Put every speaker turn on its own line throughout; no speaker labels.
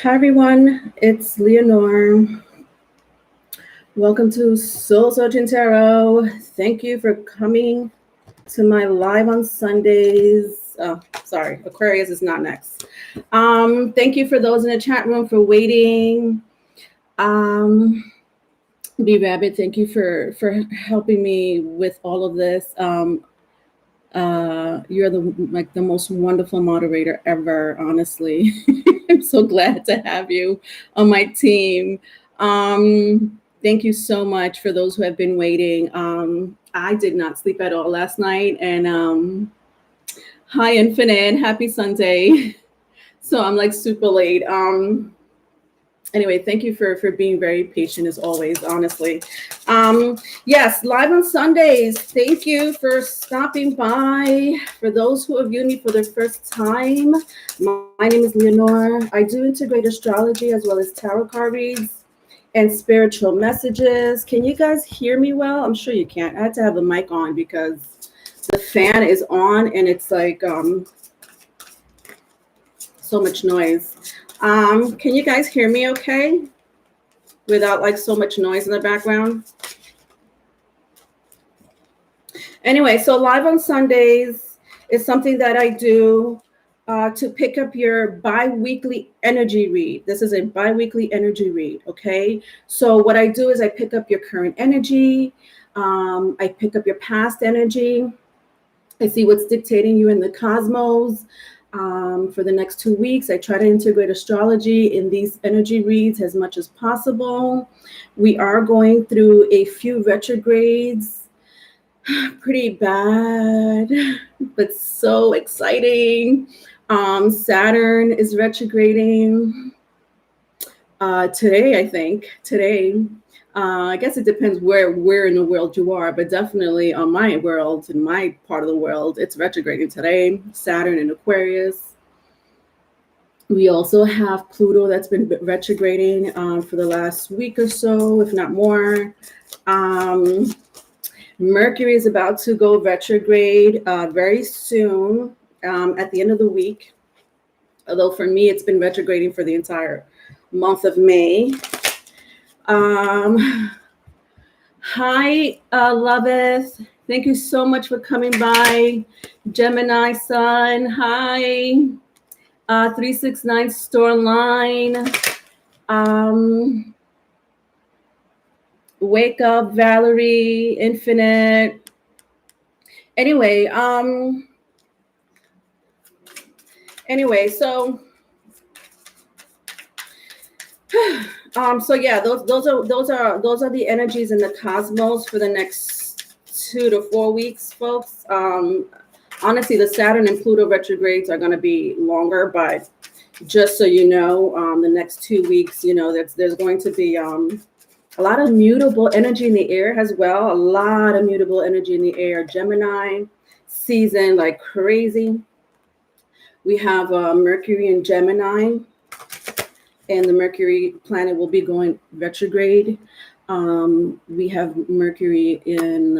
Hi everyone, it's Leonore. Welcome to Soul Searching Tarot. Thank you for coming to my live on Sundays. Oh, sorry, Aquarius is not next. Thank you for those in the chat room for waiting. B Rabbit, thank you for helping me with all of this. You're the most wonderful moderator ever, honestly. I'm so glad to have you on my team. Thank you so much for those who have been waiting. I did not sleep at all last night, and hi Infinite, happy Sunday. So I'm like super late. Anyway, thank you for being very patient as always, honestly. Yes, live on Sundays. Thank you for stopping by. For those who have viewed me for the first time, my name is Leonore. I do integrate astrology as well as tarot card reads and spiritual messages. Can you guys hear me well? I'm sure you can. I had to have the mic on because the fan is on and it's like so much noise. Can you guys hear me okay? Without like so much noise in the background? Anyway, so live on Sundays is something that I do to pick up your bi-weekly energy read. This is a bi-weekly energy read, okay? So what I do is I pick up your current energy. I pick up your past energy. I see what's dictating you in the cosmos. For the next 2 weeks, I try to integrate astrology in these energy reads as much as possible. We are going through a few retrogrades, pretty bad, but so exciting. Saturn is retrograding today, I think. Today. I guess it depends where in the world you are, but definitely on my world, in my part of the world, it's retrograding today. Saturn in Aquarius. We also have Pluto that's been retrograding for the last week or so, if not more. Mercury is about to go retrograde very soon at the end of the week. Although for me, it's been retrograding for the entire month of May. Hi, Loveth. Thank you so much for coming by. Gemini Sun, hi. 369 Store Line. Wake Up, Valerie, Infinite. Anyway, so so yeah, those are the energies in the cosmos for the next 2 to 4 weeks, folks. Honestly, the Saturn and Pluto retrogrades are going to be longer, but just so you know, the next 2 weeks, you know, there's going to be a lot of mutable energy in the air as well. A lot of mutable energy in the air. Gemini season like crazy. We have Mercury in Gemini, and the Mercury planet will be going retrograde. We have Mercury in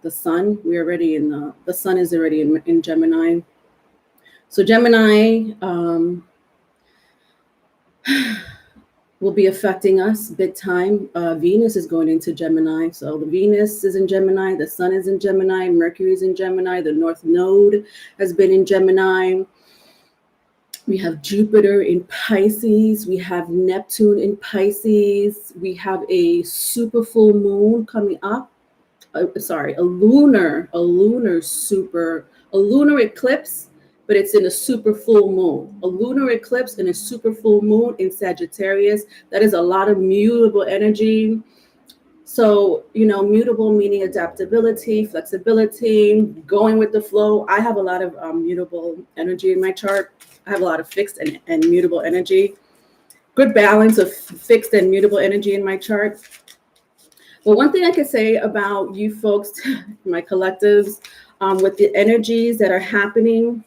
the Sun. We're already in the Sun is already in Gemini. So Gemini will be affecting us big time. Venus is going into Gemini. So the Venus is in Gemini, the Sun is in Gemini, Mercury is in Gemini, the North Node has been in Gemini. We have Jupiter in Pisces. We have Neptune in Pisces. We have a super full moon coming up. A lunar eclipse, but it's in a super full moon. A lunar eclipse and a super full moon in Sagittarius. That is a lot of mutable energy. So, you know, mutable meaning adaptability, flexibility, going with the flow. I have a lot of mutable energy in my chart. I have a lot of fixed and mutable energy. Good balance of fixed and mutable energy in my chart. But one thing I could say about you folks, my collectives, with the energies that are happening,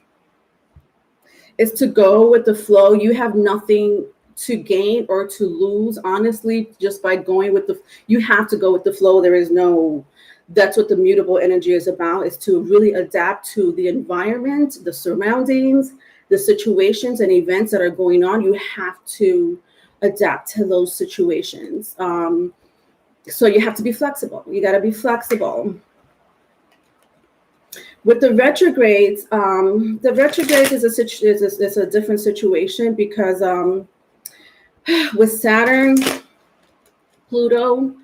is to go with the flow. You have nothing to gain or to lose, honestly, just by going with you have to go with the flow. There is no, that's what the mutable energy is about, is to really adapt to the environment, the surroundings, the situations and events that are going on, you have to adapt to those situations. So you have to be flexible. You got to be flexible. With the retrogrades is a different situation because with Saturn, Pluto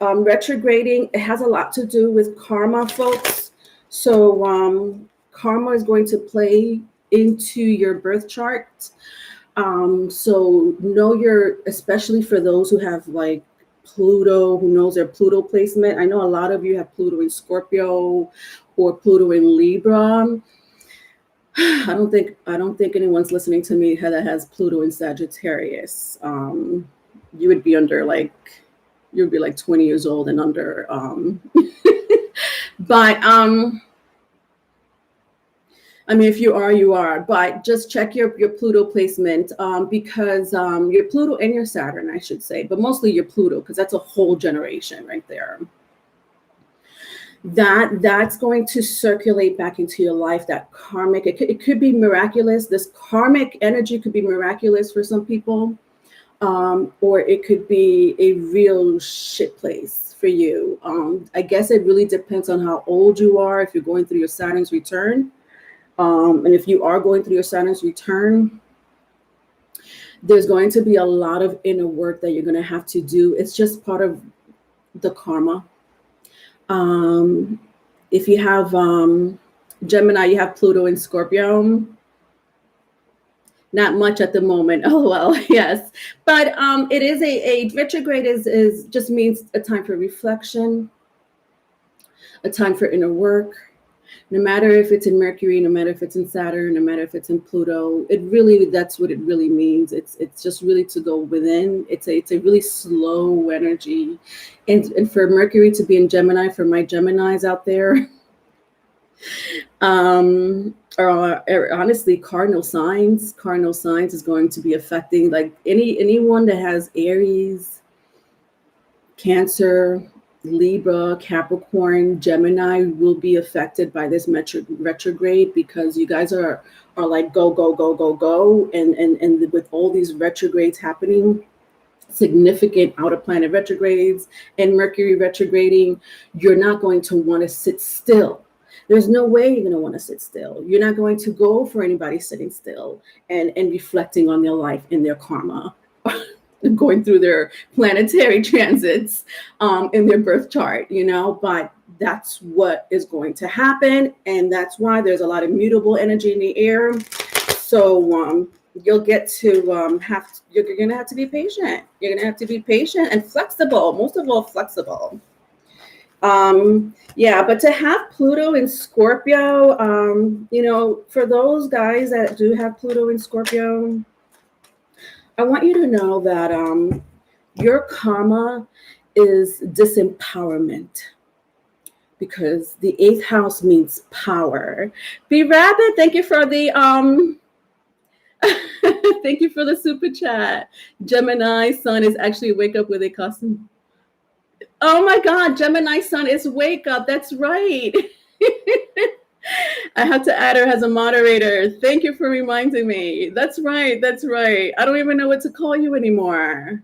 retrograding, it has a lot to do with karma, folks. So karma is going to play into your birth chart. So know especially for those who have like Pluto, who knows their Pluto placement. I know a lot of you have Pluto in Scorpio or Pluto in Libra. I don't think anyone's listening to me that has Pluto in Sagittarius. You would be under you'd be like 20 years old and under. But I mean, if you are, you are. But just check your Pluto placement because your Pluto and your Saturn, I should say, but mostly your Pluto, because that's a whole generation right there. That's going to circulate back into your life. That karmic, it could be miraculous. This karmic energy could be miraculous for some people, or it could be a real shit place for you. I guess it really depends on how old you are. If you're going through your Saturn's return. And if you are going through your Saturn's return, there's going to be a lot of inner work that you're going to have to do. It's just part of the karma. If you have Gemini, you have Pluto in Scorpio. Not much at the moment. Oh, well, yes. But it is a retrograde is just means a time for reflection, a time for inner work. No matter if it's in Mercury, no matter if it's in Saturn, no matter if it's in Pluto, that's what it really means. It's just really to go within. It's a really slow energy. And for Mercury to be in Gemini, for my Geminis out there, or honestly, cardinal signs is going to be affecting like anyone that has Aries, Cancer, Libra, Capricorn, Gemini will be affected by this retrograde because you guys are like go, and with all these retrogrades happening, significant outer planet retrogrades and Mercury retrograding, you're not going to want to sit still. There's no way you're going to want to sit still. You're not going to go for anybody sitting still and reflecting on their life and their karma. Going through their planetary transits in their birth chart, but that's what is going to happen. And that's why there's a lot of mutable energy in the air. So you'll get to you're going to have to be patient. You're going to have to be patient and flexible, most of all, flexible. But to have Pluto in Scorpio, for those guys that do have Pluto in Scorpio, I want you to know that your karma is disempowerment because the 8th house means power. B Rabbit, thank you for the thank you for the super chat. Gemini sun is actually wake up with a costume. Oh my God, Gemini sun is wake up. That's right. I have to add her as a moderator. Thank you for reminding me. That's right. I don't even know what to call you anymore.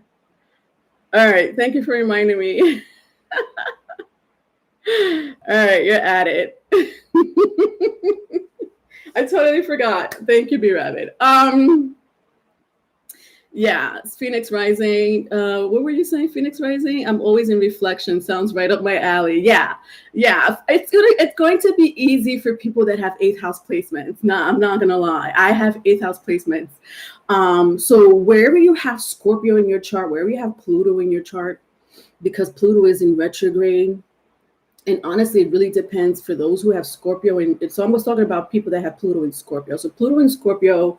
All right. Thank you for reminding me. All right. You're at it. I totally forgot. Thank you, B Rabbit. Yeah, Phoenix Rising. What were you saying, Phoenix Rising? I'm always in reflection. Sounds right up my alley. Yeah. It's going to be easy for people that have 8th house placements. No, I'm not gonna lie. I have 8th house placements. So wherever you have Scorpio in your chart, wherever you have Pluto in your chart, because Pluto is in retrograde. And honestly, it really depends for those who have Scorpio. And so I was talking about people that have Pluto in Scorpio. So Pluto in Scorpio,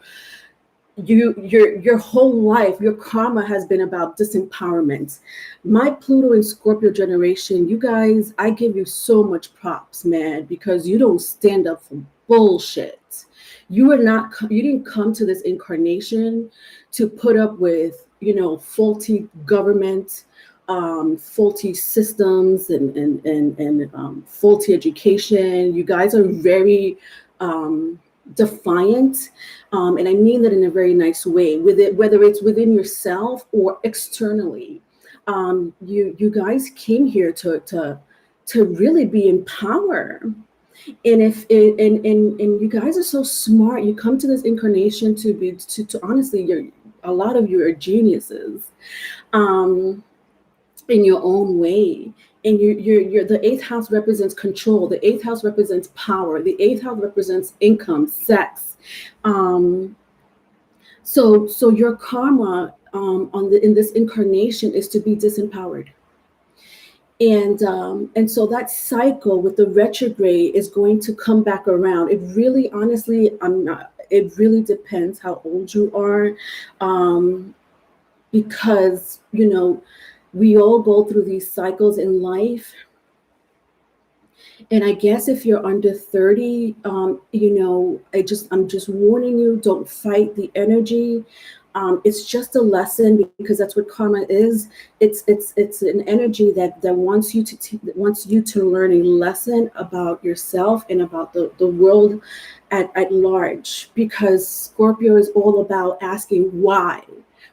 your whole life, your karma has been about disempowerment. My Pluto and Scorpio generation, you guys, I give you so much props, man, because you don't stand up for bullshit. You didn't come to this incarnation to put up with, faulty government, faulty systems and faulty education. You guys are very defiant, and I mean that in a very nice way, with it, whether it's within yourself or externally. You guys came here to really be in power. And if it, and you guys are so smart, you come to this incarnation to be to honestly, you're, a lot of you are geniuses, um in your own way. And you're the eighth house represents control, the eighth house represents power, the eighth house represents income, sex. Um so your karma, on the in this incarnation, is to be disempowered. And so that cycle with the retrograde is going to come back around. It really, honestly, I'm not, it really depends how old you are, um because we all go through these cycles in life. And I guess if you're under 30, I'm just warning you, don't fight the energy. It's just a lesson, because that's what karma is. It's an energy that wants you wants you to learn a lesson about yourself and about the world at large. Because Scorpio is all about asking why.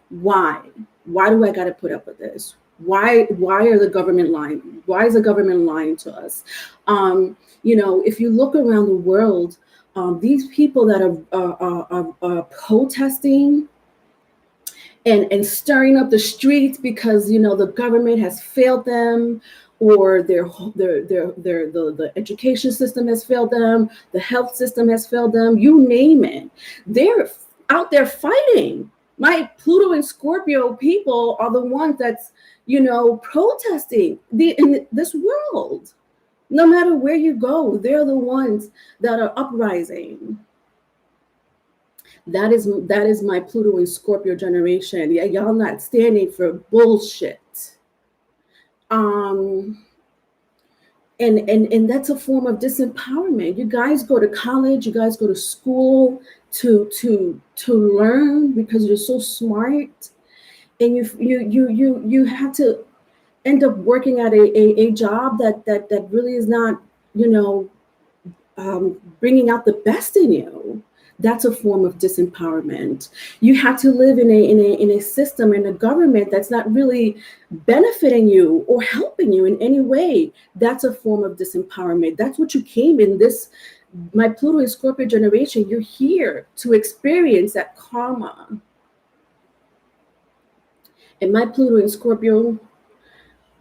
Why? Why do I got to put up with this? Why are the government lying? Why is the government lying to us? If you look around the world, these people that are protesting and stirring up the streets because the government has failed them, or the education system has failed them, the health system has failed them, you name it, they're out there fighting. My Pluto and Scorpio people are the ones that's protesting in this world. No matter where you go, they're the ones that are uprising. That is my Pluto and Scorpio generation. Yeah, y'all not standing for bullshit. Um, and that's a form of disempowerment. You guys go to college, you guys go to school to learn because you're so smart, and you have to end up working at a job that really is not, bringing out the best in you. That's a form of disempowerment. You have to live in a system, in a government that's not really benefiting you or helping you in any way. That's a form of disempowerment. That's what you came in this, my Pluto and Scorpio generation. You're here to experience that karma. And my Pluto and Scorpio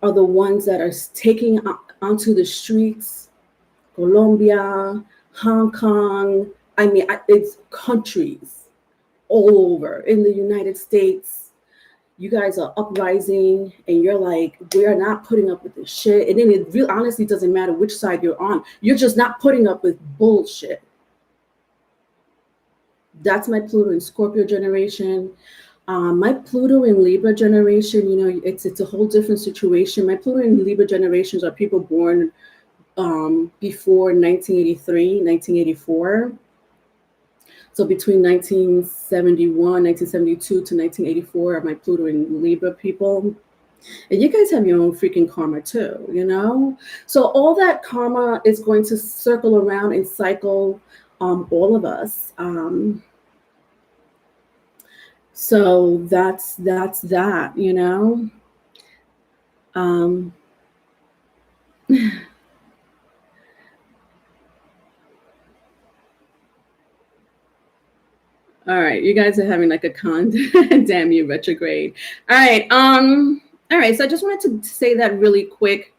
are the ones that are taking onto the streets, Colombia, Hong Kong. I mean, it's countries all over in the United States. You guys are uprising, and you're like, we're not putting up with this shit. And then it really honestly doesn't matter which side you're on. You're just not putting up with bullshit. That's my Pluto and Scorpio generation. My Pluto and Libra generation, it's a whole different situation. My Pluto and Libra generations are people born before 1983, 1984. So between 1971, 1972 to 1984 are my Pluto and Libra people. And you guys have your own freaking karma too. So all that karma is going to circle around and cycle all of us. So that's that. All right, you guys are having like a damn you retrograde. All right, so I just wanted to say that really quick.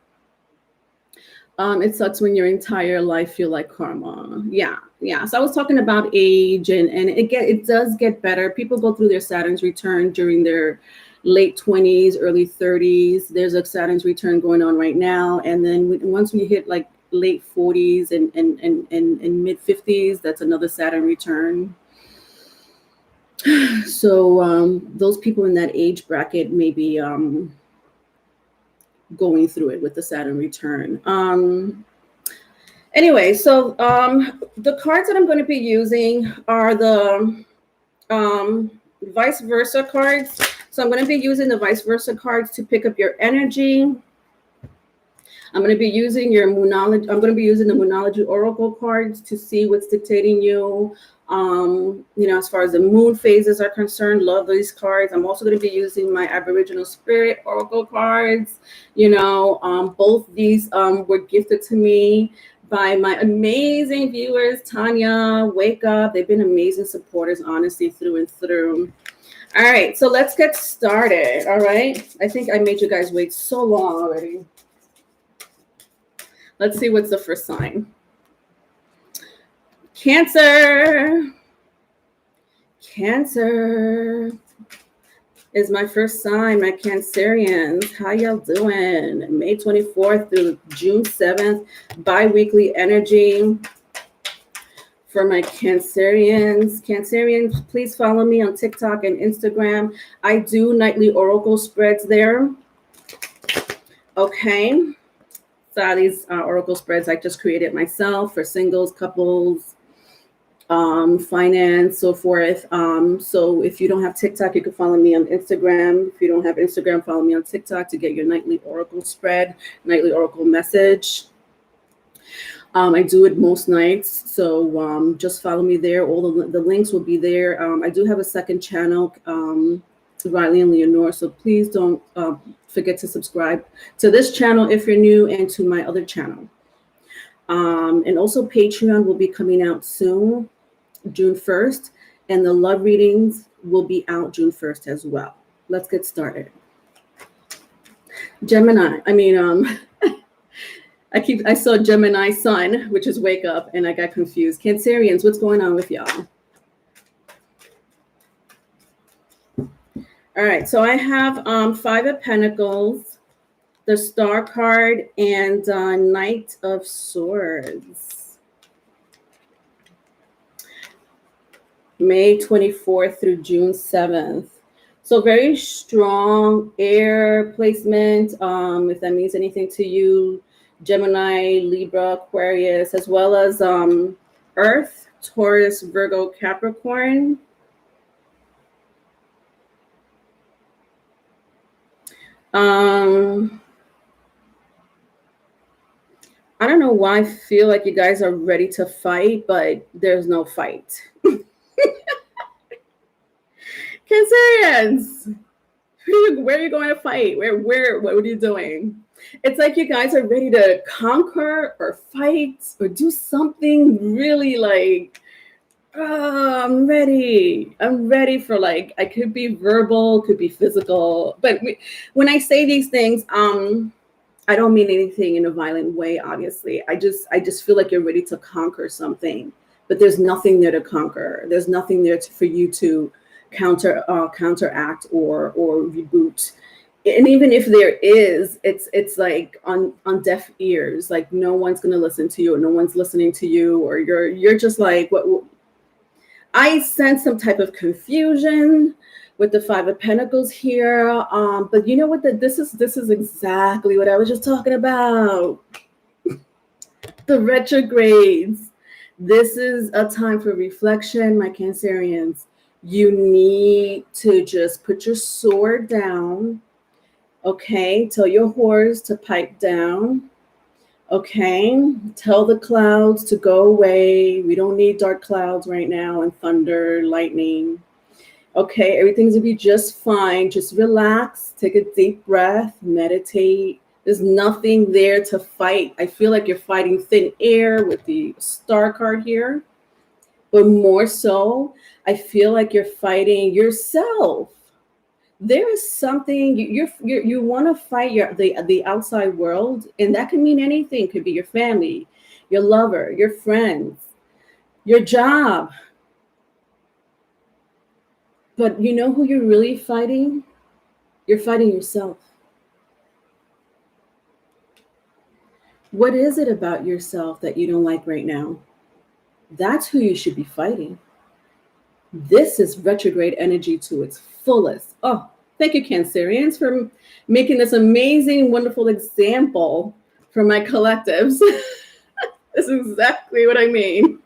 It sucks when your entire life feel like karma. Yeah. So I was talking about age, and it does get better. People go through their Saturn's return during their late 20s, early 30s. There's a Saturn's return going on right now, and then once we hit like late 40s and mid 50s, that's another Saturn return. So those people in that age bracket may be going through it with the Saturn return. Anyway, so the cards that I'm going to be using are the vice versa cards. So I'm going to be using the vice versa cards to pick up your energy. I'm going to be using your Moonology. I'm going to be using the Moonology Oracle cards to see what's dictating you. As far as the moon phases are concerned, love these cards. I'm also going to be using my Aboriginal Spirit Oracle cards. Both these were gifted to me by my amazing viewers, Tanya, Wake Up. They've been amazing supporters, honestly, through and through. All right, so let's get started. All right, I think I made you guys wait so long already. Let's see what's the first sign. Cancer. Cancer is my first sign, my Cancerians. How y'all doing? May 24th through June 7th, bi-weekly energy for my Cancerians. Cancerians, please follow me on TikTok and Instagram. I do nightly oracle spreads there. Okay. So these oracle spreads I just created myself for singles, couples, finance, so forth. So if you don't have TikTok, you can follow me on Instagram. If you don't have Instagram, follow me on TikTok to get your nightly oracle spread, nightly oracle message. I do it most nights, so just follow me there. All the links will be there. I do have a second channel, Riley and Leonore, so please don't forget to subscribe to this channel if you're new, and to my other channel. And also Patreon will be coming out soon, June 1st, and the love readings will be out June 1st as well. Let's get started. Gemini, I saw Gemini sun, which is Wake Up, and I got confused. Cancerians, what's going on with y'all? All right, so I have 5 of Pentacles, the Star card, and Knight of Swords. May 24th through June 7th. So very strong air placement, if that means anything to you. Gemini, Libra, Aquarius, as well as Earth, Taurus, Virgo, Capricorn. I don't know why I feel like you guys are ready to fight, but there's no fight. Cancerians, where are you going to fight? What are you doing? It's like you guys are ready to conquer or fight or do something really like, oh, I'm ready. I'm ready for, like, I could be verbal, could be physical. But when I say these things, I don't mean anything in a violent way, obviously. I just feel like you're ready to conquer something, but there's nothing there to conquer. There's nothing there for you to counteract or reboot. And even if there is, it's like on deaf ears. Like no one's gonna listen to you, or no one's listening to you, or you're just like, what? I sense some type of confusion with the 5 of Pentacles here. But you know what? This is exactly what I was just talking about. The retrogrades. This is a time for reflection, my Cancerians. You need to just put your sword down. Okay, tell your horse to pipe down. Okay, tell the clouds to go away. We don't need dark clouds right now, and thunder, lightning. Okay, everything's gonna be just fine. Just relax, take a deep breath, meditate. There's nothing there to fight. I feel like you're fighting thin air with the Star card here, but more so, I feel like you're fighting yourself. There is something you want to fight the outside world, and that can mean anything. It could be your family, your lover, your friends, your job. But you know who you're really fighting? You're fighting yourself. What is it about yourself that you don't like right now? That's who you should be fighting. This is retrograde energy to its fullest. Oh, thank you, Cancerians, for making this amazing, wonderful example for my collectives. This is exactly what I mean.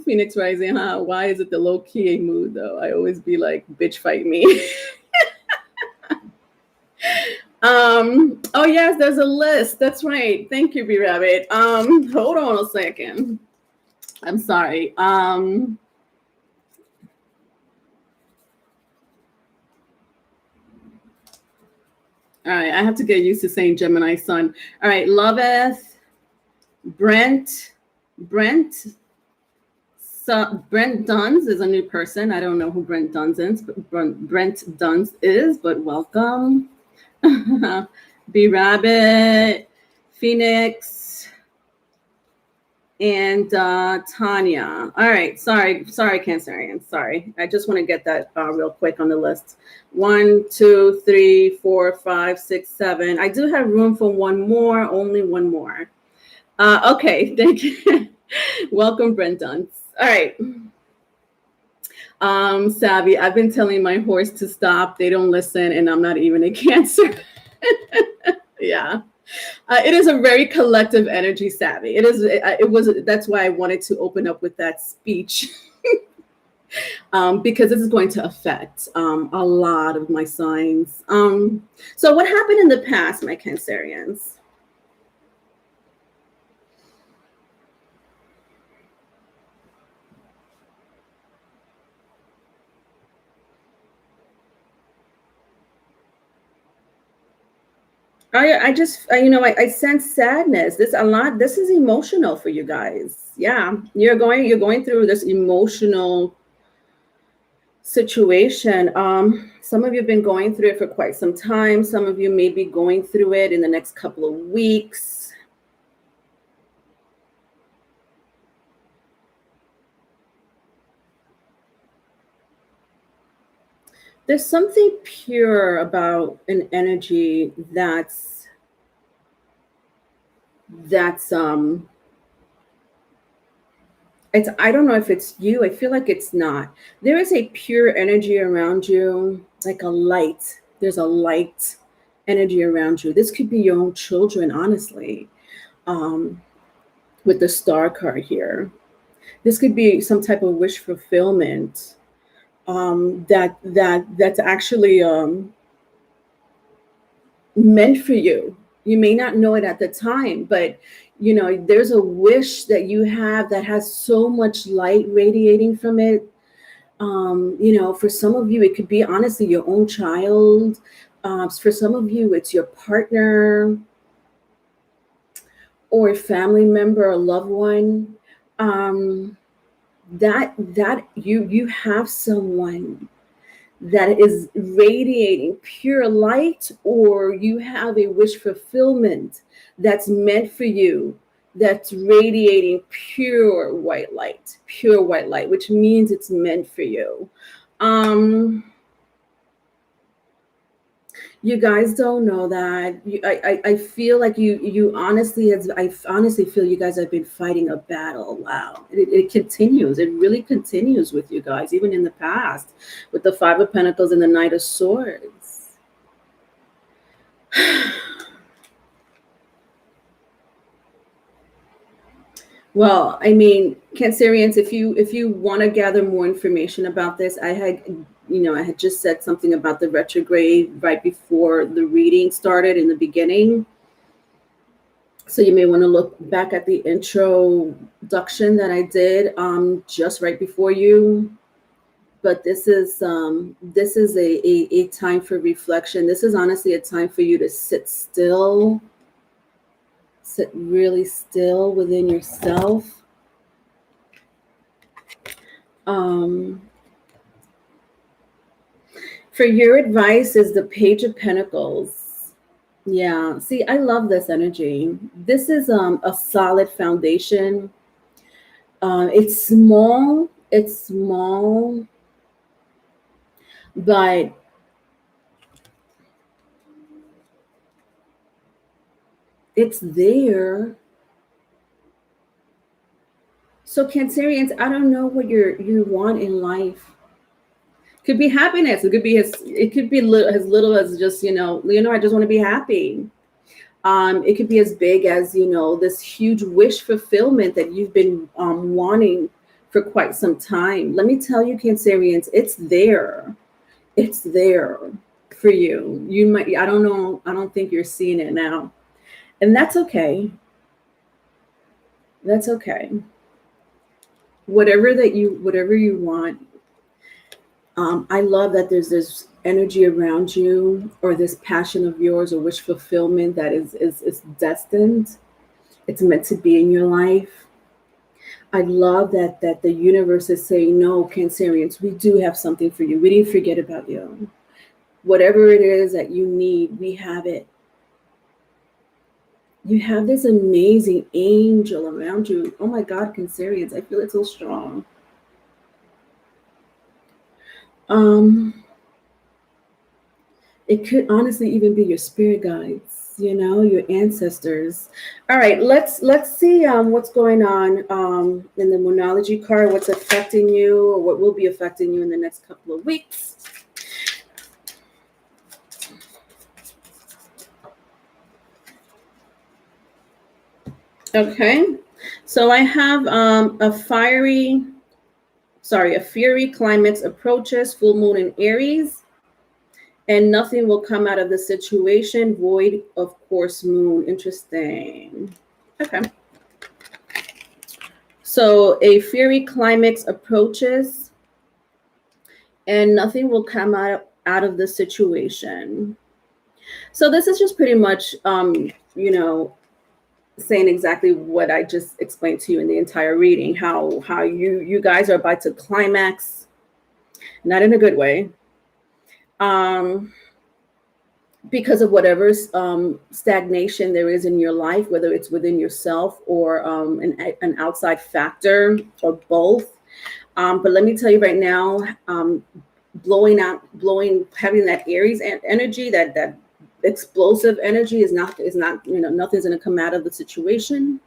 Phoenix Rising, huh? Why is it the low-key mood, though? I always be like, bitch, fight me. Oh yes, there's a list. That's right. Thank you, B Rabbit. Hold on a second. I'm sorry. All right, I have to get used to saying Gemini Sun. All right, Loveth, Brent, Brent, Brent Duns is a new person. I don't know who Brent Duns is, but Brent Duns is, but welcome. B Rabbit, Phoenix, and Tanya. All right, sorry, Cancerian. Sorry, I just want to get that real quick on the list. 1, 2, 3, 4, 5, 6, 7. I do have room for one more. Only one more. Okay, thank you. Welcome, Brent Dunn. All right. Savvy, I've been telling my horse to stop. They don't listen, and I'm not even a Cancer. Yeah. It is a very collective energy, Savvy. It is. It was. That's why I wanted to open up with that speech, because this is going to affect a lot of my signs. So, what happened in the past, my Cancerians? I just, I sense sadness. This a lot. This is emotional for you guys. Yeah, you're going through this emotional situation. Some of you have been going through it for quite some time. Some of you may be going through it in the next couple of weeks. There's something pure about an energy that's it's, I don't know if it's you. I feel like it's not. There is a pure energy around you, like a light. There's a light energy around you. This could be your own children, honestly. With the star card here, this could be some type of wish fulfillment. That's actually meant for you. You may not know it at the time, but there's a wish that you have that has so much light radiating from it. For some of you, it could be honestly your own child. For some of you, it's your partner or a family member, a loved one. That you have someone that is radiating pure light, or you have a wish fulfillment that's meant for you, that's radiating pure white light, which means it's meant for you. You guys don't know that. I feel like you honestly I honestly feel you guys have been fighting a battle. Wow. It continues. It really continues with you guys, even in the past, with the Five of Pentacles and the Knight of Swords. Well, I mean, Cancerians, if you want to gather more information about this, I had just said something about the retrograde right before the reading started in the beginning. So you may want to look back at the introduction that I did just right before you. But this is a time for reflection. This is honestly a time for you to sit still. Sit really still within yourself. For your advice is the Page of Pentacles. Yeah, see, I love this energy. This is a solid foundation. It's small, but it's there. So Cancerians, I don't know what you want in life. Could be happiness. It could be as little as just, I just want to be happy. It could be as big as, this huge wish fulfillment that you've been wanting for quite some time. Let me tell you, Cancerians, it's there. It's there for you. You might, I don't know, I don't think you're seeing it now. And that's okay. That's okay. Whatever you want. I love that there's this energy around you, or this passion of yours, or wish fulfillment that is destined. It's meant to be in your life. I love that the universe is saying, no, Cancerians, we do have something for you. We didn't forget about you. Whatever it is that you need, we have it. You have this amazing angel around you. Oh my God, Cancerians, I feel it so strong. It could honestly even be your spirit guides, your ancestors. All right, let's see what's going on in the Moonology card, what's affecting you, or what will be affecting you in the next couple of weeks. Okay, so I have a fiery climate approaches, full moon in Aries, and nothing will come out of the situation, void of course moon. Interesting. Okay. So a fiery climax approaches, and nothing will come out of the situation. So this is just pretty much, saying exactly what I just explained to you in the entire reading, how you guys are about to climax, not in a good way, because of whatever stagnation there is in your life, whether it's within yourself or an outside factor, or both. But let me tell you right now, having that Aries energy, that explosive energy is not, nothing's going to come out of the situation.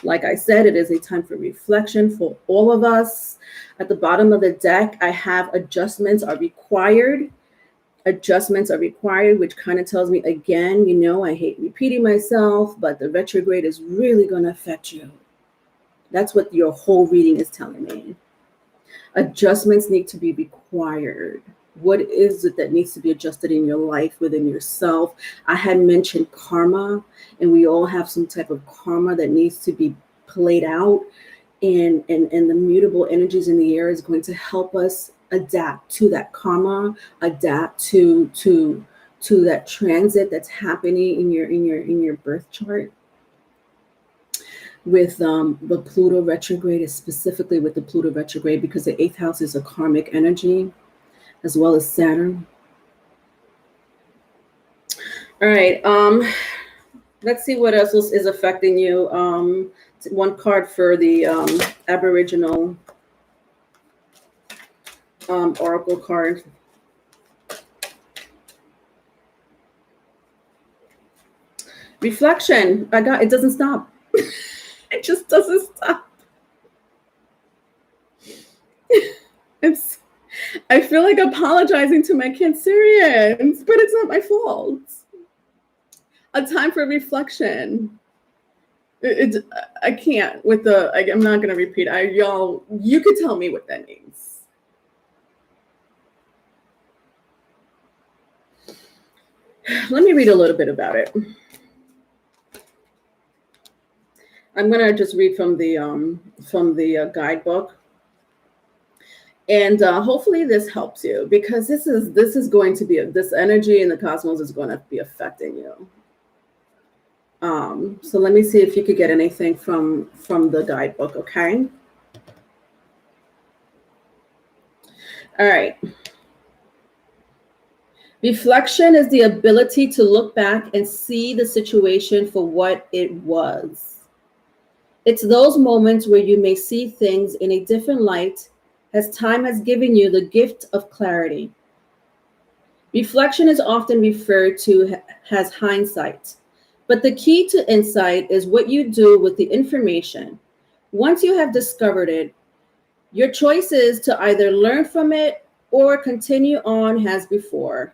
Like I said, it is a time for reflection for all of us. At the bottom of the deck, I have adjustments are required. Adjustments are required, which kind of tells me, again, I hate repeating myself, but the retrograde is really going to affect you. That's what your whole reading is telling me. Adjustments need to be required. What is it that needs to be adjusted in your life, within yourself? I had mentioned karma, and we all have some type of karma that needs to be played out. And the mutable energies in the air is going to help us adapt to that karma, adapt to that transit that's happening in your birth chart. With the Pluto retrograde, specifically with the Pluto retrograde, because the 8th house is a karmic energy, as well as Saturn. All right, let's see what else is affecting you. One card for the Aboriginal Oracle card. Reflection. It doesn't stop. It just doesn't stop. I feel like apologizing to my Cancerians, but it's not my fault. A time for reflection. I can't with I'm not going to repeat. You could tell me what that means. Let me read a little bit about it. I'm going to just read from the guidebook. And hopefully this helps you, because this is going to be this energy in the cosmos is going to be affecting you. So let me see if you could get anything from the guidebook, okay? All right. Reflection is the ability to look back and see the situation for what it was. It's those moments where you may see things in a different light, as time has given you the gift of clarity. Reflection is often referred to as hindsight, but the key to insight is what you do with the information. Once you have discovered it, your choice is to either learn from it or continue on as before.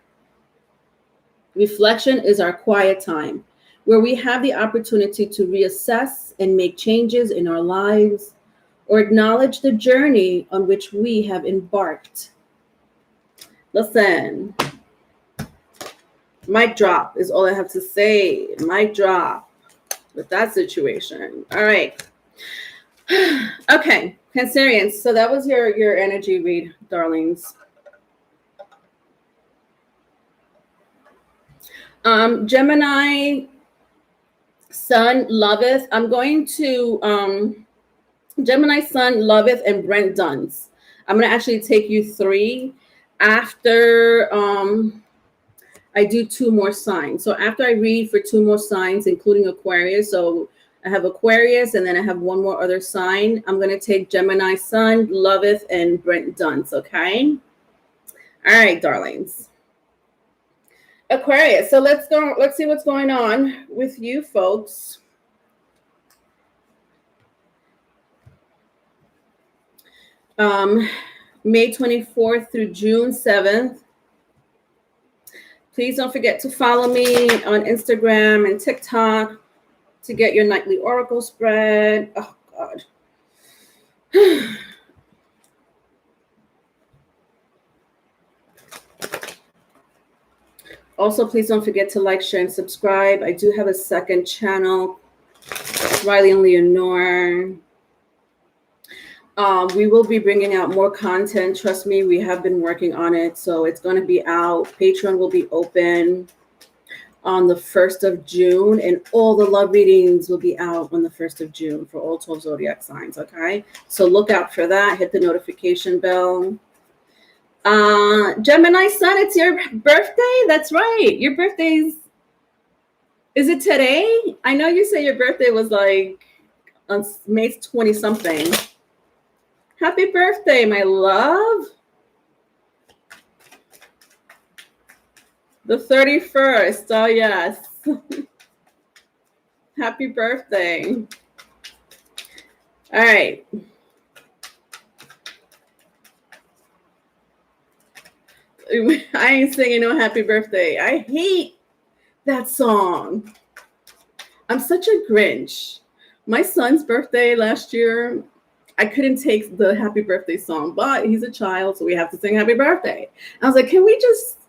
Reflection is our quiet time, where we have the opportunity to reassess and make changes in our lives, or acknowledge the journey on which we have embarked. Listen, Mic drop is all I have to say. Mic drop with that situation. All right. Okay, Cancerians. So that was your energy read, darlings. Gemini Sun loveth. I'm going to Gemini Sun loveth and Brent Duns. I'm going to actually take you 3 after I do 2 more signs. So after I read for 2 more signs, including Aquarius, so I have Aquarius and then I have 1 more other sign. I'm going to take Gemini Sun, loveth, and Brent Duns, okay? All right, darlings. Aquarius, so let's see what's going on with you folks. May 24th through June 7th. Please don't forget to follow me on Instagram and TikTok to get your nightly oracle spread. Oh, God. Also, please don't forget to like, share, and subscribe. I do have a second channel, Riley and Leonore. We will be bringing out more content. Trust me, we have been working on it. So it's going to be out. Patreon will be open on the 1st of June. And all the love readings will be out on the 1st of June for all 12 zodiac signs. Okay. So look out for that. Hit the notification bell. Gemini Sun, it's your birthday. That's right. Your birthday's, is it today? I know you say your birthday was like on May 20 something. Happy birthday, my love. The 31st. Oh, yes. Happy birthday. All right. I ain't singing no happy birthday. I hate that song. I'm such a Grinch. My son's birthday last year, I couldn't take the happy birthday song, but he's a child, so we have to sing happy birthday. I was like, can we just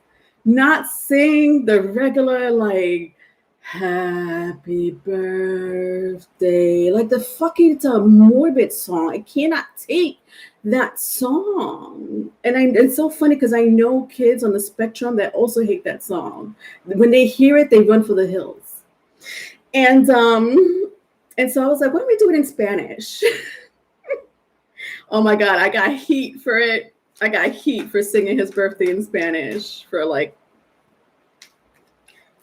not sing the regular, like, happy birthday? Like the fucking, it's a morbid song. I cannot take that song. And it's so funny because I know kids on the spectrum that also hate that song. When they hear it, they run for the hills. And so I was like, why don't we do it in Spanish? Oh my God, I got heat for it. I got heat for singing his birthday in Spanish for like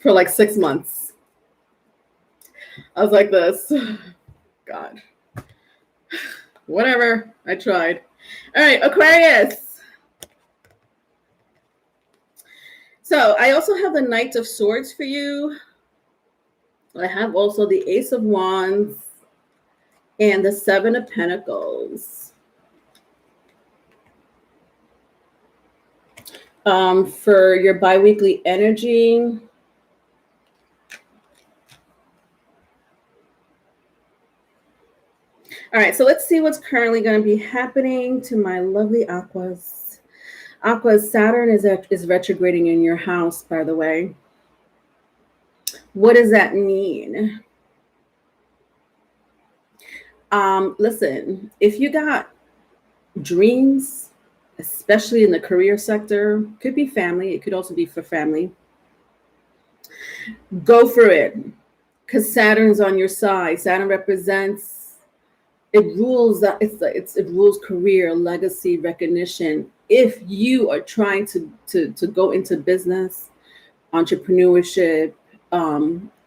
6 months. I was like this. God. Whatever. I tried. All right, Aquarius. So I also have the Knight of Swords for you. I have also the Ace of Wands and the Seven of Pentacles. For your biweekly energy. All right, so let's see what's currently going to be happening to my lovely Aquas. Aquas, Saturn is retrograding in your house, by the way. What does that mean? Listen, if you got dreams, especially in the career sector, could be family, it could also be for family, go for it, because Saturn's on your side. Saturn represents, it rules that it rules career, legacy, recognition. If you are trying to go into business, entrepreneurship,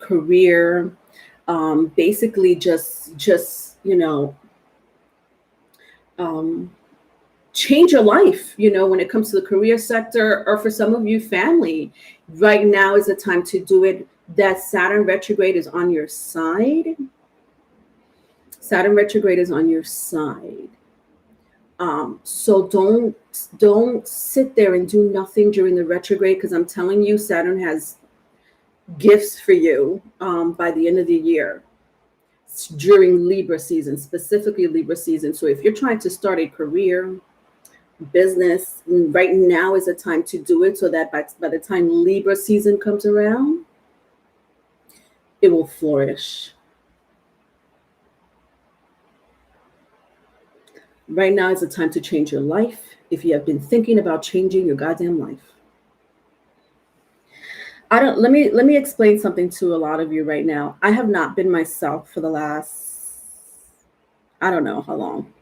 career, basically just change your life, when it comes to the career sector, or for some of you, family. Right now is the time to do it. That Saturn retrograde is on your side. Saturn retrograde is on your side. So don't sit there and do nothing during the retrograde, because I'm telling you, Saturn has gifts for you by the end of the year, during Libra season, specifically Libra season. So if you're trying to start a career, business. Right now is the time to do it so that by the time Libra season comes around, it will flourish. Right now is the time to change your life if you have been thinking about changing your goddamn life. I don't let me explain something to a lot of you right now. I have not been myself for the last, I don't know how long.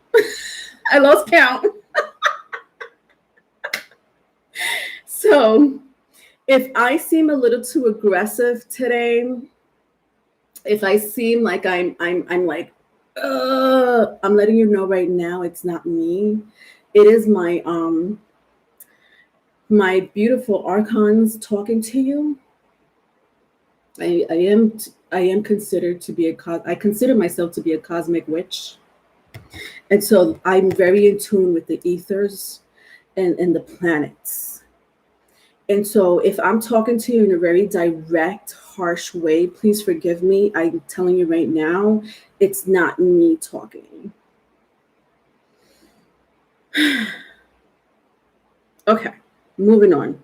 I lost count. So if I seem a little too aggressive today, if I seem like I'm like, I'm letting you know right now it's not me. It is my beautiful archons talking to you. I am considered to be I consider myself to be a cosmic witch. And so I'm very in tune with the ethers and the planets. And so if I'm talking to you in a very direct, harsh way, please forgive me. I'm telling you right now, it's not me talking. Okay, moving on.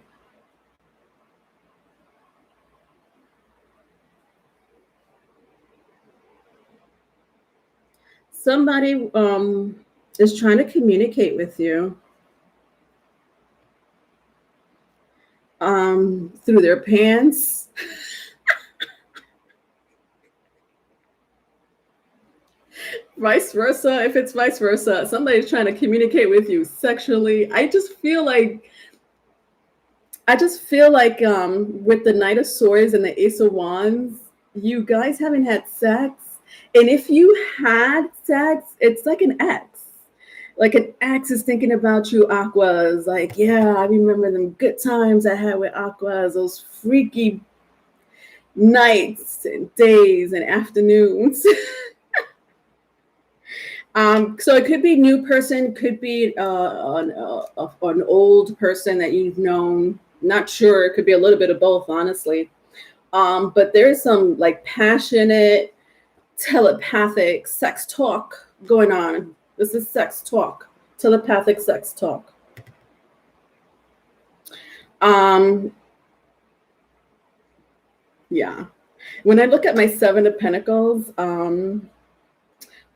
Somebody is trying to communicate with you through their pants. Vice versa, if it's vice versa, somebody's trying to communicate with you sexually. I just feel like with the Knight of Swords and the Ace of Wands, you guys haven't had sex. And if you had sex, it's like an ex. Like an ex is thinking about you, Aquas. Like, yeah, I remember them good times I had with Aquas, those freaky nights and days and afternoons. So it could be new person, could be an old person that you've known. Not sure. It could be a little bit of both, honestly. But there's some like passionate, telepathic sex talk going on. This is sex talk, telepathic sex talk. Yeah. When I look at my Seven of Pentacles,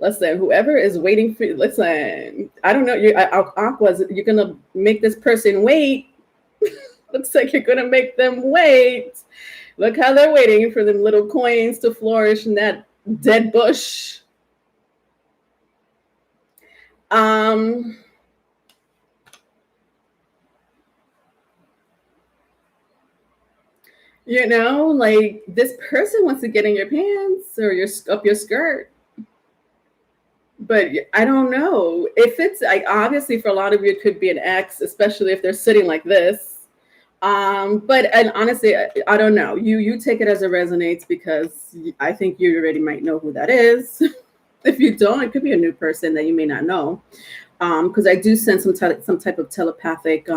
listen, whoever is waiting for you, listen, I don't know, Aquas, you're going to make this person wait. Looks like you're going to make them wait. Look how they're waiting for them little coins to flourish in that dead bush. You know, like this person wants to get in your pants or up your skirt. But I don't know if it's like, obviously for a lot of you, it could be an ex, especially if they're sitting like this. And honestly, I don't know. You take it as it resonates, because I think you already might know who that is. If you don't, it could be a new person that you may not know. Because I do sense some type of telepathic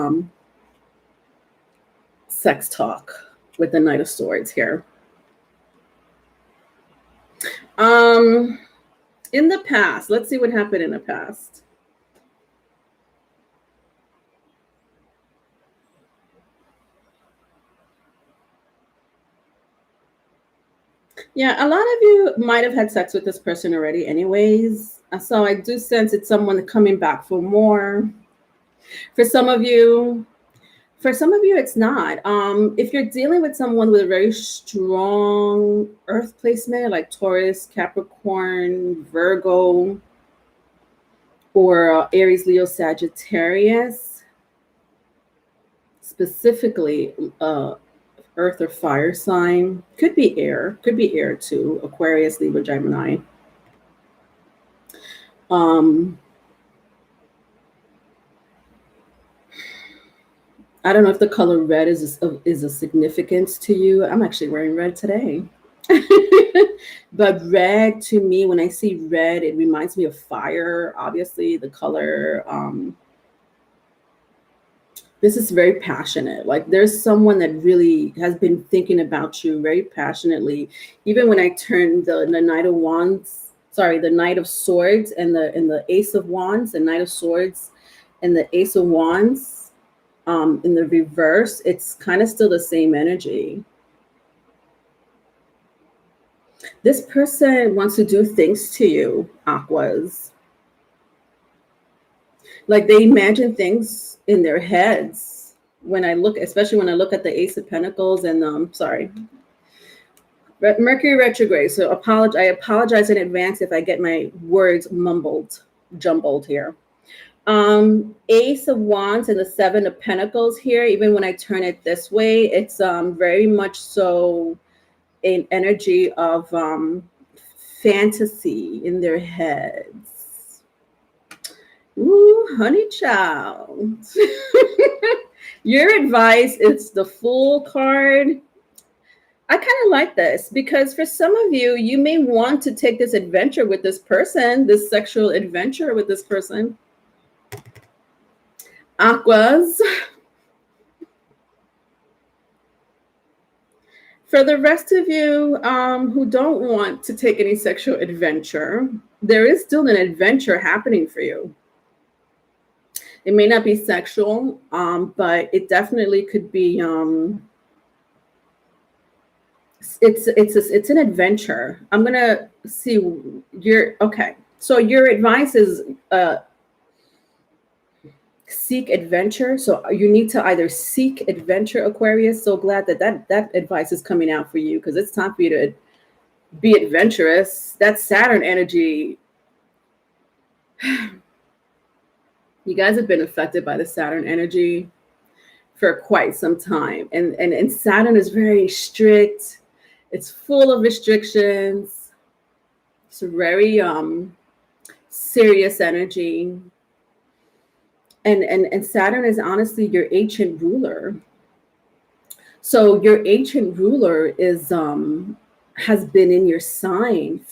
sex talk with the Knight of Swords here. In the past, let's see what happened in the past. Yeah, a lot of you might have had sex with this person already anyways. So I do sense it's someone coming back for more. For some of you, it's not. If you're dealing with someone with a very strong earth placement, like Taurus, Capricorn, Virgo, or Aries, Leo, Sagittarius, specifically earth or fire sign, could be air too, Aquarius, Libra, Gemini. I don't know if the color red is a significance to you. I'm actually wearing red today. But red, to me, when I see red, it reminds me of fire. Obviously, the color. This is very passionate. Like there's someone that really has been thinking about you very passionately. Even when I turn the Knight of Wands, sorry, the Knight of Swords and the Ace of Wands, the Knight of Swords and the Ace of Wands in the reverse, it's kind of still the same energy. This person wants to do things to you, Aquas. Like they imagine things in their heads. When I look, especially when I look at the Ace of Pentacles and Mercury retrograde. So I apologize in advance if I get my words jumbled here. Ace of Wands and the Seven of Pentacles here. Even when I turn it this way, it's very much so an energy of fantasy in their heads. Ooh, honey child. Your advice is the Fool card. I kind of like this because for some of you, you may want to take this adventure with this person, this sexual adventure with this person. Aquas. For the rest of you who don't want to take any sexual adventure, there is still an adventure happening for you. It may not be sexual, but it definitely could be. It's an adventure. I'm gonna see okay. So your advice is seek adventure. So you need to either seek adventure, Aquarius. So glad that advice is coming out for you because it's time for you to be adventurous. That Saturn energy. You guys have been affected by the Saturn energy for quite some time. And Saturn is very strict. It's full of restrictions. It's a very serious energy. And Saturn is honestly your ancient ruler. So your ancient ruler is has been in your sign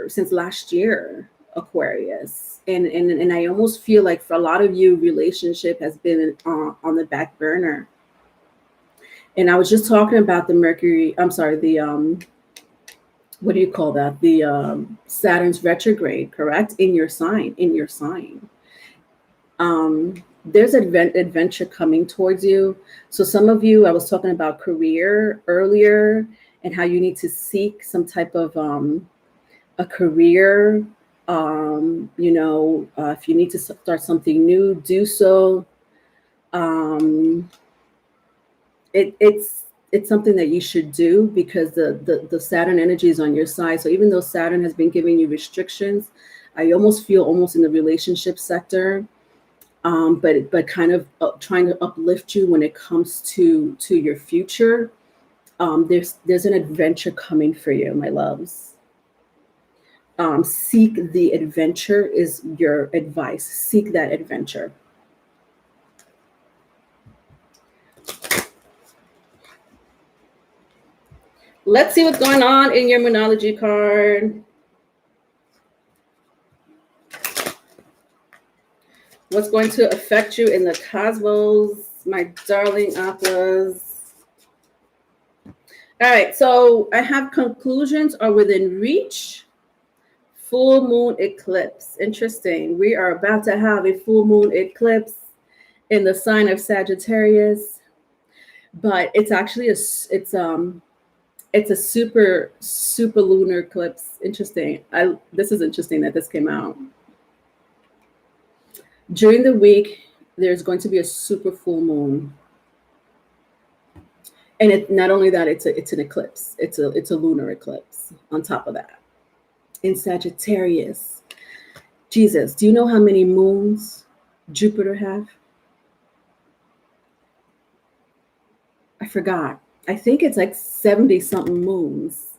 since last year, Aquarius. And I almost feel like for a lot of you, relationship has been on the back burner. And I was just talking about the what do you call that? The Saturn's retrograde, correct? In your sign. There's adventure coming towards you. So some of you, I was talking about career earlier and how you need to seek some type of a career. If you need to start something new, do so. It's something that you should do because the Saturn energy is on your side. So even though Saturn has been giving you restrictions, I almost feel almost in the relationship sector, but kind of trying to uplift you when it comes to your future. There's an adventure coming for you, my loves. Seek the adventure is your advice. Seek that adventure. Let's see what's going on in your Moonology card. What's going to affect you in the cosmos, my darling Aquas? All right, so I have conclusions are within reach. Full moon eclipse. Interesting. We are about to have a full moon eclipse in the sign of Sagittarius, but it's actually it's a super lunar eclipse. Interesting. This is interesting that this came out. During the week, there's going to be a super full moon. And it not only that, it's an eclipse. It's a lunar eclipse on top of that. In Sagittarius. Jesus, do you know how many moons Jupiter have? I forgot. I think it's like 70 something moons.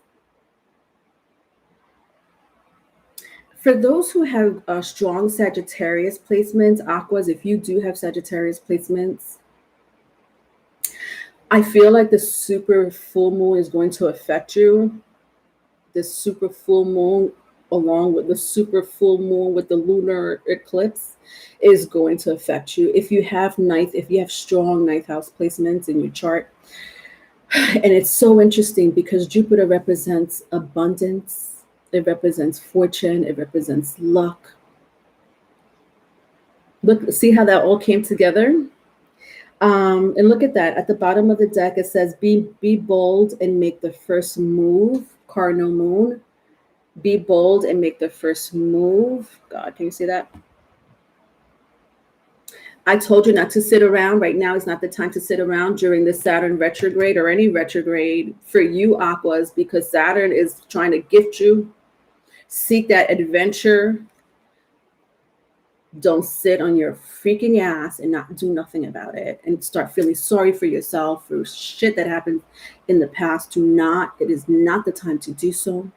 For those who have strong Sagittarius placements, Aquas, if you do have Sagittarius placements, I feel like the super full moon is going to affect you. The super full moon, along with the super full moon with the lunar eclipse, is going to affect you. If you have strong ninth house placements in your chart. And it's so interesting because Jupiter represents abundance. It represents fortune. It represents luck. Look, see how that all came together? And look at that. At the bottom of the deck, it says, be bold and make the first move. Cardinal moon. Be bold and make the first move. God, can you see that? I told you not to sit around. Right now is not the time to sit around during the Saturn retrograde or any retrograde for you, Aquas, because Saturn is trying to gift you. Seek that adventure. Don't sit on your freaking ass and not do nothing about it and start feeling sorry for yourself for shit that happened in the past. It is not the time to do so.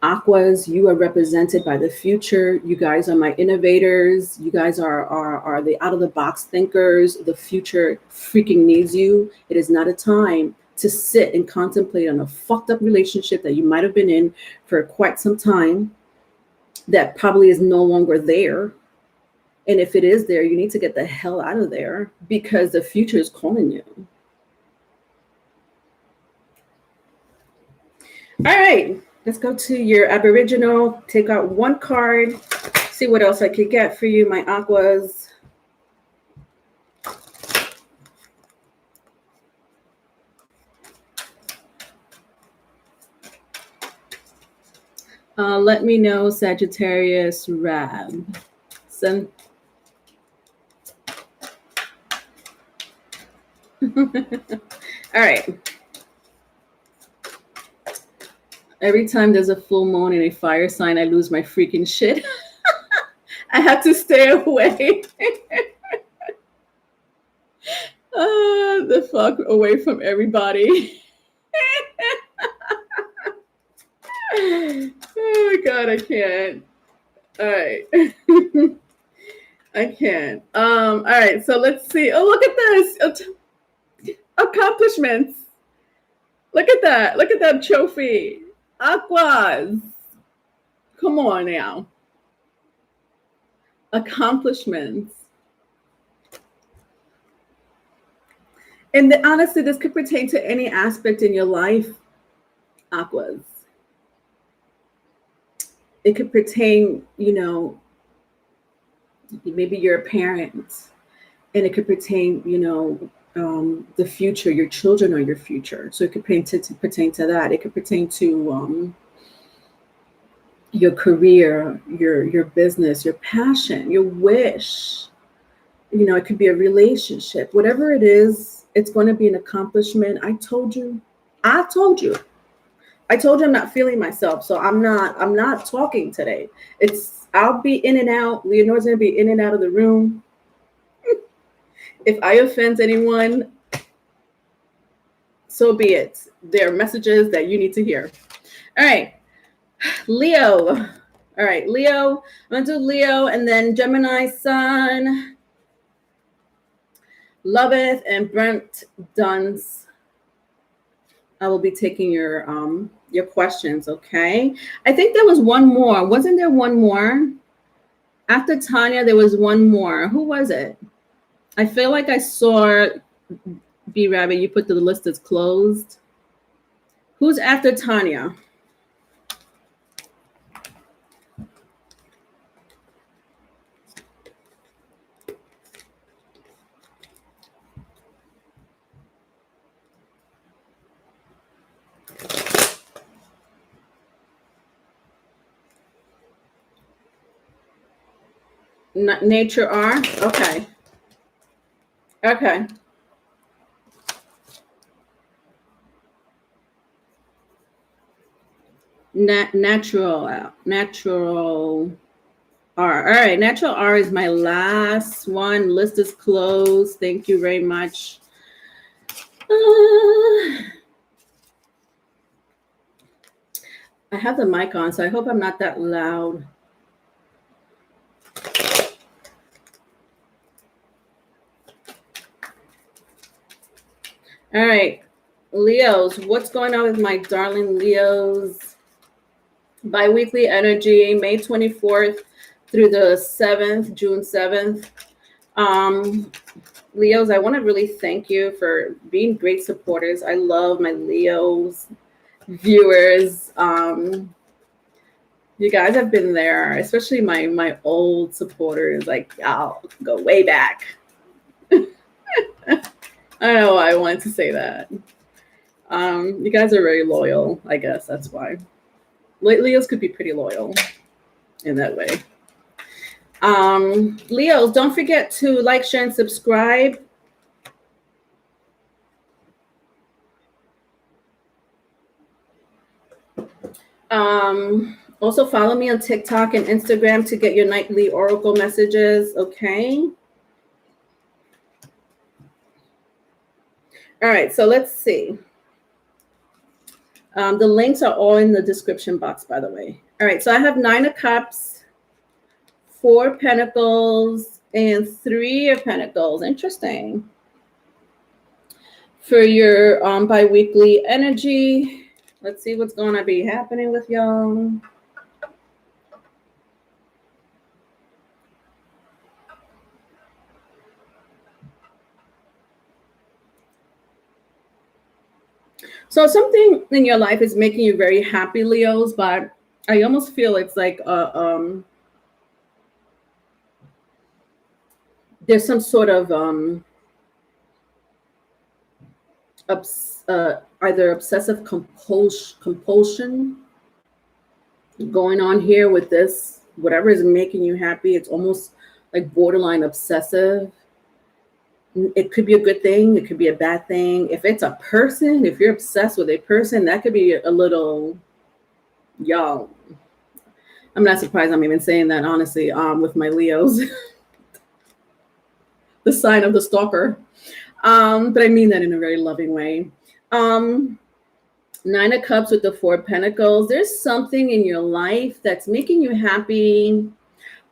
Aquas, you are represented by the future. You guys are my innovators. You guys are the out of the box thinkers. The future freaking needs you. It is not a time to sit and contemplate on a fucked up relationship that you might have been in for quite some time that probably is no longer there. And if it is there, you need to get the hell out of there because the future is calling you. All right, let's go to your Aboriginal. Take out one card. See what else I could get for you, my Aquas. Let me know, Sagittarius Rab. All right. Every time there's a full moon in a fire sign, I lose my freaking shit. I have to stay away. The fuck away from everybody. Oh my God, I can't. All right. I can't. All right, so let's see. Oh, look at this. Accomplishments. Look at that. Look at that trophy. Aquas. Come on now. Accomplishments. And honestly, this could pertain to any aspect in your life, Aquas. It could pertain, maybe you're a parent, and it could pertain, the future. Your children are your future, so it could pertain to that. It could pertain to your career, your business, your passion, your wish. It could be a relationship. Whatever it is, it's going to be an accomplishment. I told you I'm not feeling myself, so I'm not talking today. I'll be in and out. Leonore's gonna be in and out of the room. If I offend anyone, so be it. There are messages that you need to hear. All right, Leo. All right, Leo. I'm gonna do Leo and then Gemini Sun, Loveth and Brent Duns. I will be taking your questions, okay? I think there was one more. Wasn't there one more? After Tanya, there was one more. Who was it? I feel like I saw B Rabbit. You put the list as closed. Who's after Tanya? Nature R? Okay. Okay. Natural R. All right. Natural R is my last one. List is closed. Thank you very much. I have the mic on, so I hope I'm not that loud. All right, Leos, what's going on with my darling Leos? Biweekly energy, May 24th through the 7th, June 7th. Leos, I want to really thank you for being great supporters. I love my Leos viewers. You guys have been there, especially my old supporters. Like, y'all go way back. I don't know why I wanted to say that. You guys are very loyal. I guess that's why. Leos could be pretty loyal in that way. Leos, don't forget to like, share, and subscribe. Also follow me on TikTok and Instagram to get your nightly oracle messages. Okay. All right, so let's see. The links are all in the description box, by the way. All right, so I have 9 of Cups, 4 Pentacles, and 3 of Pentacles. Interesting. For your bi-weekly energy, let's see what's going to be happening with y'all. So something in your life is making you very happy, Leos, but I almost feel it's like there's some sort of either obsessive compulsion going on here with this. Whatever is making you happy, it's almost like borderline obsessive. It could be a good thing, it could be a bad thing. If it's a person, if you're obsessed with a person, that could be a little, y'all. I'm not surprised I'm even saying that, honestly, with my Leos. The sign of the stalker. But I mean that in a very loving way. 9 of Cups with the 4 Pentacles. There's something in your life that's making you happy,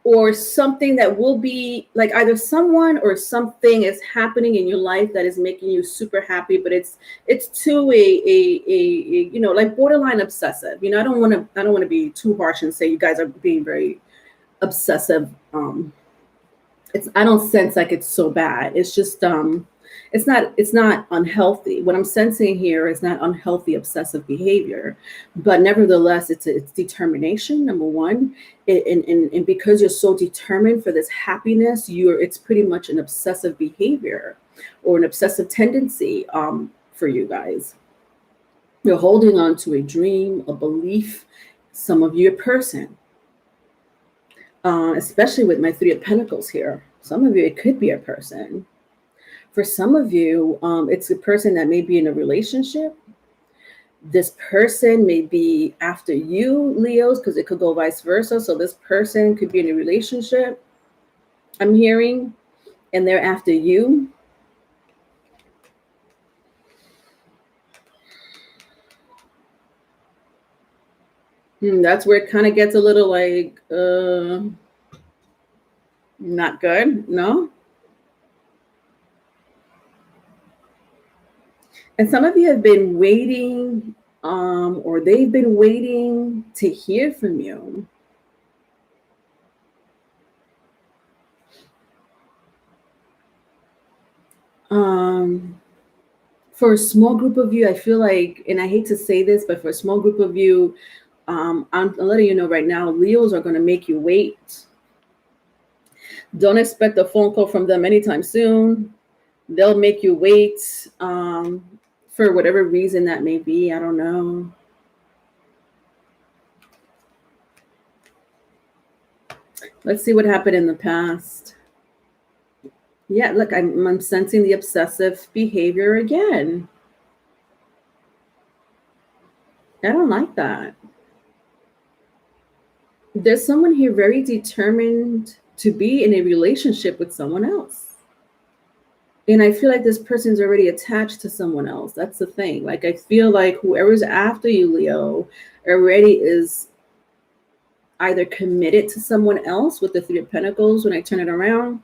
or something that will be like either someone or something is happening in your life that is making you super happy, but it's to a you know, like borderline obsessive. You know, I don't want to be too harsh and say you guys are being very obsessive. I don't sense like it's so bad. It's just it's not unhealthy. What I'm sensing here is not unhealthy obsessive behavior, but nevertheless, it's determination, number one. And because you're so determined for this happiness, it's pretty much an obsessive behavior or an obsessive tendency for you guys. You're holding on to a dream, a belief, some of you a person. Especially with my 3 of Pentacles here. Some of you, it could be a person. For some of you, it's a person that may be in a relationship. This person may be after you, Leos, because it could go vice versa. So this person could be in a relationship, I'm hearing, and they're after you. That's where it kind of gets a little like, not good, no? And some of you have been waiting, or they've been waiting to hear from you. For a small group of you, I feel like, and I hate to say this, but for a small group of you, I'm letting you know right now, Leos are going to make you wait. Don't expect a phone call from them anytime soon. They'll make you wait for whatever reason that may be. I don't know. Let's see what happened in the past. Yeah, look, I'm sensing the obsessive behavior again. I don't like that. There's someone here very determined to be in a relationship with someone else. And I feel like this person's already attached to someone else. That's the thing. Like, I feel like whoever's after you, Leo, already is either committed to someone else with the 3 of Pentacles when I turn it around.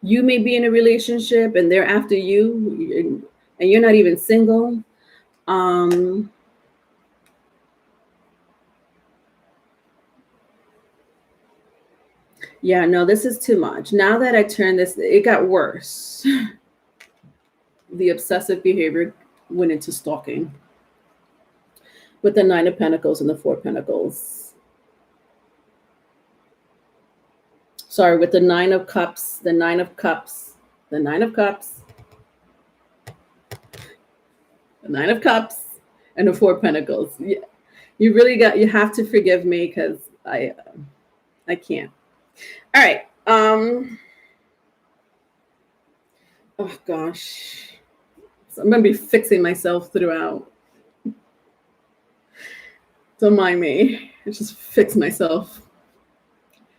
You may be in a relationship and they're after you and you're not even single. Yeah, no, this is too much. Now that I turned this, it got worse. The obsessive behavior went into stalking. with the Nine of Pentacles and the Four of Pentacles. Sorry, with the Nine of Cups, the Nine of Cups, the Nine of Cups, the Nine of Cups, and the Four of Pentacles. Yeah, you have to forgive me because I can't. All right. Oh gosh. So I'm gonna be fixing myself throughout. Don't mind me. I just fix myself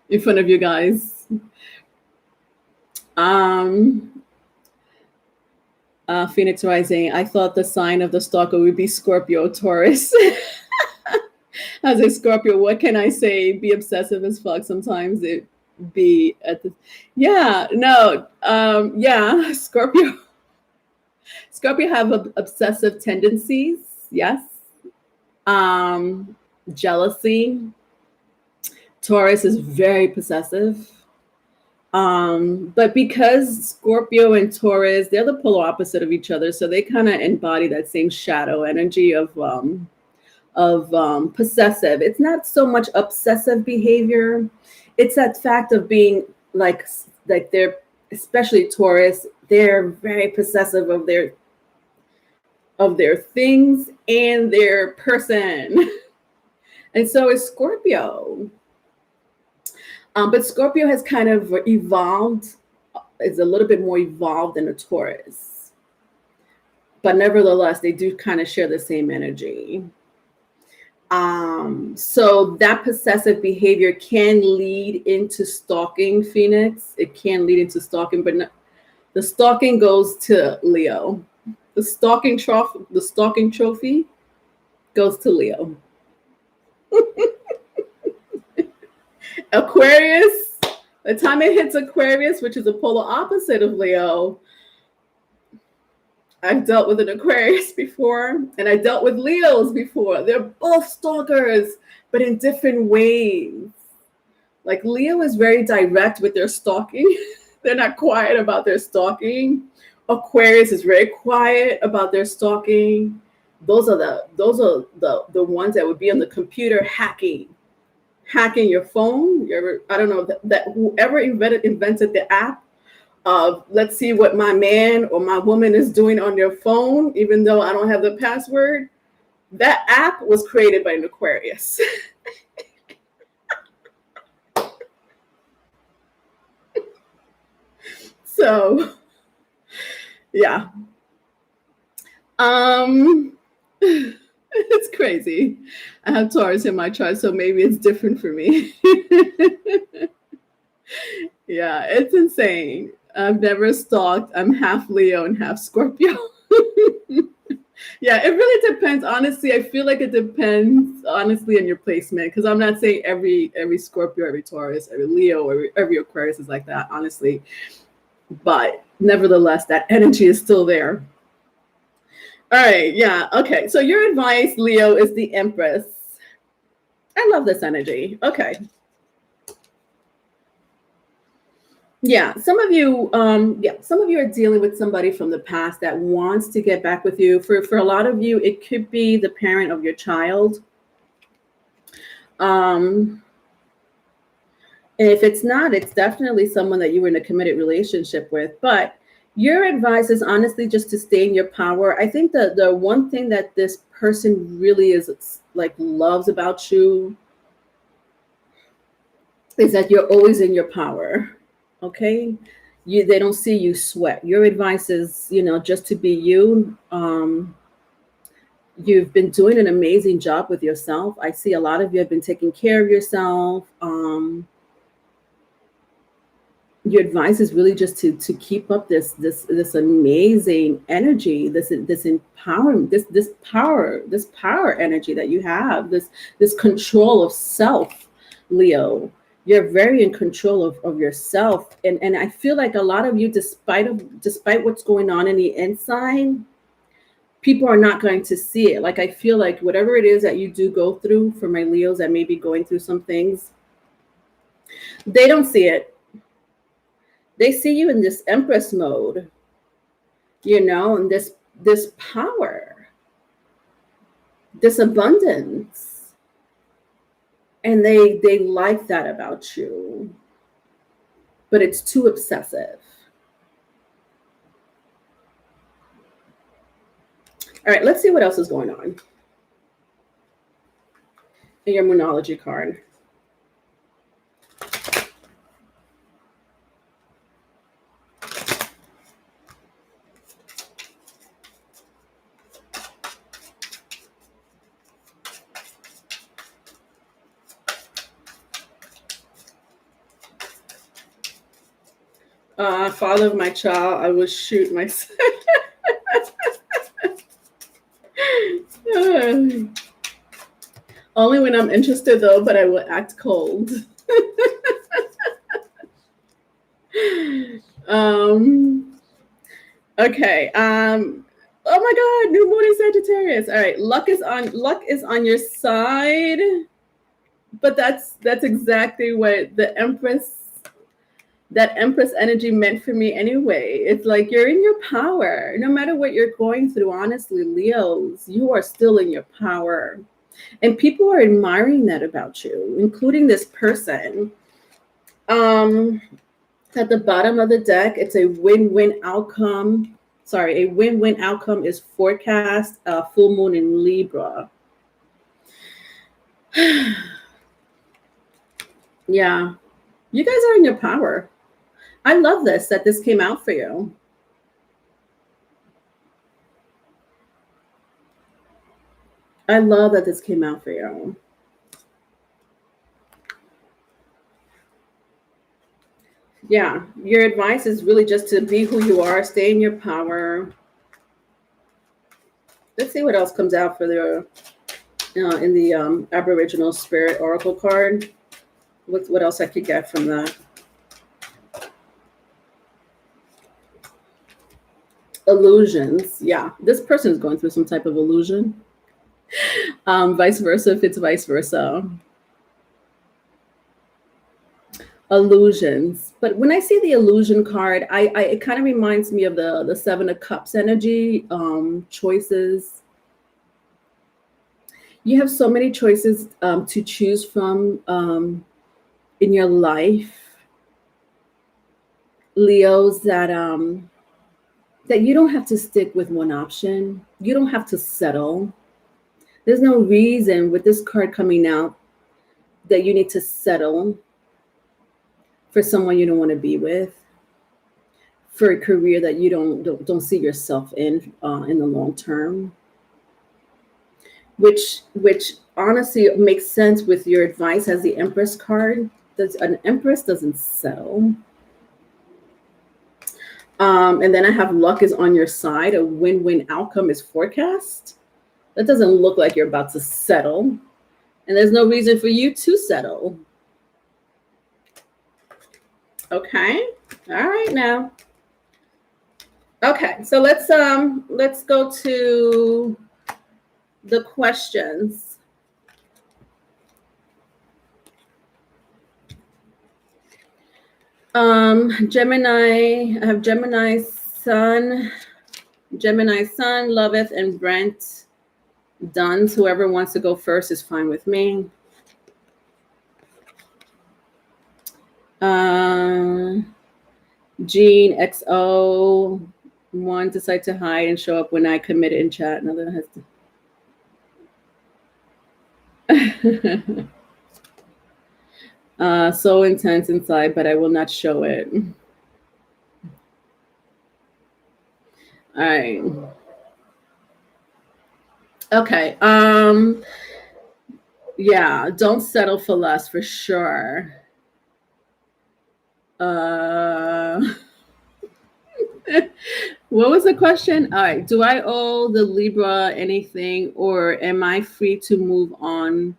in front of you guys. Phoenix Rising. I thought the sign of the stalker would be Scorpio, Taurus. As a Scorpio, what can I say? Be obsessive as fuck. Sometimes it be at the yeah, Scorpio. Scorpio have obsessive tendencies. Yes. Jealousy. Taurus is very possessive. But because Scorpio and Taurus, they're the polar opposite of each other, so they kind of embody that same shadow energy of possessive. It's not so much obsessive behavior. It's that fact of being like they're, especially Taurus, they're very possessive of their things and their person. And so is Scorpio. But Scorpio has kind of evolved, is a little bit more evolved than a Taurus. But nevertheless, they do kind of share the same energy. So that possessive behavior can lead into stalking, Phoenix. It can lead into stalking, but the stalking goes to Leo. The stalking trophy goes to Leo. Aquarius, the time it hits Aquarius, which is a polar opposite of Leo, I've dealt with an Aquarius before, and I dealt with Leos before. They're both stalkers, but in different ways. Like Leo is very direct with their stalking. They're not quiet about their stalking. Aquarius is very quiet about their stalking. Those are the ones that would be on the computer hacking your phone. I don't know that whoever invented the app of let's see what my man or my woman is doing on their phone, even though I don't have the password. That app was created by an Aquarius. So, yeah. It's crazy. I have Taurus in my chart, so maybe it's different for me. Yeah, it's insane. I've never stalked. I'm half Leo and half Scorpio. Yeah, it really depends. Honestly, I feel like it depends honestly on your placement, because I'm not saying every Scorpio, every Taurus, every Leo, every Aquarius is like that, honestly. But nevertheless, that energy is still there. All right, yeah, okay. So your advice, Leo, is the Empress. I love this energy. Okay. Yeah, some of you are dealing with somebody from the past that wants to get back with you. For a lot of you, it could be the parent of your child. And if it's not, it's definitely someone that you were in a committed relationship with. But your advice is honestly just to stay in your power. I think the one thing that this person really is like loves about you is that you're always in your power. Okay, they don't see you sweat. Your advice is, just to be you. You've been doing an amazing job with yourself. I see a lot of you have been taking care of yourself. Your advice is really just to keep up this amazing energy, this empowerment, this power energy that you have, this control of self, Leo. You're very in control of yourself. And I feel like a lot of you, despite what's going on in the inside, people are not going to see it. Like, I feel like whatever it is that you do go through, for my Leos that may be going through some things, they don't see it. They see you in this Empress mode, and this power. this abundance, and they like that about you, but it's too obsessive. All right, let's see what else is going on in your Moonology card. Father of my child, I will shoot myself. Only when I'm interested, though, but I will act cold. um, okay. Oh my God, new moon in Sagittarius. All right, luck is on your side, but that's exactly what the Empress, that Empress energy meant for me anyway. It's like you're in your power. No matter what you're going through, honestly, Leos, you are still in your power. And people are admiring that about you, including this person. At the bottom of the deck, it's a win-win outcome. Sorry, a win-win outcome is forecast, full moon in Libra. Yeah, you guys are in your power. I love this, that this came out for you. I love that this came out for you. Yeah, your advice is really just to be who you are, stay in your power. Let's see what else comes out for the in the Aboriginal Spirit Oracle card. What else I could get from that? Illusions. Yeah, this person is going through some type of illusion. Vice versa, if it's vice versa. Illusions. But when I see the illusion card, I it kind of reminds me of the Seven of Cups energy. Choices. You have so many choices to choose from in your life, Leos, that you don't have to stick with one option. You don't have to settle. There's no reason with this card coming out that you need to settle for someone you don't want to be with, for a career that you don't see yourself in the long term. Which honestly makes sense with your advice as the Empress card. Does an Empress doesn't settle. And then I have luck is on your side. A win-win outcome is forecast. That doesn't look like you're about to settle. And there's no reason for you to settle. Okay. All right now. Okay, so let's go to the questions. Gemini, I have Gemini Sun, Loveth, and Brent Duns. Whoever wants to go first is fine with me. Gene XO, one decide to hide and show up when I commit in chat. Another has to. So intense inside, but I will not show it. All right. Okay. Yeah, don't settle for less for sure. What was the question? All right. Do I owe the Libra anything, or am I free to move on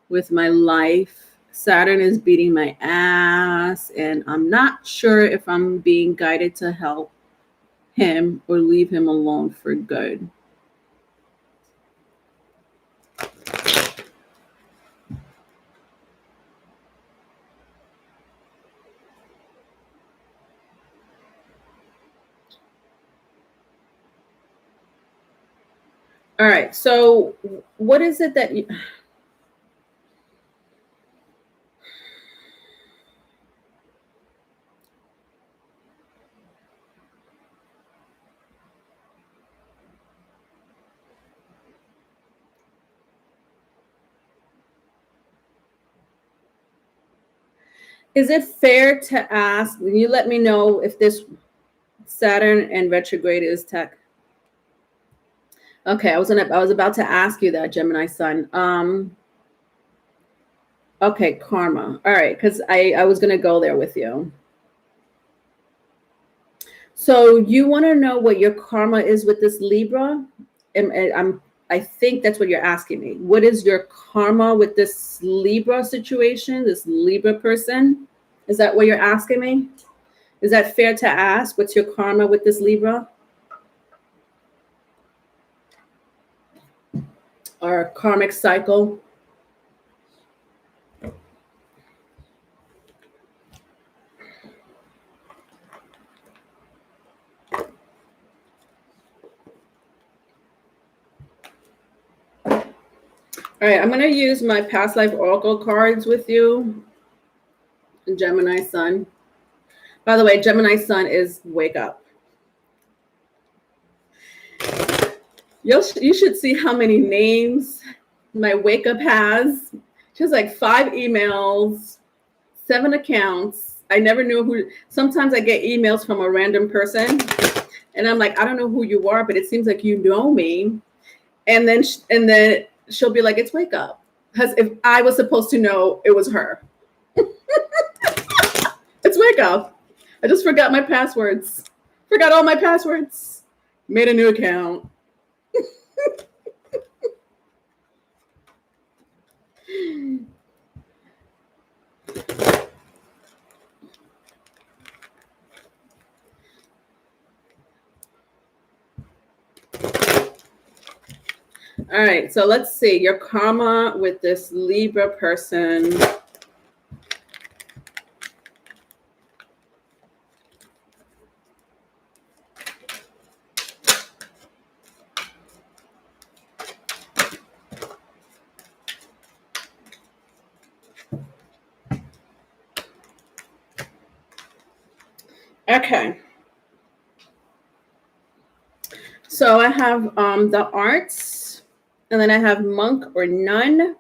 with my life? Saturn is beating my ass, and I'm not sure if I'm being guided to help him or leave him alone for good. All right. So what is it that you... Is it fair to ask, you let me know if this Saturn and retrograde is tech? Okay, I was about to ask you that, Gemini Sun. Okay, karma. All right, because I was gonna go there with you. So you want to know what your karma is with this Libra? I think that's what you're asking me. What is your karma with this Libra situation, this Libra person? Is that what you're asking me? Is that fair to ask? What's your karma with this Libra? Or karmic cycle? All right, I'm going to use my past life oracle cards with you, Gemini Sun. By the way, Gemini Sun is wake up. You should see how many names my wake up has. She has like 5 emails, 7 accounts. I never knew who. Sometimes I get emails from a random person, and I'm like, I don't know who you are, but it seems like you know me. And then she'll be like, it's wake up. Because if I was supposed to know, it was her. It's wake up. I just forgot my passwords. Forgot all my passwords. Made a new account. All right, so let's see your karma with this Libra person. Okay. So I have the arts, and then I have monk or nun.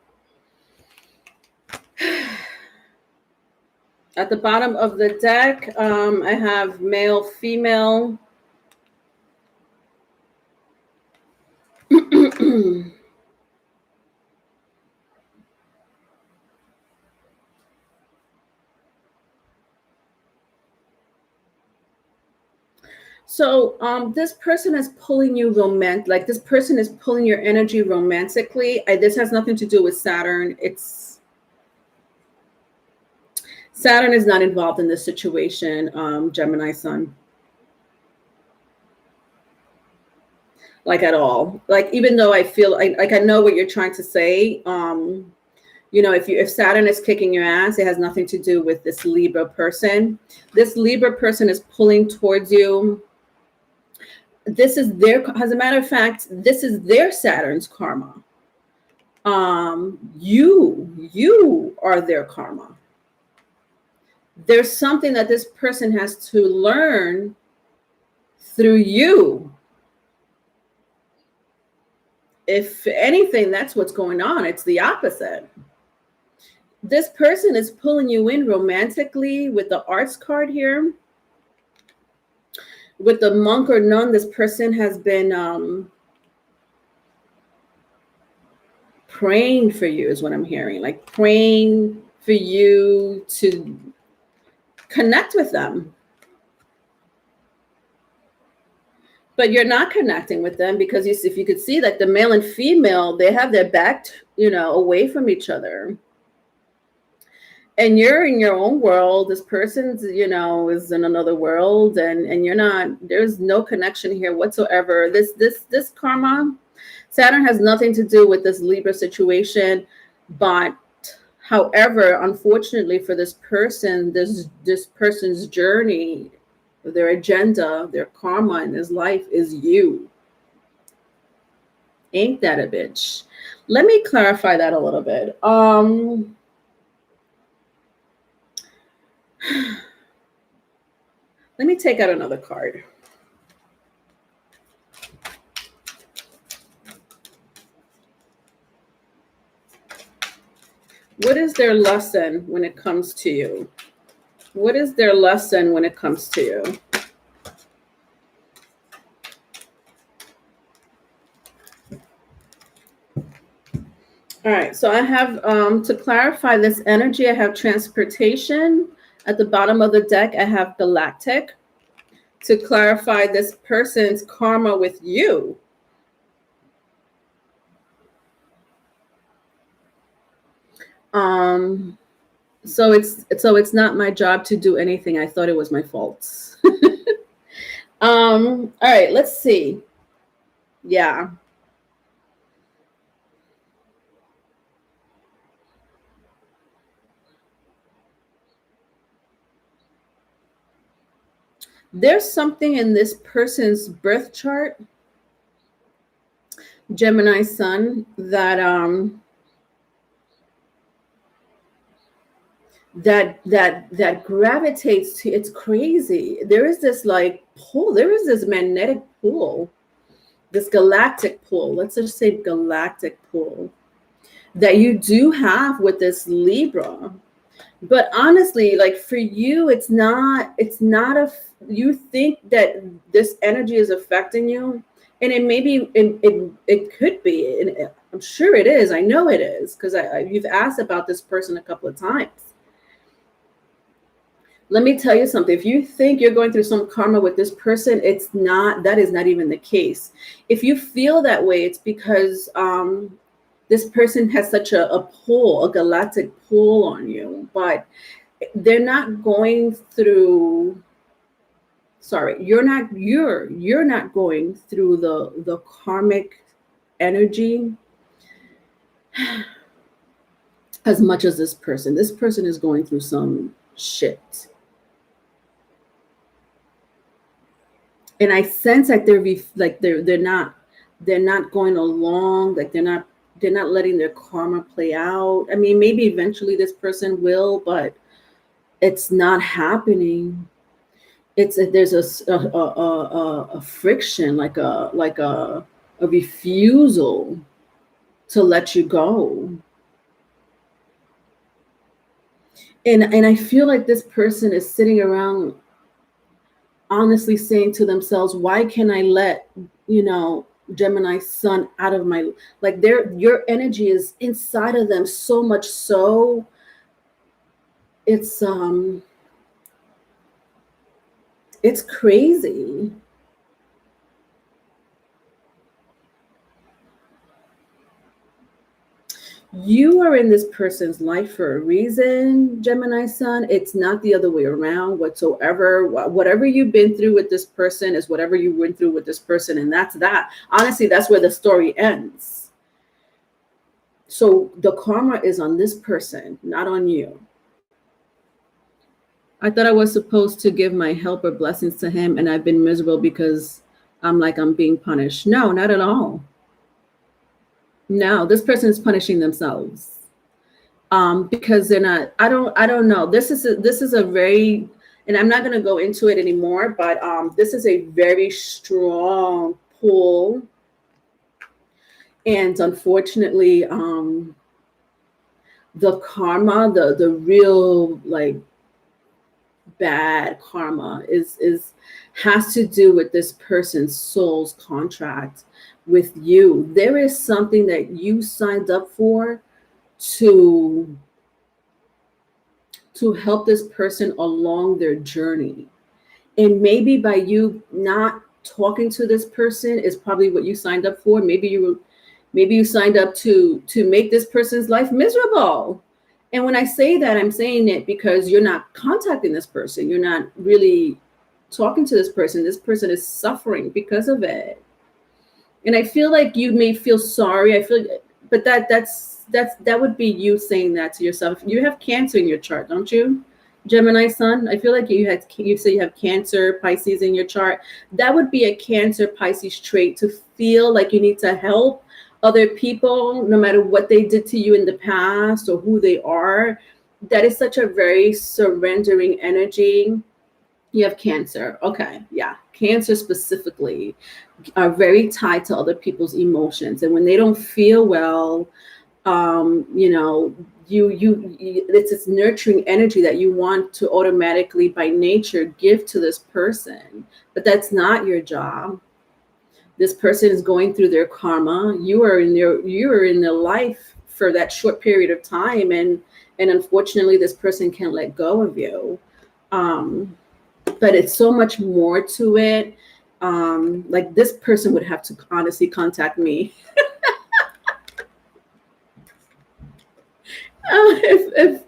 At the bottom of the deck, I have male, female. So this person is pulling you like this person is pulling your energy romantically. This has nothing to do with Saturn. Saturn is not involved in this situation, Gemini Sun. Like at all. Like even though I feel like I know what you're trying to say. You know, if Saturn is kicking your ass, it has nothing to do with this Libra person. This Libra person is pulling towards you. This is as a matter of fact, this is their Saturn's karma. You are their karma. There's something that this person has to learn through you. If anything, that's what's going on. It's the opposite. This person is pulling you in romantically with the arts card here. With the monk or nun, this person has been praying for you is what I'm hearing. Like praying for you to connect with them. But you're not connecting with them because if you could see that the male and female, they have their back, away from each other. And you're in your own world. This person's, is in another world, and you're not. There's no connection here whatsoever. This karma, Saturn has nothing to do with this Libra situation. But however, unfortunately for this person, this person's journey, their agenda, their karma in his life is you. Ain't that a bitch? Let me clarify that a little bit. Let me take out another card. What is their lesson when it comes to you? What is their lesson when it comes to you? All right, so I have, to clarify this energy, I have transportation. At the bottom of the deck, I have galactic. To clarify this person's karma with you, so it's not my job to do anything. I thought it was my fault. All right, let's see. Yeah. There's something in this person's birth chart, Gemini sun, that that gravitates to. It's crazy. There is this like pull. There is this magnetic pull, this galactic pull. Let's just say galactic pull that you do have with this Libra. But honestly, like for you, it's not you think that this energy is affecting you, and it maybe it could be, and I'm sure it is. I know it is, because you've asked about this person a couple of times. Let me tell you something. If you think you're going through some karma with this person, it's not. That is not even the case. If you feel that way, it's because this person has such a pull, a galactic pull on you, but they're not going through. Sorry, you're not going through the karmic energy as much as this person. This person is going through some shit. And I sense that they're not going along, like they're not letting their karma play out. I mean, maybe eventually this person will, but it's not happening. There's a friction, like a refusal to let you go. And I feel like this person is sitting around honestly saying to themselves, why can I let, Gemini sun out of my, like your energy is inside of them so much so it's crazy. You are in this person's life for a reason, Gemini sun. It's not the other way around whatsoever. Whatever you've been through with this person is whatever you went through with this person. And that's that. Honestly, that's where the story ends. So the karma is on this person, not on you. I thought I was supposed to give my help or blessings to him, and I've been miserable because I'm being punished. No, not at all. No, this person is punishing themselves because they're not. I don't know. This is a very, and I'm not going to go into it anymore. But this is a very strong pull, and unfortunately, the karma, the real like bad karma has to do with this person's soul's contract with you. There is something that you signed up for to help this person along their journey. And maybe by you not talking to this person is probably what you signed up for. Maybe you signed up to make this person's life miserable. And when I say that, I'm saying it because you're not contacting this person. You're not really talking to this person. This person is suffering because of it. And I feel like you may feel sorry. I feel, but that would be you saying that to yourself. You have Cancer in your chart, don't you, Gemini sun? I feel like you say you have Cancer, Pisces in your chart. That would be a Cancer, Pisces trait, to feel like you need to help, other people, no matter what they did to you in the past or who they are. That is such a very surrendering energy. You have Cancer. Okay. Yeah. Cancer specifically are very tied to other people's emotions. And when they don't feel well, you know, it's this nurturing energy that you want to automatically by nature give to this person. But that's not your job. This person is going through their karma. You are in their life for that short period of time, and unfortunately this person can't let go of you. Um, but it's so much more to it. Like this person would have to honestly contact me if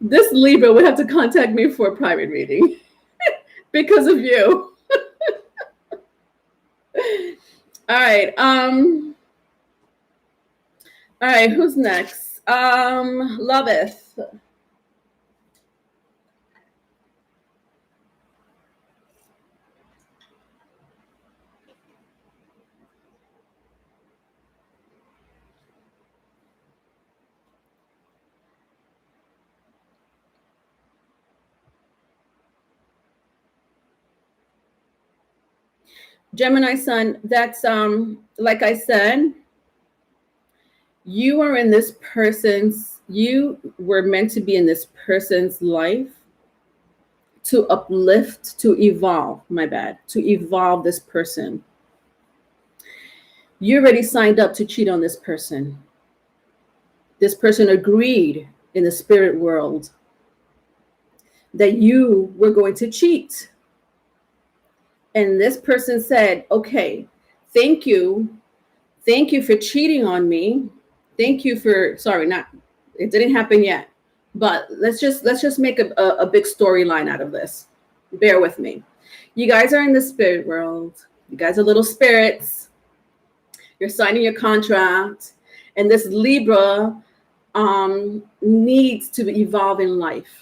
this Libra would have to contact me for a private reading because of you. All right. All right. Who's next? Loveth. Gemini Sun. That's like I said, you are in this person's. You were meant to be in this person's life to uplift, to evolve. My bad. To evolve this person. You already signed up to cheat on this person. This person agreed in the spirit world that you were going to cheat. And this person said, okay, thank you. Thank you for cheating on me. Thank you for, sorry, not, it didn't happen yet. But let's just make a big storyline out of this. Bear with me. You guys are in the spirit world. You guys are little spirits. You're signing your contract. And this Libra needs to evolve in life.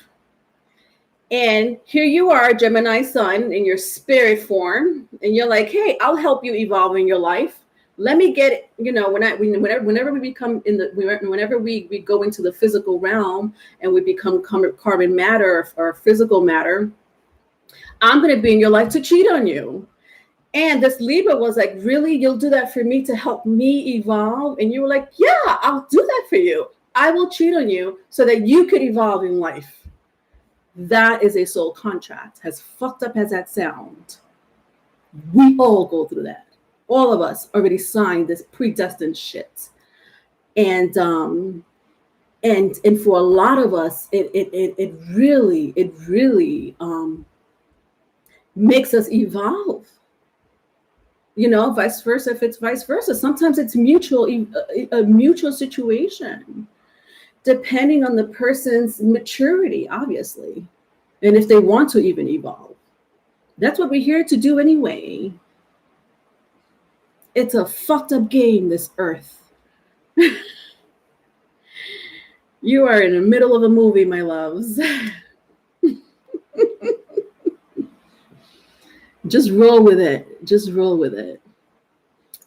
And here you are, Gemini Sun, in your spirit form, and you're like, "Hey, I'll help you evolve in your life. Let me get, you know, whenever we become whenever we go into the physical realm and we become carbon matter or physical matter, I'm going to be in your life to cheat on you." And this Libra was like, "Really, you'll do that for me to help me evolve?" And you were like, "Yeah, I'll do that for you. I will cheat on you so that you could evolve in life." That is a soul contract. As fucked up as that sound, we all go through that. All of us already signed this predestined shit. And and for a lot of us, it really makes us evolve. You know, vice versa. If it's vice versa, sometimes it's a mutual situation, depending on the person's maturity, obviously, and if they want to even evolve. That's what we're here to do anyway. It's a fucked up game, this earth. You are in the middle of a movie, my loves. Just roll with it. Just roll with it.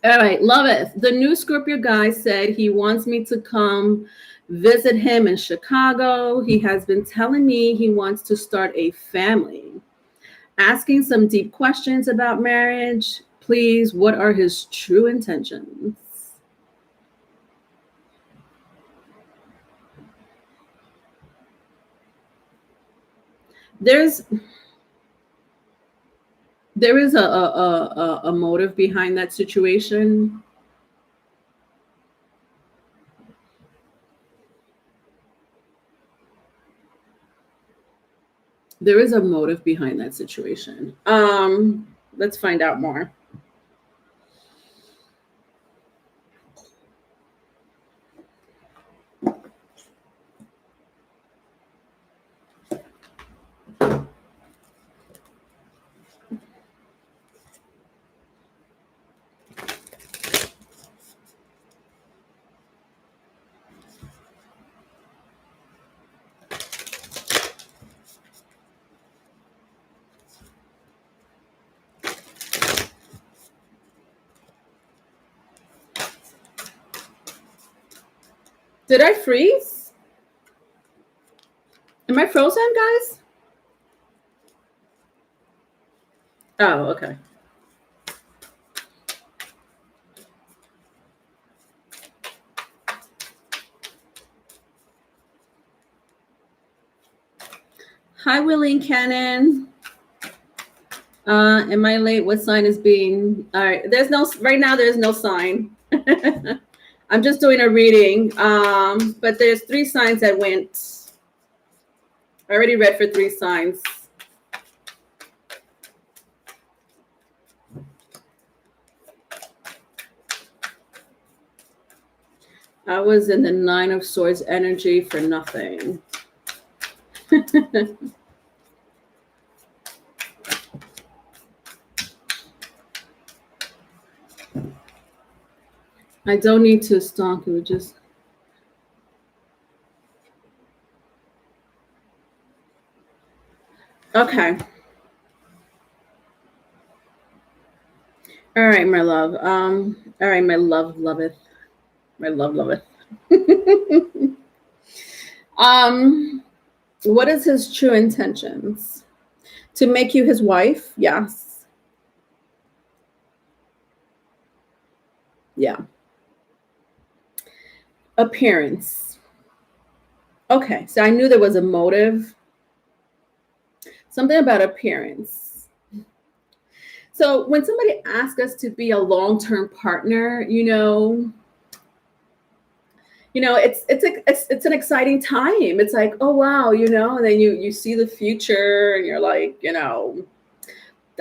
All right, Loveth. The new Scorpio guy said he wants me to come visit him in Chicago. He has been telling me he wants to start a family, asking some deep questions about marriage. Please, what are his true intentions? There is a motive behind that situation. There is a motive behind that situation. Let's find out more. Did I freeze? Am I frozen, guys? Oh, okay. Hi, Willie and Cannon. Am I late? What sign is being? All right. There's no, right now, there's no sign. I'm just doing a reading. But there's 3 signs that went. I already read for 3 signs. I was in the 9 of Swords energy for nothing. I don't need to stalk you, just. Okay. All right, my love. All right, my love, loveth. My love, loveth. What is his true intentions? To make you his wife? Yes. Yeah. Appearance. Okay, so I knew there was a motive. Something about appearance. So when somebody asks us to be a long-term partner, it's an exciting time. It's like, oh wow, and then you see the future, and you're like, the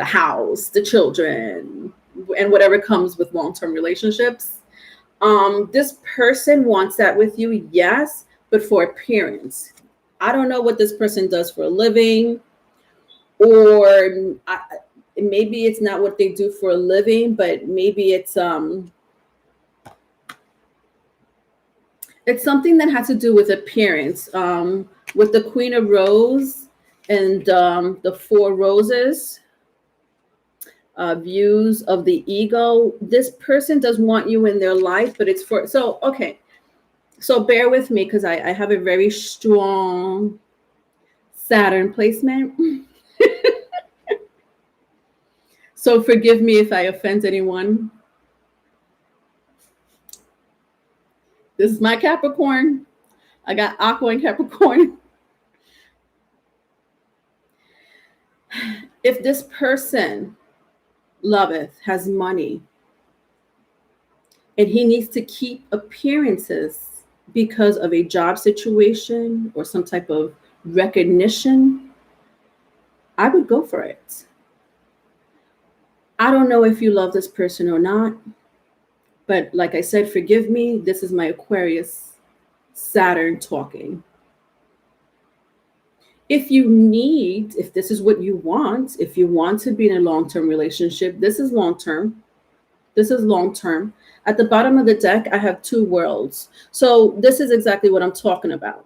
house, the children, and whatever comes with long-term relationships. This person wants that with you, yes, but for appearance. I don't know what this person does for a living, or maybe it's not what they do for a living, but maybe it's something that has to do with appearance. With the Queen of Rose and the 4 roses, views of the ego. This person does want you in their life, but it's for, so, okay. So bear with me, because I have a very strong Saturn placement. So forgive me if I offend anyone. This is my Capricorn. I got Aqua and Capricorn. If this person loveth, has money, and he needs to keep appearances because of a job situation or some type of recognition, I would go for it. I don't know if you love this person or not, but like I said, forgive me. This is my Aquarius Saturn talking. If this is what you want, if you want to be in a long-term relationship, this is long-term. This is long-term. At the bottom of the deck, I have 2 worlds. So this is exactly what I'm talking about.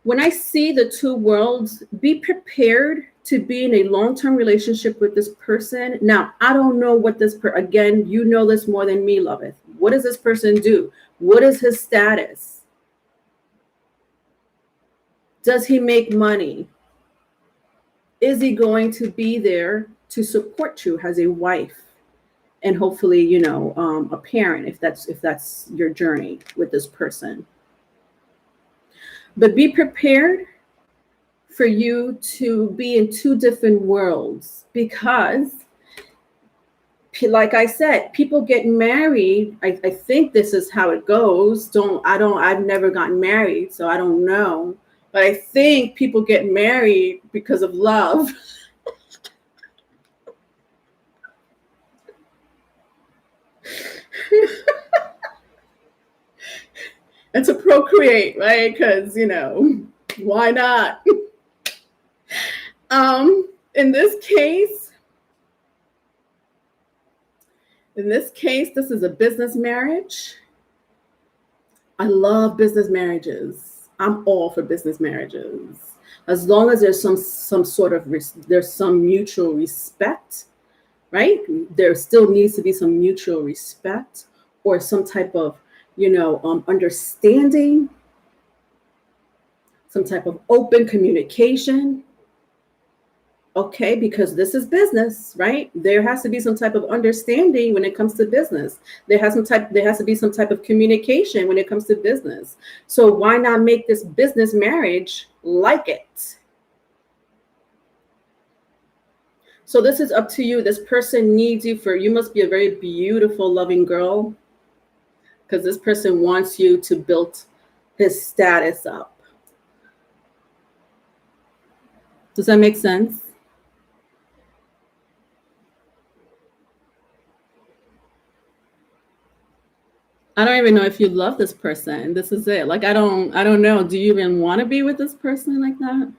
When I see the 2 worlds, be prepared to be in a long-term relationship with this person. Now, I don't know what again, you know this more than me, loveth. What does this person do? What is his status? Does he make money? Is he going to be there to support you as a wife? And hopefully, a parent, if that's your journey with this person. But be prepared for you to be in 2 different worlds, because, like I said, people get married. I think this is how it goes. I've never gotten married, so I don't know. But I think people get married because of love. And to procreate, right? Because, why not? In this case, this is a business marriage. I love business marriages. I'm all for business marriages. As long as there's some sort of, there's some mutual respect, right? There still needs to be some mutual respect, or some type of understanding, some type of open communication. Okay, because this is business, right? There has to be some type of understanding when it comes to business. There has to be some type of communication when it comes to business. So why not make this business marriage like it? So this is up to you. This person needs you you must be a very beautiful, loving girl, because this person wants you to build his status up. Does that make sense? I don't even know if you love this person. This is it. Like, I don't know. Do you even want to be with this person like that?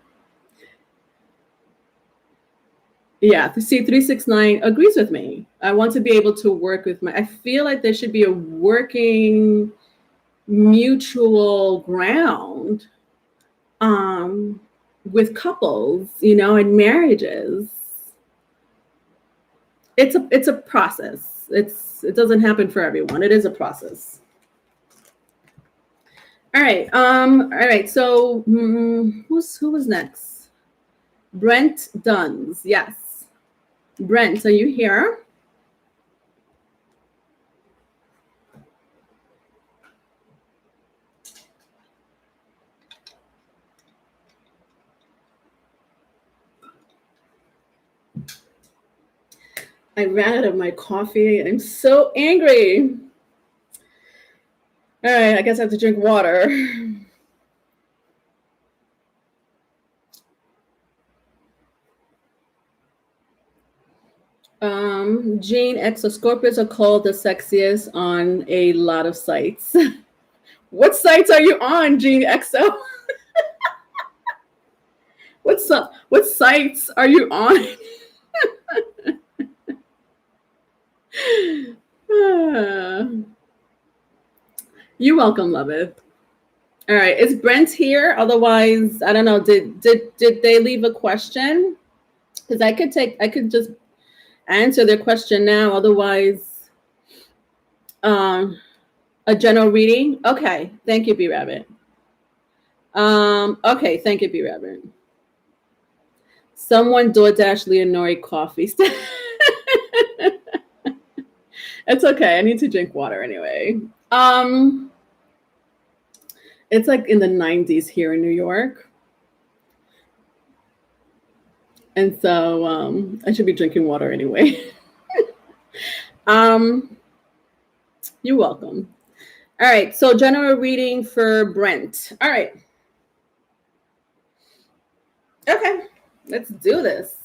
Yeah, see, 369 agrees with me. I want to be able to work with I feel like there should be a working mutual ground with couples, and marriages. It's a process. It doesn't happen for everyone. It is a process. All right. All right. So who was next? Brent Duns. Yes. Brent, are you here? I ran out of my coffee. I'm so angry. All right, I guess I have to drink water. Gene Exoscorpions are called the sexiest on a lot of sites. What sites are you on, Gene Exo? What sites are you on? You're welcome, Loveth. All right, is Brent here? Otherwise, I don't know. Did they leave a question? Because I could just answer their question now. Otherwise, a general reading. Okay, thank you, B Rabbit. Okay, thank you, B Rabbit. Someone DoorDash Leonori coffee. It's okay. I need to drink water anyway. It's like in the 90s here in New York. And so I should be drinking water anyway. You're welcome. All right, so general reading for Brent. All right. Okay, let's do this.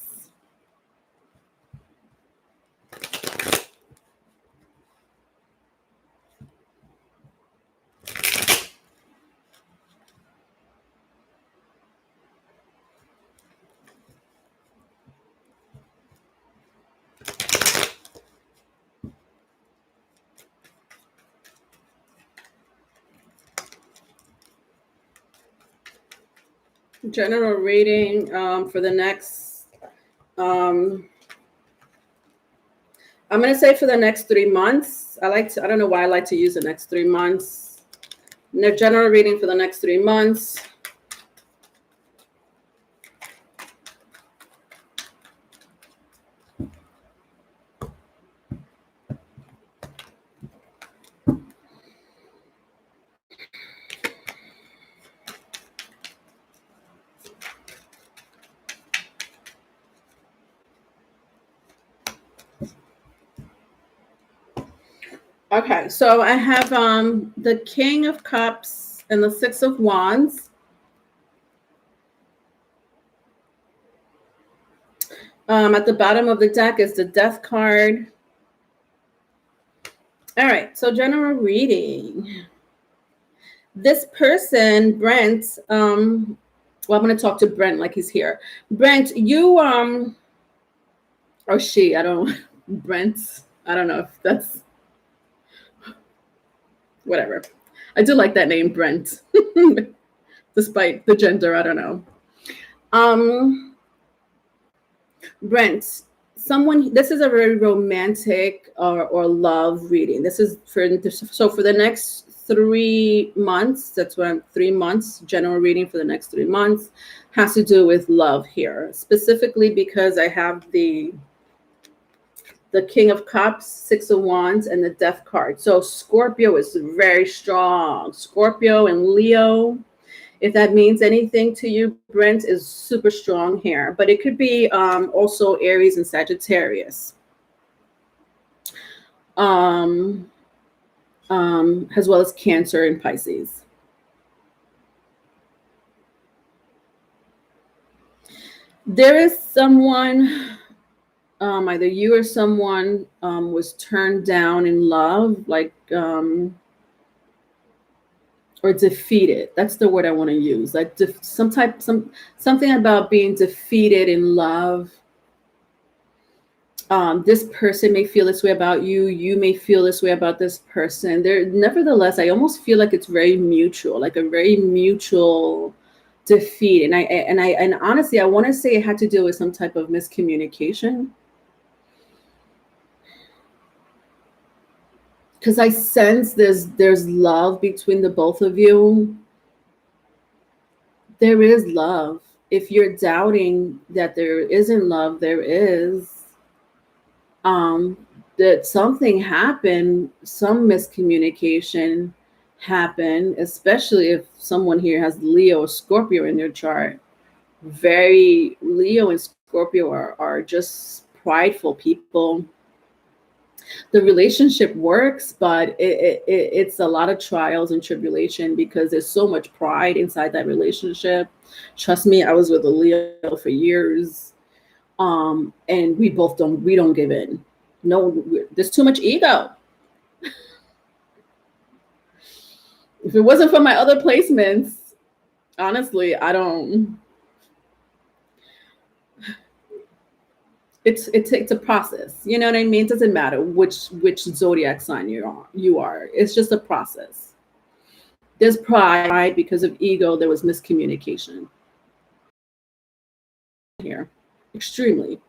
General reading for the next, I'm going to say for the next 3 months. I don't know why I like to use the next 3 months. The general reading for the next 3 months. Okay, so I have the King of Cups and the Six of Wands. At the bottom of the deck is the Death card. All right, so general reading. This person, Brent, well, I'm going to talk to Brent like he's here. Brent, you, or she, Brent, I don't know if that's, whatever. I do like that name, Brent, despite the gender, I don't know. Brent, this is a very romantic or love reading. This is for the next 3 months. That's what 3 months, general reading for the next 3 months, has to do with love here, specifically because I have the King of Cups, Six of Wands, and the Death card. So Scorpio is very strong. Scorpio and Leo, if that means anything to you, Brent, is super strong here. But it could be also Aries and Sagittarius. As well as Cancer and Pisces. There is someone, either you or someone was turned down in love, like, or defeated. That's the word I want to use. Like something about being defeated in love. This person may feel this way about you. You may feel this way about this person. Nevertheless, I almost feel like it's very mutual, like a very mutual defeat. And honestly, I want to say it had to do with some type of miscommunication. Because I sense there's love between the both of you. There is love. If you're doubting that there isn't love, there is. That something happened, some miscommunication happened, especially if someone here has Leo or Scorpio in their chart. Leo and Scorpio are just prideful people. The relationship works, but it's a lot of trials and tribulation because there's so much pride inside that relationship. Trust me, I was with a Leo for years. And we don't give in. No, there's too much ego. If it wasn't for my other placements, honestly, it's a process. You know what I mean? It doesn't matter which zodiac sign you are. It's just a process. There's pride because of ego. There was miscommunication here, extremely.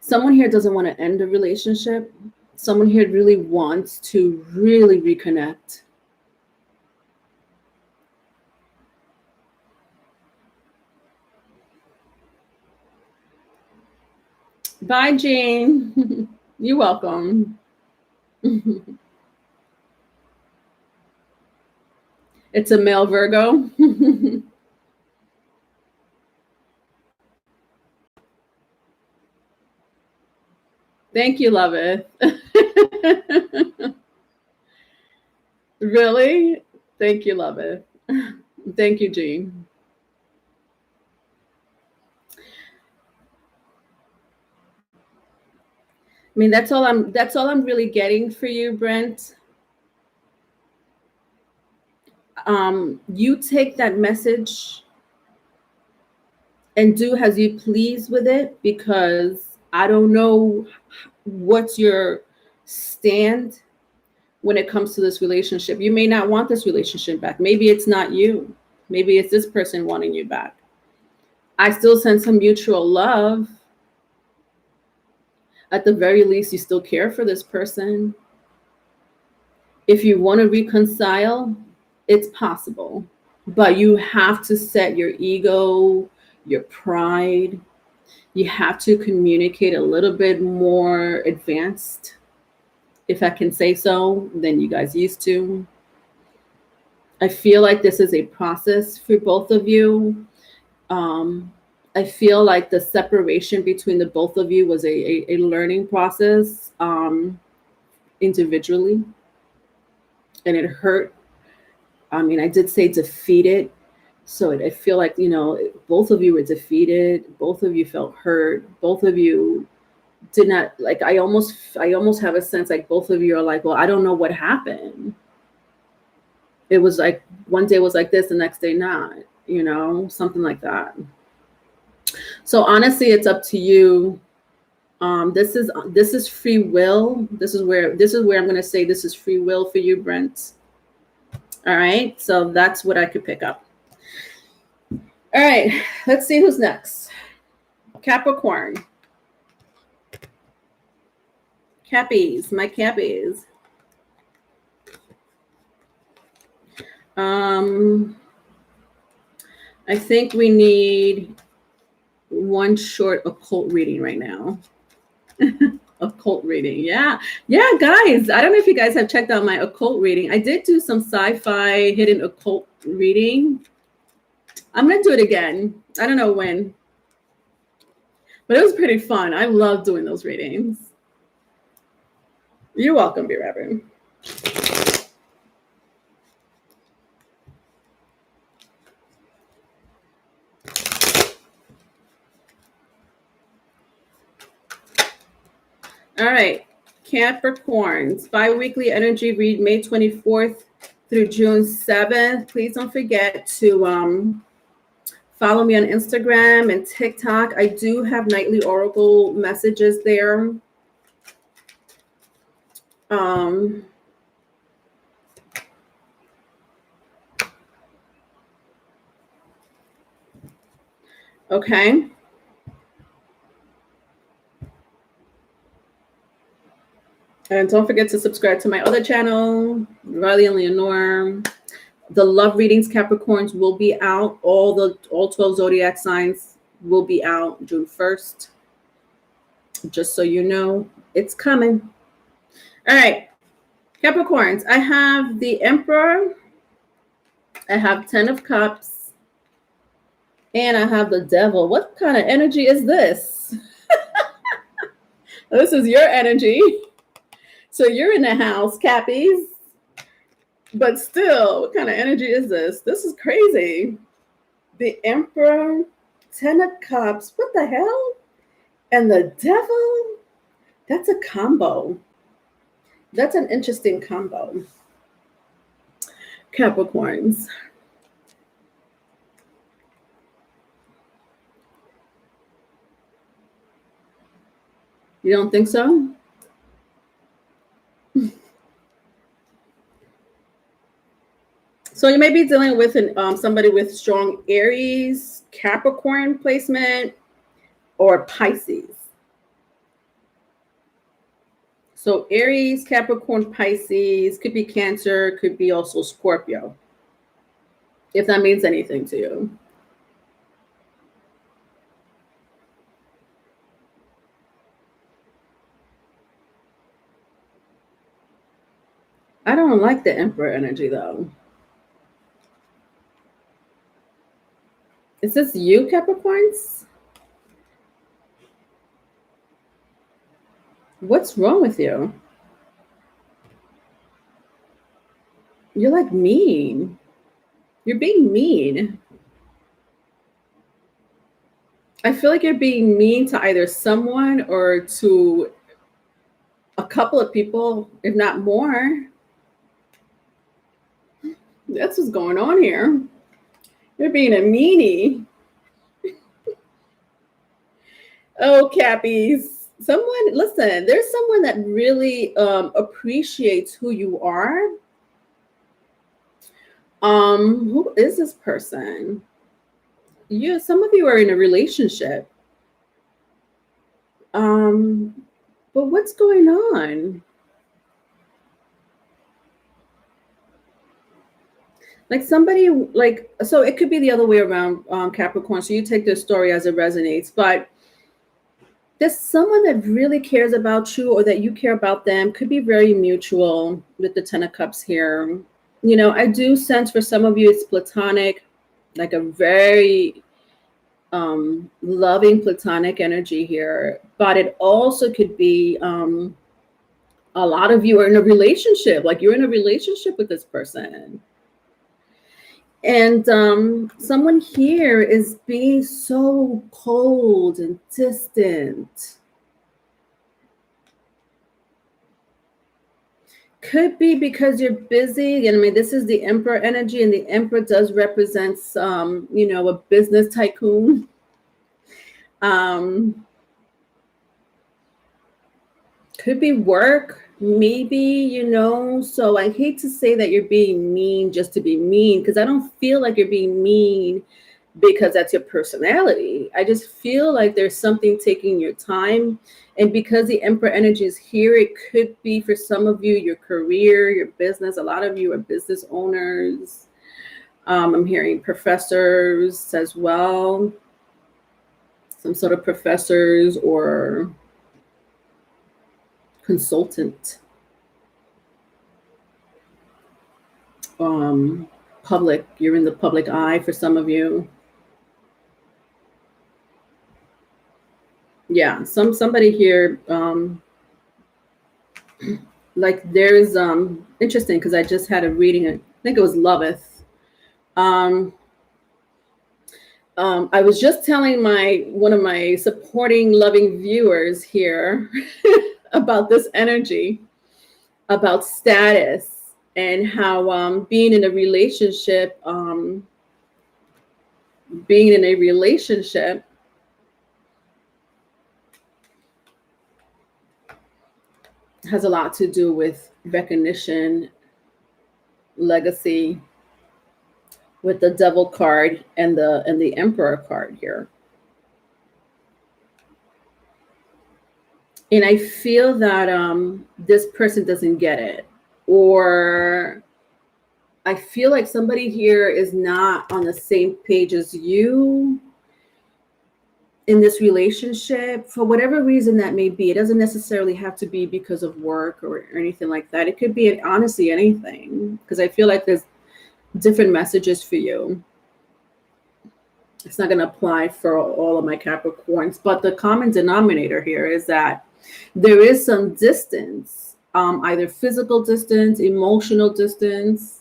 Someone here doesn't want to end a relationship. Someone here really wants to really reconnect. Bye, Jean. You're welcome. It's a male Virgo. Thank you, Loveth. Really? Thank you, Loveth. Thank you, Jean. I mean, that's all I'm really getting for you, Brent. You take that message and do as you please with it, because I don't know what's your stand when it comes to this relationship. You may not want this relationship back. Maybe it's not you. Maybe it's this person wanting you back. I still sense some mutual love. At the very least, you still care for this person. If you want to reconcile, it's possible. But you have to set your ego, your pride. You have to communicate a little bit more advanced, if I can say so, than you guys used to. I feel like this is a process for both of you. I feel like the separation between the both of you was a learning process individually. And it hurt. I mean, I did say defeated. So I feel like, both of you were defeated. Both of you felt hurt. Both of you did not, like, I almost have a sense like both of you are like, well, I don't know what happened. It was like one day was like this, the next day not, something like that. So honestly, it's up to you. This is free will. This is where I'm going to say this is free will for you, Brent. All right. So that's what I could pick up. All right. Let's see who's next. Capricorn. Cappies, my cappies. I think we need one short occult reading right now. Occult reading. Yeah, guys, I don't know if you guys have checked out my occult reading. I did do some sci-fi hidden occult reading. I'm gonna do it again. I don't know when, but it was pretty fun. I love doing those readings. You're welcome, Be Reverend. All right, Capricorns, bi-weekly energy read May 24th through June 7th. Please don't forget to follow me on Instagram and TikTok. I do have nightly oracle messages there. Okay. And don't forget to subscribe to my other channel, Riley and Leonore. The love readings, Capricorns, will be out. All 12 zodiac signs will be out June 1st. Just so you know, it's coming. All right, Capricorns, I have the Emperor, I have 10 of Cups, and I have the Devil. What kind of energy is this? This is your energy. So you're in the house, Cappies. But still, what kind of energy is this? This is crazy. The Emperor, 10 of Cups. What the hell? And the Devil? That's a combo. That's an interesting combo. Capricorns. You don't think so? So you may be dealing with somebody with strong Aries, Capricorn placement, or Pisces. So Aries, Capricorn, Pisces, could be Cancer, could be also Scorpio, if that means anything to you. I don't like the Emperor energy though. Is this you, Capricorns? What's wrong with you? You're like mean. You're being mean. I feel like you're being mean to either someone or to a couple of people, if not more. That's what's going on here. You're being a meanie. Oh, Cappies. Listen, there's someone that really appreciates who you are. Who is this person? Some of you are in a relationship. But what's going on? Like somebody, so it could be the other way around, Capricorn. So you take this story as it resonates, but there's someone that really cares about you or that you care about them. Could be very mutual with the 10 of Cups here. You know, I do sense for some of you it's platonic, like a very loving platonic energy here. But it also could be a lot of you are in a relationship, like you're in a relationship with this person. And someone here is being so cold and distant. Could be because you're busy. And I mean, this is the Emperor energy, and the Emperor does represent a business tycoon. Could be work, maybe, so I hate to say that you're being mean just to be mean, because I don't feel like you're being mean. because that's your personality. I just feel like there's something taking your time. And because the Emperor energy is here, it could be for some of you, your career, your business. A lot of you are business owners. I'm hearing professors as well, some sort of professors or consultant. Public, you're in the public eye for some of you. Yeah, somebody here, like there's interesting, because I just had a reading, I think it was Loveth. I was just telling one of my supporting, loving viewers here about this energy, about status, and how being in a relationship, has a lot to do with recognition, legacy, with the Devil card and the Emperor card here. And I feel that this person doesn't get it, or I feel like somebody here is not on the same page as you in this relationship, for whatever reason that may be. It doesn't necessarily have to be because of work or anything like that. It could be honestly anything, because I feel like there's different messages for you. It's not going to apply for all of my Capricorns, but the common denominator here is that there is some distance, either physical distance, emotional distance,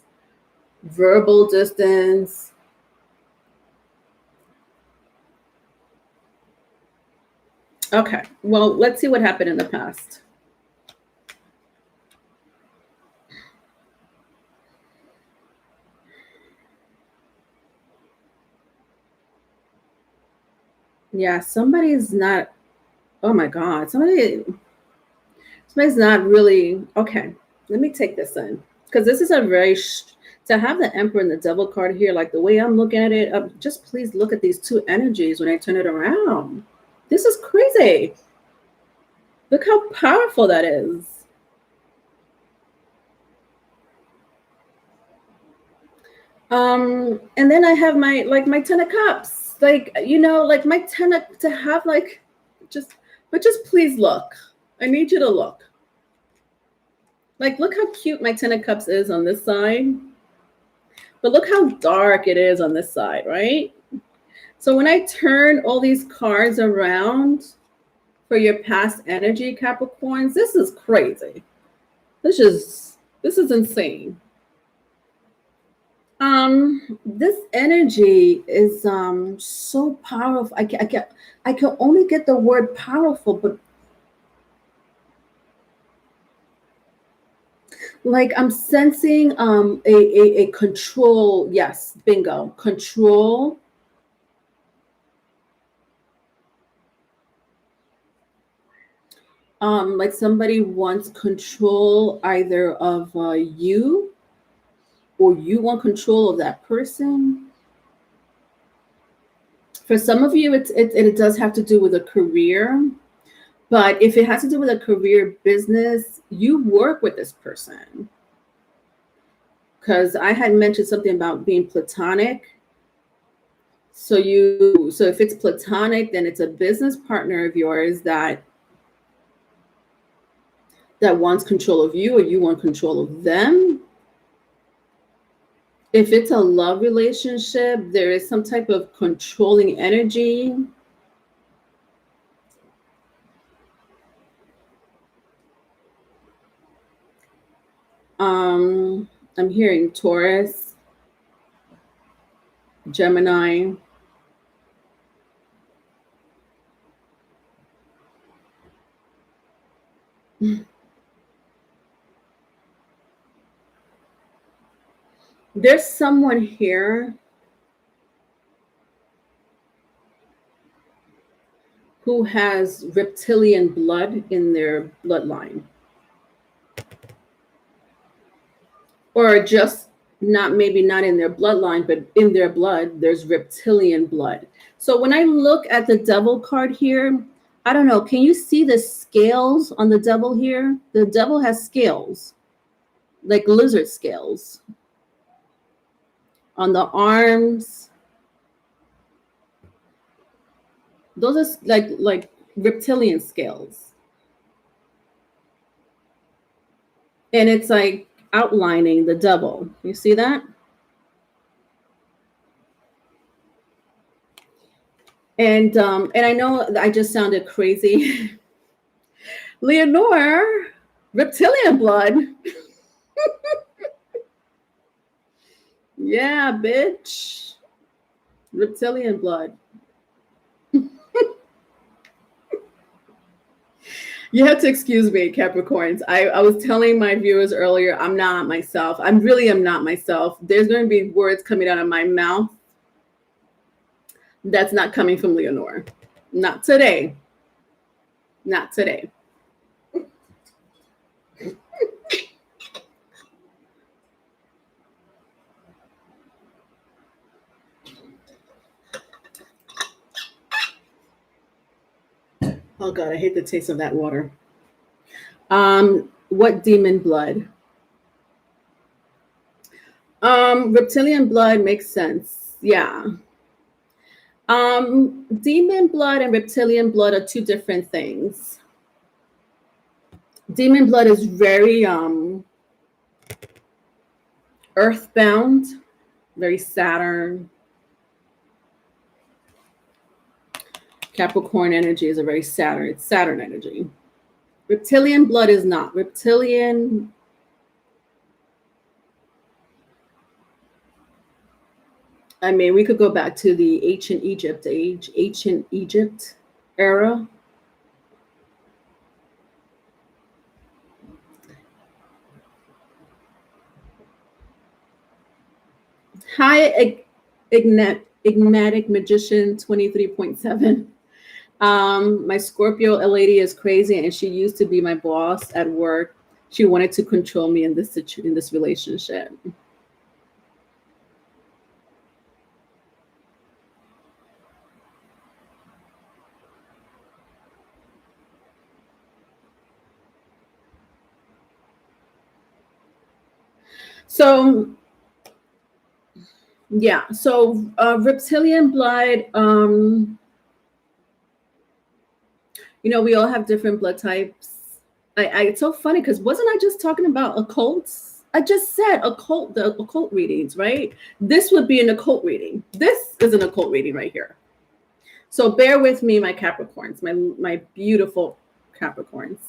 verbal distance. Okay, well, let's see what happened in the past. Yeah, somebody's not, oh my God, somebody's not really, okay, let me take this in, because this is a very, to have the Emperor and the Devil card here, like the way I'm looking at it, just please look at these two energies when I turn it around. This is crazy. Look how powerful that is. And then I have my 10 of Cups, like, you know, like my 10 of, to have like, just please look. I need you to look. Like, look how cute my 10 of Cups is on this side. But look how dark it is on this side, right? So when I turn all these cards around for your past energy, Capricorns, this is crazy. This is insane. This energy is so powerful. I can only get the word powerful, but like I'm sensing a control. Yes, bingo, control. Like somebody wants control either of you, or you want control of that person. For some of you, it does have to do with a career. But if it has to do with a career, business, you work with this person. Because I had mentioned something about being platonic. So if it's platonic, then it's a business partner of yours that wants control of you, or you want control of them. If it's a love relationship, there is some type of controlling energy. I'm hearing Taurus, Gemini. There's someone here who has reptilian blood in their bloodline. Or just maybe not in their bloodline, but in their blood, there's reptilian blood. So when I look at the devil card here, I don't know, can you see the scales on the devil here? The devil has scales, like lizard scales on the arms. Those are like reptilian scales. And it's like outlining the devil. You see that? And I know I just sounded crazy. Leonore, reptilian blood. Yeah, bitch. Reptilian blood. You have to excuse me, Capricorns. I was telling my viewers earlier, I'm not myself. I really am not myself. There's going to be words coming out of my mouth that's not coming from Leonore. Not today. Not today. Oh God, I hate the taste of that water. What demon blood? Reptilian blood makes sense. Yeah. Demon blood and reptilian blood are two different things. Demon blood is very earthbound, very Saturn. Capricorn energy is a very Saturn. It's Saturn energy. Reptilian blood is not. Reptilian. I mean, we could go back to the ancient Egypt era. Hi, Ignatic Magician 23.7. My Scorpio lady is crazy, and she used to be my boss at work. She wanted to control me in this relationship. So yeah, so reptilian blood. We all have different blood types. It's so funny because wasn't I just talking about occults? I just said the occult readings, right? This would be an occult reading. This is an occult reading right here. So bear with me, my Capricorns, my beautiful Capricorns.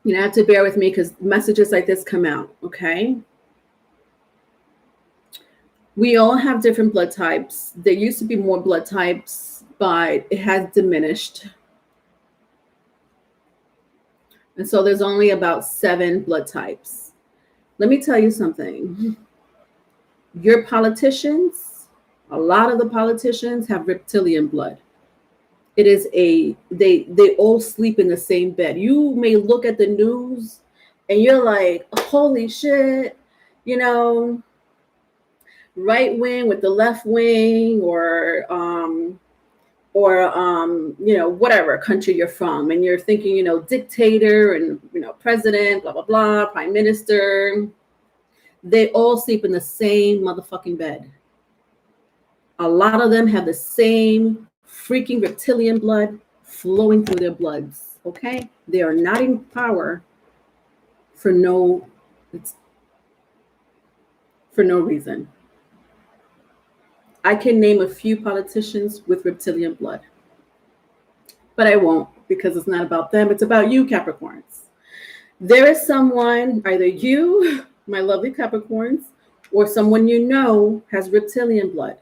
You have to bear with me because messages like this come out, okay? We all have different blood types. There used to be more blood types, but it has diminished. And so there's only about 7 blood types. Let me tell you something. Your politicians, a lot of the politicians have reptilian blood. It is they all sleep in the same bed. You may look at the news and you're like, holy shit, right wing with the left wing, or whatever country you're from, and you're thinking, dictator and president, blah blah blah, prime minister. They all sleep in the same motherfucking bed. A lot of them have the same freaking reptilian blood flowing through their bloods. Okay, they are not in power for no reason. I can name a few politicians with reptilian blood, but I won't because it's not about them. It's about you, Capricorns. There is someone, either you, my lovely Capricorns, or someone has reptilian blood.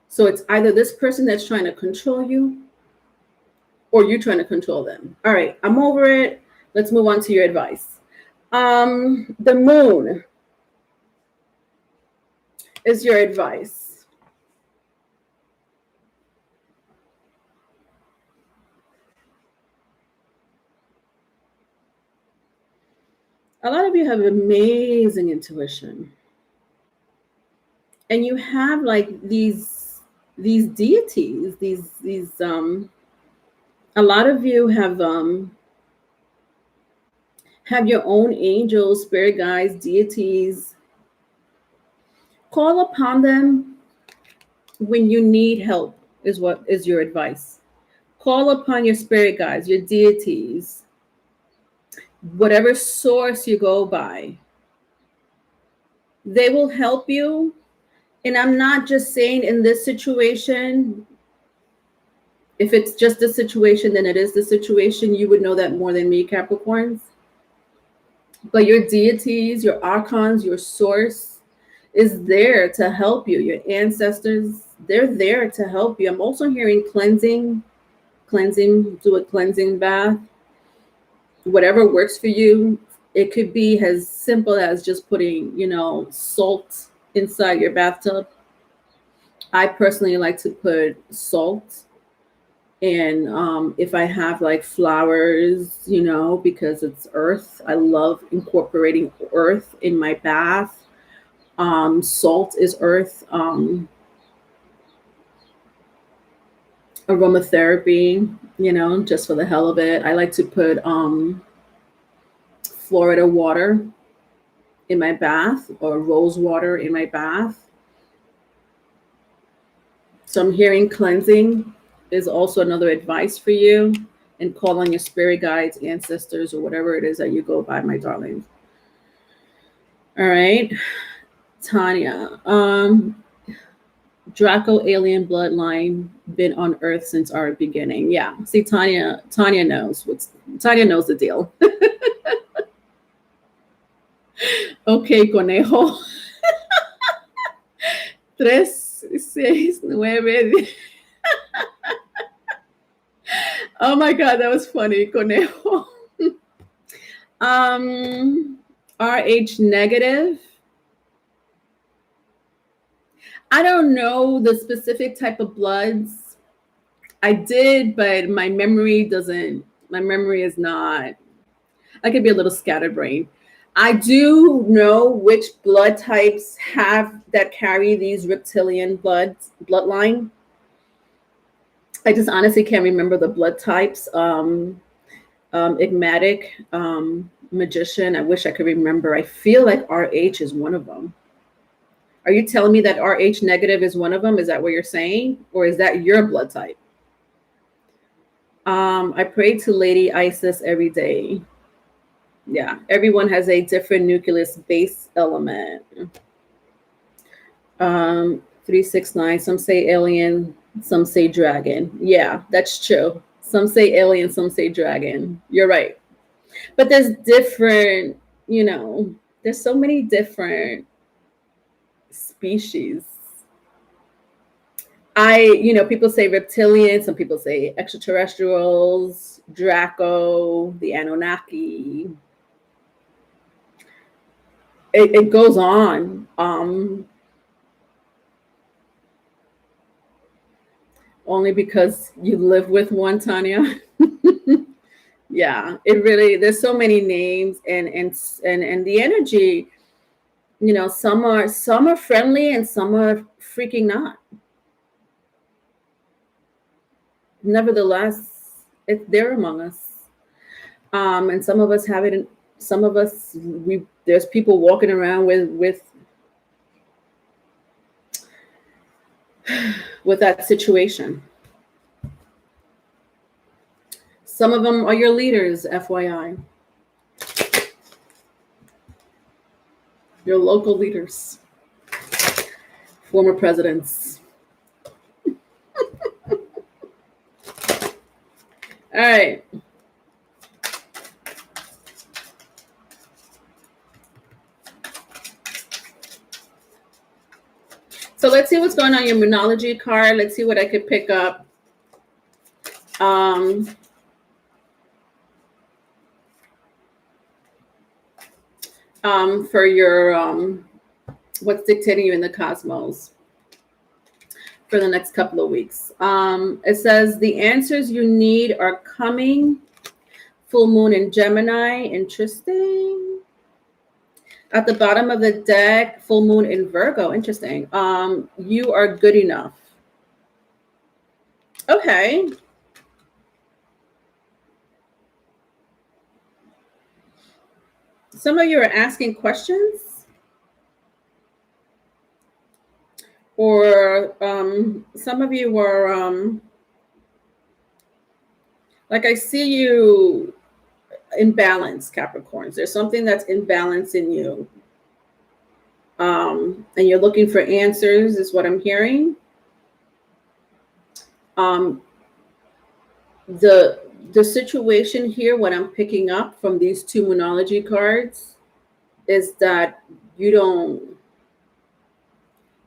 So it's either this person that's trying to control you or you trying to control them. All right, I'm over it. Let's move on to your advice. The moon is your advice. A lot of you have amazing intuition. And you have like these deities, these a lot of you have your own angels, spirit guides, deities. Call upon them when you need help, is what is your advice. Call upon your spirit guides, your deities, whatever source you go by. They will help you. And I'm not just saying in this situation. If it's just a situation, then it is the situation. You would know that more than me, Capricorns. But your deities, your archons, your source is there to help you. Your ancestors, they're there to help you. I'm also hearing cleansing, do a cleansing bath. Whatever works for you. It could be as simple as just putting, salt inside your bathtub. I personally like to put salt. And if I have like flowers, because it's earth, I love incorporating earth in my bath. Salt is earth. Aromatherapy, just for the hell of it. I like to put Florida water in my bath or rose water in my bath. So I'm hearing cleansing is also another advice for you, and call on your spirit guides, ancestors, or whatever it is that you go by, my darling. All right, Tanya. Draco alien bloodline been on Earth since our beginning. Yeah. See, Tanya knows the deal. Okay, conejo. 3, 6, 9. Oh my God, that was funny, conejo. RH negative. I don't know the specific type of bloods. I did, but my memory is not, I could be a little scatterbrained. I do know which blood types that carry these reptilian bloodline. I just honestly can't remember the blood types. Enigmatic, magician. I wish I could remember. I feel like RH is one of them. Are you telling me that RH negative is one of them? Is that what you're saying? Or is that your blood type? I pray to Lady Isis every day. Yeah, everyone has a different nucleus base element. 369. Some say alien, some say dragon. Yeah, that's true. Some say alien, some say dragon. You're right. But there's different, there's so many different species. People say reptilian, some people say extraterrestrials, Draco, the Anunnaki. It goes on. Only because you live with one, Tanya. Yeah, there's so many names and the energy, some are friendly and some are freaking not. Nevertheless, they're among us. And some of us have it, some of us, there's people walking around with that situation. Some of them are your leaders, FYI. Your local leaders. Former presidents. All right. So let's see what's going on in your Moonology card. Let's see what I could pick up. For your what's dictating you in the cosmos for the next couple of weeks. It says the answers you need are coming. Full moon in Gemini. Interesting. At the bottom of the deck, full moon in Virgo. Interesting. You are good enough. Okay. Some of you are asking questions, or some of you were like, I see you in balance, Capricorns. There's something that's in balance in you. And you're looking for answers, is what I'm hearing. The situation here, what I'm picking up from these two Moonology cards, is that you don't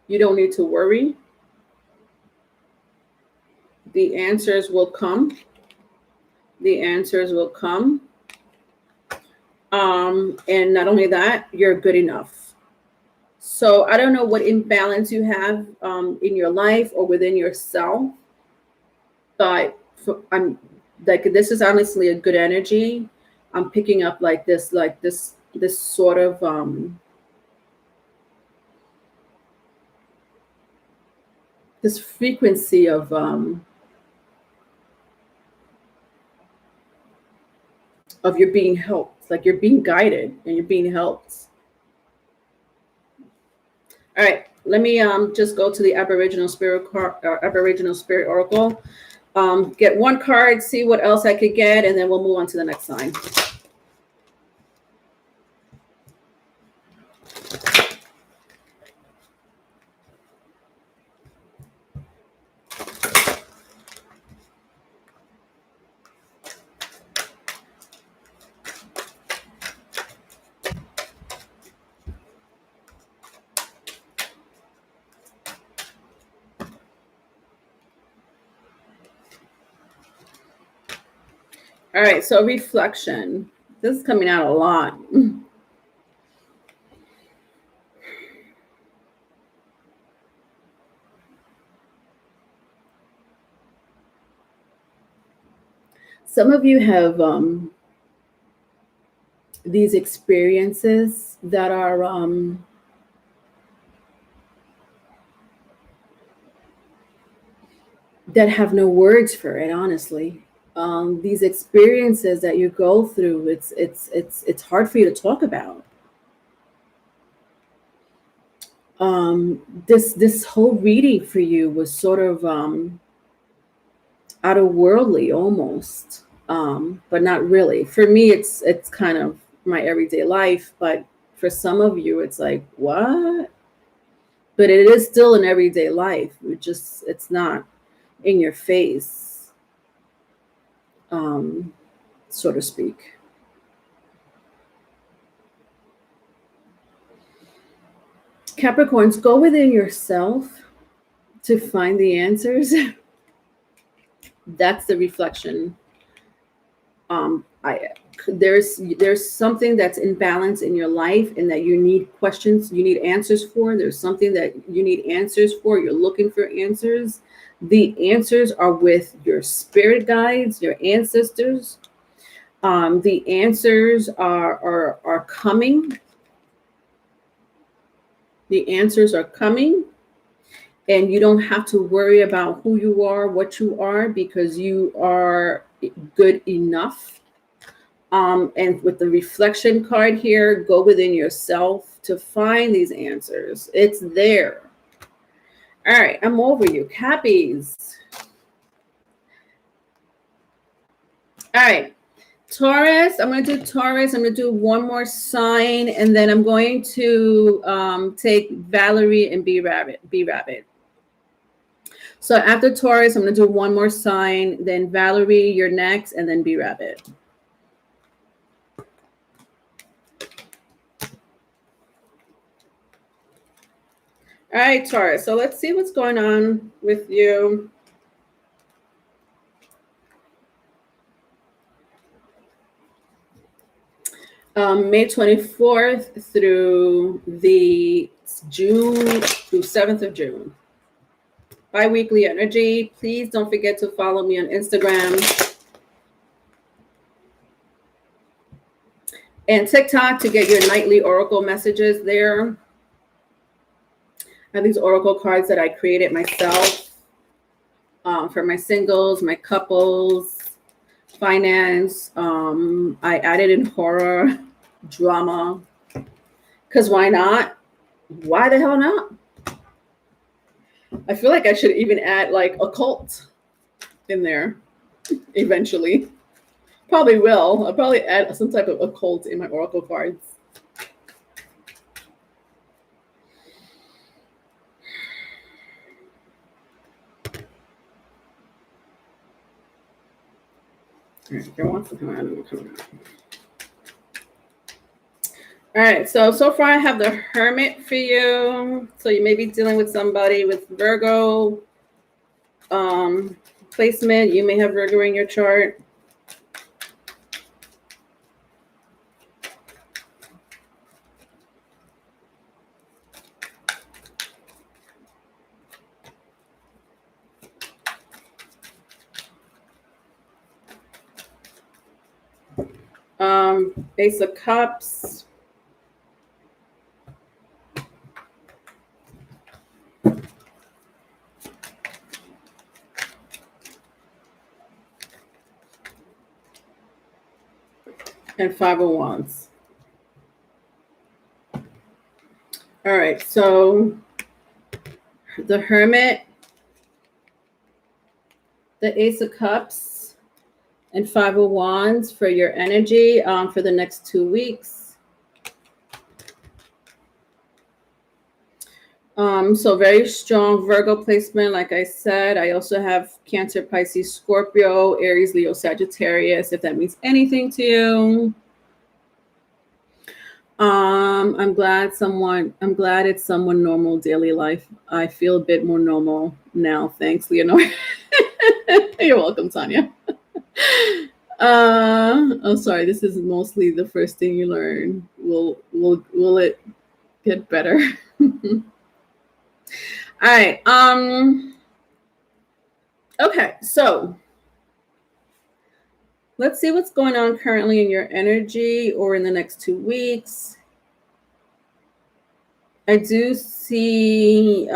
need to worry. The answers will come. The answers will come. And not only that, you're good enough. So I don't know what imbalance you have in your life or within yourself, but I'm like, this is honestly a good energy. I'm picking up like this sort of this frequency of you're being helped, like you're being guided and you're being helped. All right, let me just go to the Aboriginal Spirit Oracle. Get one card, see what else I could get, and then we'll move on to the next sign. All right, so reflection. This is coming out a lot. Some of you have these experiences that are that have no words for it, honestly. These experiences that you go through, it's hard for you to talk about. This whole reading for you was sort of outer-worldly almost, but not really. For me, it's kind of my everyday life, but for some of you, it's like, what? But it is still an everyday life. It's not in your face, so to speak. Capricorns, go within yourself to find the answers. That's the reflection. There's something that's in balance in your life and that you need questions, you need answers for. There's something that you need answers for. You're looking for answers. The answers are with your spirit guides, your ancestors. The answers are coming. The answers are coming. And you don't have to worry about who you are, what you are, because you are good enough. And with the reflection card here, go within yourself to find these answers. It's there. All right, I'm over you. Cappies. All right, Taurus. I'm going to do Taurus. I'm going to do one more sign, and then I'm going to take Valerie and B Rabbit. So after Taurus, I'm going to do one more sign, then Valerie, you're next, and then B Rabbit. All right, Taurus. So let's see what's going on with you. May 24th through the June, through 7th of June. Biweekly energy. Please don't forget to follow me on Instagram. And TikTok to get your nightly oracle messages there. I have these oracle cards that I created myself for my singles, my couples, finance. I added in horror, drama, because why not? Why the hell not? I feel like I should even add like occult in there eventually. Probably will. I'll probably add some type of occult in my oracle cards. All right, there wants to come out. All right, so far I have the Hermit for you. So you may be dealing with somebody with Virgo placement. You may have Virgo in your chart. Ace of Cups. And Five of Wands. All right, so the Hermit, the Ace of Cups, and Five of Wands for your energy for the next 2 weeks. So very strong Virgo placement, like I said. I also have Cancer, Pisces, Scorpio, Aries, Leo, Sagittarius, if that means anything to you. I'm glad it's someone normal daily life. I feel a bit more normal now. Thanks, Leonore. You're welcome, Tanya. Oh, sorry. This is mostly the first thing you learn. Will it get better? All right. Okay. So let's see what's going on currently in your energy or in the next 2 weeks. I do see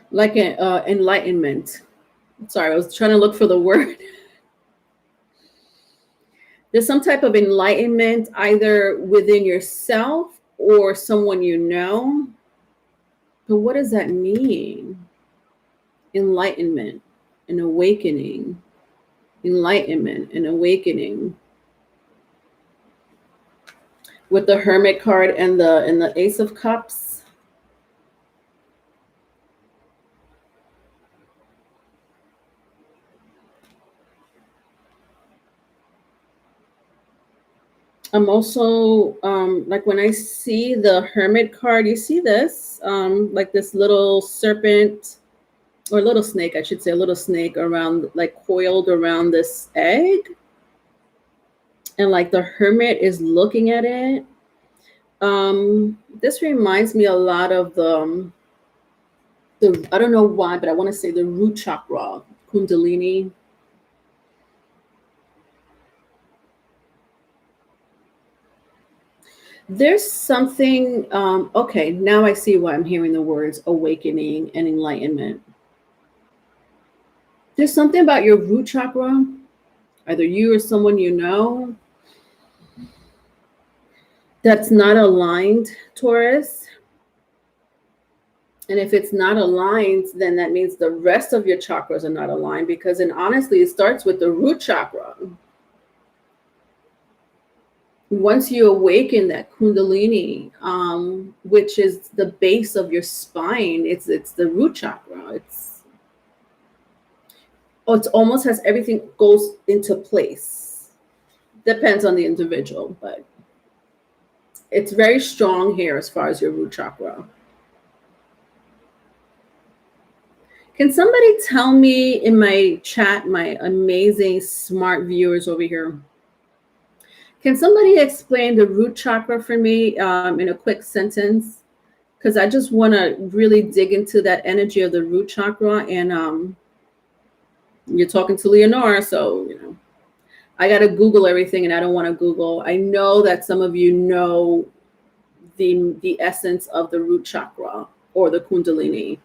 like an enlightenment. Sorry, I was trying to look for the word. There's some type of enlightenment either within yourself or someone you know. But what does that mean? Enlightenment, an awakening. Enlightenment, an awakening. With the Hermit card and the Ace of Cups. I'm also like when I see the Hermit card, you see this like this little serpent or little snake, I should say, a little snake around, like coiled around this egg, and like the Hermit is looking at it. This reminds me a lot of the I don't know why, but I want to say the root chakra, Kundalini. There's something, okay, now I see why I'm hearing the words awakening and enlightenment. There's something about your root chakra, either you or someone you know, that's not aligned, Taurus. And if it's not aligned, then that means the rest of your chakras are not aligned, because, and honestly, it starts with the root chakra. Once you awaken that Kundalini, which is the base of your spine, it's the root chakra. It's almost has everything goes into place. Depends on the individual, but it's very strong here as far as your root chakra. Can somebody tell me in my chat, my amazing smart viewers over here, Can somebody explain the root chakra for me in a quick sentence? Because I just want to really dig into that energy of the root chakra. And you're talking to Leonora, so I got to Google everything, and I don't want to Google. I know that some of you know the essence of the root chakra or the Kundalini.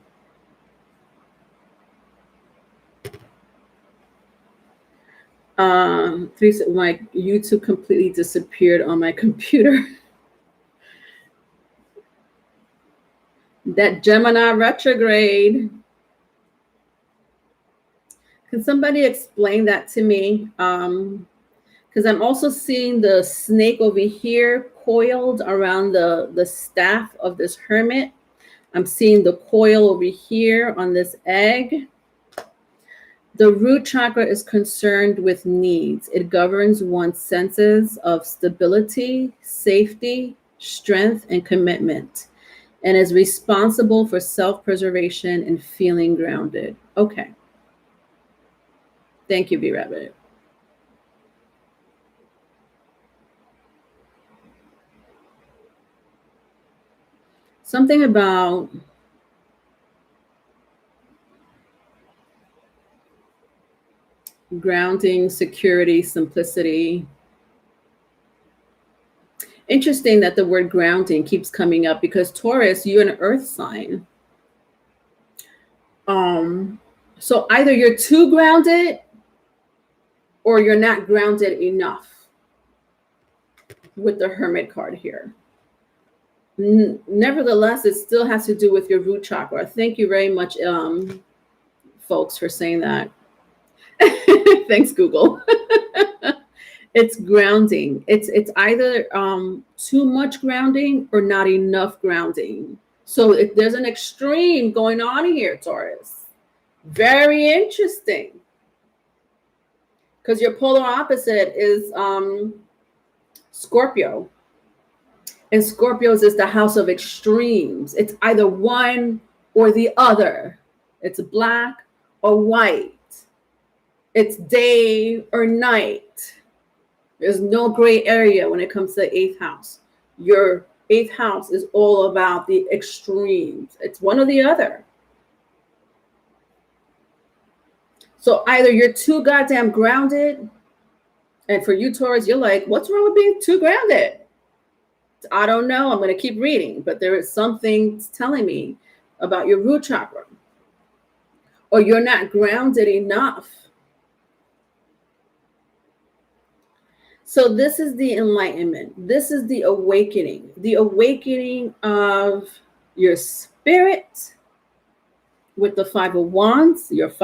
My YouTube completely disappeared on my computer. That Gemini retrograde. Can somebody explain that to me? Because I'm also seeing the snake over here coiled around the staff of this hermit. I'm seeing the coil over here on this egg. The root chakra is concerned with needs. It governs one's senses of stability, safety, strength, and commitment, and is responsible for self-preservation and feeling grounded. Okay. Thank you, B-Rabbit. Something about grounding, security, simplicity. Interesting that the word grounding keeps coming up because Taurus, you're an earth sign. So either you're too grounded or you're not grounded enough with the Hermit card here. Nevertheless, it still has to do with your root chakra. Thank you very much, folks, for saying that. Thanks, Google. It's grounding. It's either too much grounding or not enough grounding. So if there's an extreme going on here, Taurus, very interesting. Because your polar opposite is Scorpio. And Scorpios is the house of extremes. It's either one or the other. It's black or white. It's day or night. There's no gray area when it comes to the 8th house. Your 8th house is all about the extremes. It's one or the other. So either you're too goddamn grounded, and for you, Taurus, you're like, what's wrong with being too grounded? I don't know. I'm going to keep reading, but there is something telling me about your root chakra. Or you're not grounded enough. So this is the enlightenment. This is the awakening of your spirit with the 5 of Wands. This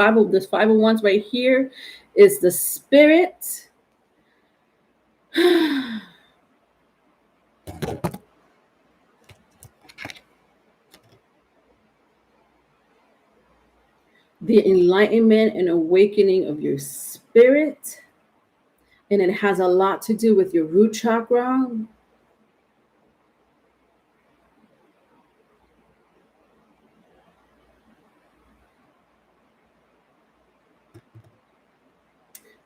5 of Wands right here is the spirit. The enlightenment and awakening of your spirit. And it has a lot to do with your root chakra.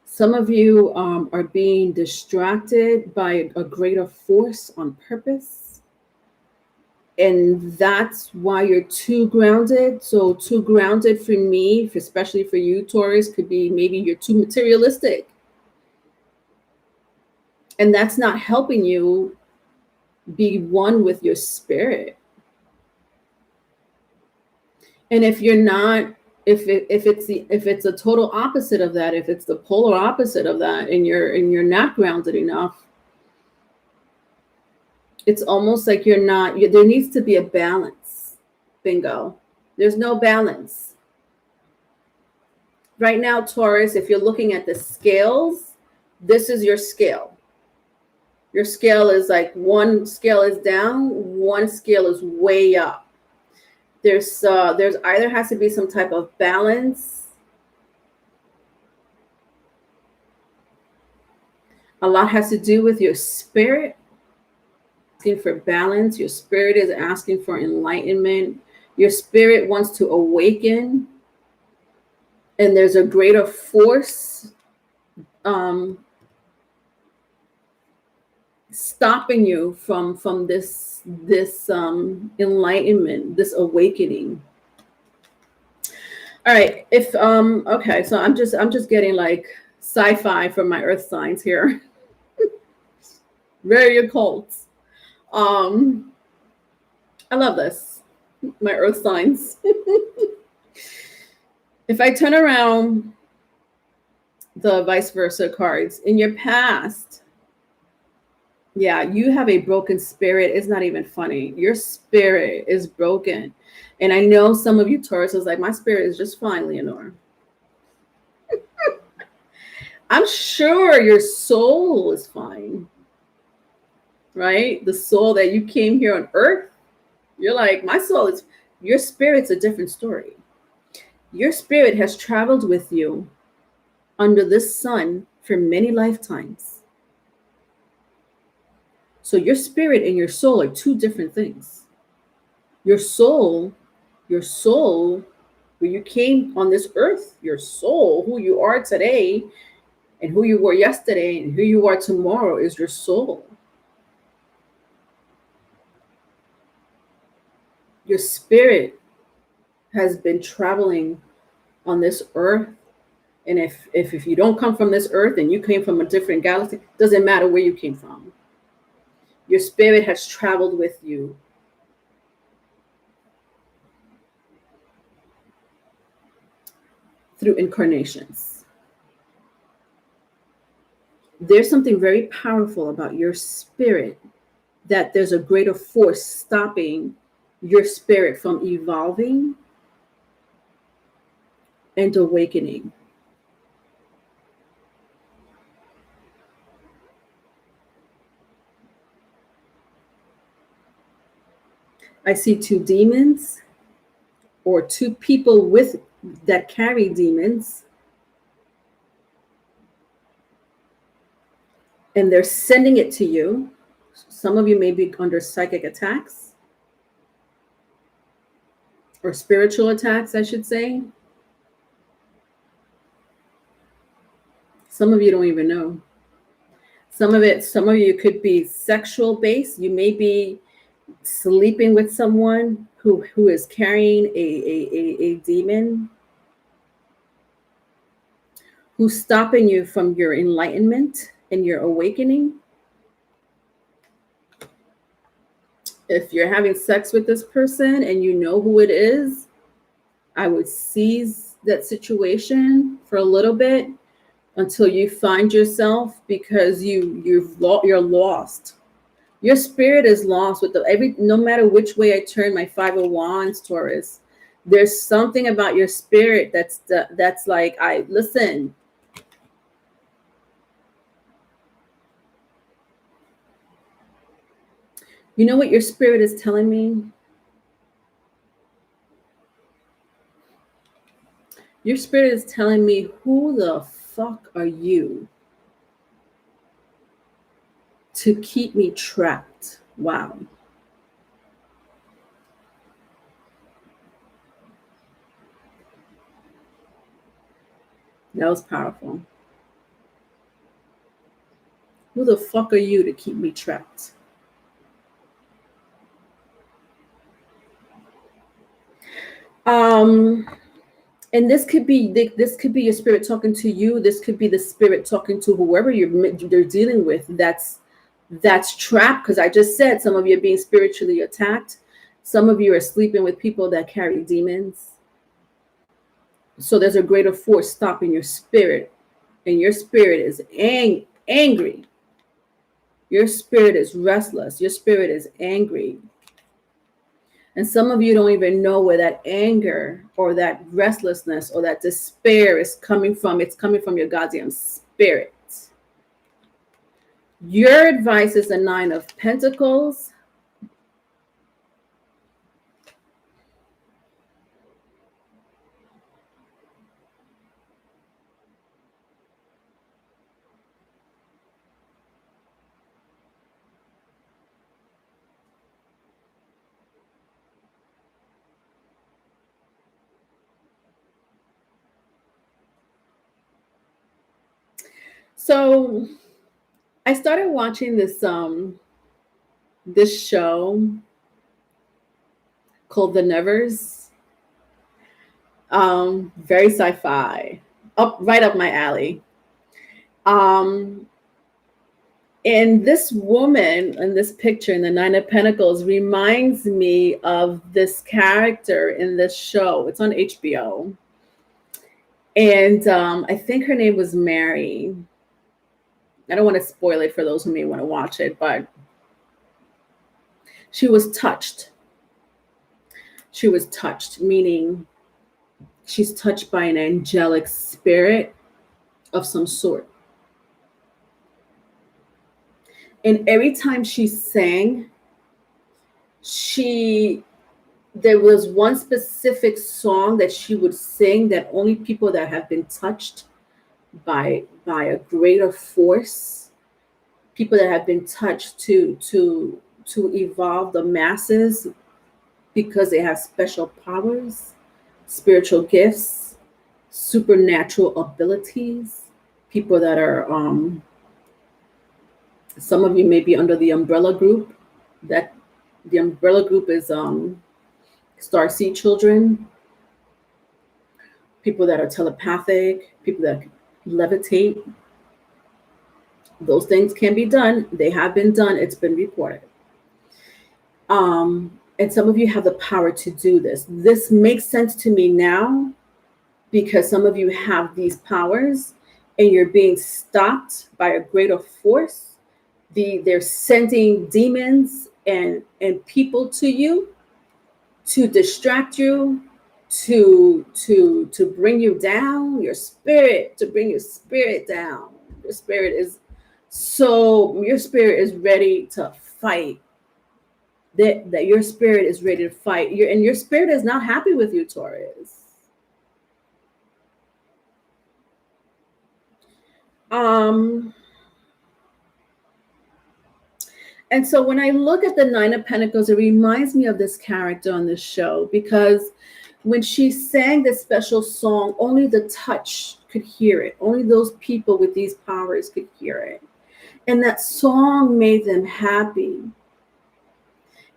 Some of you are being distracted by a greater force on purpose. And that's why you're too grounded. So too grounded for me, especially for you, Taurus, could be maybe you're too materialistic. And that's not helping you be one with your spirit. And if you're not, if it's a total opposite of that, if it's the polar opposite of that, and you're not grounded enough, it's almost like you're not. There needs to be a balance. Bingo. There's no balance right now, Taurus. If you're looking at the scales, this is your scale. Your scale is like one scale is down, one scale is way up. There's either has to be some type of balance. A lot has to do with your spirit. Asking for balance. Your spirit is asking for enlightenment. Your spirit wants to awaken. And there's a greater force stopping you from this enlightenment, this awakening. All right, if okay, so I'm just getting like sci-fi from my earth signs here. Very occult. Um, I love this. My earth signs. If I turn around the vice versa cards in your past, yeah, you have a broken spirit. It's not even funny. Your spirit is broken. And I know some of you Taurus is like, my spirit is just fine, Leonore. I'm sure your soul is fine, right? The soul that you came here on earth, you're like, my soul is, your spirit's a different story. Your spirit has traveled with you under this sun for many lifetimes. So your spirit and your soul are two different things. Your soul, when you came on this earth, your soul, who you are today and who you were yesterday and who you are tomorrow is your soul. Your spirit has been traveling on this earth. And if you don't come from this earth and you came from a different galaxy, doesn't matter where you came from. Your spirit has traveled with you. Through incarnations. There's something very powerful about your spirit, that there's a greater force stopping your spirit from evolving and awakening. I see two demons or two people with that carry demons, and they're sending it to you. Some of you may be under psychic attacks or spiritual attacks, I should say. Some of you don't even know. Some of you could be sexual based. You may be sleeping with someone who is carrying a demon, who's stopping you from your enlightenment and your awakening. If you're having sex with this person and you know who it is, I would seize that situation for a little bit until you find yourself, because you're lost. Your spirit is lost with no matter which way I turn my 5 of Wands, Taurus. There's something about your spirit that's like, I listen. You know what your spirit is telling me? Your spirit is telling me, who the fuck are you to keep me trapped? Wow. That was powerful. Who the fuck are you to keep me trapped? And this could be your spirit talking to you. This could be the spirit talking to whoever you're dealing with. That's trapped, because I just said some of you are being spiritually attacked. Some of you are sleeping with people that carry demons. So there's a greater force stopping your spirit, and your spirit is angry. Your spirit is restless. Your spirit is angry. And some of you don't even know where that anger or that restlessness or that despair is coming from. It's coming from your goddamn spirit. Your advice is the 9 of Pentacles. So I started watching this show called The Nevers. Very sci-fi, right up my alley. Um, and this woman in this picture in the Nine of Pentacles reminds me of this character in this show. It's on HBO. And I think her name was Mary. I don't want to spoil it for those who may want to watch it, but she was touched. She was touched, meaning she's touched by an angelic spirit of some sort. And every time she sang, there was one specific song that she would sing that only people that have been touched by a greater force, people that have been touched to evolve the masses because they have special powers, spiritual gifts, supernatural abilities, people that are some of you may be under the umbrella group. That the umbrella group is starseed children, people that are telepathic, people that levitate. Those things can be done. They have been done. It's been reported. And some of you have the power to do this. This makes sense to me now because some of you have these powers and you're being stopped by a greater force. They're sending demons and people to you to distract you, to bring you down, your spirit, to bring your spirit down. Your spirit is ready to fight. That your spirit is ready to fight. And your spirit is not happy with you, Taurus. And so when I look at the Nine of Pentacles, it reminds me of this character on this show because when she sang this special song, only the touch could hear it. Only those people with these powers could hear it. And that song made them happy.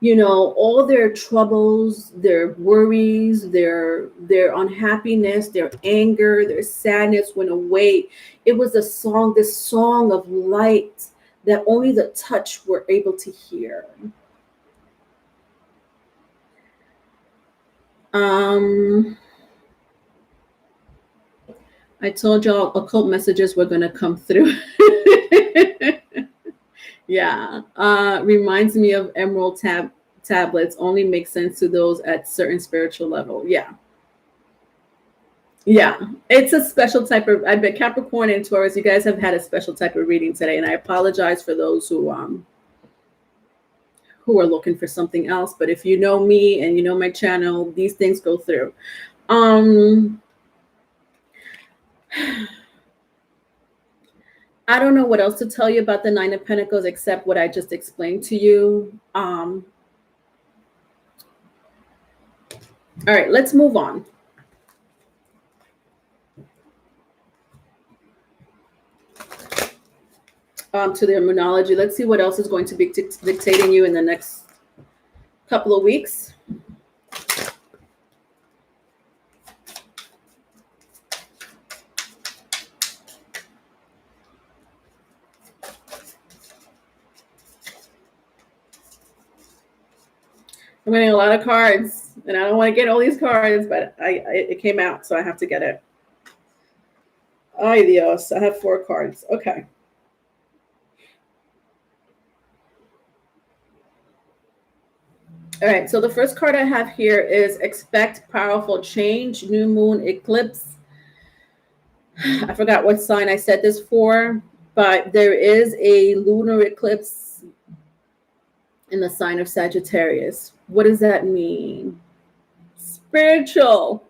You know, all their troubles, their worries, their unhappiness, their anger, their sadness went away. It was this song of light that only the touch were able to hear. I told y'all occult messages were going to come through. Yeah. Reminds me of emerald tablets. Only make sense to those at certain spiritual level. Yeah. Yeah. It's a special type of, I bet Capricorn and Taurus, you guys have had a special type of reading today. And I apologize for those who are looking for something else. But if you know me and you know my channel, these things go through. I don't know what else to tell you about the Nine of Pentacles except what I just explained to you. All right, let's move on. To the Numerology. Let's see what else is going to be dictating you in the next couple of weeks. I'm getting a lot of cards, and I don't want to get all these cards, but it came out, so I have to get it. Ay Dios, I have 4 cards. Okay. All right, so the first card I have here is expect powerful change, new moon eclipse. I forgot what sign I said this for, but there is a lunar eclipse in the sign of Sagittarius. What does that mean? Spiritual.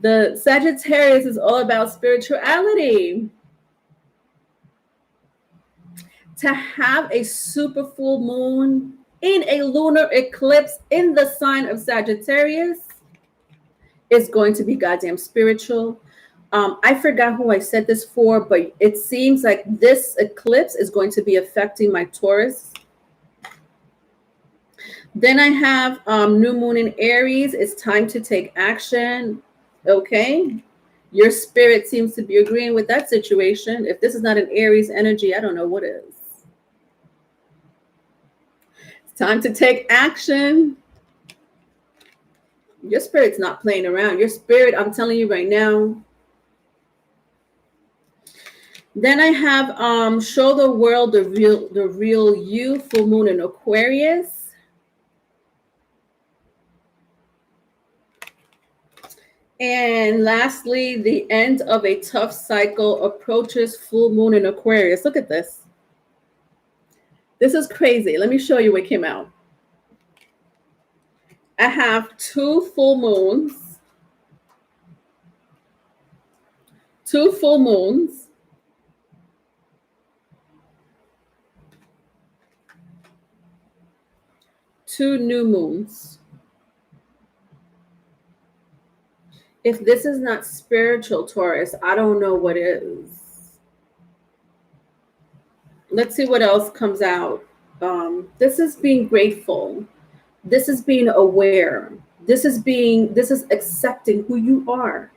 The Sagittarius is all about spirituality. To have a super full moon in a lunar eclipse in the sign of Sagittarius is going to be goddamn spiritual. I forgot who I said this for, but it seems like this eclipse is going to be affecting my Taurus. Then I have new moon in Aries. It's time to take action. Okay. Your spirit seems to be agreeing with that situation. If this is not an Aries energy, I don't know what is. It's time to take action. Your spirit's not playing around. Your spirit, I'm telling you right now. Then I have show the world the real you, full moon in Aquarius. And lastly, the end of a tough cycle approaches, full moon in Aquarius. Look at this. This is crazy. Let me show you what came out. I have 2 full moons. 2 full moons. 2 new moons. If this is not spiritual, Taurus, I don't know what is. Let's see what else comes out. This is being grateful. This is being aware. This is accepting who you are,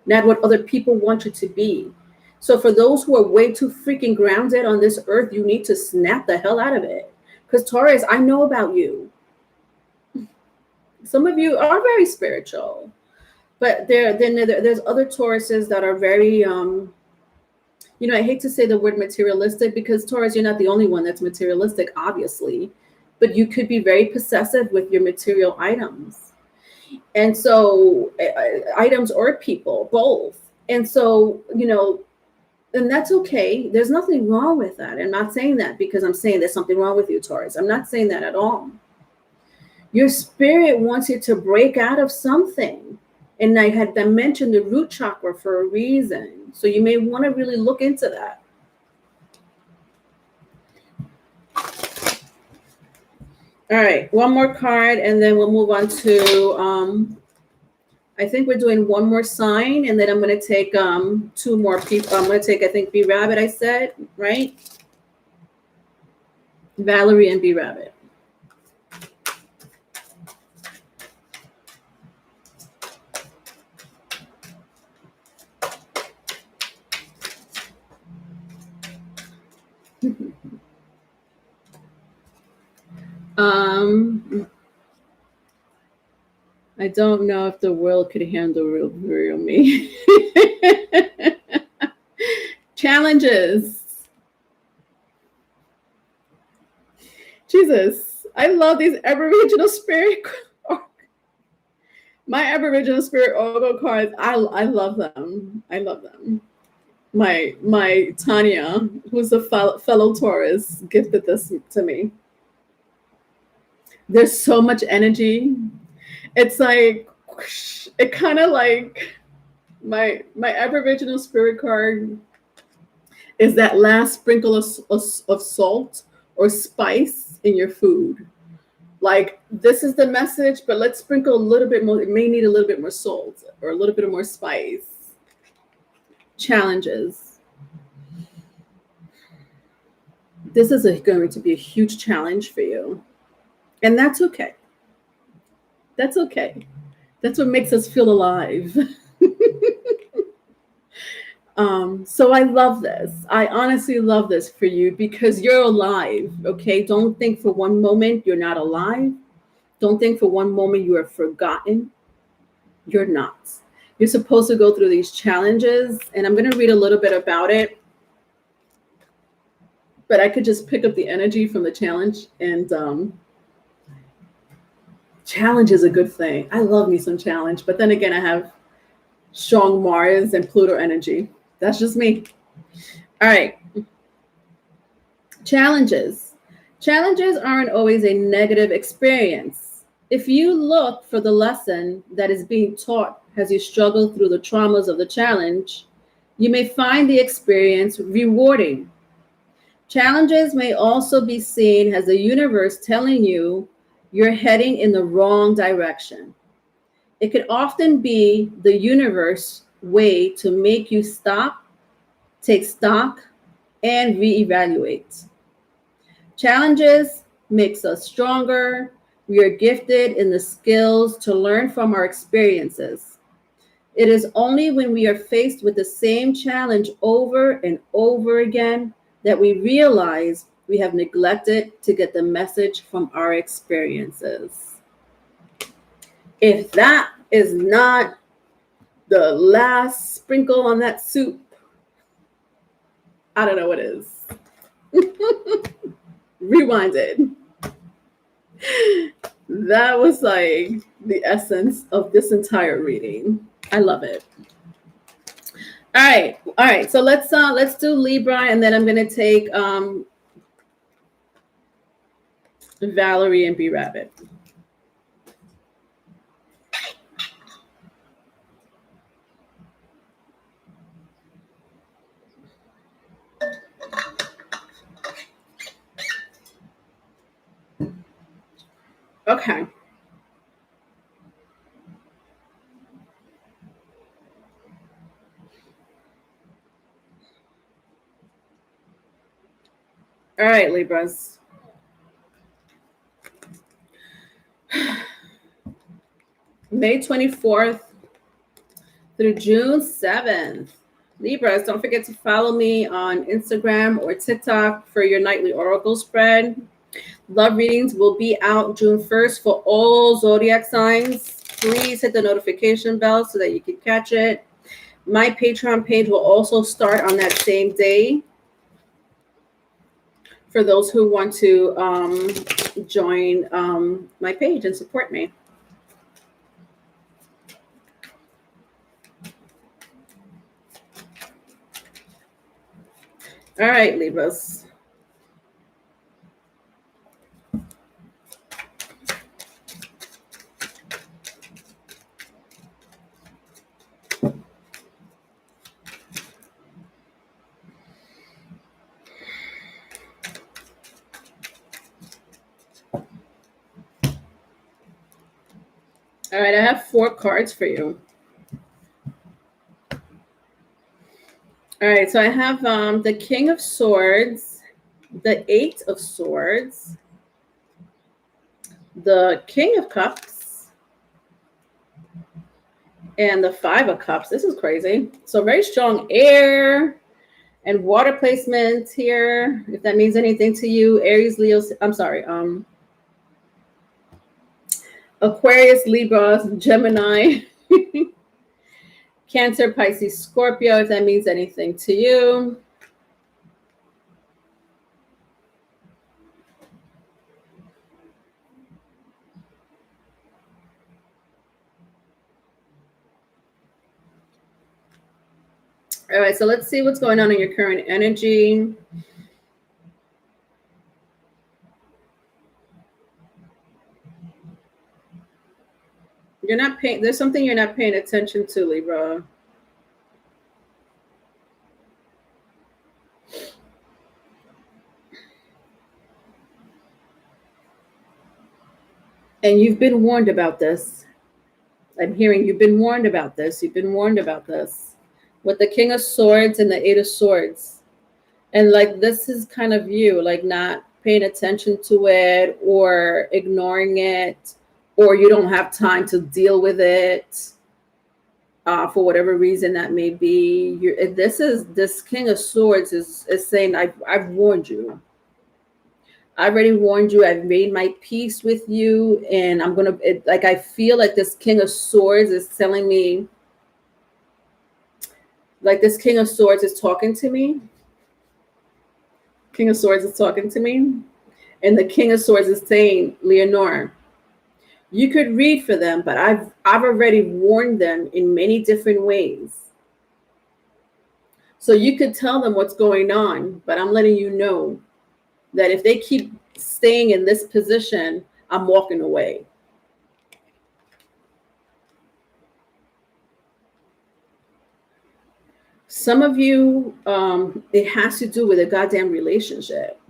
not what other people want you to be. So for those who are way too freaking grounded on this earth, you need to snap the hell out of it. Because Taurus, I know about you. Some of you are very spiritual. But there's other Tauruses that are very, I hate to say the word materialistic, because Taurus, you're not the only one that's materialistic, obviously. But you could be very possessive with your material items. And so items or people, both. And so, and that's okay. There's nothing wrong with that. I'm not saying that because I'm saying there's something wrong with you, Taurus. I'm not saying that at all. Your spirit wants you to break out of something. And I had mentioned the root chakra for a reason. So you may want to really look into that. All right, one more card, and then we'll move on to, I think we're doing one more sign, and then I'm going to take 2 more people. I'm going to take, I think, B Rabbit, I said, right? Valerie and B Rabbit. I don't know if the world could handle real me. Challenges. Jesus, I love these Aboriginal spirit cards. My Aboriginal spirit oracle cards, I love them. I love them. My Tanya, who's a fellow Taurus, gifted this to me. There's so much energy. It's like, it kind of like my Aboriginal spirit card is that last sprinkle of salt or spice in your food. Like, this is the message, but let's sprinkle a little bit more. It may need a little bit more salt or a little bit more spice. Challenges. This is going to be a huge challenge for you. And that's okay. That's okay. That's what makes us feel alive. So I love this. I honestly love this for you because you're alive, okay? Don't think for one moment you're not alive. Don't think for one moment you are forgotten. You're not. You're supposed to go through these challenges, and I'm going to read a little bit about it. But I could just pick up the energy from the challenge, and challenge is a good thing. I love me some challenge, but then again, I have strong Mars and Pluto energy. That's just me. All right. Challenges. Challenges aren't always a negative experience. If you look for the lesson that is being taught as you struggle through the traumas of the challenge, you may find the experience rewarding. Challenges may also be seen as the universe telling you you're heading in the wrong direction. It could often be the universe way to make you stop, take stock, and reevaluate. Challenges makes us stronger. We are gifted in the skills to learn from our experiences. It is only when we are faced with the same challenge over and over again that we realize we have neglected to get the message from our experiences. If that is not the last sprinkle on that soup, I don't know what is. Rewind it. That was like the essence of this entire reading. I love it. All right. So let's do Libra, and then I'm gonna take Valerie and B Rabbit. Okay. All right, Libras. May 24th through June 7th. Libras, don't forget to follow me on Instagram or TikTok for your nightly oracle spread. Love readings will be out June 1st for all zodiac signs. Please hit the notification bell so that you can catch it. My Patreon page will also start on that same day for those who want to join my page and support me. All right, Libras. All right, I have 4 cards for you. All right, so I have the King of Swords, the 8 of Swords, the King of Cups, and the 5 of Cups. This is crazy. So very strong air and water placement here, if that means anything to you. Aries, Leo, I'm sorry, Aquarius, Libra, Gemini, Cancer, Pisces, Scorpio, if that means anything to you. All right, so let's see what's going on in your current energy. You're not paying, there's something you're not paying attention to, Libra. And you've been warned about this. I'm hearing you've been warned about this. You've been warned about this. With the King of Swords and the 8 of Swords. And like, this is kind of you, like not paying attention to it or ignoring it, or you don't have time to deal with it for whatever reason that may be. This King of Swords is saying, I've warned you. I already warned you. I've made my peace with you, and I'm gonna like, I feel like this King of Swords is telling me, like this King of Swords is talking to me. King of Swords is talking to me, and the King of Swords is saying, Leonore, you could read for them, but I've already warned them in many different ways. So you could tell them what's going on, but I'm letting you know that if they keep staying in this position, I'm walking away. Some of you, it has to do with a goddamn relationship.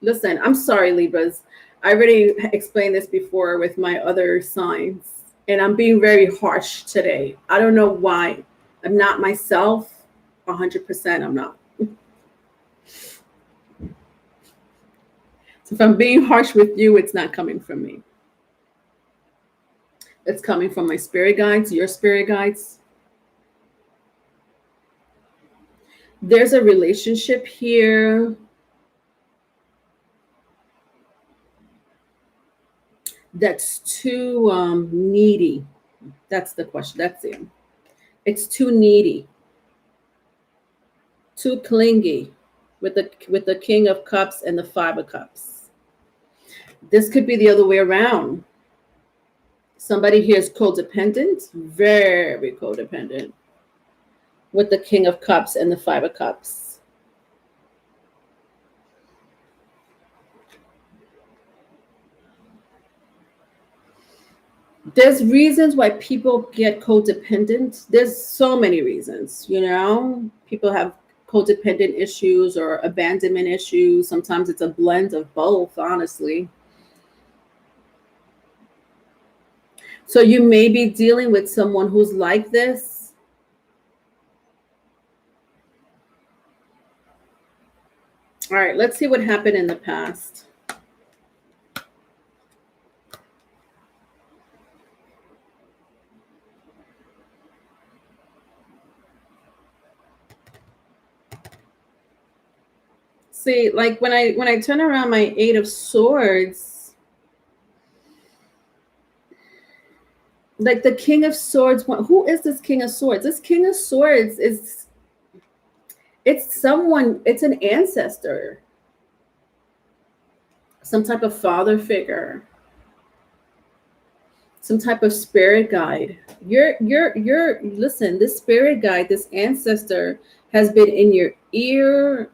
Listen, I'm sorry, Libras. I already explained this before with my other signs, and I'm being very harsh today. I don't know why I'm not myself 100%. I'm not. So if I'm being harsh with you, it's not coming from me. It's coming from my spirit guides, your spirit guides. There's a relationship here that's too needy. That's the question. That's it. It's too needy, too clingy, with the King of Cups and the Five of Cups. This could be the other way around. Somebody here is codependent, very codependent, with the King of Cups and the Five of Cups. There's reasons why people get codependent. There's so many reasons, you know. People have codependent issues or abandonment issues. Sometimes it's a blend of both, honestly. So you may be dealing with someone who's like this. All right, let's see what happened in the past. See, like when I turn around my Eight of Swords, like the King of Swords, who is this King of Swords? This King of Swords is, it's someone, it's an ancestor, some type of father figure, some type of spirit guide. Listen, this spirit guide, this ancestor has been in your ear,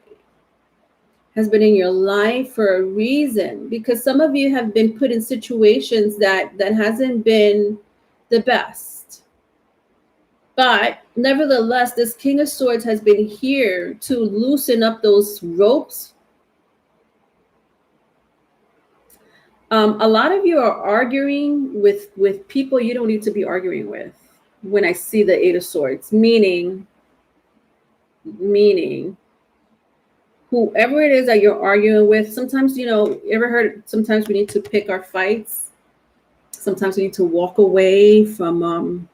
has been in your life for a reason, because some of you have been put in situations that hasn't been the best. But nevertheless, this King of Swords has been here to loosen up those ropes. A lot of you are arguing with people you don't need to be arguing with. When I see the Eight of Swords, meaning whoever it is that you're arguing with, sometimes, you know, ever heard, sometimes we need to pick our fights. Sometimes we need to walk away from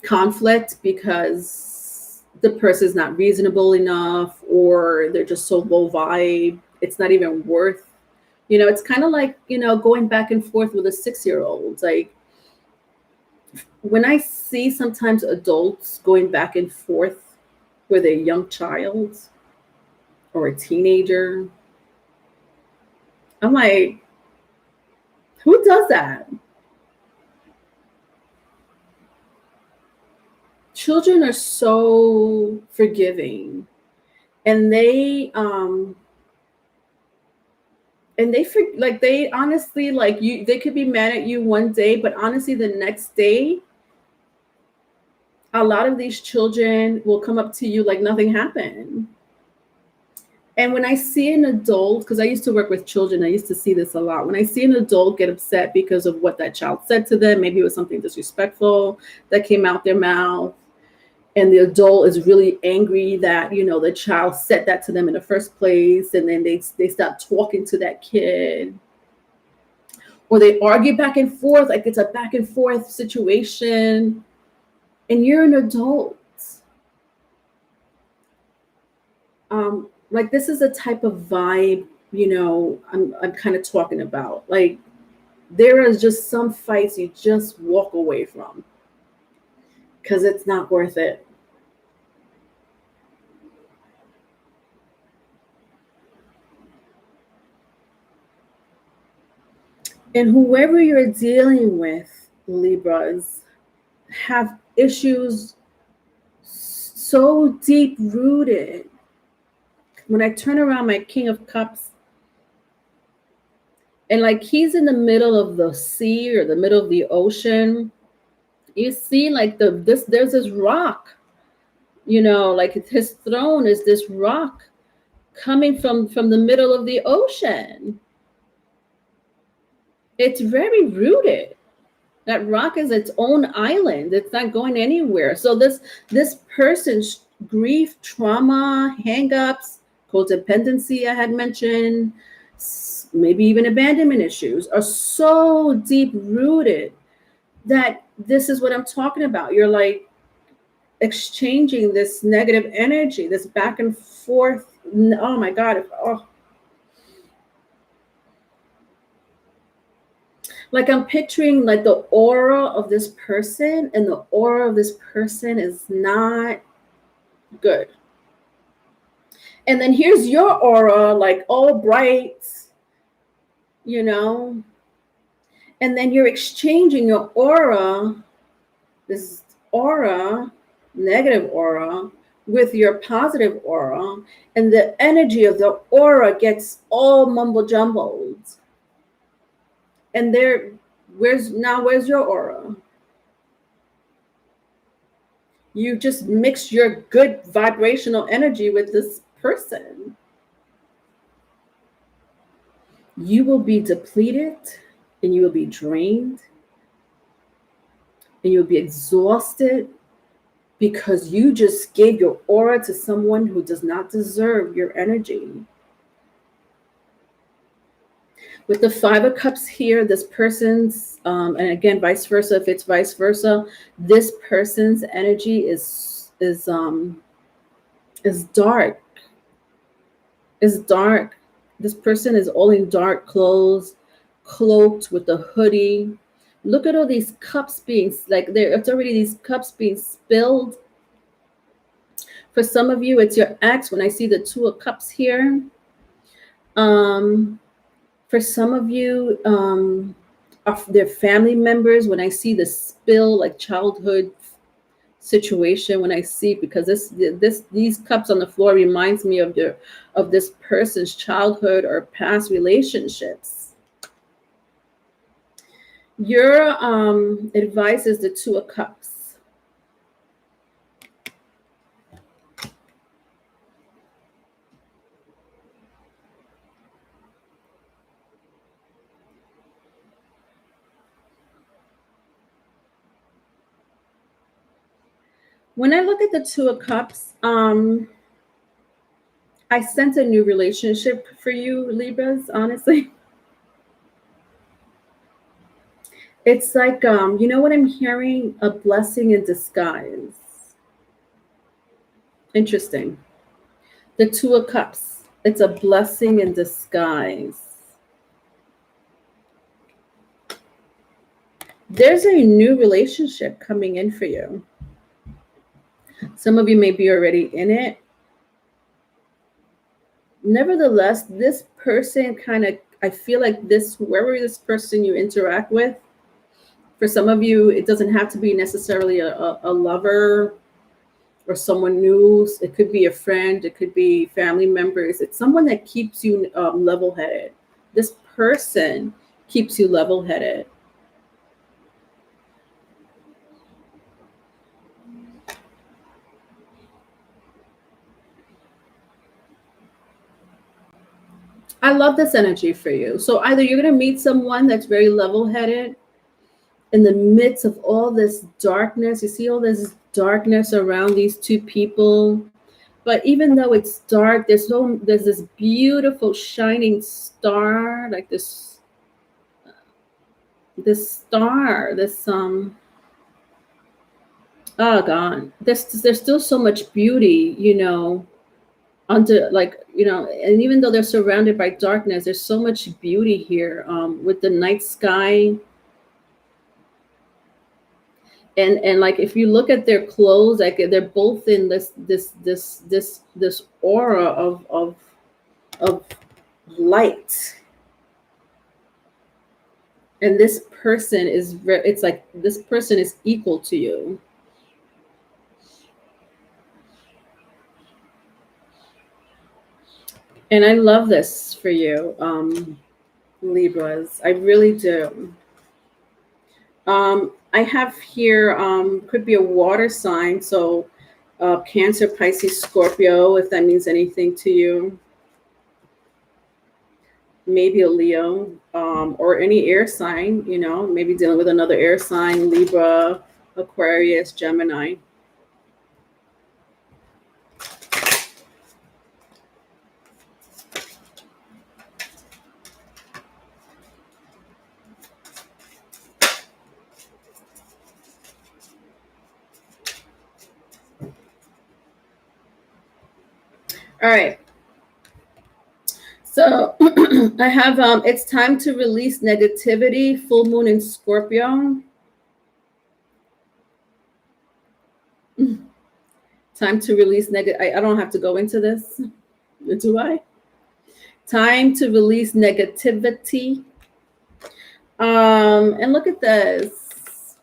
conflict because the person's not reasonable enough, or they're just so low vibe. It's not even worth, you know, it's kind of like, you know, going back and forth with a 6-year-old. Like when I see sometimes adults going back and forth with a young child or a teenager, I'm like, who does that? Children are so forgiving, and they like, they honestly, like, you, they could be mad at you one day, but honestly the next day a lot of these children will come up to you like nothing happened. And when I see an adult, because I used to work with children, I used to see this a lot. When I see an adult get upset because of what that child said to them, maybe it was something disrespectful that came out their mouth, and the adult is really angry that, you know, the child said that to them in the first place, and then they stop talking to that kid, or they argue back and forth, like it's a back and forth situation, and you're an adult. Like, this is a type of vibe, you know, I'm kind of talking about. Like, there is just some fights you just walk away from because it's not worth it. And whoever you're dealing with, Libras, have issues so deep rooted. When I turn around my King of Cups, and like he's in the middle of the sea or the middle of the ocean, you see like there's this rock, you know, like his throne is this rock coming from the middle of the ocean. It's very rooted. That rock is its own island. It's not going anywhere. So this person's grief, trauma, hangups, codependency I had mentioned, maybe even abandonment issues are so deep rooted that this is what I'm talking about. You're like exchanging this negative energy, this back and forth. Oh my God. Oh, like I'm picturing like the aura of this person, and the aura of this person is not good. And then here's your aura, like all bright, you know, and then you're exchanging your aura, this aura, negative aura, with your positive aura, and the energy of the aura gets all mumble jumbled. And there, where's your aura? You just mix your good vibrational energy with this person. You will be depleted, and you will be drained, and you'll be exhausted because you just gave your aura to someone who does not deserve your energy. With the Five of Cups here, this person's, and again, vice versa, if it's vice versa, this person's energy is dark. Is dark. This person is all in dark clothes, cloaked with a hoodie. Look at all these cups being, like, it's already these cups being spilled. For some of you, it's your ex. When I see the Two of Cups here, for some of you, their family members, when I see the spill, like childhood situation, when I see, because these cups on the floor reminds me of this person's childhood or past relationships. Your advice is the Two of Cups. When I look at the Two of Cups, I sense a new relationship for you, Libras, honestly. It's like, you know what I'm hearing? A blessing in disguise. Interesting. The Two of Cups. It's a blessing in disguise. There's a new relationship coming in for you. Some of you may be already in it. Nevertheless, this person kind of, I feel like whoever this person you interact with, for some of you, it doesn't have to be necessarily a lover or someone new. It could be a friend. It could be family members. It's someone that keeps you level-headed. This person keeps you level-headed. I love this energy for you. So either you're going to meet someone that's very level-headed in the midst of all this darkness. You see all this darkness around these two people. But even though it's dark, there's this beautiful shining star, like this star, oh God, there's still so much beauty, under, like, and even though they're surrounded by darkness, there's so much beauty here, with the night sky. And like, if you look at their clothes, like they're both in this aura of light. And this person it's like this person is equal to you. And I love this for you, Libras. I really do. I have here, could be a water sign. So Cancer, Pisces, Scorpio, if that means anything to you. maybe a Leo, or any air sign, maybe dealing with another air sign, Libra, Aquarius, Gemini. All right. So I have it's time to release negativity, full moon in Scorpio. Time to release negative. I don't have to go into this, do I? Time to release negativity. And look at this.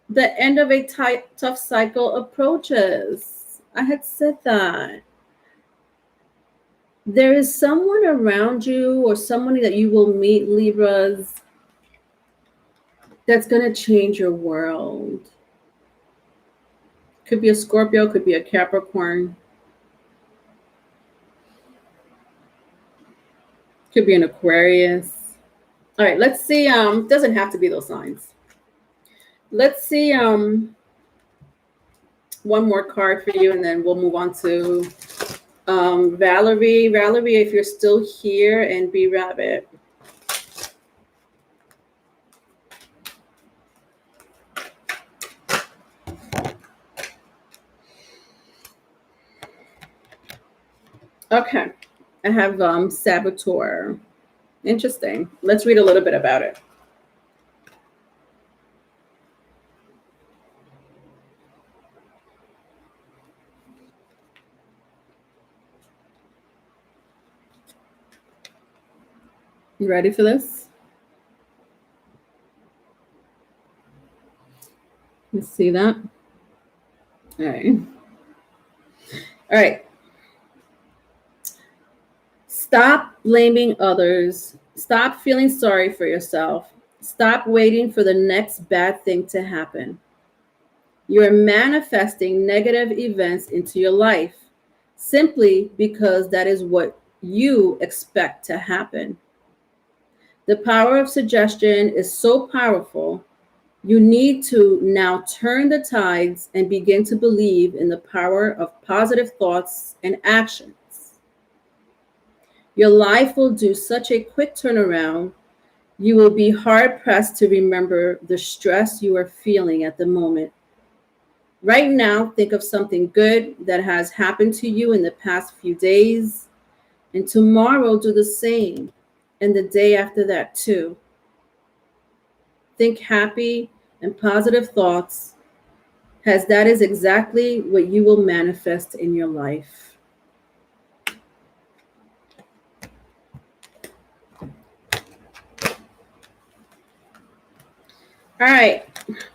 The end of a tough cycle approaches. I had said that. There is someone around you or somebody that you will meet, Libras, that's going to change your world. Could be a Scorpio, could be a Capricorn, could be an Aquarius. All right, let's see. Doesn't have to be those signs. Let's see one more card for you, and then we'll move on to Valerie. Valerie, if you're still here, and B Rabbit. Okay, I have Saboteur. Interesting. Let's read a little bit about it. You ready for this? Let's see that. All right. All right. Stop blaming others. Stop feeling sorry for yourself. Stop waiting for the next bad thing to happen. You are manifesting negative events into your life simply because that is what you expect to happen. The power of suggestion is so powerful. You need to now turn the tides and begin to believe in the power of positive thoughts and actions. Your life will do such a quick turnaround, you will be hard pressed to remember the stress you are feeling at the moment. Right now, think of something good that has happened to you in the past few days, and tomorrow do the same, and the day after that too. Think happy and positive thoughts, as that is exactly what you will manifest in your life. All right,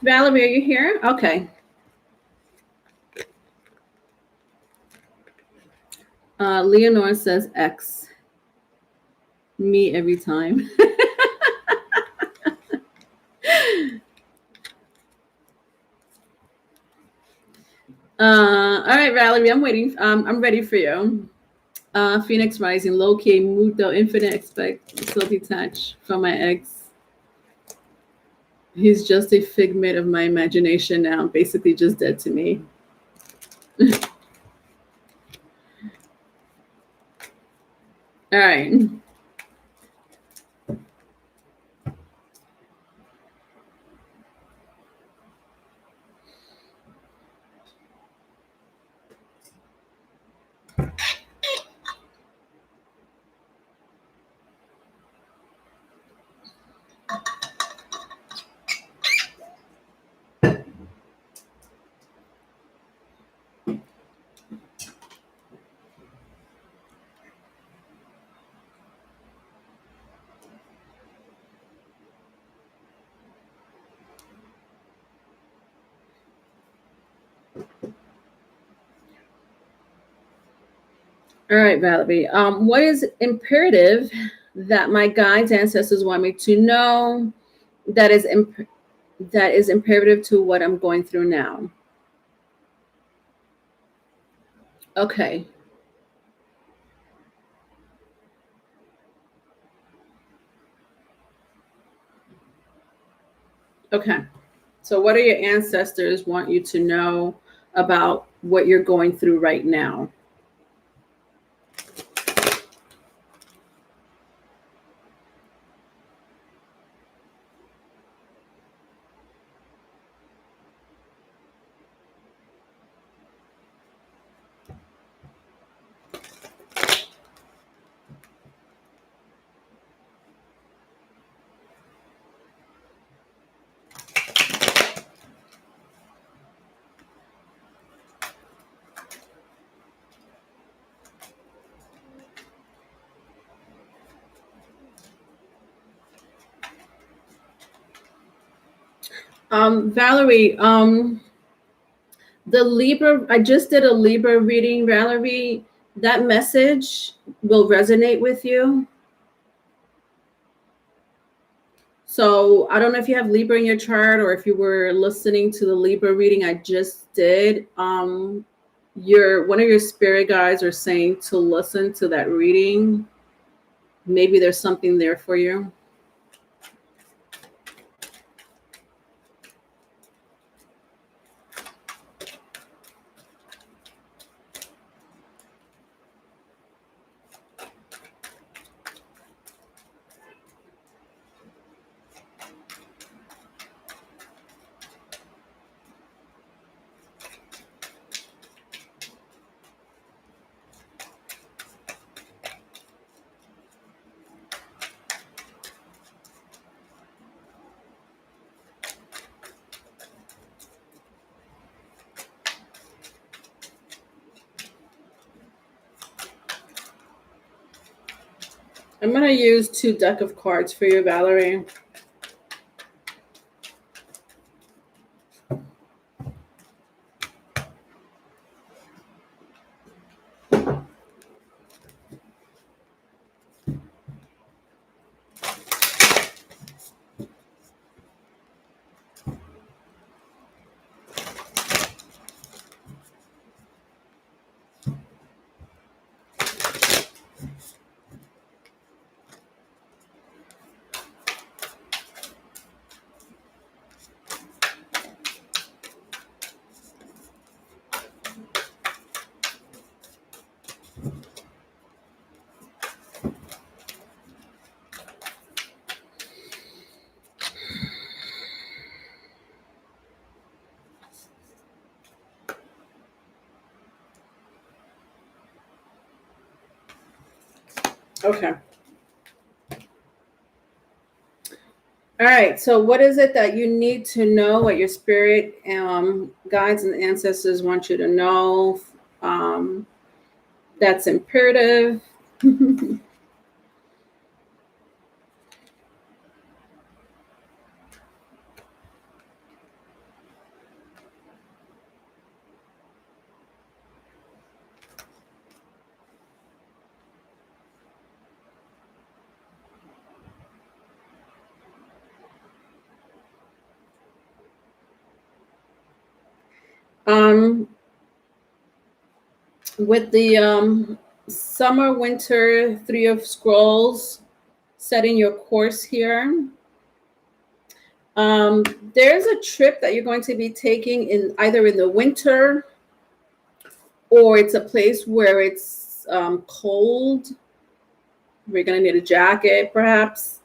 Valerie, are you here? Okay. Leonore says X. Me every time. All right, Valerie, I'm waiting. I'm ready for you. Phoenix Rising, low key, mood though, infinite expect, so detached from my ex. He's just a figment of my imagination now, basically just dead to me. All right. All right, Valerie. What is imperative that my guides, ancestors want me to know that is imperative to what I'm going through now? Okay. Okay. So what do your ancestors want you to know about what you're going through right now? Valerie, the Libra, I just did a Libra reading, Valerie. That message will resonate with you. So I don't know if you have Libra in your chart or if you were listening to the Libra reading I just did. Your one of your spirit guides are saying to listen to that reading. Maybe there's something there for you. I'm going to use 2 deck of cards for you, Valerie. Okay. All right. So, what is it that you need to know? What your spirit guides and ancestors want you to know? Um, that's imperative. um, with the summer winter 3 of Scrolls setting your course here. Um, there's a trip that you're going to be taking in either in the winter or it's a place where it's cold. We're going to need a jacket, perhaps.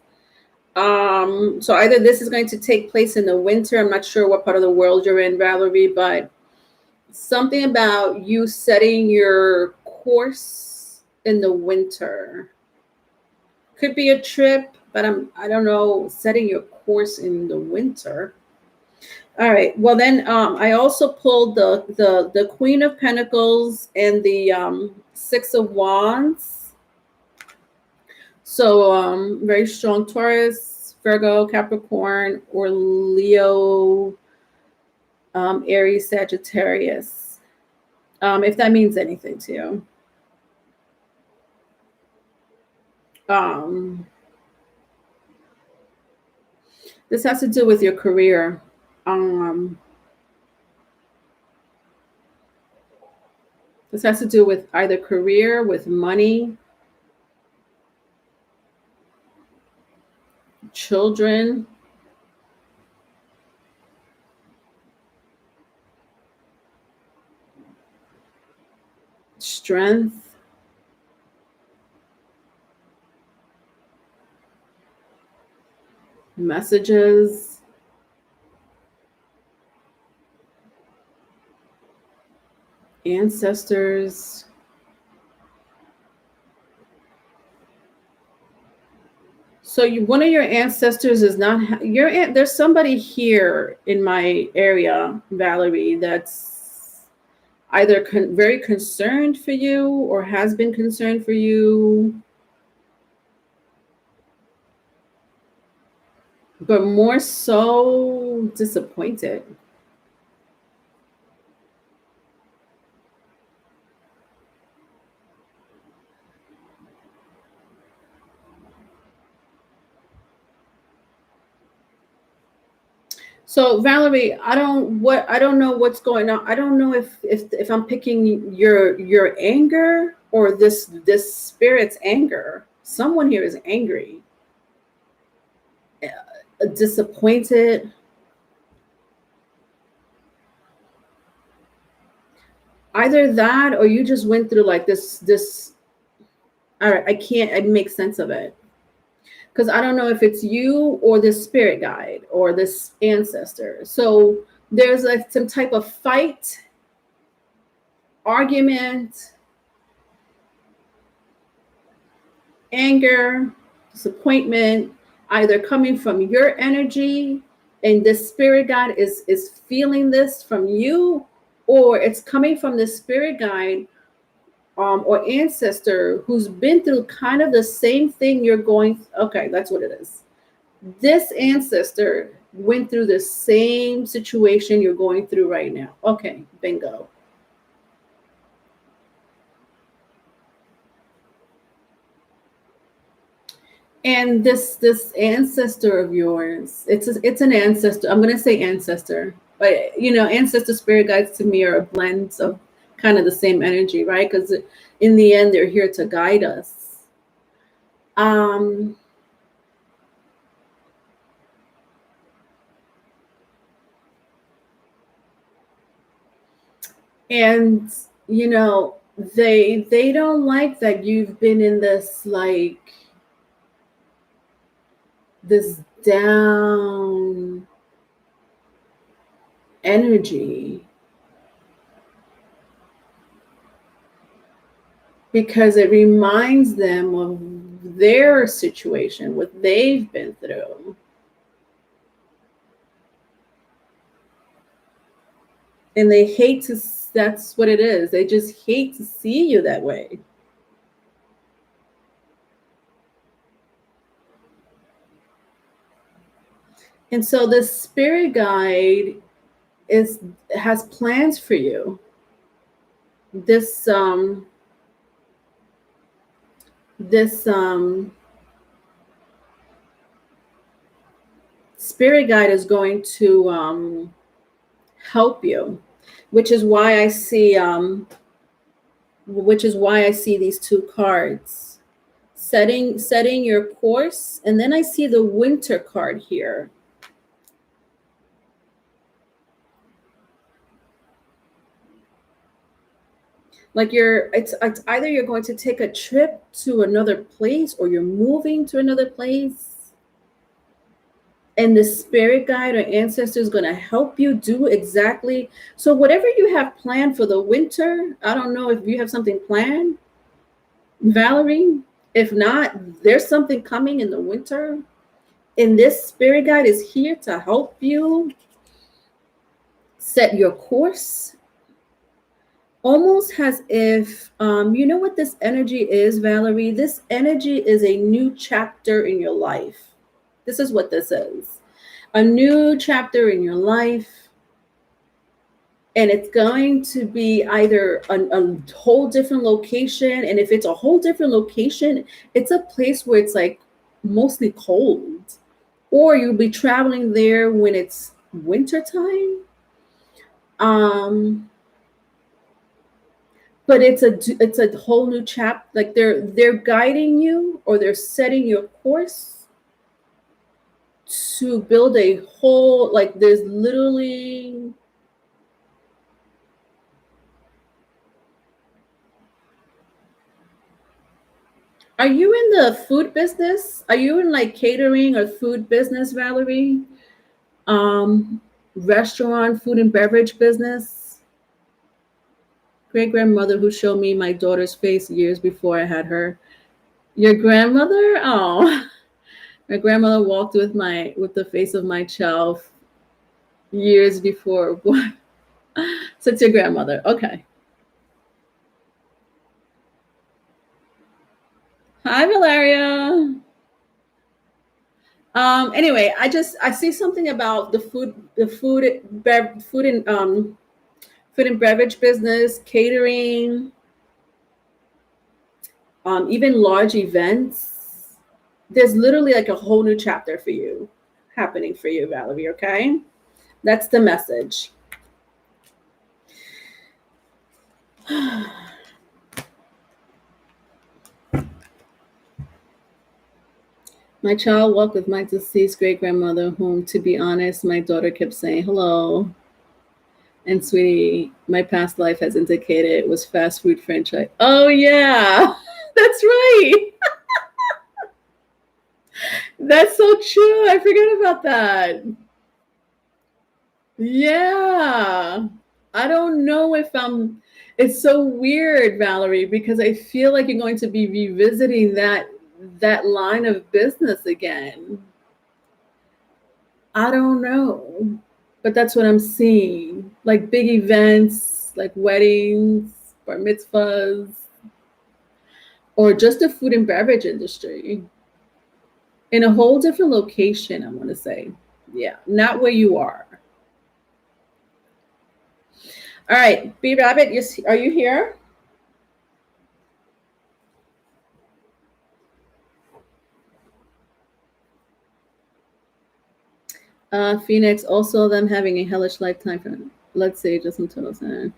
So either this is going to take place in the winter. I'm not sure what part of the world you're in, Valerie, but something about you setting your course in the winter. Could be a trip, but I don't know, setting your course in the winter. All right. Well, then I also pulled the Queen of Pentacles and the 6 of Wands. So very strong Taurus, Virgo, Capricorn, or Leo, Aries, Sagittarius. If that means anything to you. This has to do with your career. This has to do with either career, with money, children. strength, messages, ancestors. So one of your ancestors is not there's somebody here in my area, Valerie, that's either very concerned for you or has been concerned for you, but more so disappointed. So Valerie, I don't know what's going on. I don't know if I'm picking your anger or this spirit's anger. Someone here is angry, disappointed. Either that or you just went through like this. All right, I make sense of it. Because I don't know if it's you or this spirit guide or this ancestor. So there's like some type of fight, argument, anger, disappointment, either coming from your energy and this spirit guide is feeling this from you, or it's coming from the spirit guide or ancestor who's been through kind of the same thing you're going. Okay, that's what it is. This ancestor went through the same situation you're going through right now. Okay, bingo. And this ancestor of yours, it's an ancestor. I'm gonna say ancestor, but ancestor spirit guides to me are a blend of kind of the same energy, right? Because in the end, they're here to guide us. And they don't like that you've been in this like this down energy, because it reminds them of their situation, what they've been through. And they hate to, that's what it is. They just hate to see you that way. And so this spirit guide has plans for you. This spirit guide is going to help you, which is why I see these two cards, setting your course, and then I see the winter card here. Like it's either you're going to take a trip to another place or you're moving to another place, and the spirit guide or ancestor is going to help you do exactly. So whatever you have planned for the winter, I don't know if you have something planned, Valerie. If not, there's something coming in the winter, and this spirit guide is here to help you set your course. Almost as if, you know what this energy is, Valerie? This energy is a new chapter in your life. This is what this is. A new chapter in your life. And it's going to be either a whole different location. And if it's a whole different location, it's a place where it's like mostly cold. Or you'll be traveling there when it's wintertime. But it's a whole new chapter. Like they're guiding you, or they're setting your course to build a whole, like there's literally Are you in the food business? Are you in like catering or food business, Valerie? Um, Restaurant, food and beverage business? Great grandmother who showed me my daughter's face years before I had her. Your grandmother? Oh, my grandmother walked with the face of my child years before. What? So it's your grandmother. Okay. Hi, Valeria. Anyway, I see something about food and beverage business, catering, even large events. There's literally like a whole new chapter for you happening for you, Valerie. Okay, that's the message. My child walked with my deceased great grandmother, whom, to be honest, my daughter kept saying hello. And sweetie, my past life has indicated it was fast food franchise. Oh yeah, that's right. That's so true. I forgot about that. Yeah. I don't know if I'm it's so weird, Valerie, because I feel like you're going to be revisiting that line of business again. I don't know. But that's what I'm seeing. Like big events, like weddings, bar mitzvahs, or just the food and beverage industry in a whole different location, I'm going to say. Yeah, not where you are. All right, B Rabbit, are you here? Phoenix, also them having a hellish lifetime for, let's say, just some total center.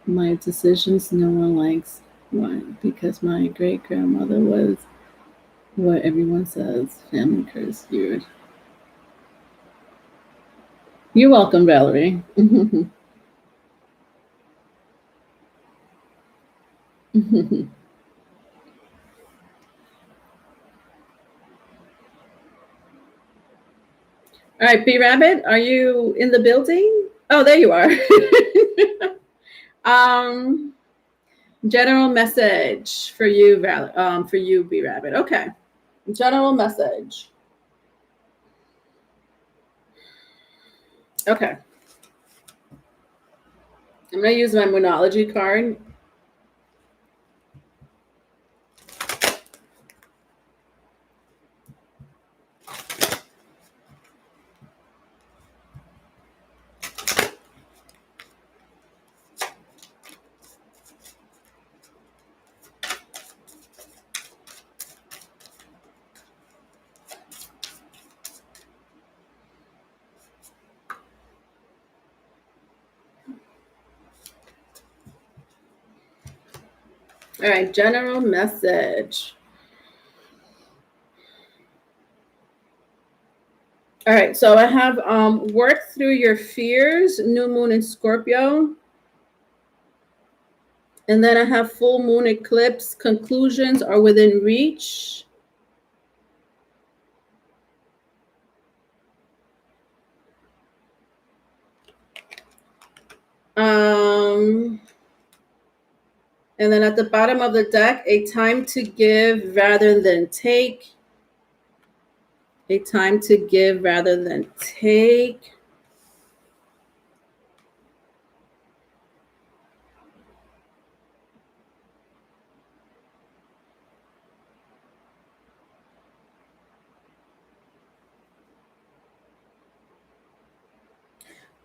My decisions no one likes. Why? Because my great grandmother was what everyone says. Family curse. You're welcome, Valerie. All right, B Rabbit, are you in the building? Oh, there you are. um, General message for you, for you, B Rabbit. Okay. General message. Okay. I'm going to use my Moonology card. All right, general message. All right, so I have work through your fears, new moon in Scorpio. And then I have full moon eclipse, conclusions are within reach. And then at the bottom of the deck, a time to give rather than take. A time to give rather than take.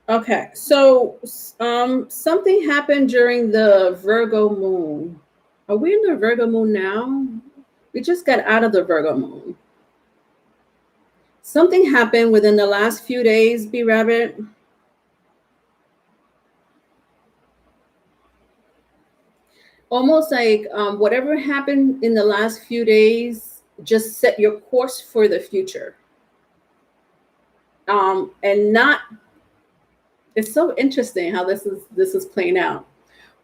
Okay, so something happened during the Virgo moon. Are we in the Virgo moon now? We just got out of the Virgo moon. Something happened within the last few days, B Rabbit. almost like whatever happened in the last few days, just set your course for the future. And not, it's so interesting how this is playing out.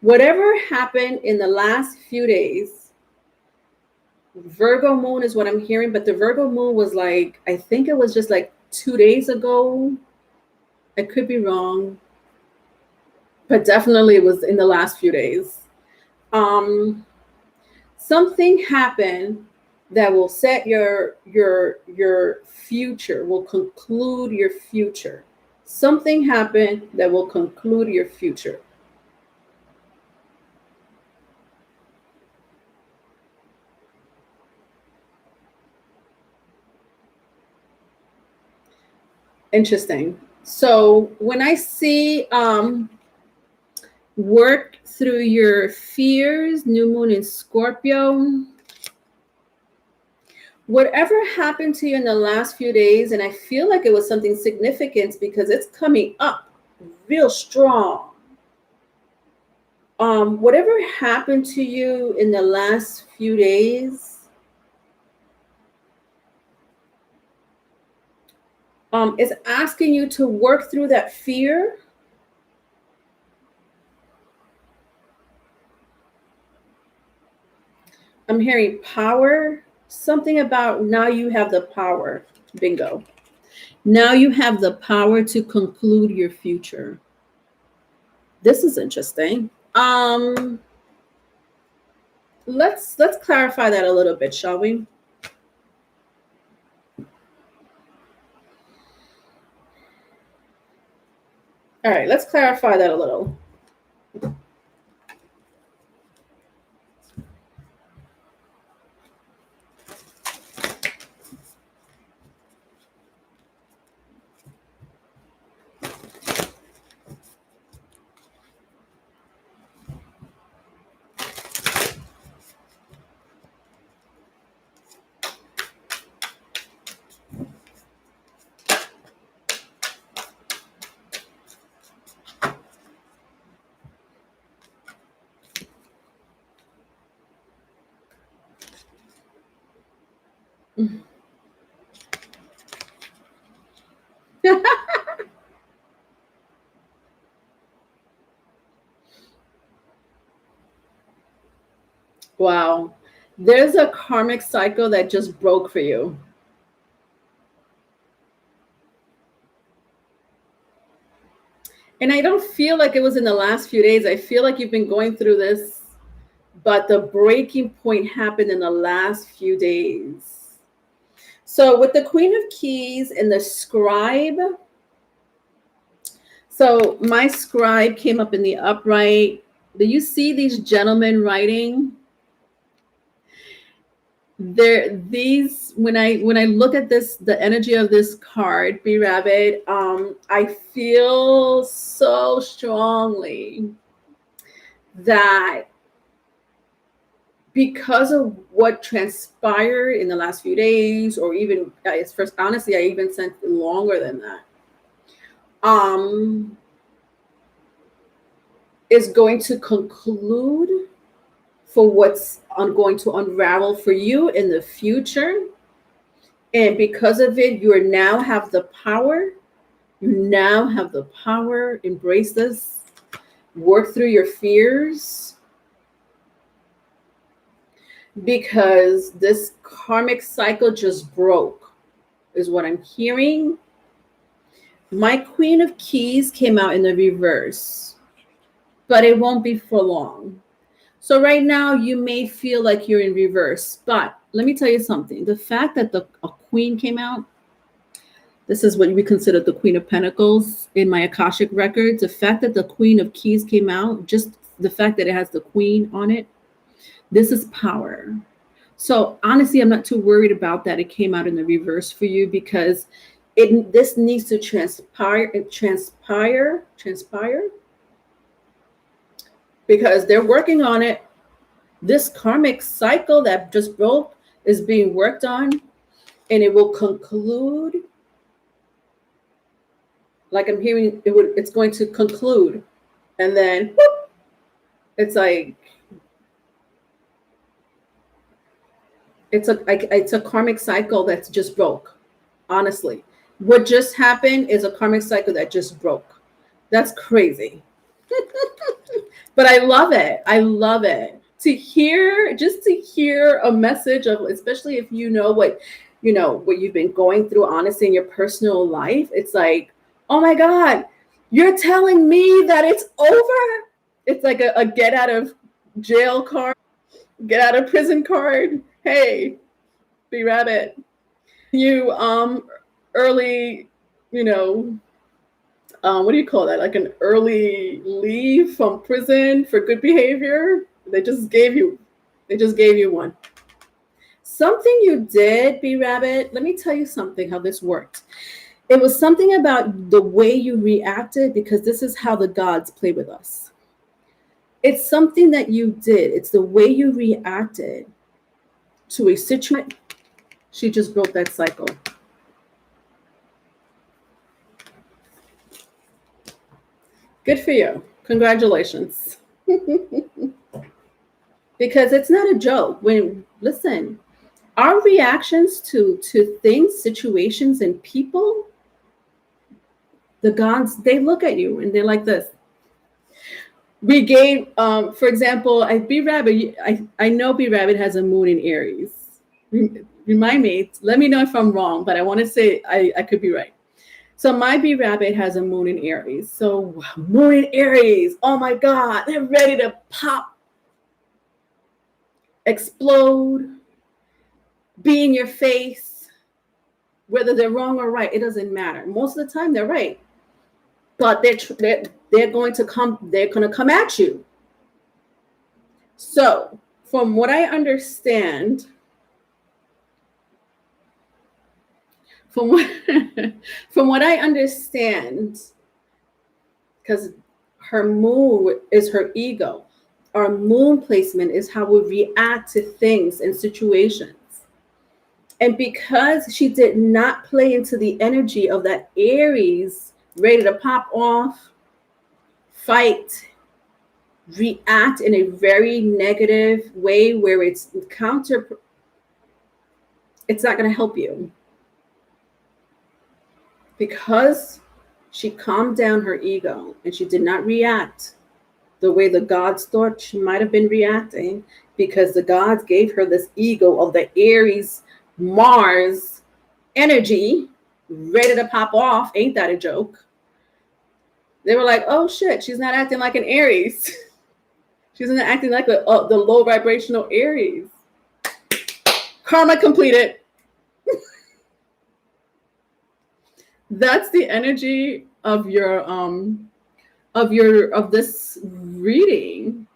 Whatever happened in the last few days, Virgo moon is what I'm hearing, but the Virgo moon was like, I think it was just like 2 days ago. I could be wrong, but definitely it was in the last few days. Something happened that will set your future, will conclude your future. Something happened that will conclude your future. Interesting. So when I see work through your fears, new moon in Scorpio, whatever happened to you in the last few days, and I feel like it was something significant because it's coming up real strong. Whatever happened to you in the last few days, is asking you to work through that fear. I'm hearing power, something about now you have the power. Bingo. Now you have the power to conclude your future. This is interesting. Let's clarify that a little bit, shall we? All right, let's clarify that a little. Wow. There's a karmic cycle that just broke for you. And I don't feel like it was in the last few days. I feel like you've been going through this, but the breaking point happened in the last few days. So with the Queen of Keys and the Scribe, so my scribe came up in the upright. Do you see these gentlemen writing? These when I look at this, the energy of this card, Be Rabbit, I feel so strongly that because of what transpired in the last few days, or even it's first, honestly, I even sent longer than that. Is going to conclude for what's going to unravel for you in the future. And because of it, you now have the power. You now have the power. Embrace this. Work through your fears. Because this karmic cycle just broke, is what I'm hearing. My Queen of Keys came out in the reverse, but it won't be for long. So right now you may feel like you're in reverse, but let me tell you something. The fact that a queen came out, this is what we consider the Queen of Pentacles in my Akashic records. The fact that the Queen of Keys came out, just the fact that it has the queen on it, this is power. So honestly, I'm not too worried about that it came out in the reverse for you, because this needs to transpire, because they're working on it. This karmic cycle that just broke is being worked on, and it will conclude. Like I'm hearing, it's going to conclude, and then whoop, it's like It's a karmic cycle that's just broke. Honestly, what just happened is a karmic cycle that just broke. That's crazy. But I love it. I love it to hear, just to hear a message of, especially if you know what you've been going through, honestly, in your personal life. It's like, oh my God, you're telling me that it's over. It's like a get out of jail card, get out of prison card. Hey, be rabbit. You early, you know, what do you call that? Like an early leave from prison for good behavior. They just gave you one. Something you did, B Rabbit. Let me tell you something. How this worked. It was something about the way you reacted, because this is how the gods play with us. It's something that you did. It's the way you reacted to a situation. She just broke that cycle. Good for you. Congratulations. Because it's not a joke. When listen, our reactions to things, situations, and people, the gods, they look at you and they're like this. We gave, for example, B Rabbit. I know B Rabbit has a moon in Aries. Remind me. Let me know if I'm wrong, but I want to say I could be right. So my B Rabbit has a moon in Aries. So moon in Aries. Oh my God, they're ready to pop, explode, be in your face. Whether they're wrong or right, it doesn't matter. Most of the time, they're right, but they're going to come. They're going to come at you. So, from what I understand, from what from what I understand, because her moon is her ego. Our moon placement is how we react to things and situations. And because she did not play into the energy of that Aries, ready to pop off, fight, react in a very negative way where it's not going to help you. Because she calmed down her ego and she did not react the way the gods thought she might have been reacting, because the gods gave her this ego of the Aries Mars energy, ready to pop off. Ain't that a joke? They were like, oh shit, she's not acting like an Aries. She's not acting like the low vibrational Aries. Karma completed. That's the energy of this reading.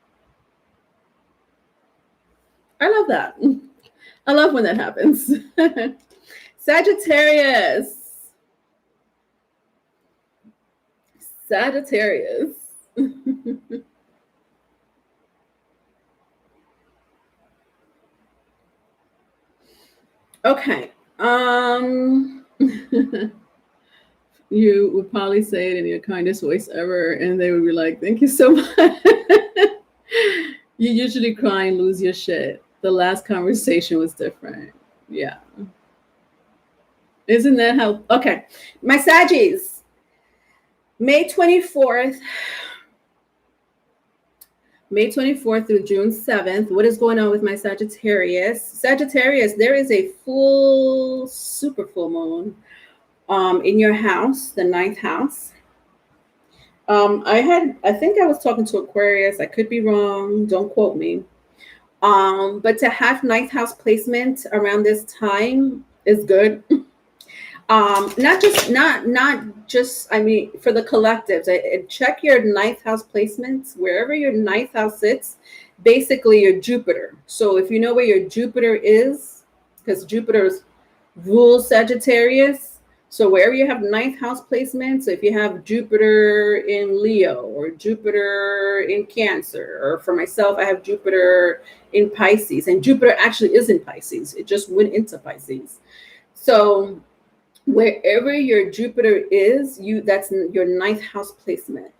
I love that. I love when that happens. Sagittarius. Okay. You would probably say it in your kindest voice ever, and they would be like, thank you so much. You usually cry and lose your shit. The last conversation was different. Yeah. Isn't that how? Okay. My Saggies. May 24th through June 7th. What is going on with my Sagittarius? Sagittarius, there is a super full moon in your house, the 9th house. I think I was talking to Aquarius. I could be wrong. Don't quote me. But to have 9th house placement around this time is good. Not just, I mean, for the collectives, check your 9th house placements, wherever your 9th house sits, basically your Jupiter. So if you know where your Jupiter is, because Jupiter rules Sagittarius, so wherever you have 9th house placements, so if you have Jupiter in Leo or Jupiter in Cancer, or for myself, I have Jupiter in Pisces, and Jupiter actually is in Pisces. It just went into Pisces. So wherever your Jupiter is, that's your 9th house placement.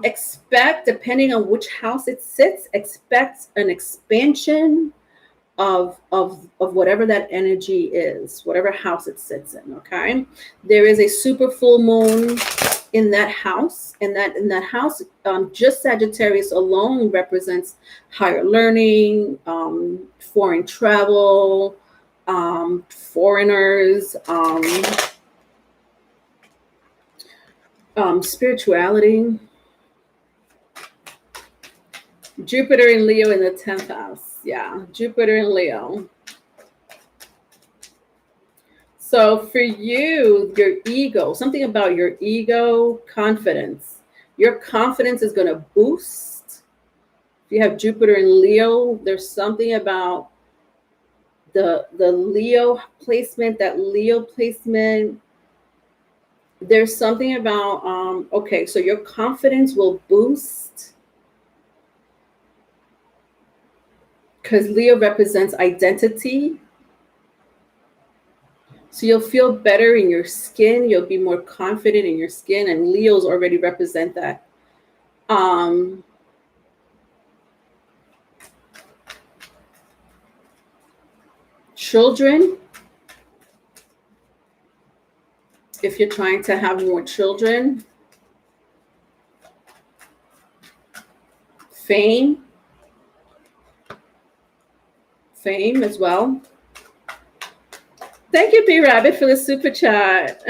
Expect, depending on which house it sits, expect an expansion of whatever that energy is, whatever house it sits in. Okay, there is a super full moon in that house, and that house, just Sagittarius alone represents higher learning, foreign travel, foreigners, spirituality. Jupiter and Leo in the 10th house. Yeah, Jupiter and Leo. So for you, your ego, something about your ego, confidence. Your confidence is going to boost. If you have Jupiter and Leo, there's something about the Leo placement, that Leo placement. There's something about, okay, so your confidence will boost because Leo represents identity. So you'll feel better in your skin. You'll be more confident in your skin, and Leos already represent that. Children, if you're trying to have more children. Fame as well. Thank you, B Rabbit, for the super chat.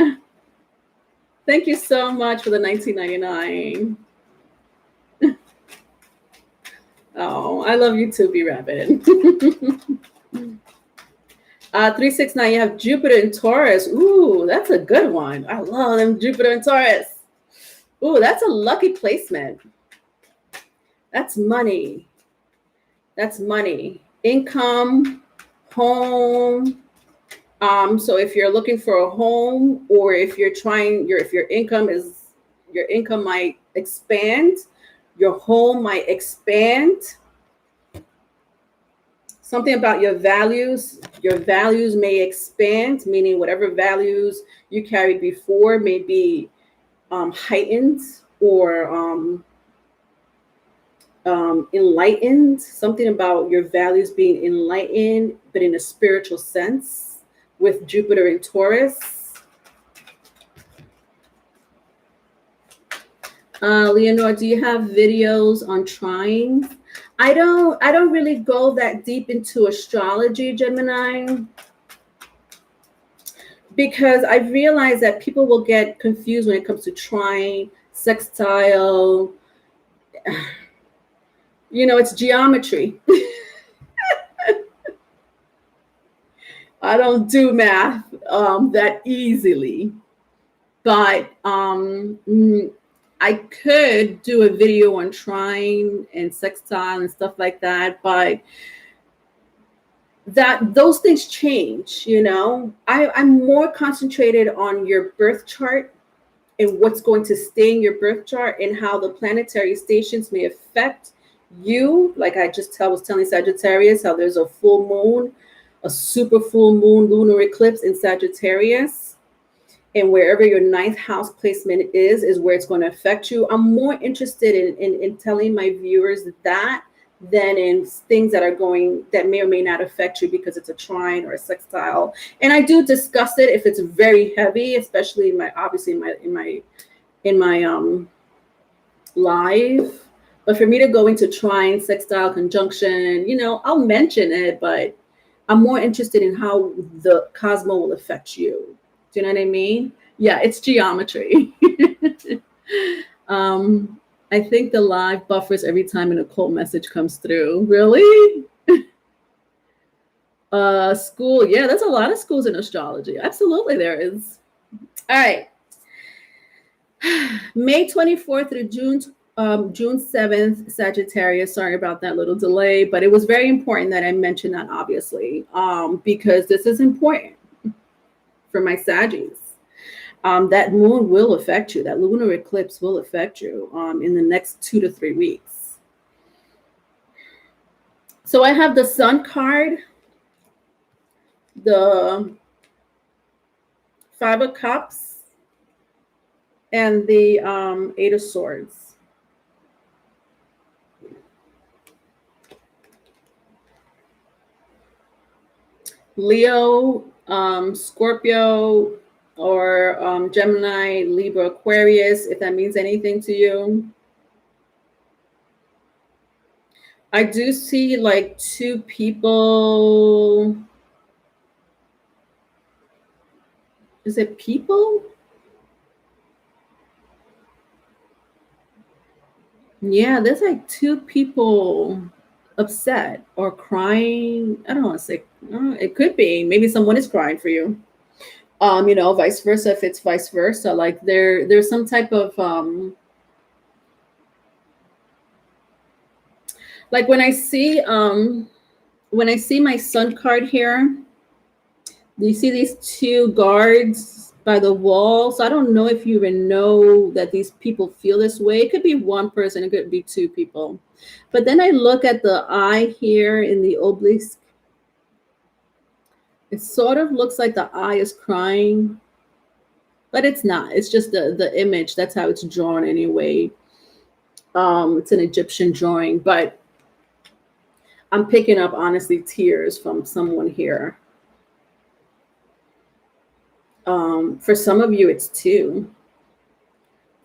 Thank you so much for the $19.99. Oh, I love you too, B Rabbit. 369, you have Jupiter and Taurus. Ooh, that's a good one. I love them, Jupiter and Taurus. Ooh, that's a lucky placement. That's money. That's money. Income, home. So if you're looking for a home, or if you're trying, if your income might expand, your home might expand. Something about your values may expand, meaning whatever values you carried before may be heightened or enlightened. Something about your values being enlightened, but in a spiritual sense, with Jupiter and Taurus. Leonore, do you have videos on trines? I don't really go that deep into astrology, Gemini, because I realize that people will get confused when it comes to trine, sextile. It's geometry. I don't do math that easily, but I could do a video on trine and sextile and stuff like that, but those things change. I'm more concentrated on your birth chart and what's going to stay in your birth chart, and how the planetary stations may affect you. Like I was telling Sagittarius, how there's a full moon, a super full moon lunar eclipse in Sagittarius. And wherever your 9th house placement is where it's going to affect you. I'm more interested in telling my viewers that than in things that may or may not affect you because it's a trine or a sextile. And I do discuss it if it's very heavy, especially in my live. But for me to go into trine, sextile, conjunction, I'll mention it, but I'm more interested in how the cosmo will affect you. Do you know what I mean? Yeah, it's geometry. I think the live buffers every time an occult message comes through. Really? School. Yeah, there's a lot of schools in astrology. Absolutely, there is. All right. May 24th through June 7th, Sagittarius. Sorry about that little delay, but it was very important that I mention that, obviously, because this is important for my Saggies. That moon will affect you. That lunar eclipse will affect you in the next 2 to 3 weeks. So I have the Sun card, the 5 of Cups, and the 8 of Swords. Leo, Scorpio, or Gemini, Libra, Aquarius, if that means anything to you. I do see like two people. Is it people? Yeah, there's like two people upset or crying. I don't want to say, it could be. Maybe someone is crying for you. Vice versa, if it's vice versa. Like there's some type of like when I see my sun card here, do you see these two guards by the wall? So I don't know if you even know that these people feel this way. It could be one person, it could be two people. But then I look at the eye here in the obelisk. It sort of looks like the eye is crying, but it's not. It's just the image. That's how it's drawn anyway. It's an Egyptian drawing, but I'm picking up, honestly, tears from someone here. For some of you, it's two.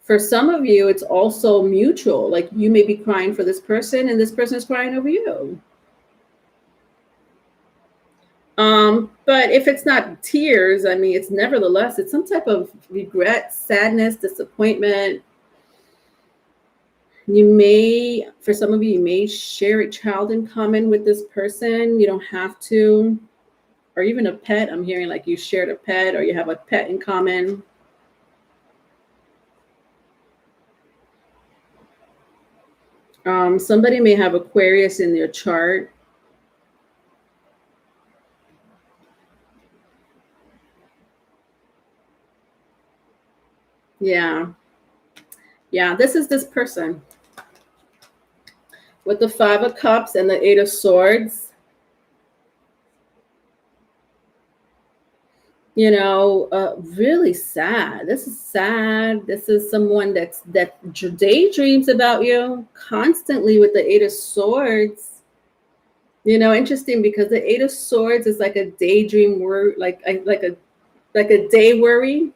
For some of you, it's also mutual. Like you may be crying for this person and this person is crying over you. But if it's not tears, I mean, it's nevertheless, it's some type of regret, sadness, disappointment. For some of you may share a child in common with this person. You don't have to. Or even a pet. I'm hearing like you shared a pet or you have a pet in common. Somebody may have Aquarius in their chart. Yeah. Yeah, this is this person with the 5 of Cups and the 8 of Swords. Really sad. This is sad. This is someone that daydreams about you constantly with the 8 of Swords. Interesting because the 8 of Swords is like a daydream word, like a day worry.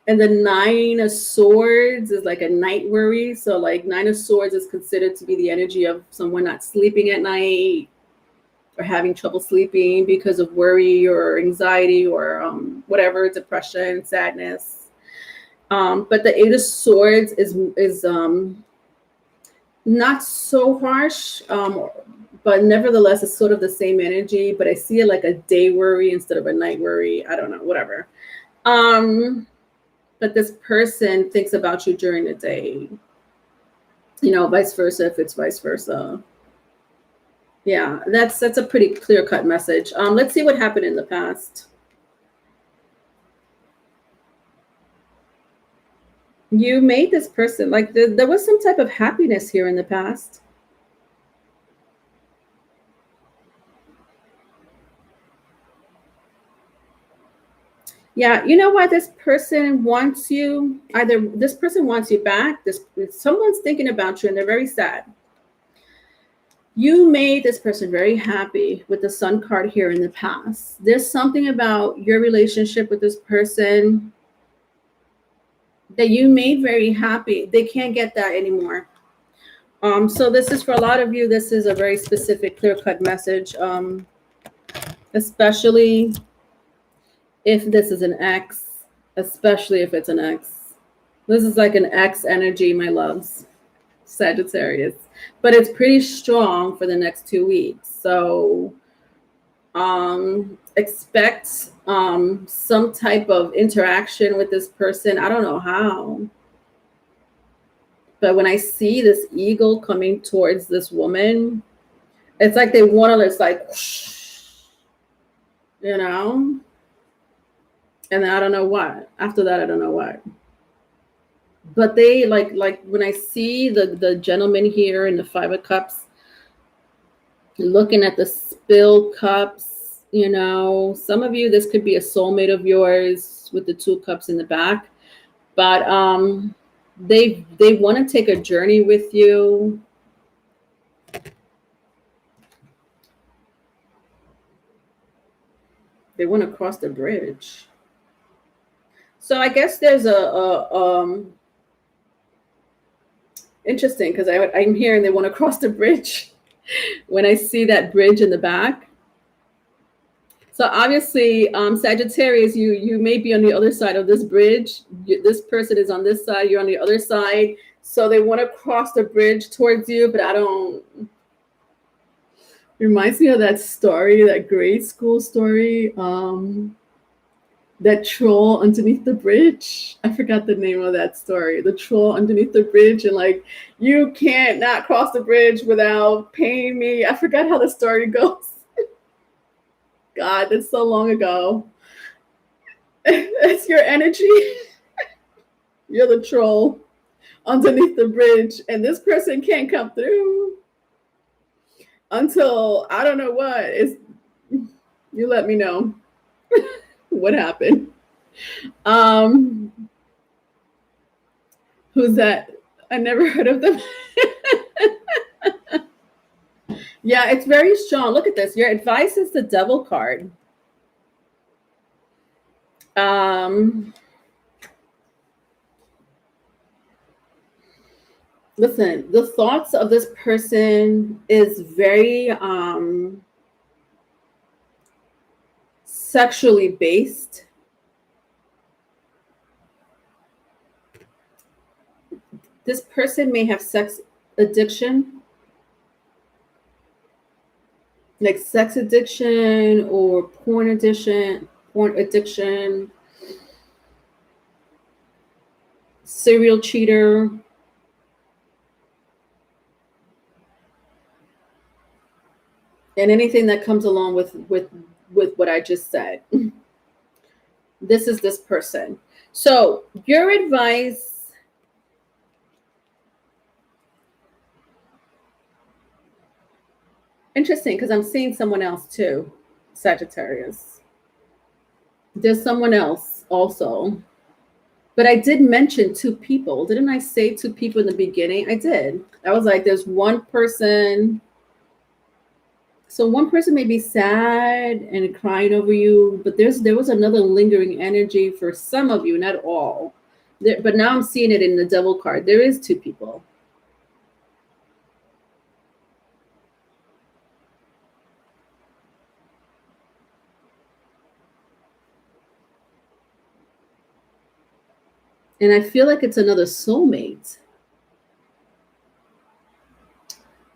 And the 9 of Swords is like a night worry. So like 9 of Swords is considered to be the energy of someone not sleeping at night or having trouble sleeping because of worry or anxiety or whatever, depression, sadness. But the 8 of Swords is not so harsh, but nevertheless, it's sort of the same energy. But I see it like a day worry instead of a night worry. I don't know, whatever. But this person thinks about you during the day. Vice versa if it's vice versa. Yeah, that's a pretty clear-cut message. Let's see what happened in the past. You made this person, like there was some type of happiness here in the past. Yeah, you know why this person wants you? Either this person wants you back, someone's thinking about you and they're very sad. You made this person very happy with the Sun card here in the past. There's something about your relationship with this person that you made very happy. They can't get that anymore. So this is for a lot of you, this is a very specific, clear-cut message, especially if this is an ex, especially if it's an ex. This is like an ex energy, my loves, Sagittarius. But it's pretty strong for the next 2 weeks. So expect some type of interaction with this person. I don't know how. But when I see this eagle coming towards this woman, it's like they want to, it's like, whoosh, And then I don't know what. After that, I don't know what. But they like when I see the gentleman here in the 5 of Cups, looking at the spilled cups, some of you, this could be a soulmate of yours with the 2 cups in the back. But they want to take a journey with you. They want to cross the bridge. So I guess there's a interesting, because I'm hearing they want to cross the bridge when I see that bridge in the back. So obviously, Sagittarius, you may be on the other side of this bridge. This person is on this side, you're on the other side. So they want to cross the bridge towards you, but I don't. It reminds me of that story, that grade school story. That troll underneath the bridge. I forgot the name of that story. The troll underneath the bridge, and like, you can't not cross the bridge without paying me. I forgot how the story goes. God, that's so long ago. That's your energy. You're the troll underneath the bridge, and this person can't come through until I don't know what is. You let me know what happened. Who's that? I never heard of them. Yeah, it's very strong. Look at this. Your advice is the Devil card. Listen, the thoughts of this person is very sexually based. This person may have sex addiction, like sex addiction or porn addiction, serial cheater. And anything that comes along with what I just said. This is this person. So your advice, interesting, because I'm seeing someone else too, Sagittarius. There's someone else also. But I did mention two people. Didn't I say two people in the beginning? I did. I was like, there's one person. So one person may be sad and crying over you, but there was another lingering energy for some of you, not all. But now I'm seeing it in the Devil card. There is two people. And I feel like it's another soulmate.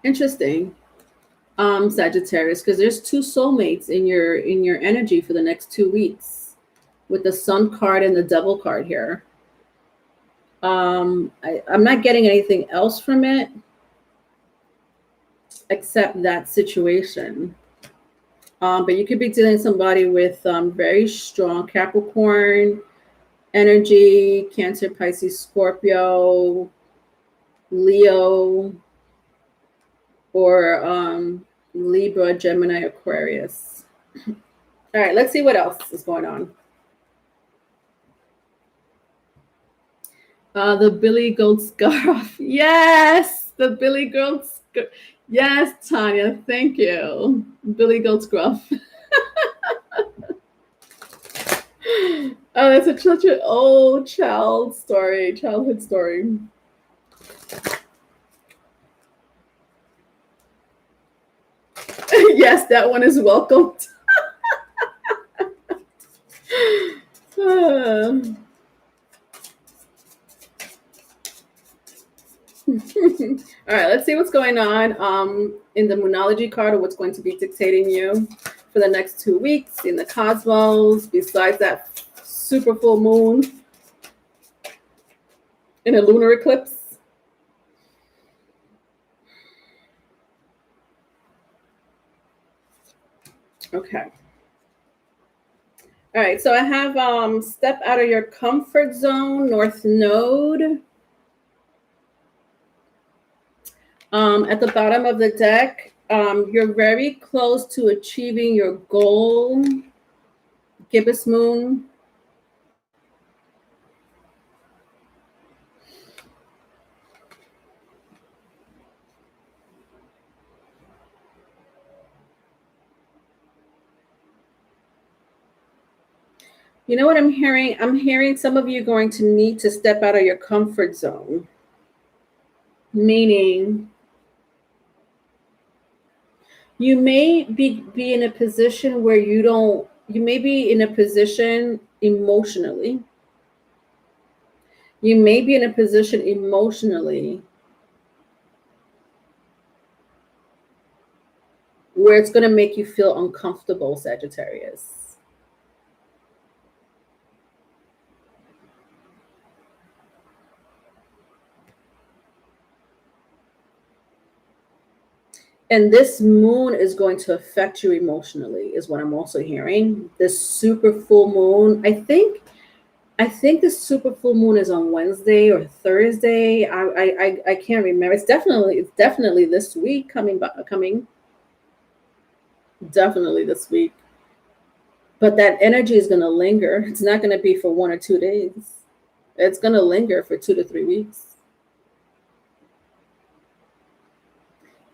Interesting. Sagittarius, because there's two soulmates in your energy for the next 2 weeks with the Sun card and the Devil card here. I'm not getting anything else from it except that situation. But you could be dealing with somebody with very strong Capricorn energy, Cancer, Pisces, Scorpio, Leo, or Libra, Gemini, Aquarius. All right, let's see what else is going on. The Billy Goat scarf. Yes, the Billy Goat scarf. Yes, Tanya, thank you. Billy Goat scarf. Oh, that's such an old childhood story. Yes, that one is welcomed. All right, let's see what's going on in the Moonology card, or what's going to be dictating you for the next 2 weeks in the cosmos, besides that super full moon in a lunar eclipse. Okay. All right, so I have step out of your comfort zone, North Node. At the bottom of the deck, you're very close to achieving your goal, Gibbous Moon. You know what I'm hearing? I'm hearing some of you going to need to step out of your comfort zone. Meaning, you may be in a position where you may be in a position emotionally. You may be in a position emotionally where it's going to make you feel uncomfortable, Sagittarius. And this moon is going to affect you emotionally, is what I'm also hearing. This super full moon, I think the super full moon is on Wednesday or Thursday. I can't remember. It's definitely this week coming. Definitely this week. But that energy is going to linger. It's not going to be for 1 or 2 days. It's going to linger for 2 to 3 weeks.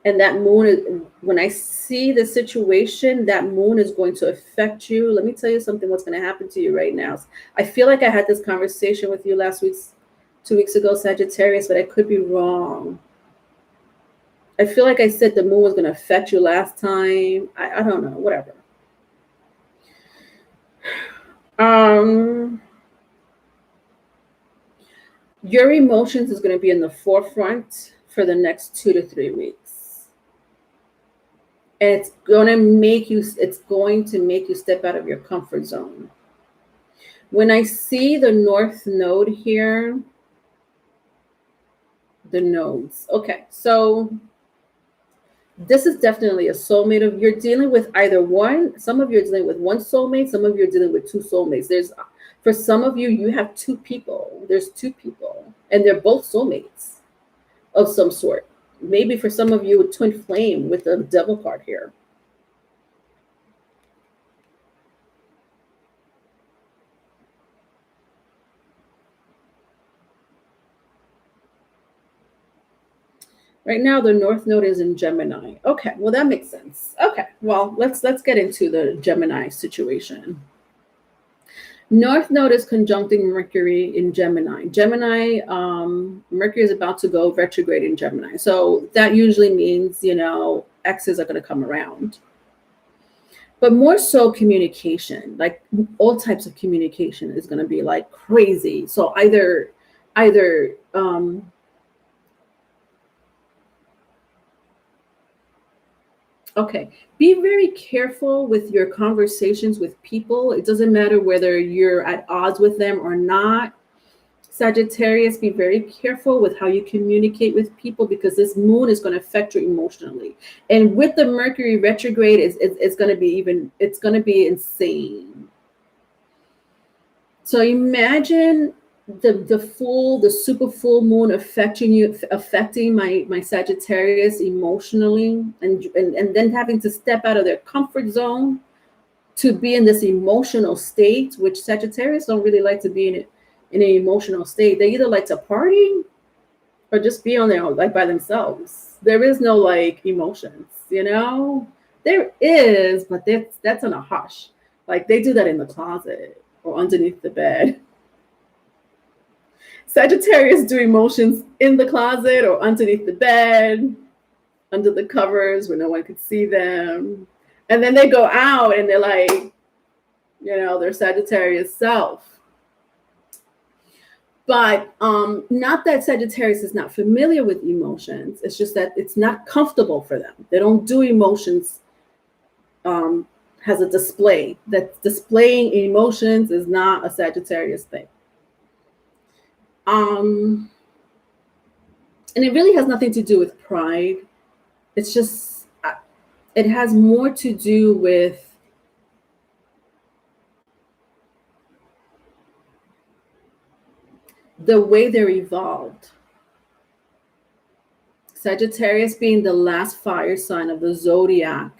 And that moon, when I see the situation, that moon is going to affect you. Let me tell you something, what's going to happen to you right now. I feel like I had this conversation with you 2 weeks ago, Sagittarius, but I could be wrong. I feel like I said the moon was going to affect you last time. I don't know, whatever. Your emotions is going to be in the forefront for the next 2 to 3 weeks. And it's going to make you step out of your comfort zone. When I see the North Node here, the nodes. Okay, so this is definitely a soulmate of you're dealing with either one. Some of you are dealing with one soulmate, some of you are dealing with two soulmates. For some of you, you have two people. There's two people, and they're both soulmates of some sort. Maybe for some of you, a twin flame with the devil card here. Right now, the North Node is in Gemini. Okay, well, that makes sense. Okay, well, let's get into the Gemini situation. North Node is conjuncting Mercury in Gemini. Mercury is about to go retrograde in Gemini. So that usually means, exes are going to come around. But more so communication, like all types of communication is going to be like crazy. So either okay, be very careful with your conversations with people. It doesn't matter whether you're at odds with them or not. Sagittarius, be very careful with how you communicate with people because this moon is going to affect you emotionally. And with the Mercury retrograde, it's going to be insane. So imagine the super full moon affecting my Sagittarius emotionally, and then having to step out of their comfort zone to be in this emotional state, which Sagittarius don't really like to be in an emotional state. They either like to party or just be on their own, like by themselves. There is no like emotions, there is, but that's on a hush. Like they do that in the closet or underneath the bed. Sagittarius do emotions in the closet or underneath the bed, under the covers where no one could see them. And then they go out and they're like, their Sagittarius self. But not that Sagittarius is not familiar with emotions. It's just that it's not comfortable for them. They don't do emotions has a display. That displaying emotions is not a Sagittarius thing. And it really has nothing to do with pride. It's just, it has more to do with the way they're evolved. Sagittarius being the last fire sign of the zodiac,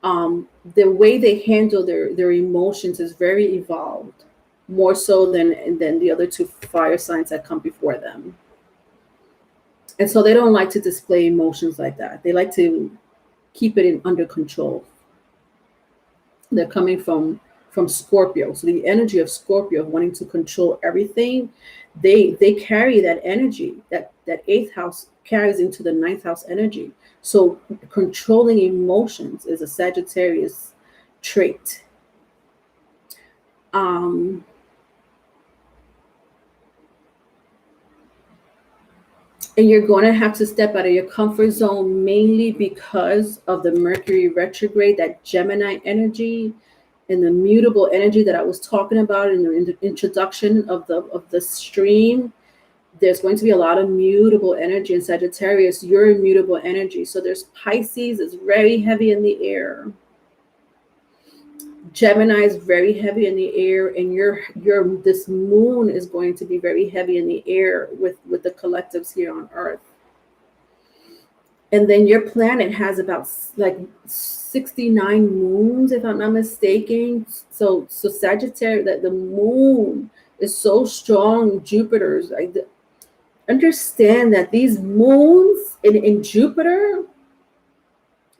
the way they handle their emotions is very evolved, more so than the other two fire signs that come before them. And so they don't like to display emotions like that. They like to keep it under control. They're coming from from Scorpio. So the energy of Scorpio of wanting to control everything, they carry that energy. That eighth house carries into the ninth house energy. So controlling emotions is a Sagittarius trait. Um, and you're going to have to step out of your comfort zone mainly because of the Mercury retrograde, that Gemini energy, and the mutable energy that I was talking about in the introduction of the stream. There's going to be a lot of mutable energy in Sagittarius. You're immutable energy. So there's Pisces is very heavy in the air. Gemini is very heavy in the air, and your this moon is going to be very heavy in the air with the collectives here on Earth. And then your planet has about like 69 moons, if I'm not mistaken. So Sagittarius, that the moon is so strong. Jupiter's like understand that these moons in Jupiter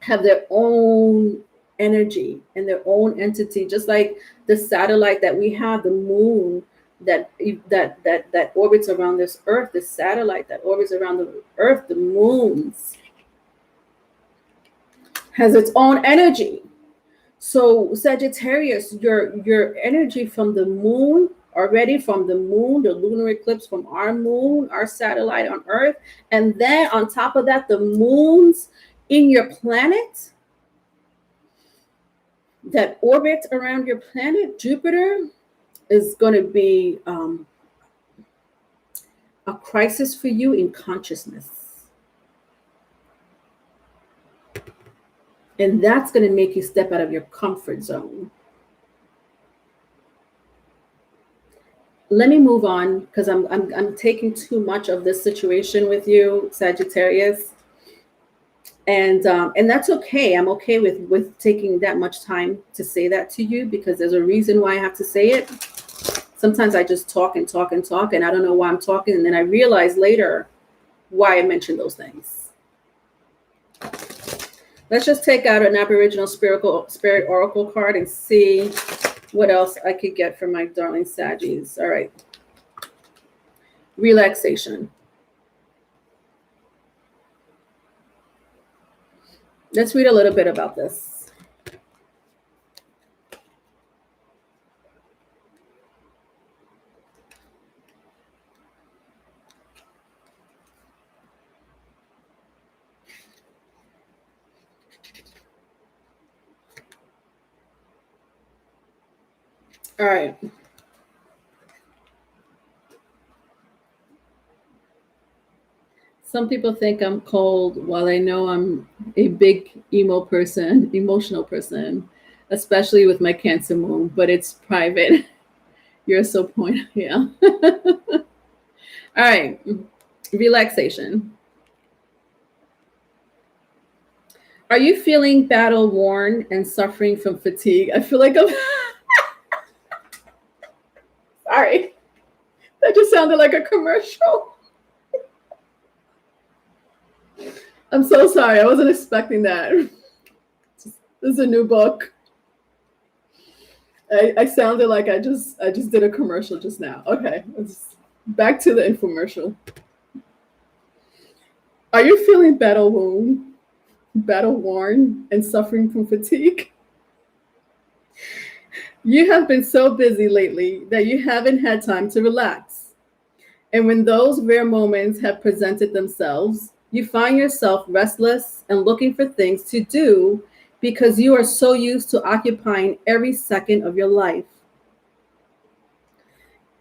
have their own energy and their own entity, just like the satellite that we have, the moon that orbits around this Earth, the satellite that orbits around the Earth, the moons has its own energy. So Sagittarius, your energy from the moon, already from the moon, the lunar eclipse from our moon, our satellite on Earth, and then on top of that, the moons in your planet that orbit around your planet, Jupiter, is going to be a crisis for you in consciousness. And that's going to make you step out of your comfort zone. Let me move on because I'm taking too much of this situation with you, Sagittarius. And that's okay. I'm okay with taking that much time to say that to you because there's a reason why I have to say it. Sometimes I just talk and talk and talk, and I don't know why I'm talking, and then I realize later why I mentioned those things. Let's just take out an Aboriginal Spirit Oracle card and see what else I could get from my darling Saggies. All right. Relaxation. Let's read a little bit about this. All right. Some people think I'm cold while I know I'm a big emotional person, especially with my Cancer moon, but it's private. You're so point. Yeah. All right. Relaxation. Are you feeling battle worn and suffering from fatigue? I feel like I'm sorry. That just sounded like a commercial. I'm so sorry. I wasn't expecting that. This is a new book. I sounded like I just did a commercial just now. Okay, let's back to the infomercial. Are you feeling battle worn, and suffering from fatigue? You have been so busy lately that you haven't had time to relax. And when those rare moments have presented themselves, you find yourself restless and looking for things to do because you are so used to occupying every second of your life.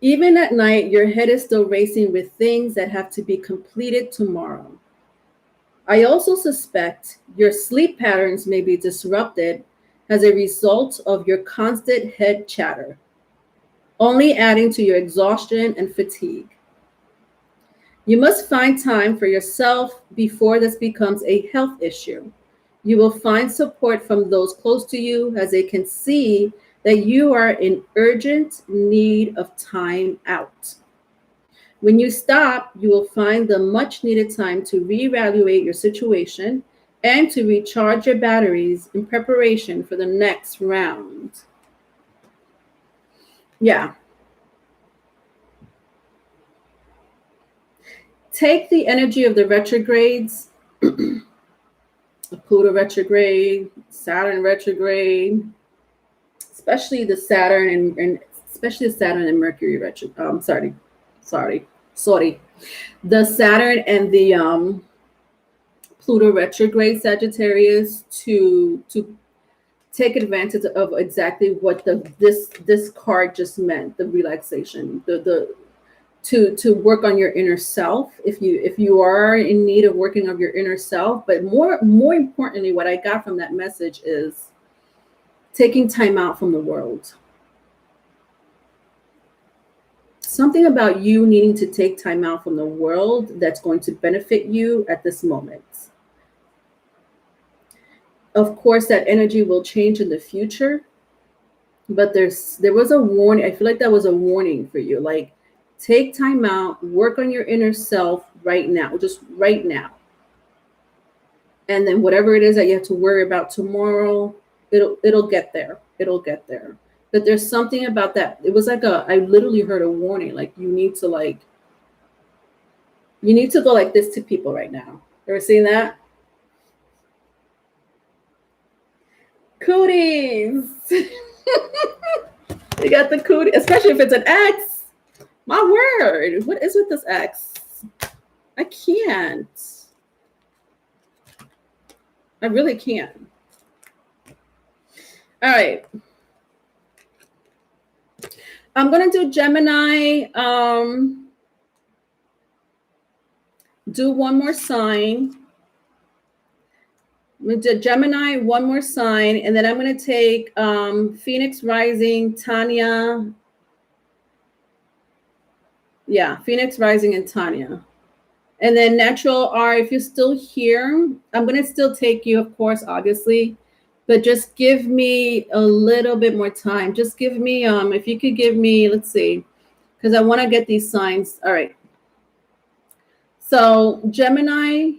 Even at night, your head is still racing with things that have to be completed tomorrow. I also suspect your sleep patterns may be disrupted as a result of your constant head chatter, only adding to your exhaustion and fatigue. You must find time for yourself before this becomes a health issue. You will find support from those close to you as they can see that you are in urgent need of time out. When you stop, you will find the much needed time to reevaluate your situation and to recharge your batteries in preparation for the next round. Yeah. Take the energy of the retrogrades, Pluto retrograde, Saturn retrograde, especially the Saturn and especially the Saturn and Mercury retrograde. Sorry. The Saturn and the Pluto retrograde Sagittarius to take advantage of exactly what this card just meant, the relaxation, the to work on your inner self if you are in need of working on your inner self. But more importantly, what I got from that message is taking time out from the world. Something about you needing to take time out from the world that's going to benefit you at this moment. Of course, that energy will change in the future, but there was a warning. I feel like that was a warning for you. Like, take time out, work on your inner self right now, just right now. And then whatever it is that you have to worry about tomorrow, it'll get there. It'll get there. But there's something about that. It was like I literally heard a warning. Like, you need to go like this to people right now. Ever seen that? Cooties. You got the cootie, especially if it's an X. My word. What is with this X? I can't. I really can't. All right. I'm going to do Gemini. Do one more sign. I'm going to do Gemini, one more sign. And then I'm going to take Phoenix Rising, Tanya. Yeah, Phoenix Rising and Tanya. And then Natural R, if you're still here, I'm going to still take you, of course, obviously. But just give me a little bit more time. Just give me, if you could give me, let's see, because I want to get these signs. All right. So Gemini,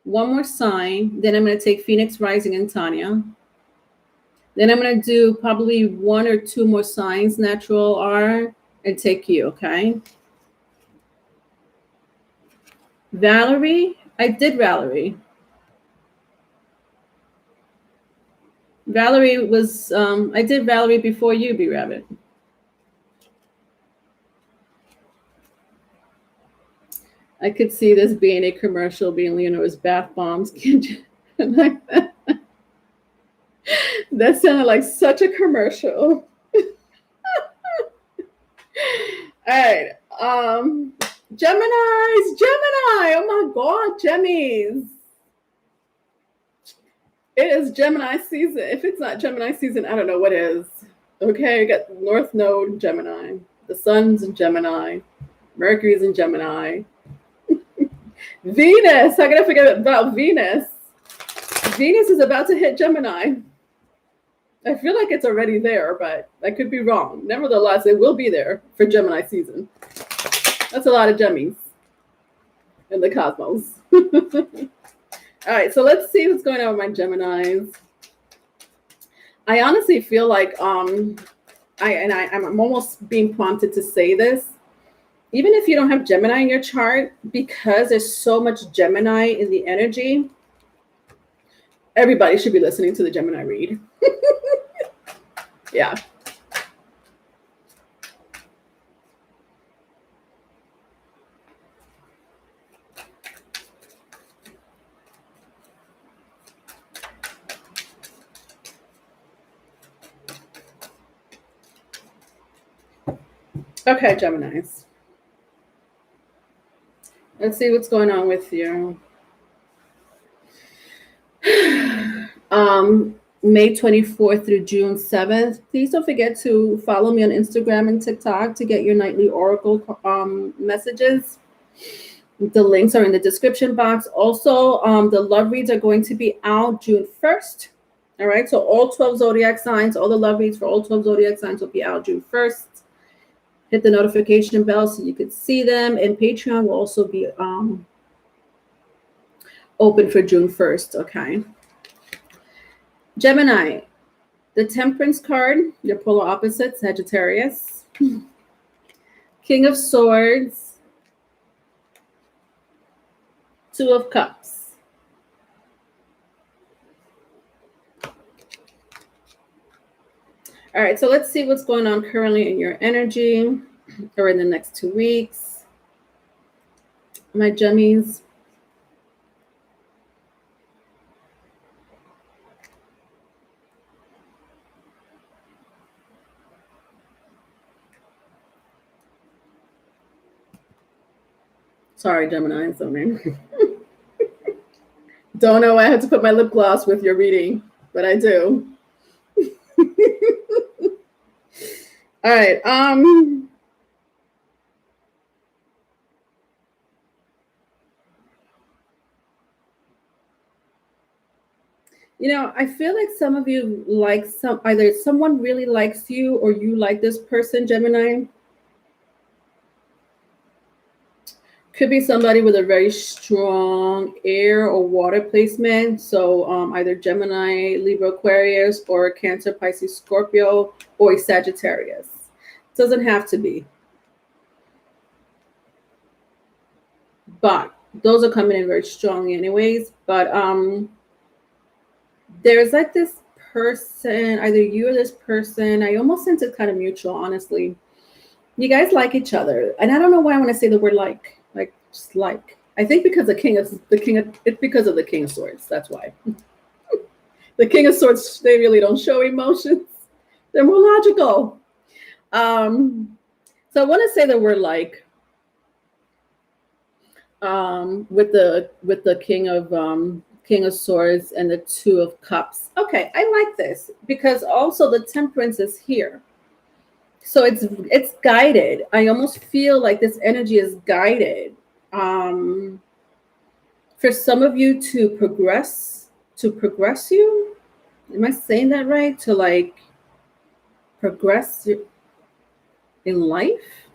one more sign. Then I'm going to take Phoenix Rising and Tanya. Then I'm going to do probably one or two more signs, Natural R, and take you, okay? Valerie, I did Valerie. Valerie was, I did Valerie before you, B-Rabbit. I could see this being a commercial, being Leonore's bath bombs. Like that. That sounded like such a commercial. All right. Gemini. Oh my God, Gemmies. It is Gemini season. If it's not Gemini season, I don't know what is. Okay, I got North Node Gemini. The Sun's in Gemini. Mercury's in Gemini. Venus. How can I forget about Venus? Venus is about to hit Gemini. I feel like it's already there, but I could be wrong. Nevertheless, it will be there for Gemini season. That's a lot of Gemmies in the cosmos. All right, so let's see what's going on with my Geminis. I honestly feel like I'm almost being prompted to say this. Even if you don't have Gemini in your chart, because there's so much Gemini in the energy, everybody should be listening to the Gemini read. Yeah. Okay, Geminis. Let's see what's going on with you. May 24th through June 7th. Please don't forget to follow me on Instagram and TikTok to get your nightly oracle messages. The links are in the description box. Also, the love reads are going to be out June 1st. All right, so all 12 zodiac signs, all the love reads for all 12 zodiac signs will be out June 1st. Hit the notification bell so you could see them. And Patreon will also be open for June 1st, okay? Gemini, The Temperance card, your polar opposite, Sagittarius. King of Swords, Two of Cups. All right, so let's see what's going on currently in your energy or in the next 2 weeks. My jummies. Sorry, Gemini, something. Don't know why I had to put my lip gloss with your reading, but I do. All right. I feel like some of you like either someone really likes you or you like this person, Gemini. Could be somebody with a very strong air or water placement. So either Gemini, Libra, Aquarius, or Cancer, Pisces, Scorpio, or a Sagittarius. Doesn't have to be. But those are coming in very strongly anyways. But there's like this person, either you or this person. I almost sense it's kind of mutual, honestly. You guys like each other. And I don't know why I want to say the word like just like. I think because it's because of the King of Swords. That's why. The King of Swords, they really don't show emotions. They're more logical. So I want to say the word like with the King of Swords and the Two of Cups. Okay, I like this because also the Temperance is here. So it's guided. I almost feel like this energy is guided. For some of you to progress you. Am I saying that right? To like progress in life?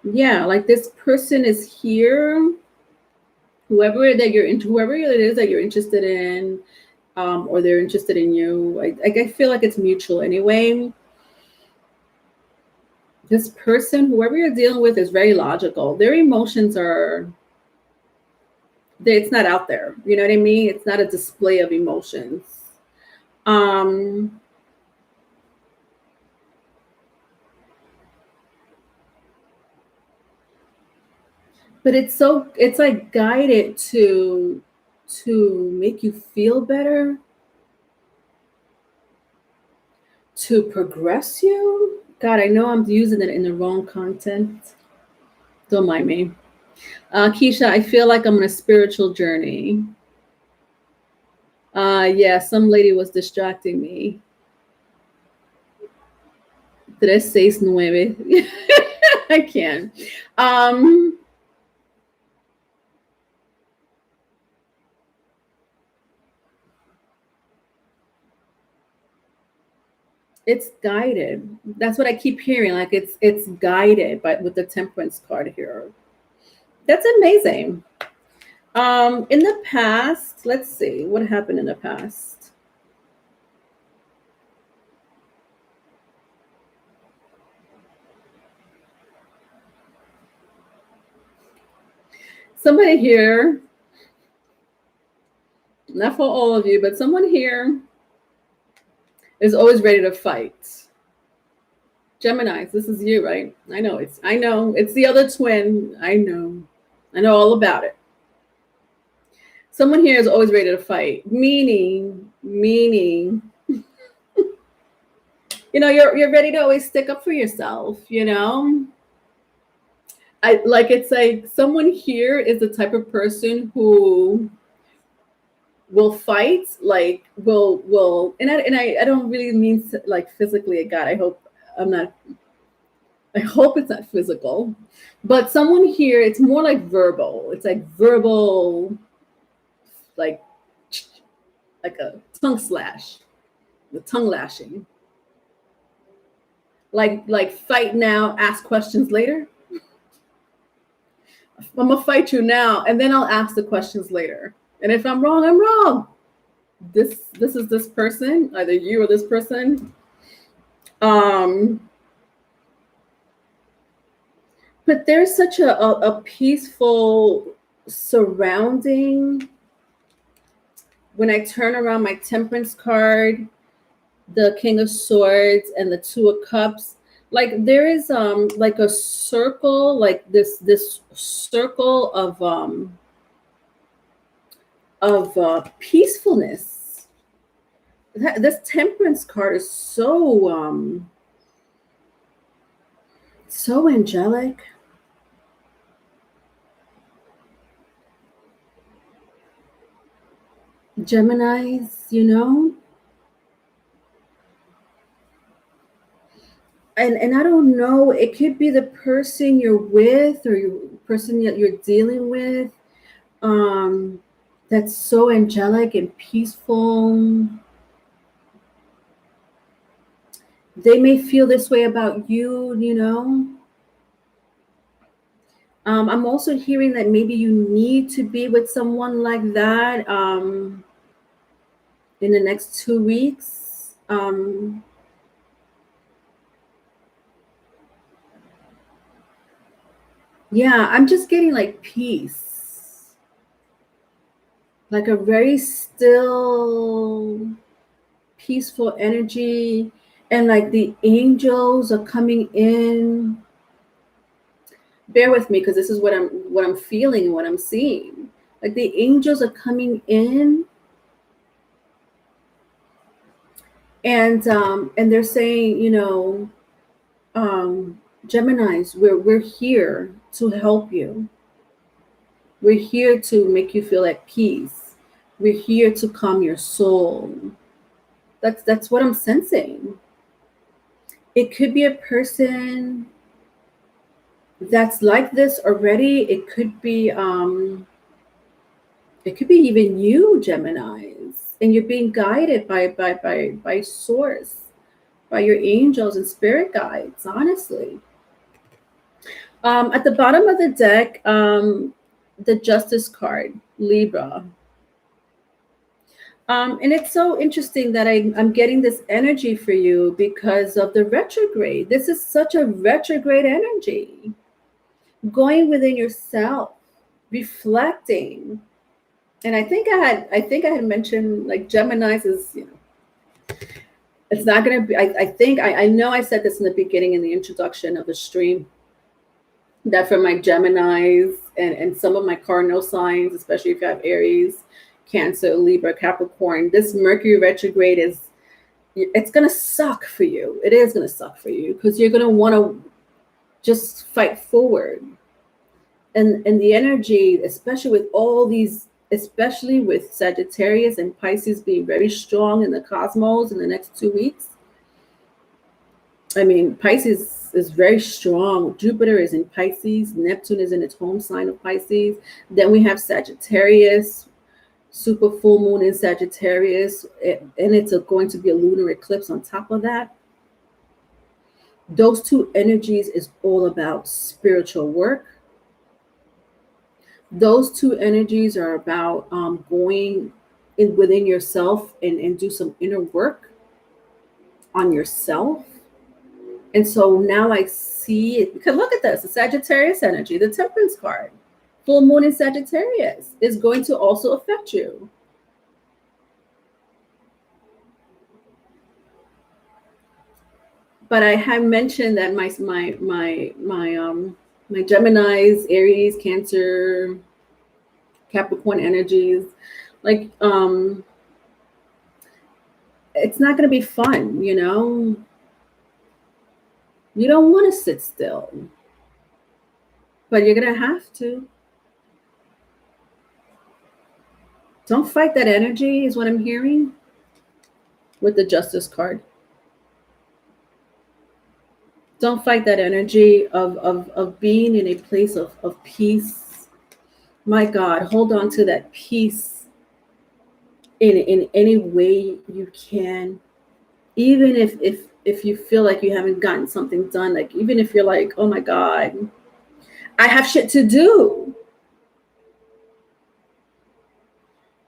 Yeah, like this person is here. Whoever it is that you're interested in, or they're interested in you. I feel like it's mutual anyway. This person, whoever you're dealing with, is very logical. Their emotions it's not out there. You know what I mean? It's not a display of emotions. But it's like guided to make you feel better, to progress you. God, I know I'm using it in the wrong content. Don't mind me. Keisha, I feel like I'm on a spiritual journey. Yeah, some lady was distracting me. 369. I can. It's guided. That's what I keep hearing. Like it's guided by with the Temperance card here. That's amazing. In the past, let's see what happened in the past. Somebody here, not for all of you, but someone here is always ready to fight. Geminis, this is you, right? I know it's the other twin. I know all about it. Someone here is always ready to fight, meaning, you're ready to always stick up for yourself, it's like someone here is the type of person who will fight, like will and I don't really mean like physically. God, I hope it's not physical, but someone here, it's more like verbal. It's like verbal, like a tongue slash, the tongue lashing. Like fight now, ask questions later. I'm gonna fight you now, and then I'll ask the questions later. And if I'm wrong, I'm wrong. This is this person, either you or this person. Um, but there's such a peaceful surrounding. When I turn around my Temperance card, the King of Swords and the Two of Cups, like there is like a circle, like this circle of peacefulness. This Temperance card is so angelic. Geminis, you know, and I don't know, it could be the person you're with or your person that you're dealing with, um that's so angelic and peaceful. They may feel this way about you, you know. I'm also hearing that maybe you need to be with someone like that in the next 2 weeks. Yeah, I'm just getting like peace, like a very still, peaceful energy, and like the angels are coming in. Bear with me, because this is what I'm feeling and what I'm seeing. Like the angels are coming in, and they're saying, you know, Geminis, we're here to help you. We're here to make you feel at peace. We're here to calm your soul. That's what I'm sensing. It could be a person that's like this already. It could be even you, Geminis, and you're being guided by source, by your angels and spirit guides, honestly. At the bottom of the deck, the Justice card, Libra. And it's so interesting that I'm getting this energy for you because of the retrograde. This is such a retrograde energy. Going within yourself, reflecting. And I think I had mentioned like Gemini's is, you know, it's not gonna be, I know I said this in the beginning in the introduction of the stream, that for my Geminis and some of my cardinal signs, especially if you have Aries, Cancer, Libra, Capricorn, this Mercury retrograde it's gonna suck for you. It is gonna suck for you because you're gonna want to just fight forward. And the energy, especially with all these, especially with Sagittarius and Pisces being very strong in the cosmos in the next 2 weeks. I mean, Pisces is very strong. Jupiter is in Pisces. Neptune is in its home sign of Pisces. Then we have Sagittarius, super full moon in Sagittarius, and it's going to be a lunar eclipse on top of that. Those two energies is all about spiritual work. Those two energies are about going within yourself and do some inner work on yourself. And so now I see it, because look at this, the Sagittarius energy, the Temperance card, full moon in Sagittarius is going to also affect you. But I have mentioned that my Geminis, Aries, Cancer, Capricorn energies, like it's not going to be fun, you know. You don't want to sit still, but you're going to have to. Don't fight that energy is what I'm hearing with the Justice card. Don't fight that energy of being in a place of peace. My God, hold on to that peace in any way you can. Even if you feel like you haven't gotten something done, like even if you're like, oh my God, I have shit to do.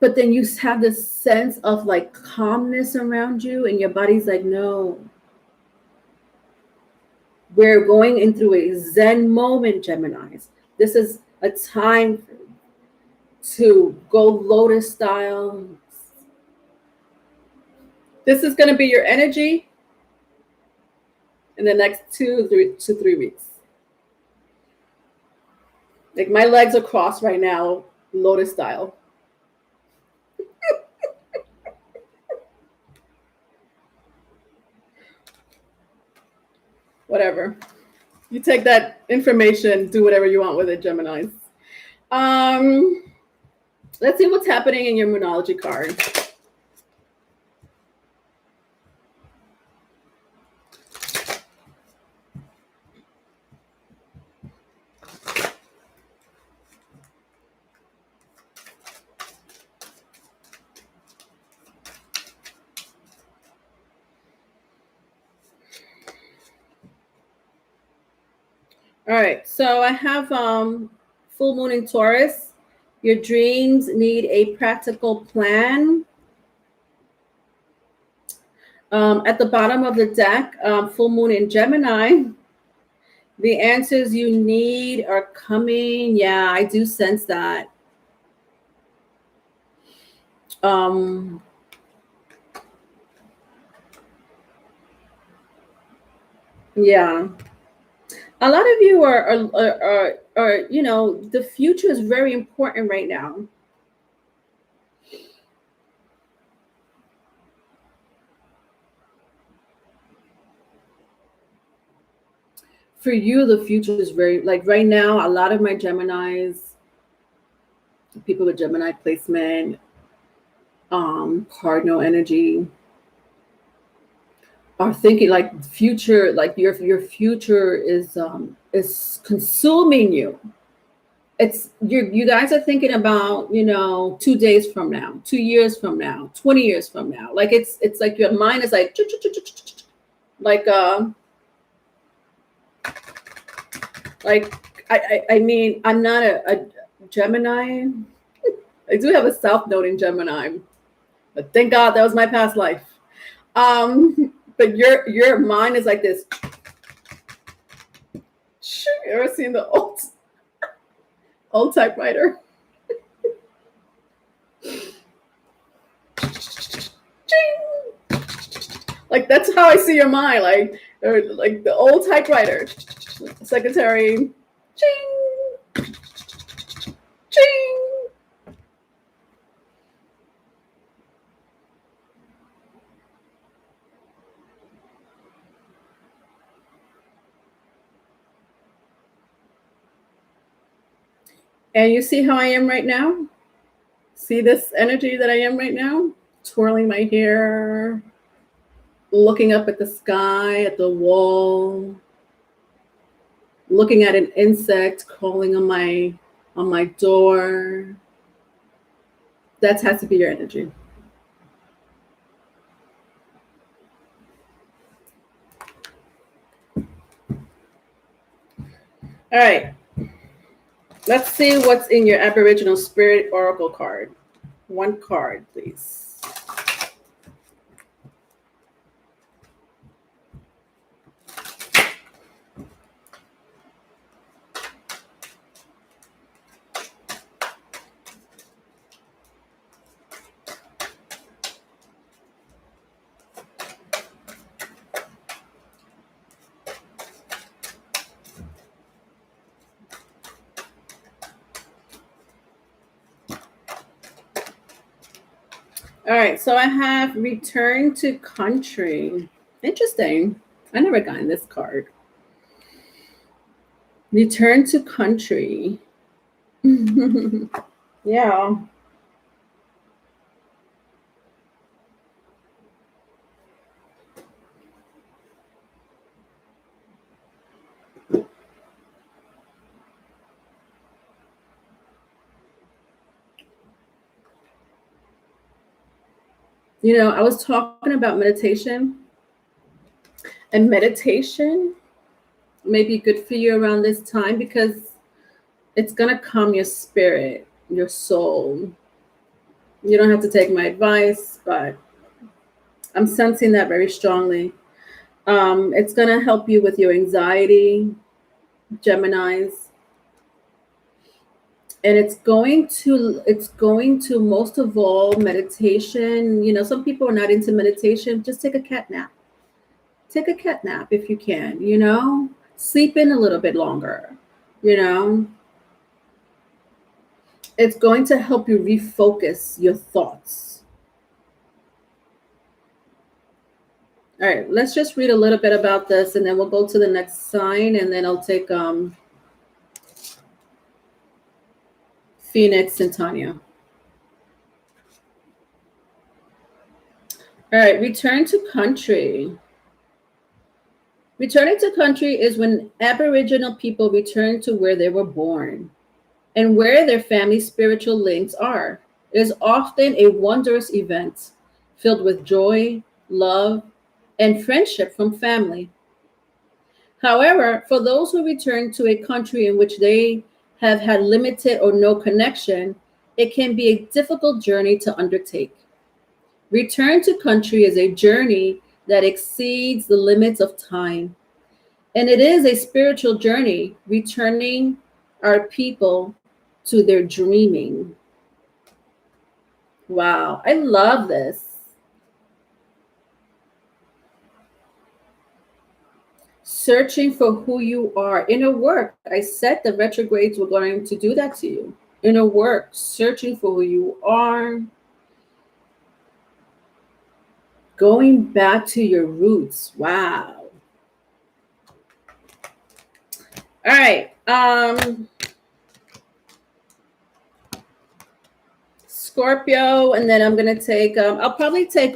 But then you have this sense of like calmness around you, and your body's like, no. We're going in through a Zen moment, Geminis. This is a time to go lotus style. This is going to be your energy in the next 2 to 3 weeks. Like my legs are crossed right now, lotus style. Whatever. You take that information, do whatever you want with it, Geminis. Let's see what's happening in your Moonology card. All right, so I have full moon in Taurus. Your dreams need a practical plan. At the bottom of the deck, full moon in Gemini. The answers you need are coming. Yeah, I do sense that. Yeah. A lot of you are, you know, the future is very important right now. For you, the future is very, like right now, a lot of my Geminis, people with Gemini placement, cardinal energy, are thinking like future, like your future is consuming you. It's you guys are thinking about, you know, 2 days from now, 2 years from now, 20 years from now. Like it's like your mind is like I mean, I'm not a Gemini. I do have a South Node in Gemini, but thank God that was my past life. But your mind is like this. You ever seen the old typewriter? Like that's how I see your mind, like the old typewriter. Secretary, ching, ching. And you see how I am right now? See this energy that I am right now? Twirling my hair, looking up at the sky, at the wall, looking at an insect crawling on my door. That has to be your energy. All right. Let's see what's in your Aboriginal Spirit Oracle card. One card, please. All right, so I have Return to Country. Interesting. I never gotten this card. Return to Country. Yeah. You know, I was talking about meditation, and meditation may be good for you around this time because It's going to calm your spirit, your soul. You don't have to take my advice, but I'm sensing that very strongly. It's going to help you with your anxiety, Geminis. And it's going to most of all meditation. Some people are not into meditation. Just take a cat nap. Take a cat nap if you can, sleep in a little bit longer, you know. It's going to help you refocus your thoughts. All right, let's just read a little bit about this and then we'll go to the next sign, and then I'll take Phoenix and Tanya. All right, return to country. Returning to country is when Aboriginal people return to where they were born and where their family spiritual links are. It is often a wondrous event filled with joy, love, and friendship from family. However, for those who return to a country in which they have had limited or no connection, it can be a difficult journey to undertake. Return to country is a journey that exceeds the limits of time, and it is a spiritual journey, returning our people to their dreaming. Wow, I love this. Searching for who you are. Inner work. I said the retrogrades were going to do that to you. Inner work, searching for who you are. Going back to your roots. Wow. All right. Scorpio, and then I'm going to take, I'll probably take,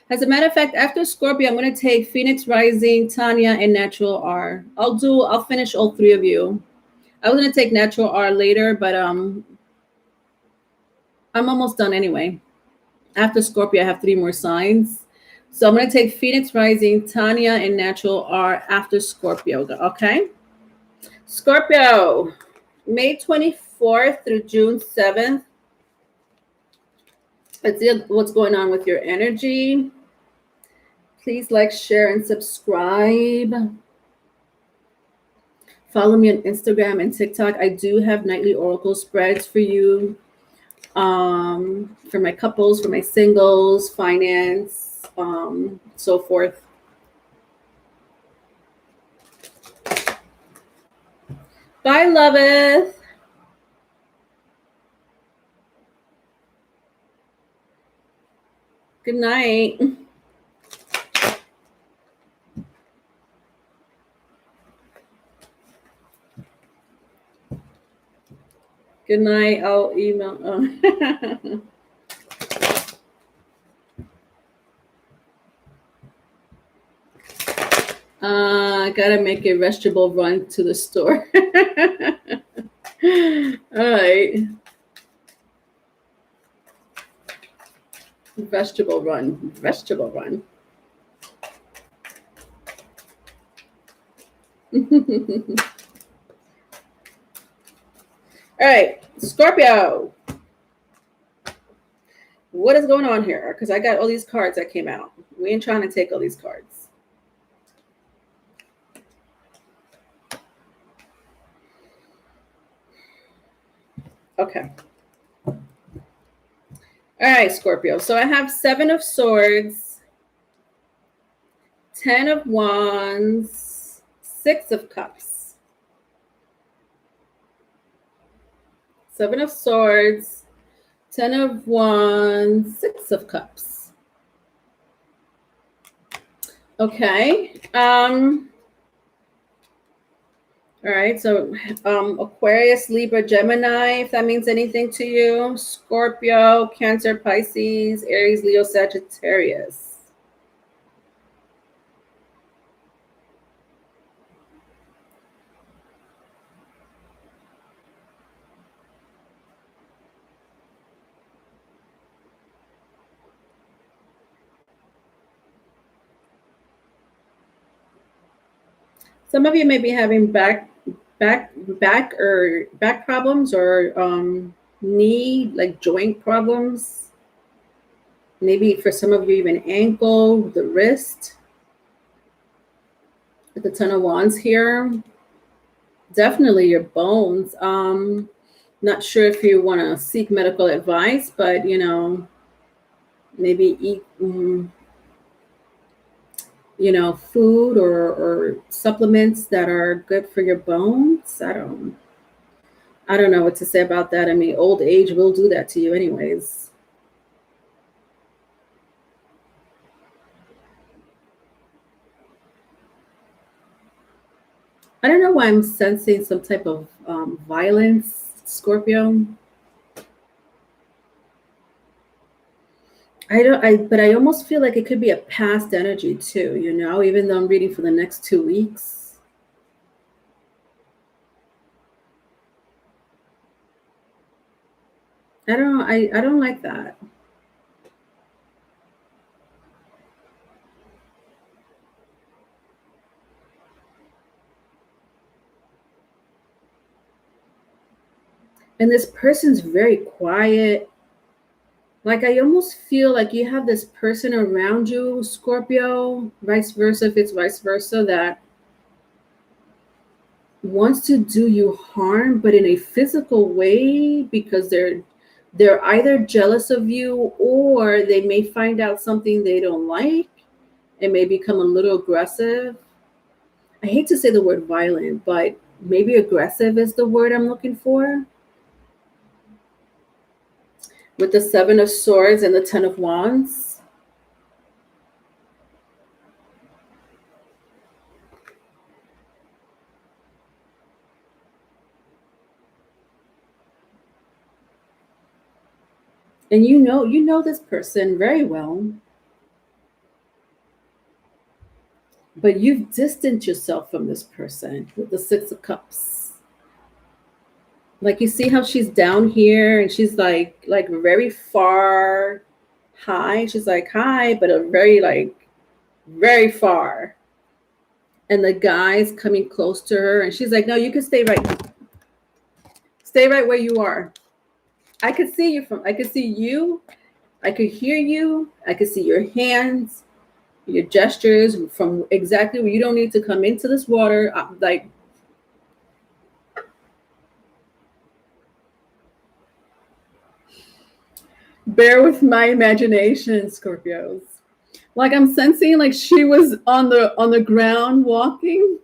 as a matter of fact, after Scorpio, I'm going to take Phoenix Rising, Tanya, and Natural R. I'll finish all three of you. I was going to take Natural R later, but I'm almost done anyway. After Scorpio, I have three more signs. So I'm going to take Phoenix Rising, Tanya, and Natural R after Scorpio. Okay? Scorpio, May 24th through June 7th. Let's see what's going on with your energy. Please like, share, and subscribe. Follow me on Instagram and TikTok. I do have nightly oracle spreads for you. For my couples, for my singles, finance, so forth. Bye, loveth. Good night. Good night. I'll email. Oh. I gotta make a vegetable run to the store. All right. Vegetable run. Vegetable run. All right, Scorpio. What is going on here? Because I got all these cards that came out. We ain't trying to take all these cards. Okay. All right, Scorpio. So I have 7 of Swords, 10 of Wands, 6 of Cups. 7 of Swords, 10 of Wands, 6 of Cups. Okay. All right, so Aquarius, Libra, Gemini, if that means anything to you. Scorpio, Cancer, Pisces, Aries, Leo, Sagittarius. Some of you may be having back problems, or knee, like joint problems. Maybe for some of you, even ankle, the wrist. With the Ten of Wands here, definitely your bones. Not sure if you want to seek medical advice, but maybe eat food or supplements that are good for your bones. I don't know what to say about that. I mean, old age will do that to you anyways. I don't know why I'm sensing some type of violence, Scorpio. But I almost feel like it could be a past energy too, even though I'm reading for the next 2 weeks. I don't like that. And this person's very quiet. Like, I almost feel like you have this person around you, Scorpio, vice versa, if it's vice versa, that wants to do you harm, but in a physical way, because they're either jealous of you, or they may find out something they don't like and may become a little aggressive. I hate to say the word violent, but maybe aggressive is the word I'm looking for. With the Seven of Swords and the Ten of Wands. And you know this person very well, but you've distanced yourself from this person with the Six of Cups. Like, you see how she's down here and she's like very far high. She's like high, but a very far. And the guy's coming close to her, and she's like, no, you can stay right where you are. I could see you I could see you. I could hear you. I could see your hands, your gestures from exactly where you don't need to come into this water. Like, bear with my imagination, Scorpios. Like, I'm sensing like she was on the ground walking.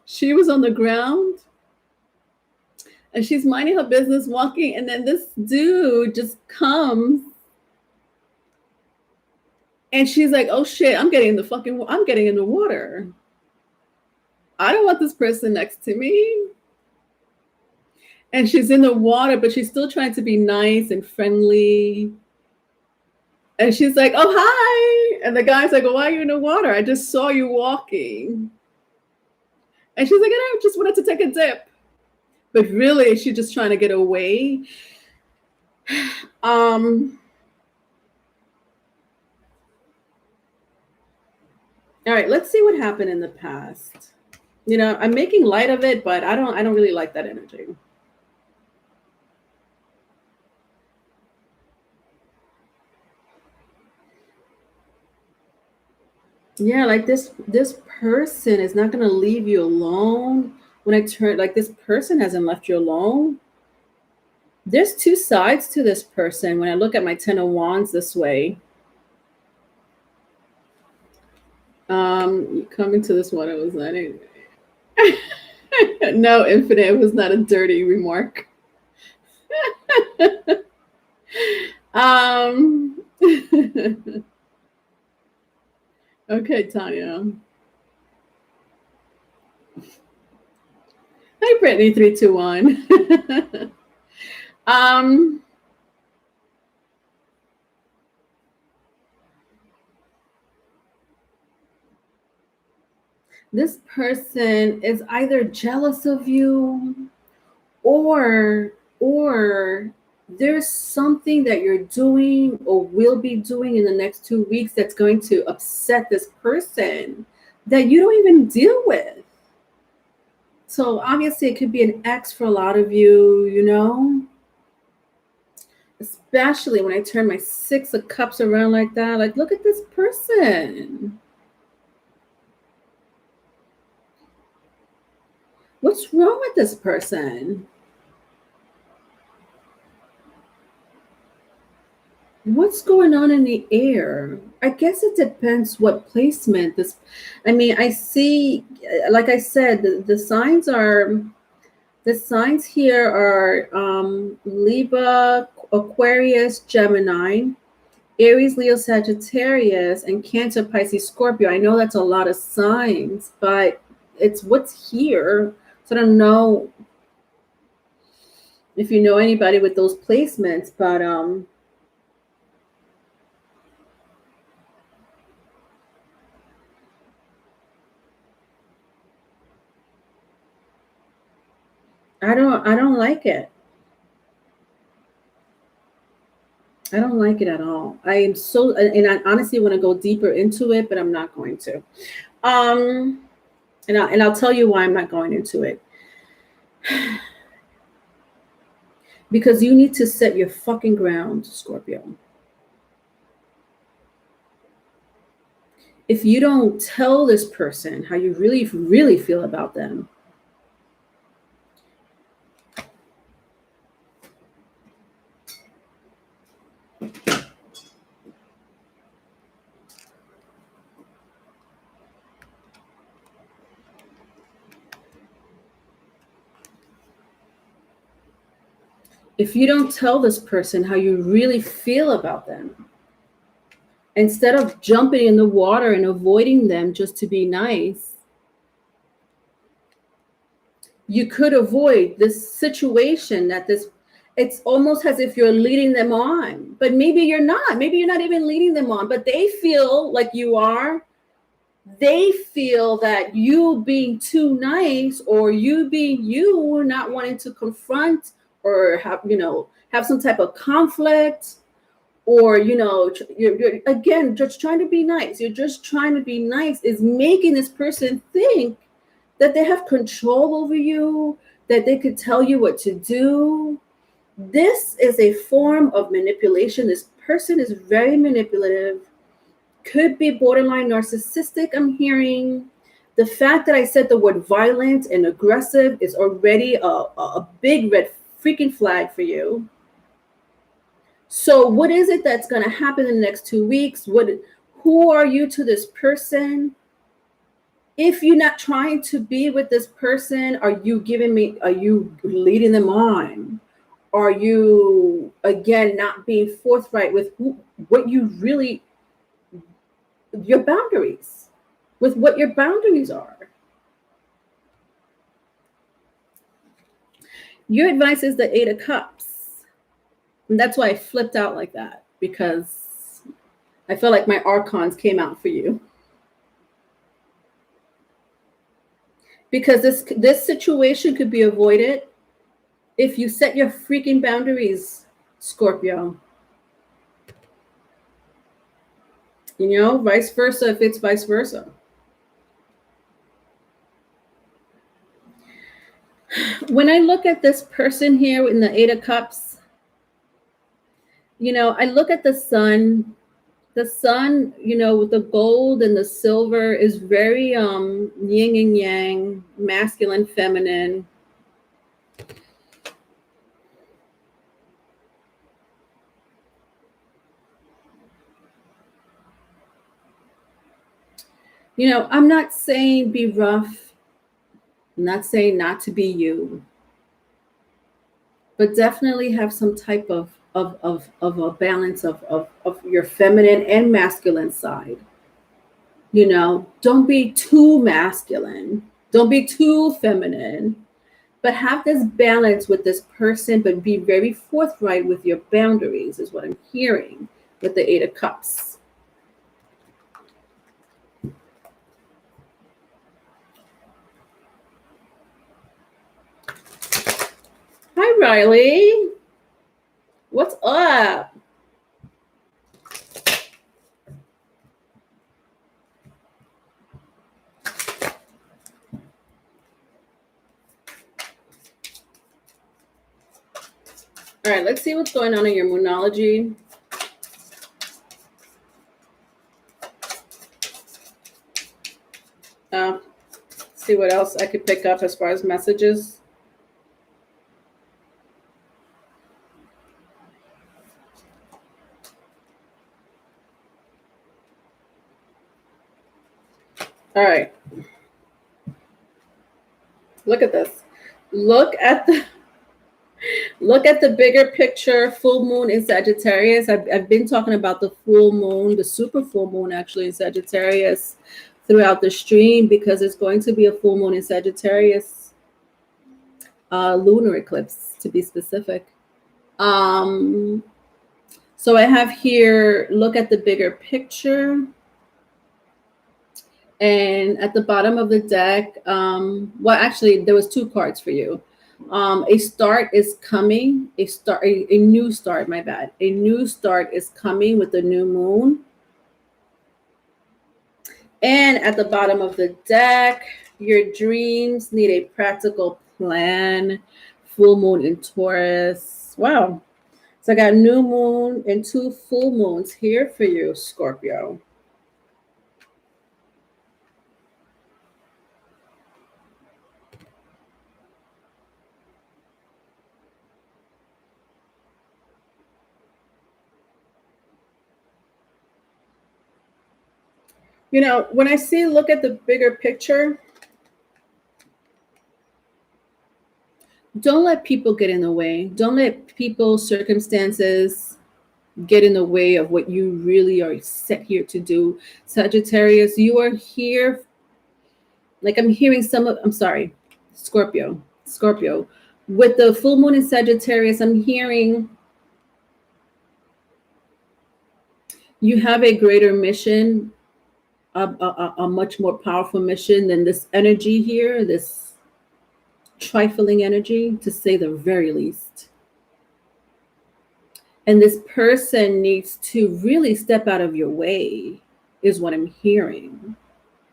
She was on the ground and she's minding her business walking, and then this dude just comes and she's like, oh shit, I'm getting in the water. I don't want this person next to me. And she's in the water, but she's still trying to be nice and friendly. And she's like, oh, hi. And the guy's like, well, why are you in the water? I just saw you walking. And she's like, I just wanted to take a dip. But really, she's just trying to get away. All right, let's see what happened in the past. I'm making light of it, but I don't really like that energy. Yeah, like this person is not going to leave you alone. When I turn, like, this person hasn't left you alone. There's two sides to this person. When I look at my Ten of Wands this way, you come into this one, it was not no, Infinite, it was not a dirty remark. Okay, Tanya. Hi, Brittany 321. This person is either jealous of you, or there's something that you're doing or will be doing in the next 2 weeks that's going to upset this person. that you don't even deal with. So obviously it could be an ex for a lot of you, you know, especially when I turn my 6 of Cups around like that. Like, look at this person. What's wrong with this person? What's going on in the air? I guess it depends what placement this. I mean, I see, like I said, the signs are. The signs here are Libra, Aquarius, Gemini, Aries, Leo, Sagittarius, and Cancer, Pisces, Scorpio. I know that's a lot of signs, but it's what's here. So I don't know if you know anybody with those placements, but I don't like it. I don't like it at all. I am so, and I honestly want to go deeper into it, but I'm not going to. Um, and I'll tell you why I'm not going into it. Because you need to set your fucking ground, Scorpio. If you don't tell this person how you really, really feel about them, if you don't tell this person how you really feel about them, instead of jumping in the water and avoiding them just to be nice, you could avoid this situation that this, it's almost as if you're leading them on, but maybe you're not. Maybe you're not even leading them on, but they feel like you are. They feel that you being too nice, or you being you, not wanting to confront or have some type of conflict, or you're again just trying to be nice. You're just trying to be nice is making this person think that they have control over you, that they could tell you what to do. This is a form of manipulation. This person is very manipulative, could be borderline narcissistic. I'm hearing the fact that I said the word violent and aggressive is already a big red freaking flag for you. So what is it that's going to happen in the next 2 weeks? Who are you to this person? If you're not trying to be with this person, are you leading them on? Are you, again, not being forthright with what you really, your boundaries, with what your boundaries are? Your advice is the 8 of Cups. And that's why I flipped out like that, because I felt like my archons came out for you. Because this situation could be avoided if you set your freaking boundaries, Scorpio. Vice versa if it's vice versa. When I look at this person here in the 8 of Cups, I look at the sun. The sun, with the gold and the silver is very yin and yang, masculine, feminine. I'm not saying be rough. I'm not saying not to be you. But definitely have some type of a balance of your feminine and masculine side. Don't be too masculine. Don't be too feminine. But have this balance with this person, but be very forthright with your boundaries, is what I'm hearing with the 8 of Cups. Hi, Riley. What's up? All right, let's see what's going on in your moonology. See what else I could pick up as far as messages. All right. Look at this. Look at the bigger picture. Full moon in Sagittarius. I've been talking about the full moon, the super full moon actually in Sagittarius throughout the stream, because it's going to be a full moon in Sagittarius, lunar eclipse to be specific. So I have here, look at the bigger picture. And at the bottom of the deck, well, actually, there was 2 cards for you. A start is coming. A new start. My bad. A new start is coming with the new moon. And at the bottom of the deck, your dreams need a practical plan. Full moon in Taurus. Wow. So I got new moon and 2 full moons here for you, Scorpio. You know, when I see, look at the bigger picture, don't let people get in the way. Don't let people, circumstances get in the way of what you really are set here to do. Sagittarius, you are here. Like I'm hearing Scorpio. With the full moon in Sagittarius, I'm hearing you have a greater mission, a much more powerful mission than this energy here, this trifling energy, to say the very least. And this person needs to really step out of your way, is what I'm hearing,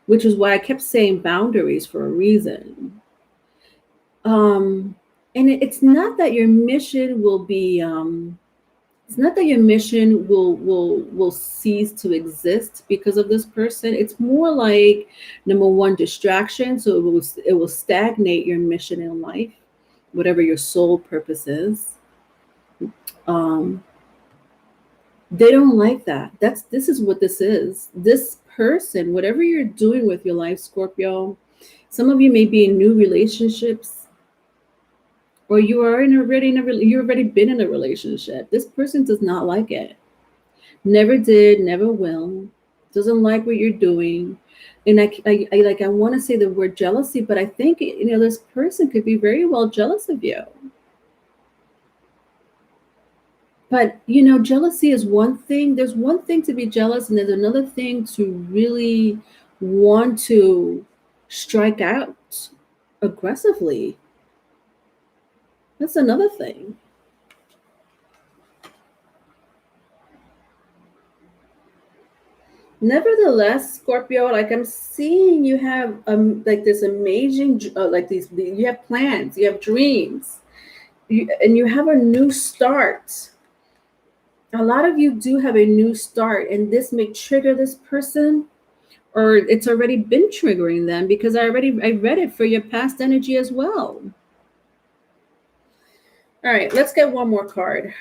which is why I kept saying boundaries for a reason. And it's not that your mission will be it's not that your mission will cease to exist because of this person. It's more like, number one, distraction. So it will stagnate your mission in life, whatever your soul purpose is. They don't like that. This is what this is. This person, whatever you're doing with your life, Scorpio, some of you may be in new relationships, or you are you've already been in a relationship. This person does not like it. Never did, never will. Doesn't like what you're doing. And I want to say the word jealousy, but I think, this person could be very well jealous of you. But, jealousy is one thing. There's one thing to be jealous, and there's another thing to really want to strike out aggressively. That's another thing. Nevertheless, Scorpio, like I'm seeing you have like this amazing, you have plans, you have dreams, and you have a new start. A lot of you do have a new start, and this may trigger this person, or it's already been triggering them, because I read it for your past energy as well. All right, let's get one more card.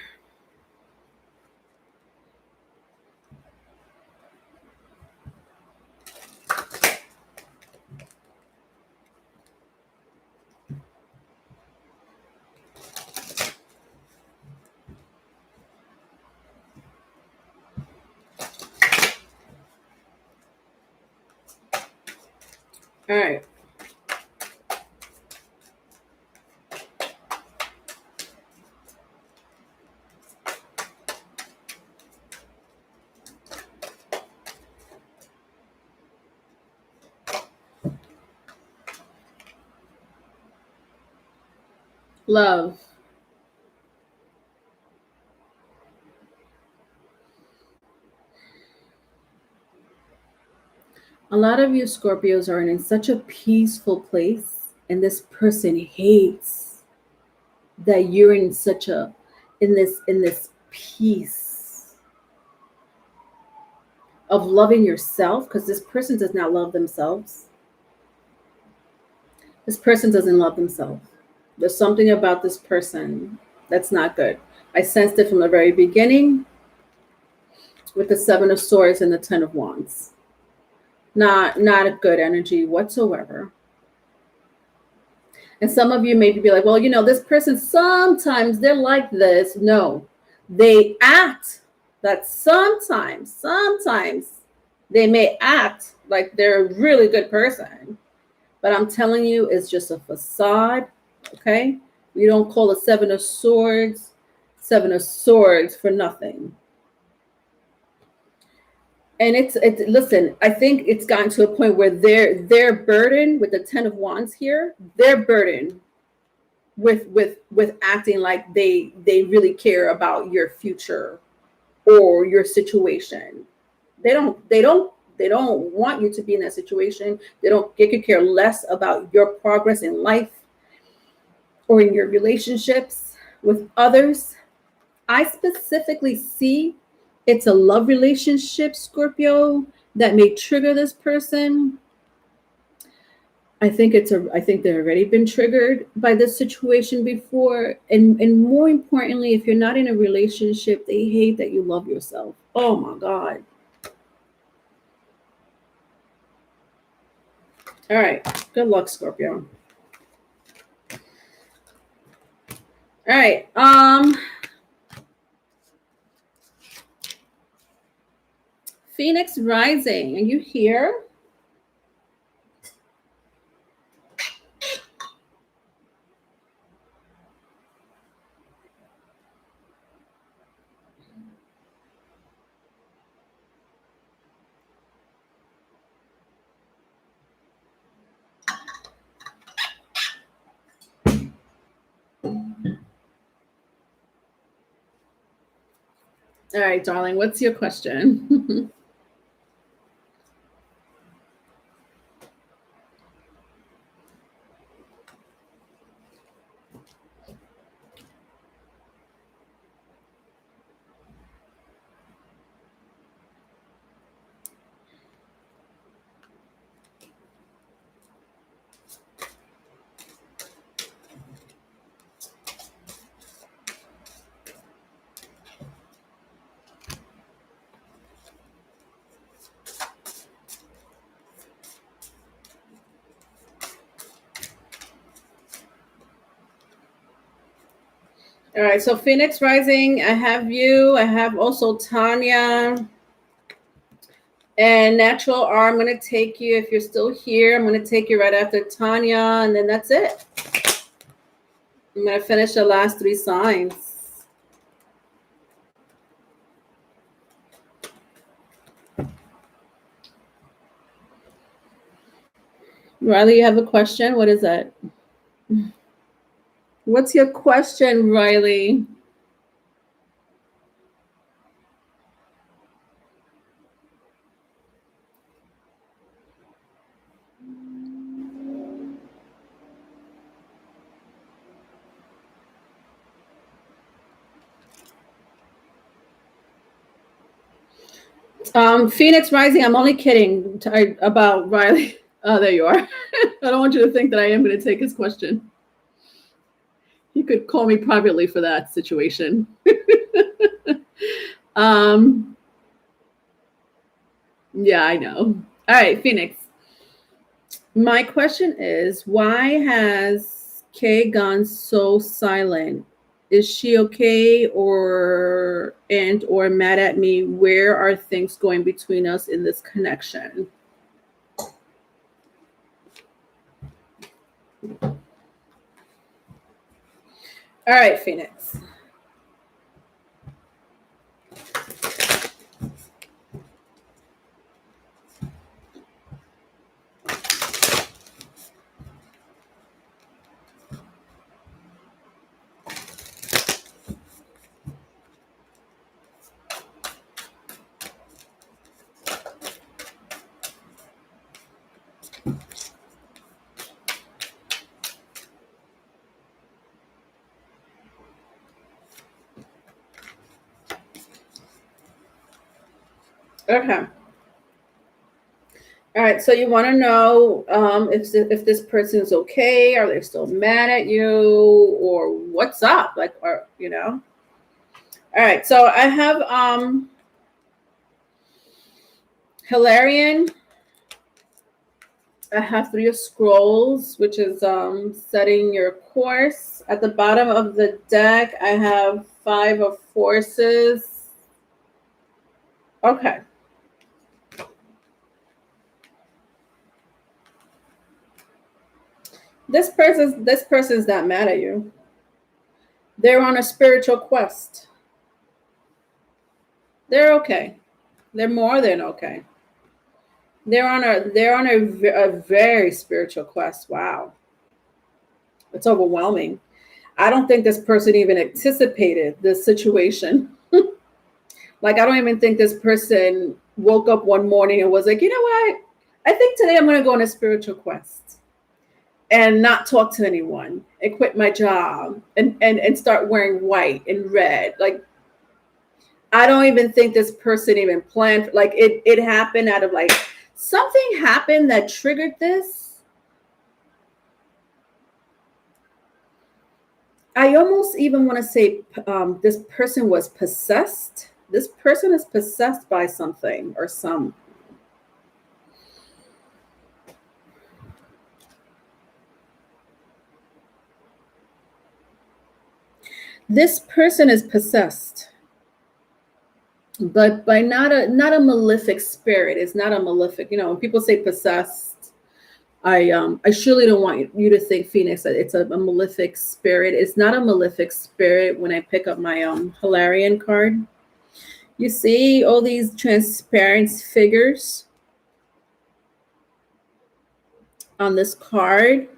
All right. Love. A lot of you Scorpios are in such a peaceful place, and this person hates that you're in such a in this peace of loving yourself, because this person does not love themselves. This person doesn't love themselves. There's something about this person that's not good. I sensed it from the very beginning with the Seven of Swords and the Ten of Wands. Not a good energy whatsoever. And some of you maybe be like, well, this person, sometimes they're like this. No, they act that sometimes they may act like they're a really good person. But I'm telling you, it's just a facade, okay? We don't call a Seven of Swords for nothing. And it's listen, I think it's gotten to a point where they're burdened with the Ten of Wands here. They're burdened with acting like they really care about your future or your situation. They don't want you to be in that situation. They could care less about your progress in life or in your relationships with others. I specifically see it's a love relationship, Scorpio, that may trigger this person. I think they've already been triggered by this situation before. And more importantly, if you're not in a relationship, they hate that you love yourself. Oh my God. All right. Good luck, Scorpio. All right. Phoenix Rising, are you here? All right, darling, what's your question? All right, so Phoenix Rising, I have you. I have also Tanya. And Natural R, I'm going to take you. If you're still here, I'm going to take you right after Tanya, and then that's it. I'm going to finish the last three signs. Riley, you have a question? What is that? What's your question, Riley? Phoenix Rising, I'm only kidding about Riley. Oh, there you are. I don't want you to think that I am going to take his question. You could call me privately for that situation. Yeah, I know. All right, Phoenix. My question is, why has Kay gone so silent? Is she okay or mad at me? Where are things going between us in this connection? All right, Phoenix. Okay. All right. So you want to know if this person is okay? Are they still mad at you, or what's up? Like, or you know. All right. So I have Hilarion. I have Three of Scrolls, which is setting your course. At the bottom of the deck, I have Five of Forces. Okay. This person's not mad at you. They're on a spiritual quest. They're okay. They're more than okay. They're on a very spiritual quest. Wow. It's overwhelming. I don't think this person even anticipated this situation. Like, I don't even think this person woke up one morning and was like, you know what? I think today I'm going to go on a spiritual quest and not talk to anyone and quit my job and start wearing white and red. Like, I don't even think this person even planned. Like, it happened out of like something happened that triggered this. I almost even want to say this person was possessed. This person is possessed by something or some. This person is possessed, but by not a malefic spirit. It's not a malefic. You know, when people say possessed, I surely don't want you to think, Phoenix, that it's a malefic spirit. It's not a malefic spirit. When I pick up my Hilarion card, you see all these transparent figures on this card.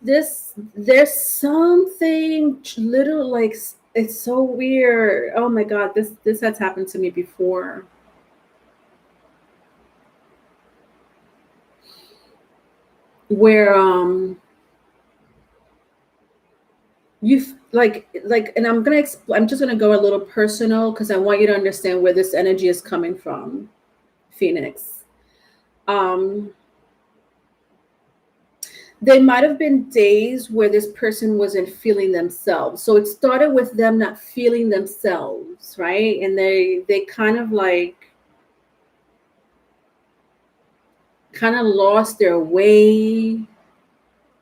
This there's something little like it's so weird. Oh my god, this has happened to me before. Where you like and I'm just gonna go a little personal because I want you to understand where this energy is coming from, Phoenix. Um there might have been days where this person wasn't feeling themselves. So it started with them not feeling themselves, right? And they kind of lost their way,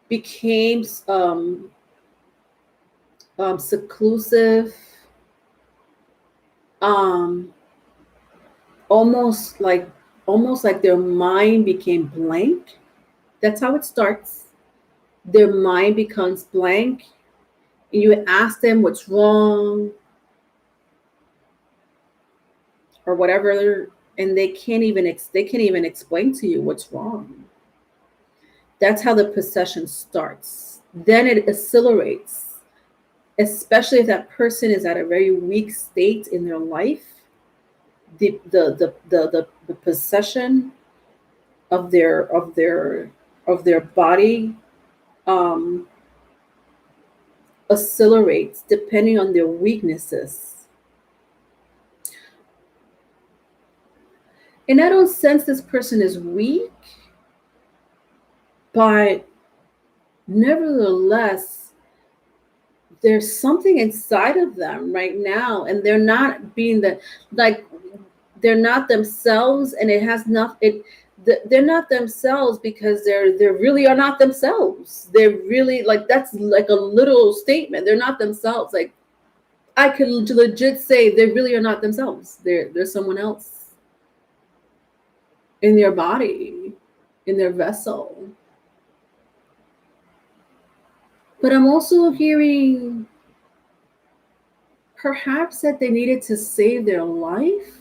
became seclusive, um, almost like almost like their mind became blank. That's how it starts. Their mind becomes blank, and you ask them what's wrong or whatever, and they can't even explain to you what's wrong. That's how the possession starts. Then it accelerates, especially if that person is at a very weak state in their life. The possession of their body um, accelerates depending on their weaknesses. And I don't sense this person is weak, but nevertheless, there's something inside of them right now, and they're not being the like they're not themselves, and it has not it. They're not themselves because they really are not themselves. They're really like that's like a little statement. They're not themselves. Like I could legit say they really are not themselves. They're someone else in their body, in their vessel. But I'm also hearing perhaps that they needed to save their life.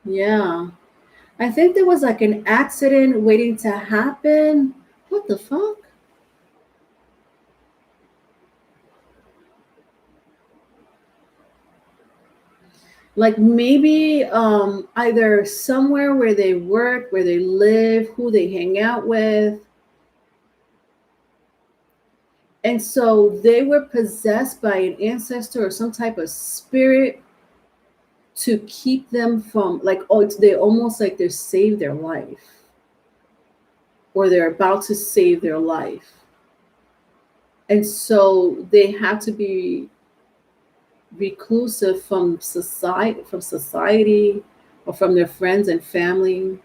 Yeah. I think there was like an accident waiting to happen. What the fuck? Like maybe either somewhere where they work, where they live, who they hang out with, And so they were possessed by an ancestor or some type of spirit to keep them from, like, oh, they almost like they're saved their life, or they're about to save their life. And so they have to be reclusive from society or from their friends and family.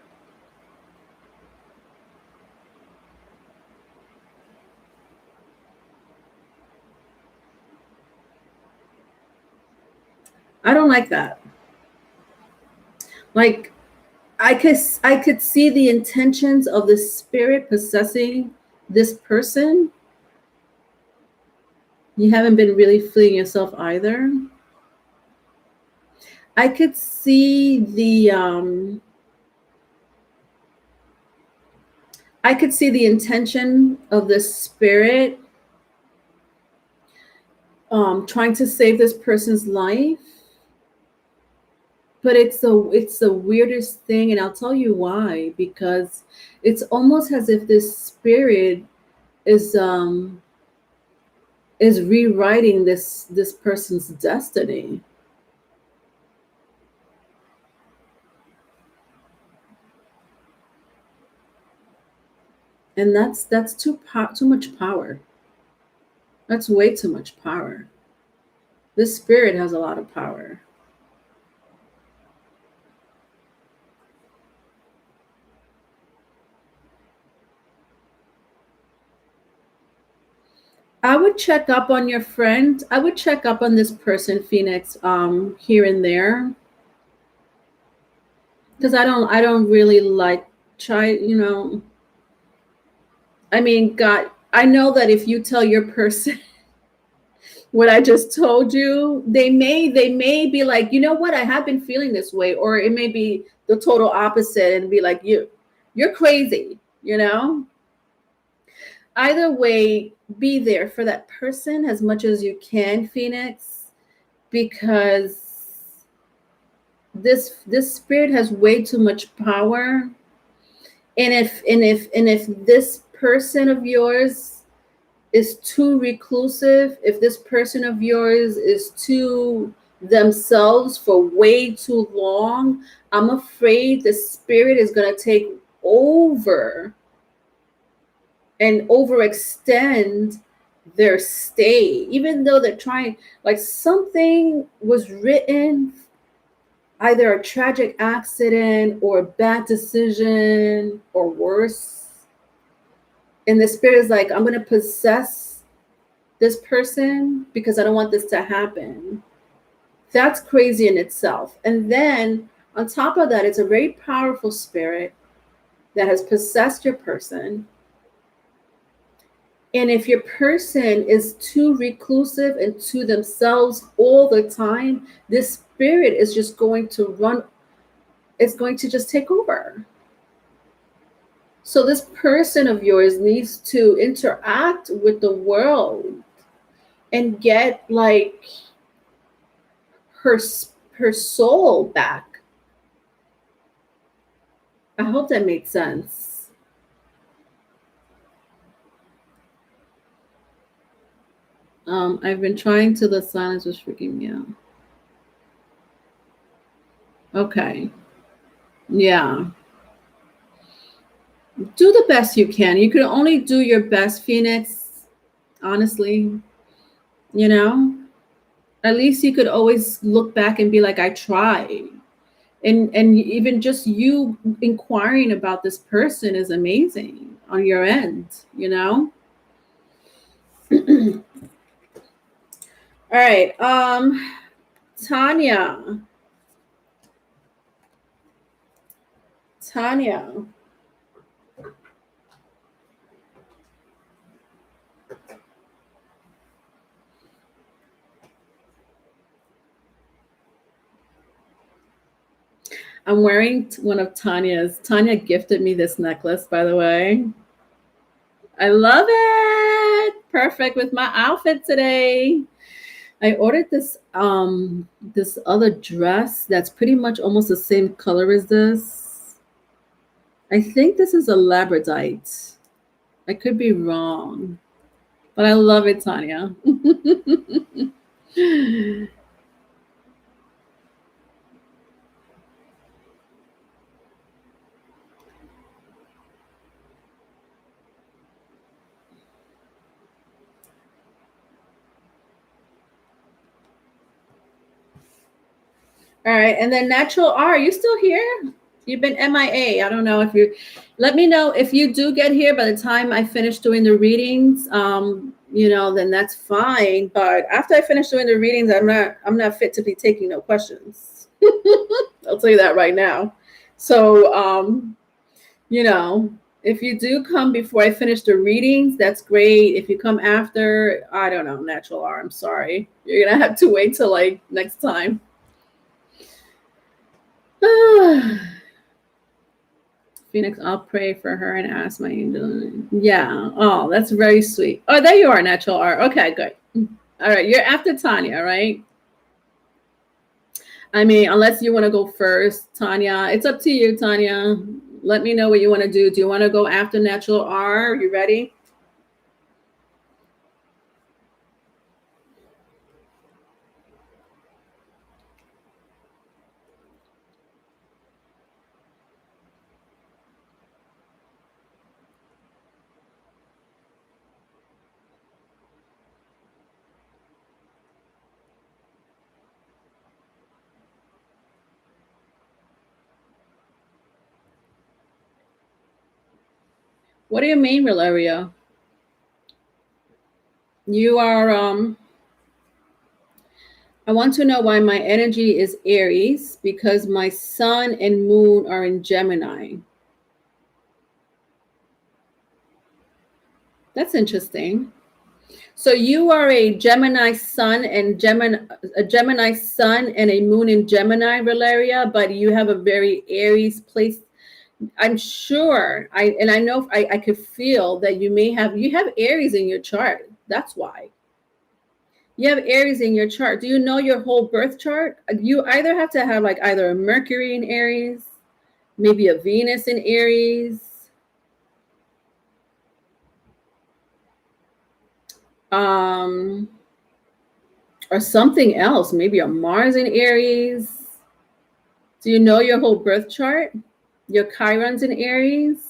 I don't like that. Like, I could see the intentions of the spirit possessing this person. You haven't been really fleeing yourself either. I could see the intention of the spirit trying to save this person's life. But it's the weirdest thing, and I'll tell you why. Because it's almost as if this spirit is rewriting this person's destiny. And that's too much power. That's way too much power. This spirit has a lot of power. I would check up on your friend. I would check up on this person, Phoenix, here and there, because I don't really like try. I mean, God, I know that if you tell your person what I just told you, they may be like, you know what, I have been feeling this way, or it may be the total opposite and be like, you're crazy. Either way, be there for that person as much as you can, Phoenix, because this spirit has way too much power. And if this person of yours is too reclusive, if this person of yours is too themselves for way too long, I'm afraid the spirit is going to take over and overextend their stay, even though they're trying, like, something was written, either a tragic accident or a bad decision or worse. And the spirit is like, I'm going to possess this person because I don't want this to happen. That's crazy in itself. And then on top of that, it's a very powerful spirit that has possessed your person. And if your person is too reclusive and to themselves all the time, this spirit is just going to run, it's going to just take over. So this person of yours needs to interact with the world and get, like, her soul back. I hope that made sense. I've been trying to, the silence was freaking me out. Okay. Yeah. Do the best you can. You can only do your best, Phoenix. Honestly, you know, at least you could always look back and be like, I tried. And even just you inquiring about this person is amazing on your end. All right. Tanya. I'm wearing one of Tanya's. Tanya gifted me this necklace, by the way. I love it. Perfect with my outfit today. I ordered this other dress that's pretty much almost the same color as this. I think this is a labradorite. I could be wrong. But I love it, Tanya. All right, and then natural R, you still here? You've been MIA. I don't know if you. Let me know if you do get here by the time I finish doing the readings. Then that's fine. But after I finish doing the readings, I'm not fit to be taking no questions. I'll tell you that right now. So you know, if you do come before I finish the readings, that's great. If you come after, I don't know, natural R, I'm sorry. You're gonna have to wait till like next time. Phoenix, I'll pray for her and ask my angel. Yeah. Oh, that's very sweet. Oh, there you are, natural art. Okay, good. All right. You're after Tanya, right? I mean, unless you want to go first, Tanya. It's up to you, Tanya. Let me know what you want to do. Do you want to go after natural R? Are you ready? What do you mean, Valeria? You are I want to know why my energy is Aries because my sun and moon are in Gemini. That's interesting. So you are a Gemini sun and a Gemini sun and a moon in Gemini, Valeria, but you have a very Aries place. I'm sure I know I could feel that you have Aries in your chart. That's why. You have Aries in your chart. Do you know your whole birth chart? You either have to have like either a Mercury in Aries, maybe a Venus in Aries, um, or something else, maybe a Mars in Aries. Do you know your whole birth chart? Your Chiron's in Aries?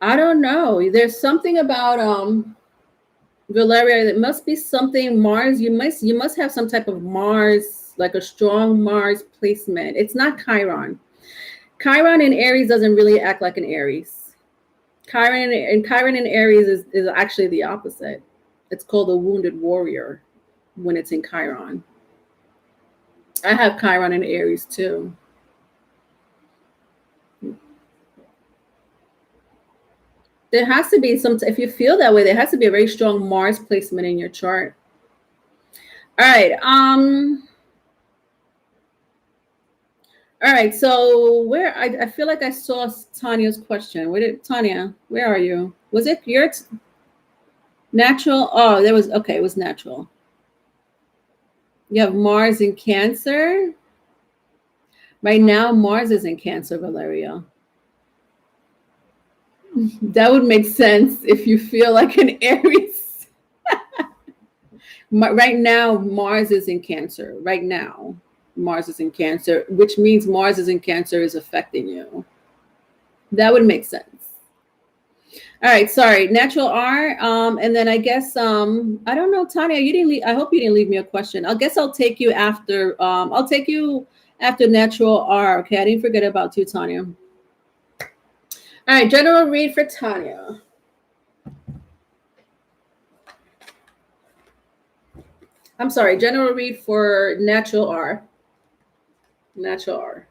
I don't know. There's something about Valeria. It must be something Mars. You must have some type of Mars, like a strong Mars placement. It's not Chiron. Chiron in Aries doesn't really act like an Aries. Chiron in Aries is actually the opposite. It's called a wounded warrior when it's in Chiron. I have Chiron in Aries too. There has to be some, if you feel that way, there has to be a very strong Mars placement in your chart. All right. All right. So where I feel like I saw Tanya's question. Where did Tanya? Where are you? Was it your natural? Oh, there was okay. It was natural. You have Mars in Cancer. Right now, Mars is in Cancer, Valeria. That would make sense if you feel like an Aries. Right now, Mars is in Cancer. Right now, Mars is in Cancer, which means Mars is in Cancer is affecting you. That would make sense. All right, sorry, natural R. And then I guess I don't know, Tanya, you didn't leave. I hope you didn't leave me a question. I guess I'll take you after I'll take you after natural R. Okay, I didn't forget about you, Tanya. All right, general read for Tanya. I'm sorry, general read for natural R. Natural R.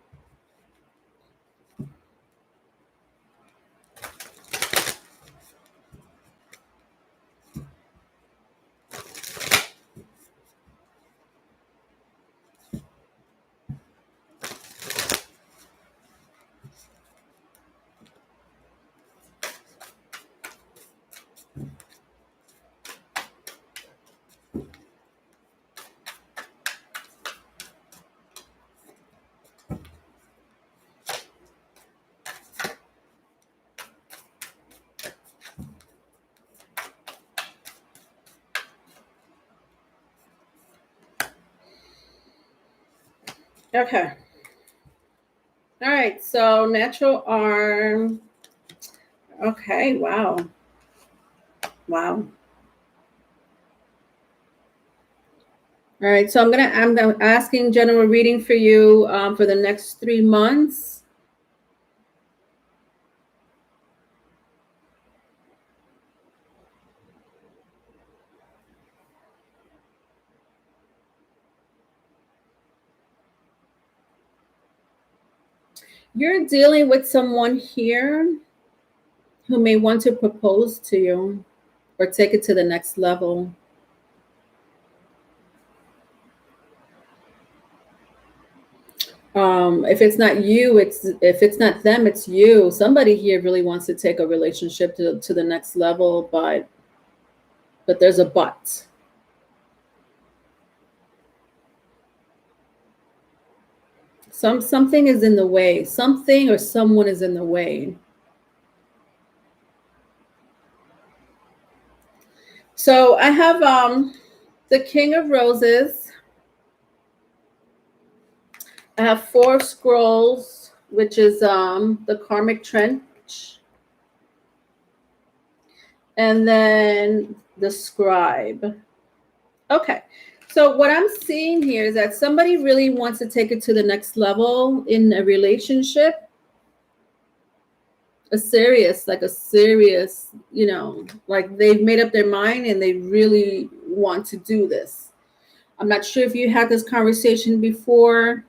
Okay. All right. So natural arm. Okay. Wow. Wow. All right. So I'm asking general reading for you for the next 3 months. You're dealing with someone here who may want to propose to you or take it to the next level. If it's not you, if it's not them, it's you. Somebody here really wants to take a relationship to the next level, but there's a but. Something is in the way. Something or someone is in the way. So I have the King of Roses. I have 4 scrolls, which is the Karmic Trench, and then the Scribe. Okay. So what I'm seeing here is that somebody really wants to take it to the next level in a relationship, like a serious, like they've made up their mind and they really want to do this. I'm not sure if you had this conversation before.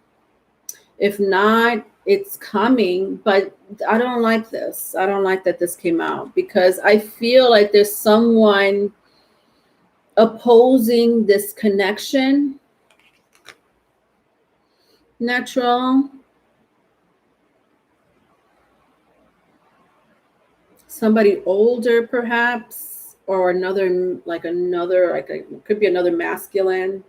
If not, it's coming, but I don't like this. I don't like that this came out because I feel like there's someone opposing this connection. Natural. Somebody older perhaps, or could be another masculine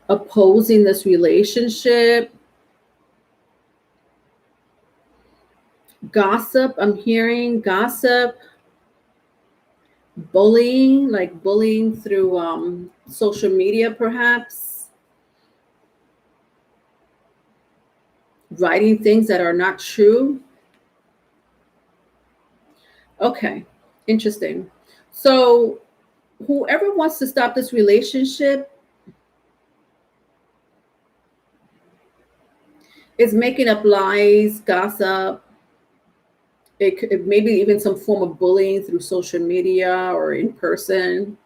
opposing this relationship. Gossip, I'm hearing gossip, bullying, like bullying through social media perhaps, writing things that are not true. Okay, interesting. So whoever wants to stop this relationship is making up lies, gossip. It maybe even some form of bullying through social media or in person.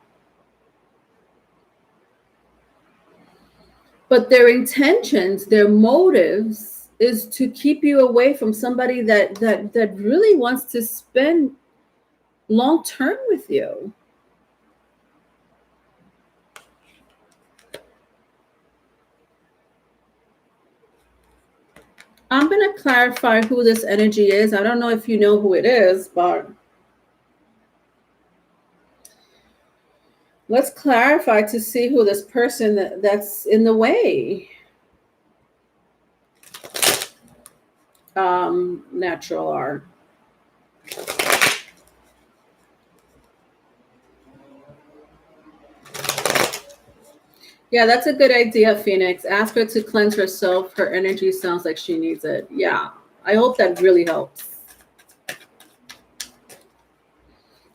But their intentions, their motives is to keep you away from somebody that really wants to spend long term with you. I'm going to clarify who this energy is. I don't know if you know who it is, but let's clarify to see who this person that's in the way. Natural are. Yeah, that's a good idea, Phoenix. Ask her to cleanse herself. Her energy sounds like she needs it. Yeah, I hope that really helps.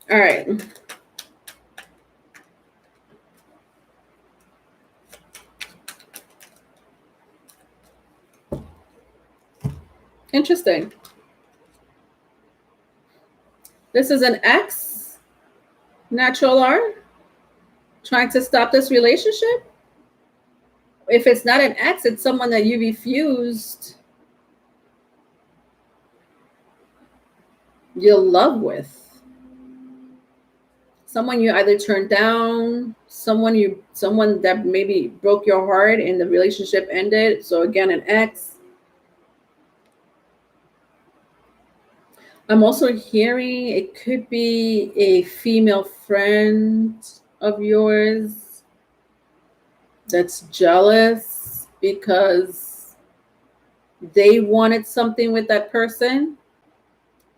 All right. Interesting. This is an ex, natural art, trying to stop this relationship. If it's not an ex, it's someone that you refused your love with. Someone you either turned down, someone that maybe broke your heart and the relationship ended. So again, an ex. I'm also hearing it could be a female friend of yours that's jealous because they wanted something with that person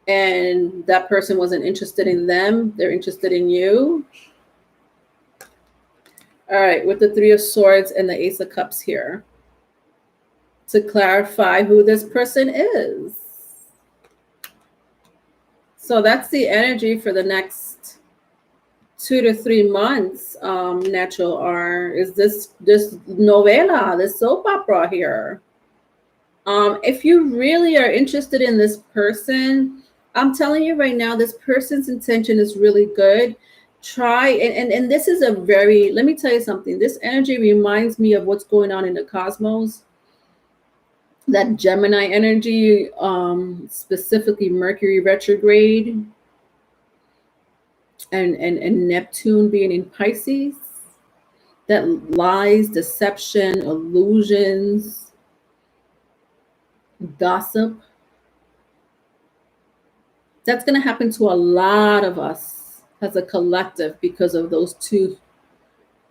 and that person wasn't interested in them. They're interested in you. All right, with the Three of Swords and the Ace of Cups here, to clarify who this person is. So that's the energy for the next 2 to 3 months. Natural R is this novela, this soap opera here. If you really are interested in this person, I'm telling you right now, this person's intention is really good. Try and this is a very, let me tell you something. This energy reminds me of what's going on in the cosmos. That Gemini energy, specifically Mercury retrograde and Neptune being in Pisces. That lies, deception, illusions, gossip. That's going to happen to a lot of us as a collective because of those two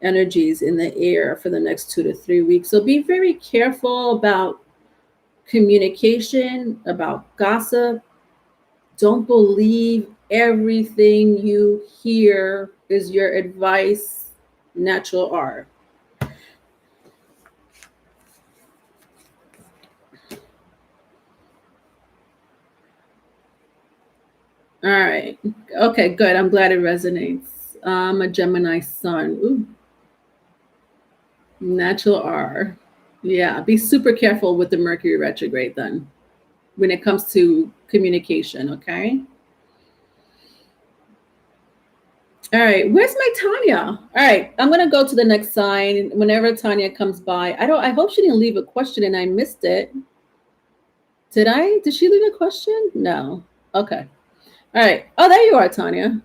energies in the air for the next 2 to 3 weeks. So be very careful about communication, about gossip. Don't believe everything you hear is your advice. Natural R. All right. Okay, good. I'm glad it resonates. I'm a Gemini sun. Ooh. Natural R. Yeah, be super careful with the Mercury retrograde then when it comes to communication, okay? All right, where's my Tanya? All right, I'm gonna go to the next sign. Whenever Tanya comes by, I hope she didn't leave a question and I missed it. Did she leave a question? No. Okay. All right. Oh, there you are, Tanya.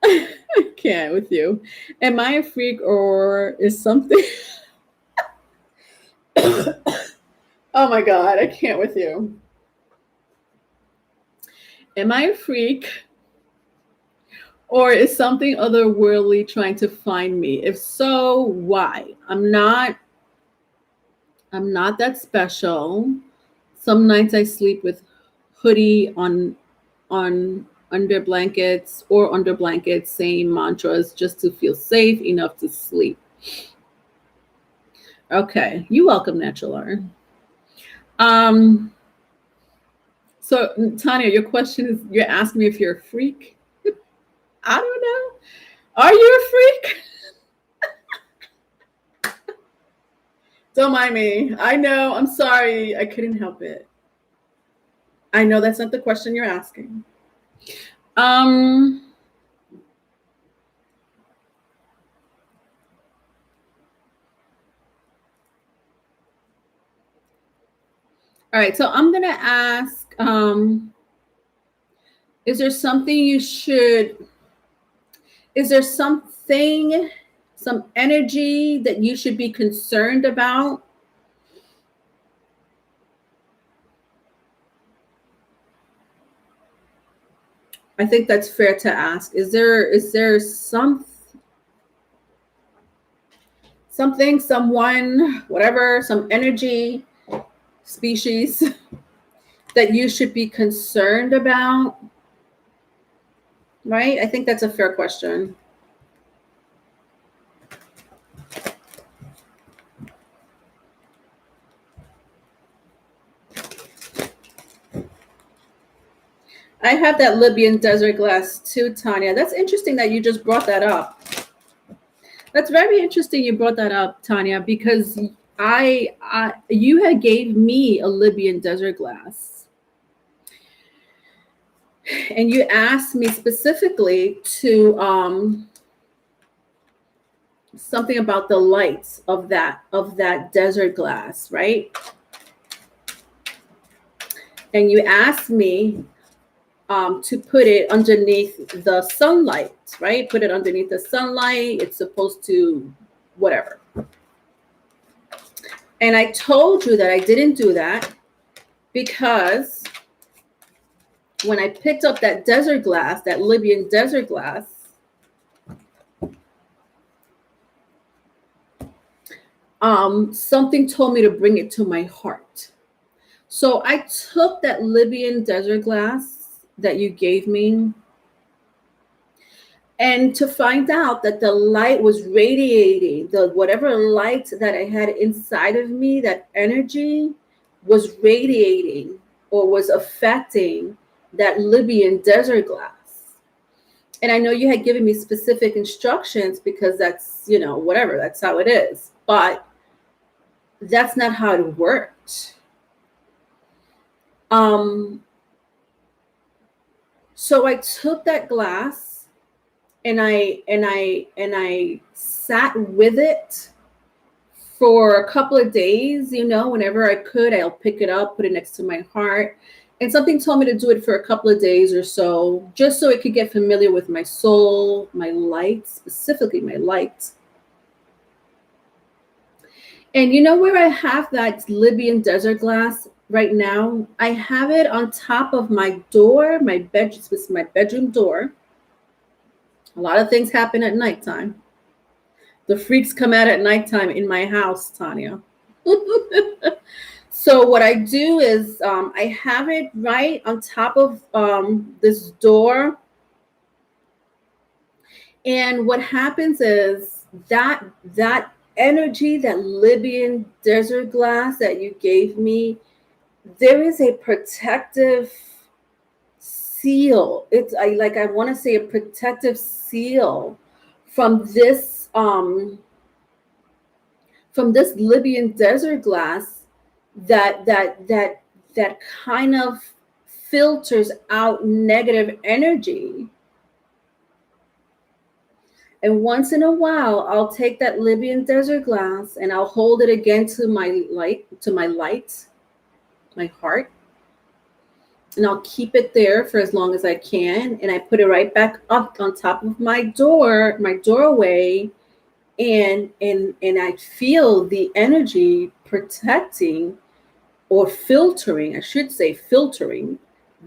I can't with you. Am I a freak or is something? Oh my God, I can't with you. Am I a freak or is something otherworldly trying to find me? If so, why? I'm not that special. Some nights I sleep with hoodie on under blankets or under blankets, saying mantras just to feel safe enough to sleep. Okay, you're welcome, Natural R. So Tanya, your question is, you're asking me if you're a freak? I don't know. Are you a freak? Don't mind me. I know. I'm sorry. I couldn't help it. I know that's not the question you're asking. All right. So I'm going to ask, is there something some energy that you should be concerned about? I think that's fair to ask. Is there something, someone, whatever, some energy, species that you should be concerned about? Right? I think that's a fair question. I have that Libyan desert glass too, Tanya. That's interesting that you just brought that up. That's very interesting you brought that up, Tanya, because you had gave me a Libyan desert glass. And you asked me specifically to something about the lights of that desert glass, right? And you asked me to put it underneath the sunlight, right? Put it underneath the sunlight. It's supposed to whatever. And I told you that I didn't do that because when I picked up that desert glass, that Libyan desert glass, something told me to bring it to my heart. So I took that Libyan desert glass that you gave me And to find out that the light was radiating, the whatever light that I had inside of me, that energy was radiating or was affecting that Libyan desert glass. And I know you had given me specific instructions because that's, whatever, that's how it is. But that's not how it worked. So I took that glass and I sat with it for a couple of days, whenever I could, I'll pick it up, put it next to my heart. And something told me to do it for a couple of days or so, just so it could get familiar with my soul, my light, specifically my light. And you know where I have that Libyan desert glass right now? I have it on top of my door, my bedroom door. A lot of things happen at nighttime. The freaks come out at nighttime in my house, Tanya. So what I do is I have it right on top of this door. And what happens is that energy, that Libyan desert glass that you gave me, there is a protective seal. I want to say a protective seal from this Libyan desert glass that kind of filters out negative energy. And once in a while, I'll take that Libyan desert glass and I'll hold it again to my light, my heart. And I'll keep it there for as long as I can. And I put it right back up on top of my doorway. And I feel the energy protecting or filtering, I should say filtering,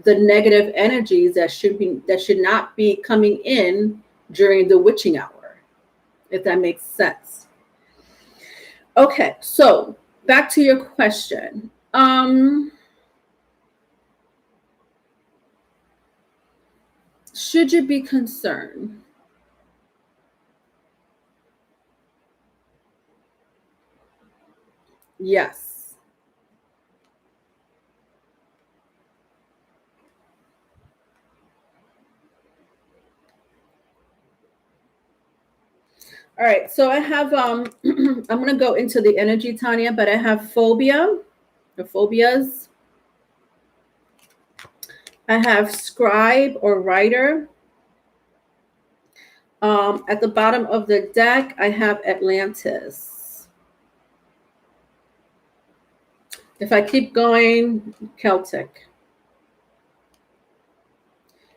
the negative energies that should not be coming in during the witching hour, if that makes sense. Okay, so back to your question. Should you be concerned? Yes. All right, so I have I'm going to go into the energy, Tanya, but I have phobia, or phobias. I have scribe or writer. At the bottom of the deck, I have Atlantis. If I keep going, Celtic.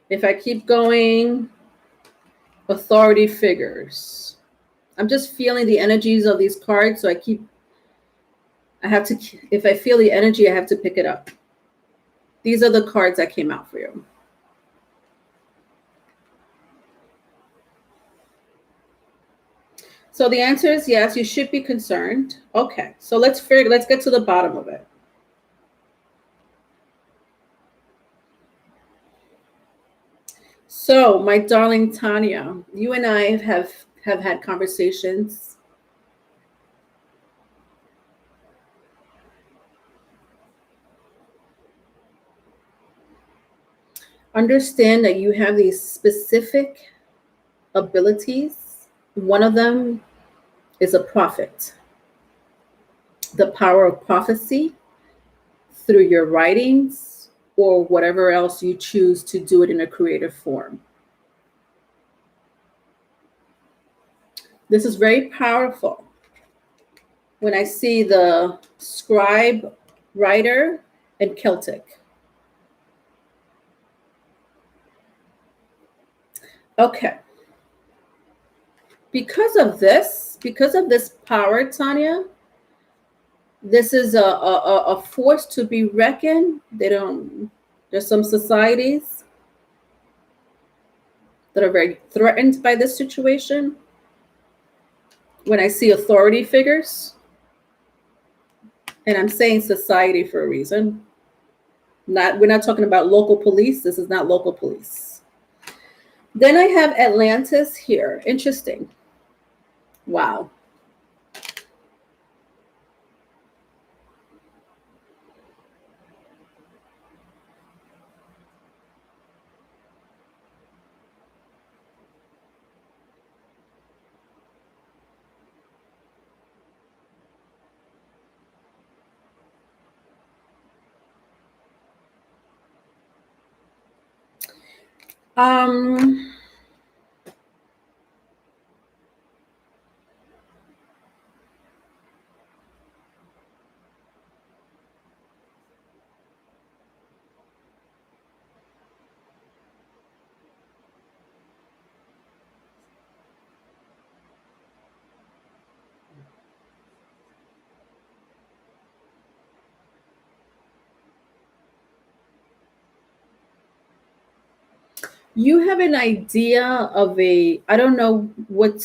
If I keep going, authority figures. I'm just feeling the energies of these cards, so if I feel the energy, I have to pick it up. These are the cards that came out for you. So the answer is yes, you should be concerned. Okay, so let's get to the bottom of it. So, my darling Tanya, you and I have had conversations. Understand that you have these specific abilities. One of them is a prophet. The power of prophecy through your writings or whatever else you choose to do it in a creative form. This is very powerful. When I see the scribe, writer, and Celtic. Okay. Because of this power, Tanya, this is a force to be reckoned. There's some societies that are very threatened by this situation. When I see authority figures, and I'm saying society for a reason, we're not talking about local police. This is not local police. Then I have Atlantis here. Interesting. Wow. Um, you have an idea of I don't know what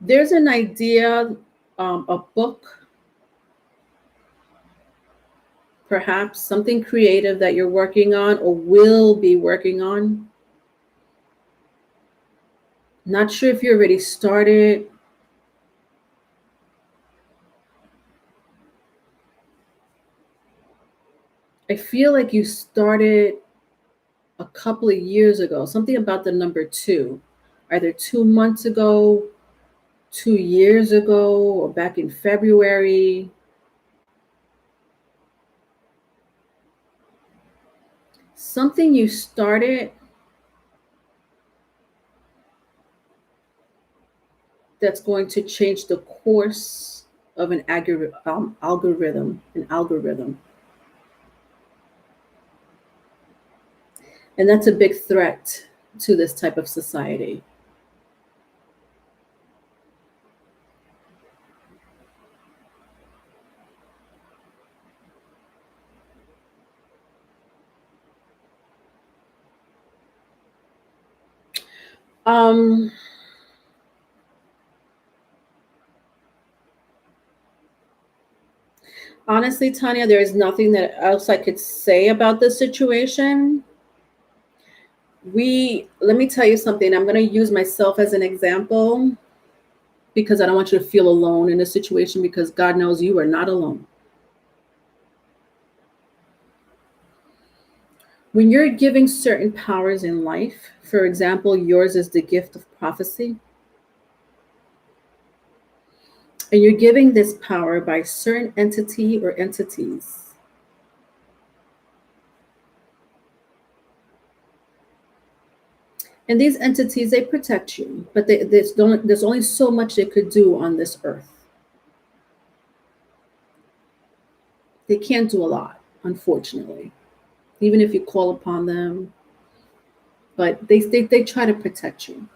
there's an idea, a book, perhaps something creative that you're working on or will be working on. Not sure if you already started. I feel like you started a couple of years ago, something about the number two, either 2 months ago, 2 years ago, or back in February. Something you started that's going to change the course of an algorithm, an algorithm. And that's a big threat to this type of society. Um, Honestly, Tanya, there is nothing that else I could say about this situation. Let me tell you something. I'm going to use myself as an example because I don't want you to feel alone in this situation, because God knows you are not alone. When you're giving certain powers in life, for example, yours is the gift of prophecy, and you're giving this power by certain entity or entities. And these entities, they protect you, but there's only so much they could do on this earth. They can't do a lot, unfortunately, even if you call upon them. But they try to protect you.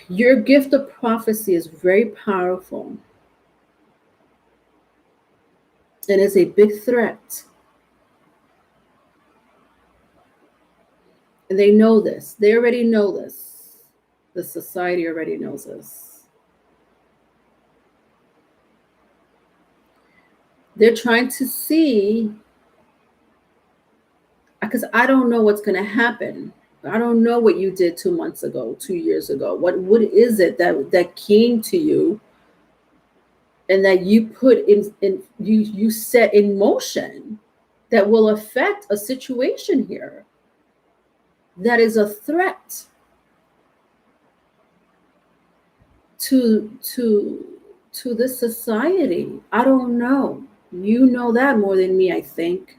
Your gift of prophecy is very powerful and is a big threat. And they know this. They already know this. The society already knows this. They're trying to see, because I don't know what's going to happen. I don't know what you did 2 months ago, 2 years ago. What is it that came to you and that you put in you set in motion that will affect a situation here that is a threat to this society? I don't know. You know that more than me, I think.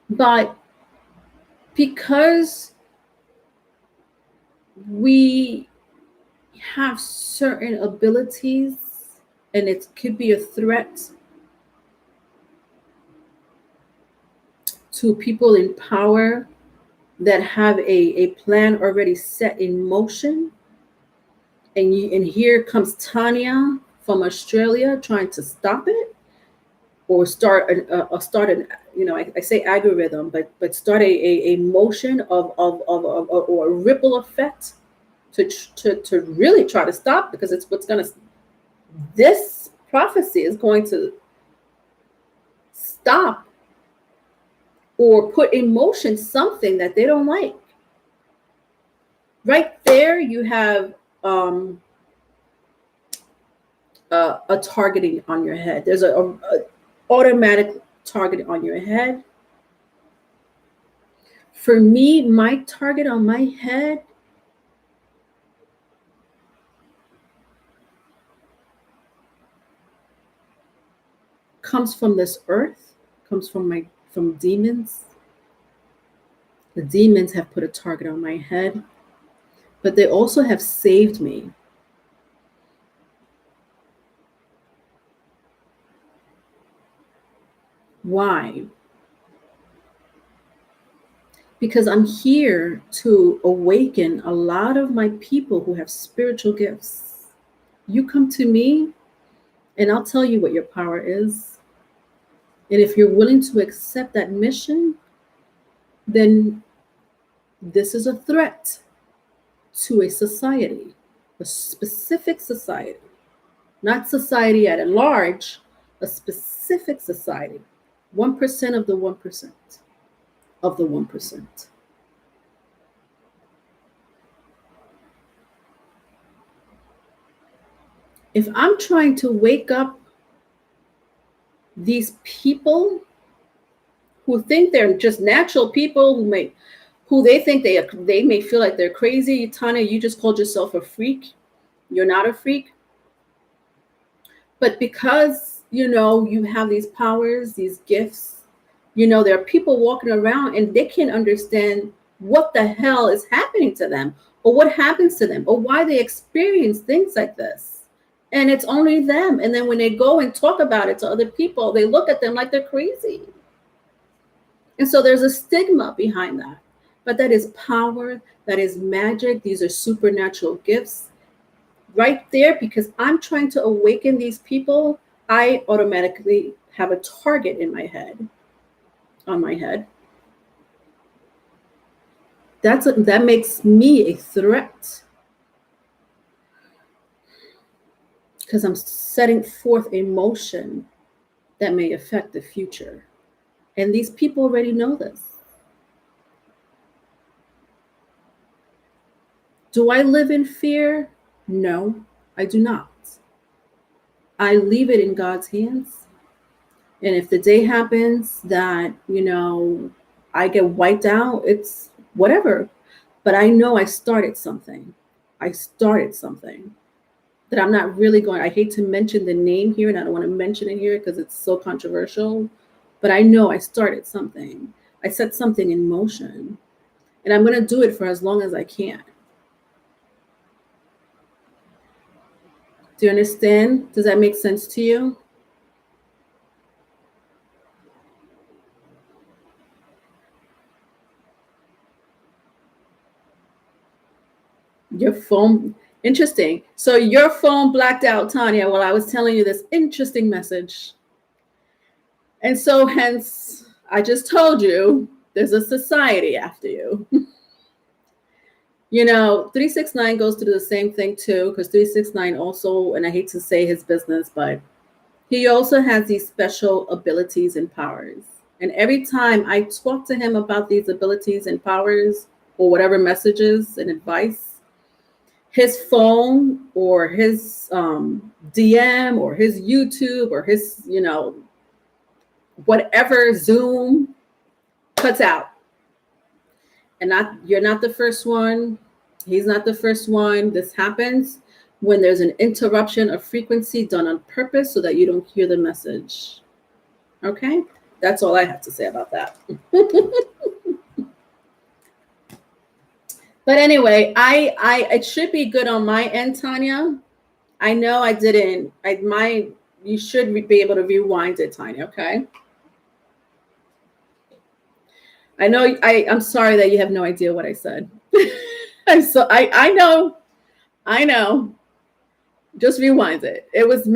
But because we have certain abilities and it could be a threat to people in power that have a plan already set in motion, and here comes Tanya from Australia trying to stop it or start an I say algorithm, but start a motion of or a ripple effect to really try to stop, because it's what's going to, this prophecy is going to stop or put in motion something that they don't like. Right there, you have a targeting on your head. There's a automatic target on your head. For me, my target on my head comes from this earth, comes from demons. The demons have put a target on my head, but they also have saved me. Why? Because I'm here to awaken a lot of my people who have spiritual gifts. You come to me and I'll tell you what your power is. And if you're willing to accept that mission, then this is a threat to a society, a specific society, not society at large, a specific society, 1% of the 1% of the 1%. If I'm trying to wake up these people who think they're just natural people, who they think they may feel like they're crazy. Tanya, you just called yourself a freak. You're not a freak. But because, you have these powers, these gifts, there are people walking around and they can't understand what the hell is happening to them or what happens to them or why they experience things like this. And it's only them. And then when they go and talk about it to other people, they look at them like they're crazy. And so there's a stigma behind that. But that is power. That is magic. These are supernatural gifts. Right there, because I'm trying to awaken these people, I automatically have a target in my head, on my head. That makes me a threat. Because I'm setting forth a motion that may affect the future. And these people already know this. Do I live in fear? No, I do not. I leave it in God's hands. And if the day happens that, I get wiped out, it's whatever. But I know I started something. That I'm not really going, I hate to mention the name here and I don't want to mention it here because it's so controversial, but I know I started something. I set something in motion and I'm going to do it for as long as I can. Do you understand? Does that make sense to you? Your phone, interesting. So your phone blacked out, Tanya, while I was telling you this interesting message. And so hence, I just told you, there's a society after you. 369 goes to do the same thing too, because 369 also, and I hate to say his business, but he also has these special abilities and powers. And every time I talk to him about these abilities and powers or whatever messages and advice, his phone or his DM or his YouTube or his, whatever Zoom cuts out. And you're not the first one. He's not the first one. This happens when there's an interruption of frequency done on purpose so that you don't hear the message. Okay? That's all I have to say about that. But anyway, it should be good on my end, Tanya. I know I didn't. You should be able to rewind it, Tanya. Okay. I know. I'm sorry that you have no idea what I said. I know. Just rewind it. That was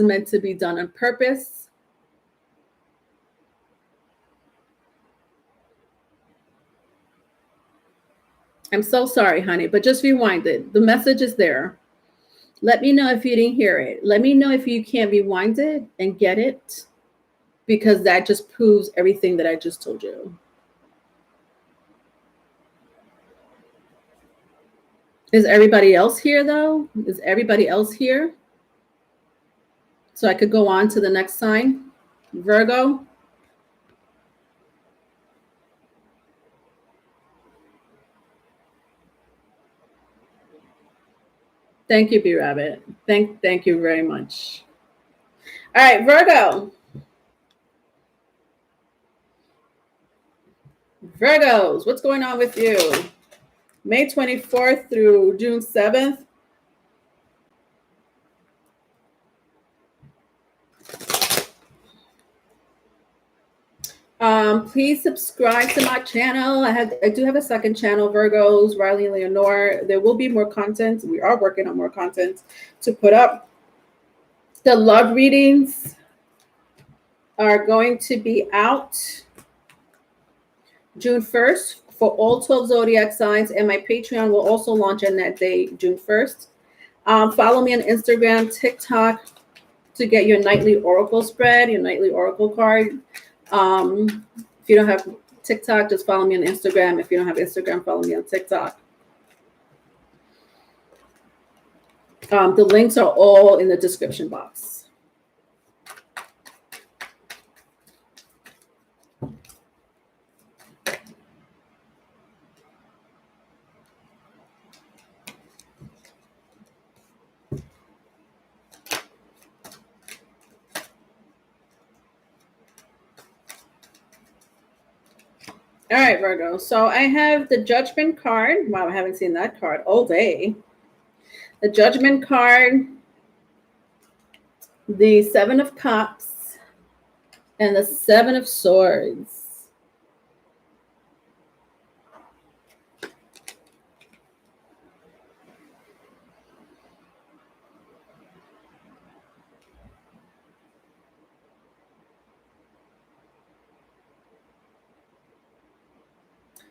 meant to be done on purpose. I'm so sorry, honey, but just rewind it. The message is there. Let me know if you didn't hear it. Let me know if you can't rewind it and get it. because that just proves everything that I just told you. Is everybody else here though? Is everybody else here? So I could go on to the next sign, Virgo. Thank you, B Rabbit. Thank you very much. All right, Virgo. Virgos, what's going on with you? May 24th through June 7th. Please subscribe to my channel. I do have a second channel, Virgos, Riley and Leonore. There will be more content. We are working on more content to put up. The love readings are going to be out June 1st for all 12 zodiac signs, and my Patreon will also launch on that day, June 1st. Follow me on Instagram, TikTok to get your nightly oracle spread, your nightly oracle card. If you don't have TikTok, just follow me on Instagram. If you don't have Instagram, follow me on TikTok. The links are all in the description box. All right, Virgo. So I have the Judgment card. Wow, I haven't seen that card all day. The Judgment card, the Seven of Cups, and the Seven of Swords.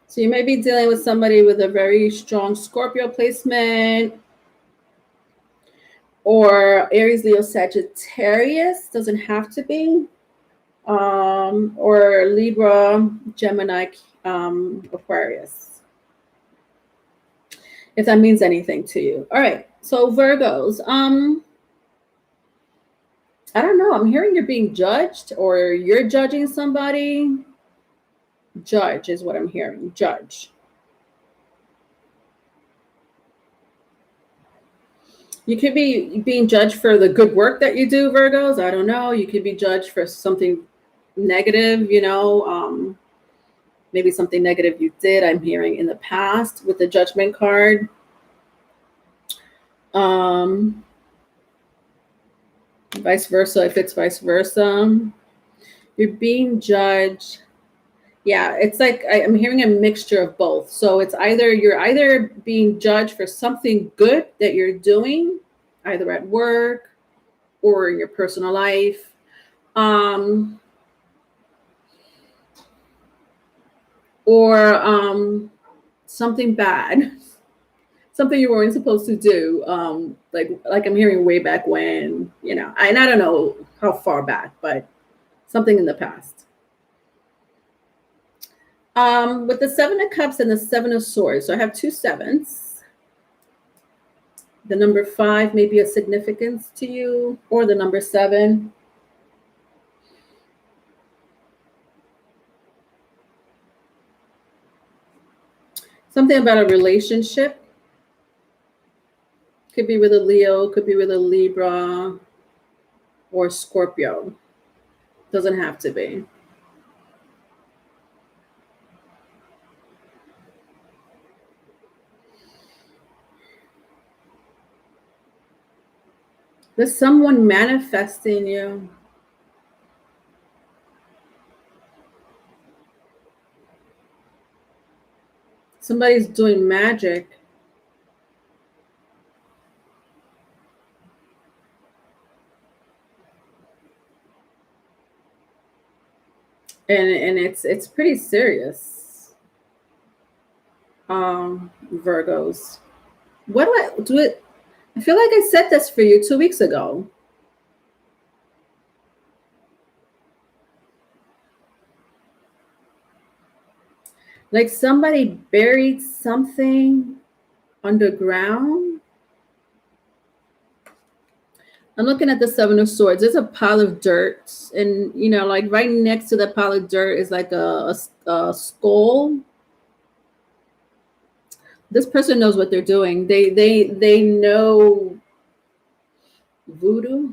So you may be dealing with somebody with a very strong Scorpio placement, or Aries, Leo, Sagittarius, doesn't have to be, or Libra, Gemini, Aquarius, if that means anything to you. All right, so Virgos, I don't know, I'm hearing you're being judged, or you're judging somebody. Judge is what I'm hearing, judge. You could be being judged for the good work that you do, Virgos. I don't know. You could be judged for something negative, maybe something negative you did, I'm hearing, in the past with the Judgment card. Vice versa, if it's vice versa. You're being judged. Yeah, it's like I'm hearing a mixture of both. So it's you're either being judged for something good that you're doing, either at work or in your personal life. Or something bad, something you weren't supposed to do. Like I'm hearing way back when, and I don't know how far back, but something in the past. With the Seven of Cups and the Seven of Swords, so I have two sevens. The number 5 may be a significance to you, or the number 7. Something about a relationship. Could be with a Leo, could be with a Libra, or Scorpio. Doesn't have to be. There's someone manifesting you. Somebody's doing magic. And it's pretty serious. Virgos. What do I do it? I feel like I said this for you 2 weeks ago. Like somebody buried something underground. I'm looking at the Seven of Swords. There's a pile of dirt, and like right next to the pile of dirt is like a skull. This person knows what they're doing. They know voodoo,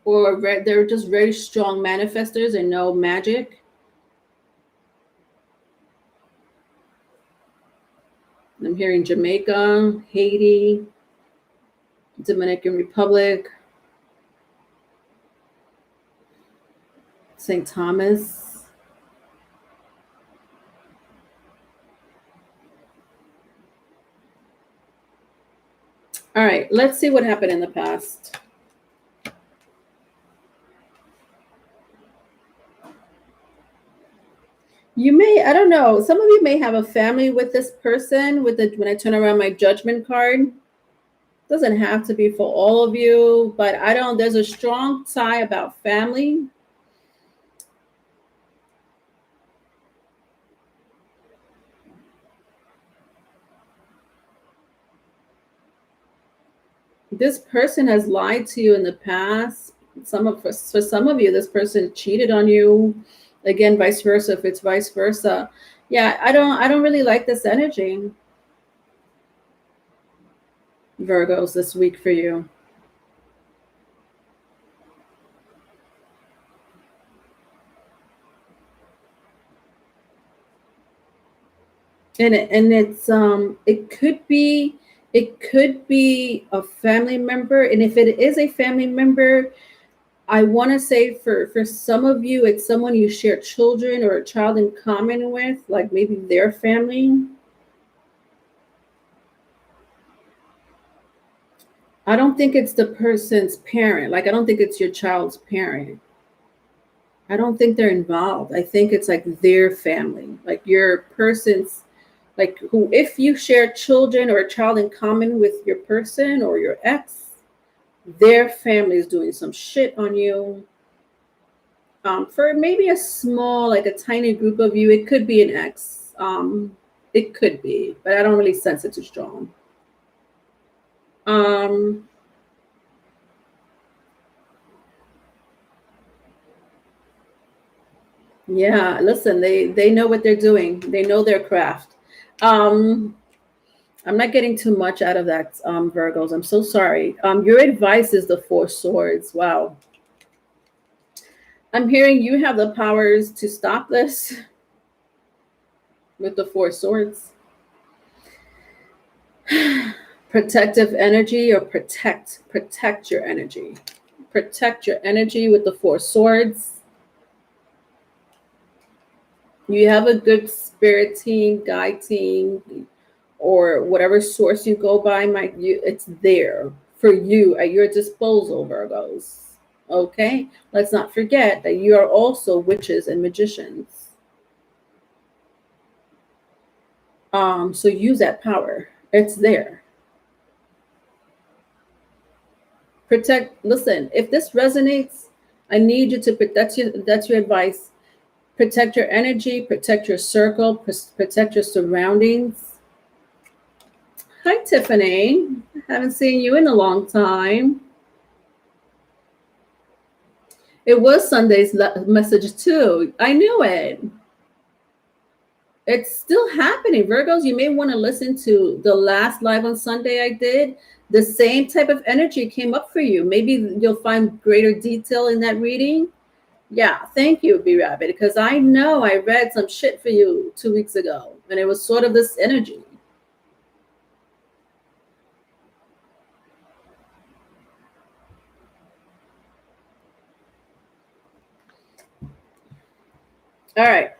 or they're just very strong manifestors and know magic. I'm hearing Jamaica, Haiti, Dominican Republic, St. Thomas. All right, let's see what happened in the past. You may, I don't know, some of you may have a family with this person when I turn around my judgment card. Doesn't have to be for all of you, but there's a strong tie about family. This person has lied to you in the past. For some of you, this person cheated on you. Again, vice versa, if it's vice versa. Yeah, I don't really like this energy, Virgos, this week for you. And it could be a family member, and if it is a family member, I want to say for some of you, it's someone you share children or a child in common with, like maybe their family. I don't think it's the person's parent. Like, I don't think it's your child's parent. I don't think they're involved. I think it's like their family, like your person's, like who, if you share children or a child in common with your person or your ex, their family is doing some shit on you. For maybe a small, like a tiny group of you, it could be an ex. It could be, but I don't really sense it too strong. Yeah, listen, they know what they're doing. They know their craft. I'm not getting too much out of that, Virgos. I'm so sorry. Your advice is the Four Swords. Wow. I'm hearing you have the powers to stop this with the Four Swords. Protective energy, or protect your energy. Protect your energy with the Four Swords. You have a good spirit team, guide team, or whatever source you go by. It's there for you at your disposal, Virgos. Okay, let's not forget that you are also witches and magicians. So use that power. It's there. Protect. Listen, if this resonates, I need you to protect you. That's your advice. Protect your energy, protect your circle, protect your surroundings. Hi, Tiffany. I haven't seen you in a long time. It was Sunday's message too. I knew it. It's still happening. Virgos, you may want to listen to the last live on Sunday I did. The same type of energy came up for you. Maybe you'll find greater detail in that reading. Yeah, thank you, B Rabbit, because I know I read some shit for you 2 weeks ago, and it was sort of this energy. All right.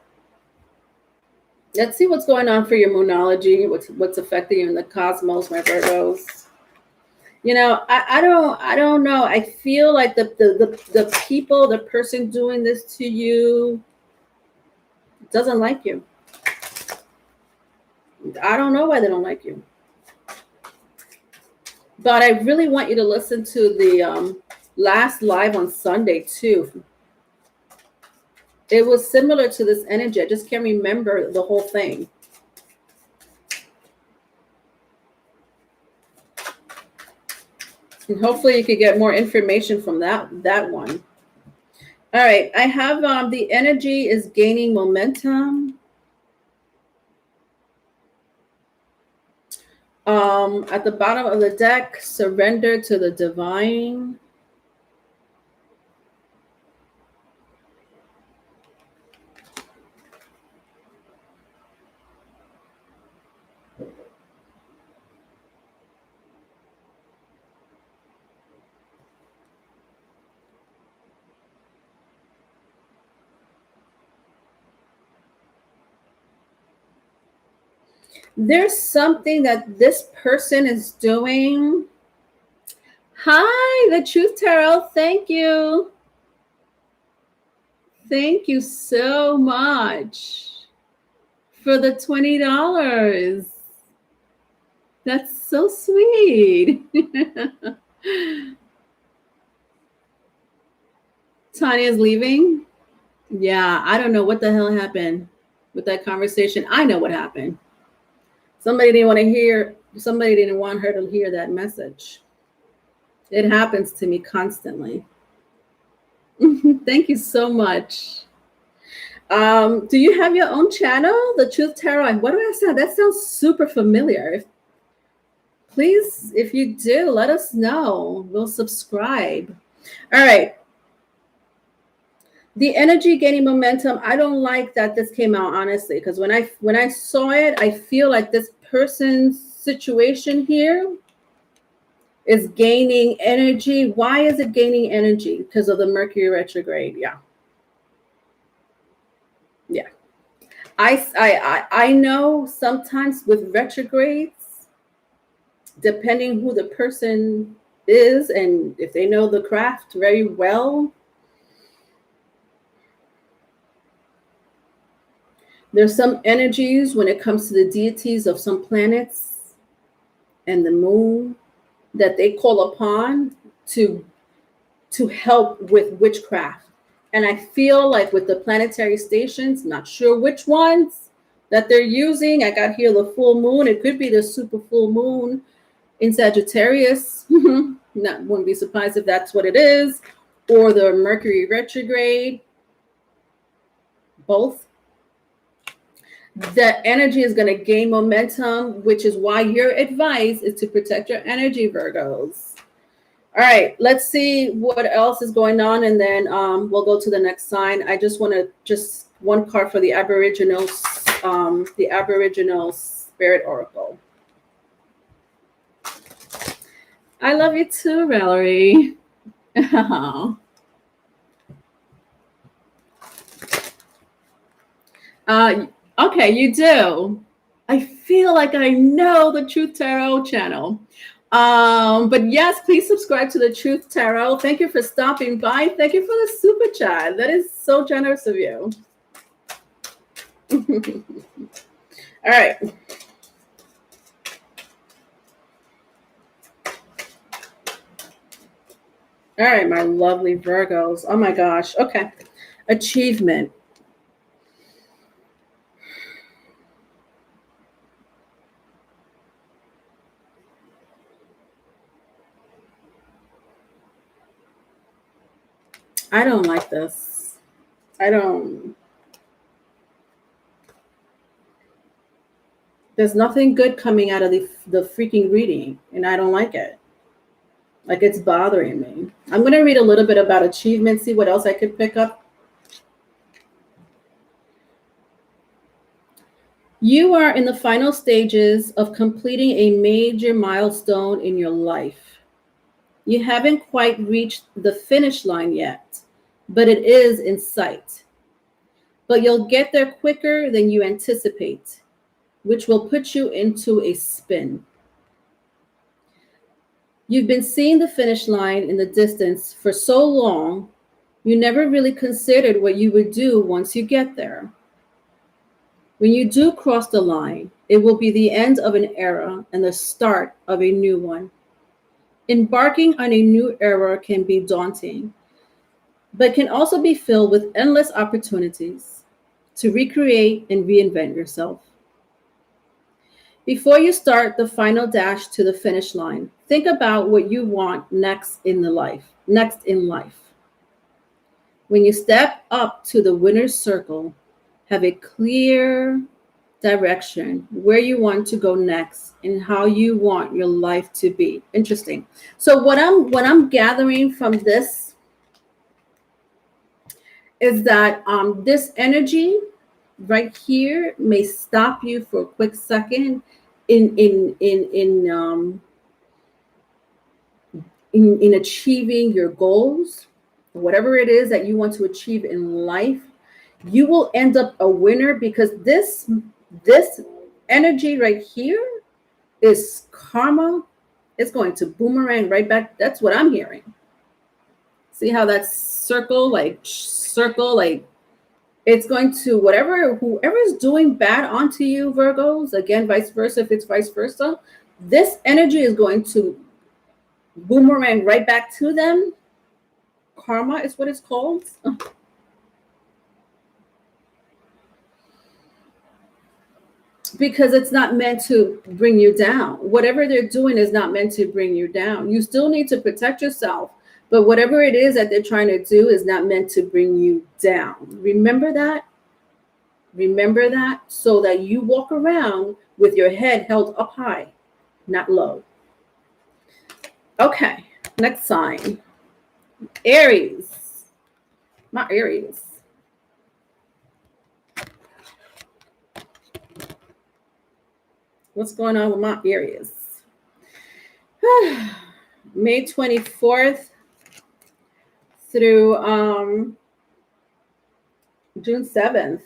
Let's see what's going on for your moonology, what's affecting you in the cosmos, my Virgos. I don't know. I feel like the people, the person doing this to you doesn't like you. I don't know why they don't like you. But I really want you to listen to the last live on Sunday too. It was similar to this energy. I just can't remember the whole thing. And hopefully you could get more information from that one. All right, I have the energy is gaining momentum. At the bottom of the deck, surrender to the divine. There's something that this person is doing. Hi, the Truth Tarot. Thank you. Thank you so much for the $20. That's so sweet. Tanya's leaving. Yeah, I don't know what the hell happened with that conversation. I know what happened. Somebody didn't want her to hear that message. It happens to me constantly. Thank you so much. Do you have your own channel, The Truth Tarot? What do I sound? That sounds super familiar. Please, if you do, let us know. We'll subscribe. All right. The energy gaining momentum. I don't like that this came out, honestly, because when I saw it, I feel like this person's situation here is gaining energy. Why is it gaining energy? Because of the Mercury retrograde. Yeah. I know sometimes with retrogrades, depending who the person is and if they know the craft very well, there's some energies when it comes to the deities of some planets and the moon that they call upon to help with witchcraft. And I feel like with the planetary stations, not sure which ones that they're using. I got here the full moon. It could be the super full moon in Sagittarius. Wouldn't be surprised if that's what it is. Or the Mercury retrograde. Both. The energy is going to gain momentum, which is why your advice is to protect your energy, Virgos. All right, let's see what else is going on, and then we'll go to the next sign. I just want to one card for the Aboriginal Spirit Oracle. I love you too, Valerie. Okay, you do. I feel like I know the Truth Tarot channel. But yes, please subscribe to the Truth Tarot. Thank you for stopping by. Thank you for the super chat. That is so generous of you. All right. All right, my lovely Virgos. Oh my gosh. Okay. Achievement. I don't like this. There's nothing good coming out of the freaking reading, and I don't like it. Like, it's bothering me. I'm going to read a little bit about achievement, see what else I could pick up. You are in the final stages of completing a major milestone in your life. You haven't quite reached the finish line yet, but it is in sight. But you'll get there quicker than you anticipate, which will put you into a spin. You've been seeing the finish line in the distance for so long, you never really considered what you would do once you get there. When you do cross the line, it will be the end of an era and the start of a new one. Embarking on a new era can be daunting. but can also be filled with endless opportunities to recreate and reinvent yourself. Before you start the final dash to the finish line, think about what you want next in life. When you step up to the winner's circle, have a clear direction where you want to go next and how you want your life to be. Interesting. So what I'm gathering from this is that this energy right here may stop you for a quick second in achieving your goals, whatever it is that you want to achieve in life. You will end up a winner because this energy right here is karma. It's going to boomerang right back. That's what I'm hearing. See how that circle, like it's going to whoever's doing bad onto you, Virgos, again, vice versa, if it's vice versa, this energy is going to boomerang right back to them. Karma is what it's called. Because it's not meant to bring you down. Whatever they're doing is not meant to bring you down. You still need to protect yourself, but whatever it is that they're trying to do is not meant to bring you down. Remember that? Remember that, so that you walk around with your head held up high, not low. Okay, next sign. Aries. My Aries. What's going on with my Aries? May 24th through June 7th.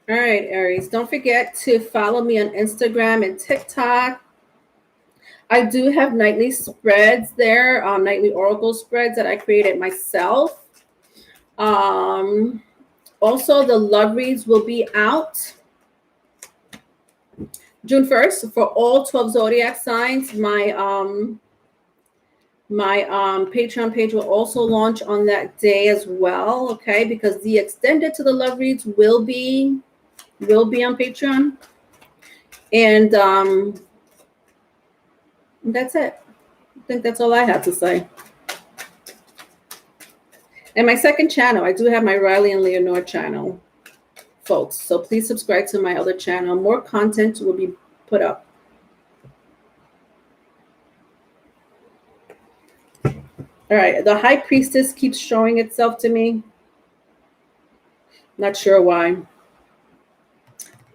All right, Aries, don't forget to follow me on Instagram and TikTok. I do have nightly spreads there, nightly oracle spreads that I created myself. Also, the love reads will be out June 1st for all 12 zodiac signs. My Patreon page will also launch on that day as well, okay? Because the extended to the love reads will be on Patreon. And that's it. I think that's all I have to say. And my second channel, I do have my Riley and Leonore channel, folks. So please subscribe to my other channel. More content will be put up. All right, the High Priestess keeps showing itself to me. Not sure why.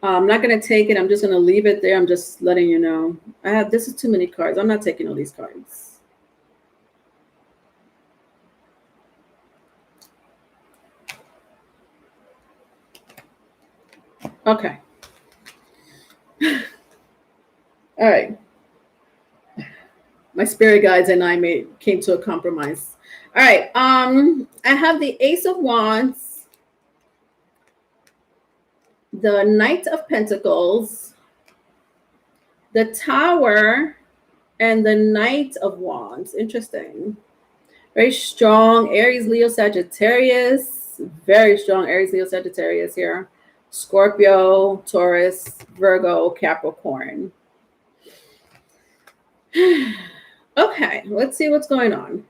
I'm not going to take it. I'm just going to leave it there. I'm just letting you know. This is too many cards. I'm not taking all these cards. Okay. All right. My spirit guides and I came to a compromise. All right. I have the Ace of Wands, the Knight of Pentacles, the Tower, and the Knight of Wands. Interesting. Very strong Aries, Leo, Sagittarius. Very strong Aries, Leo, Sagittarius here. Scorpio, Taurus, Virgo, Capricorn. Okay, let's see what's going on.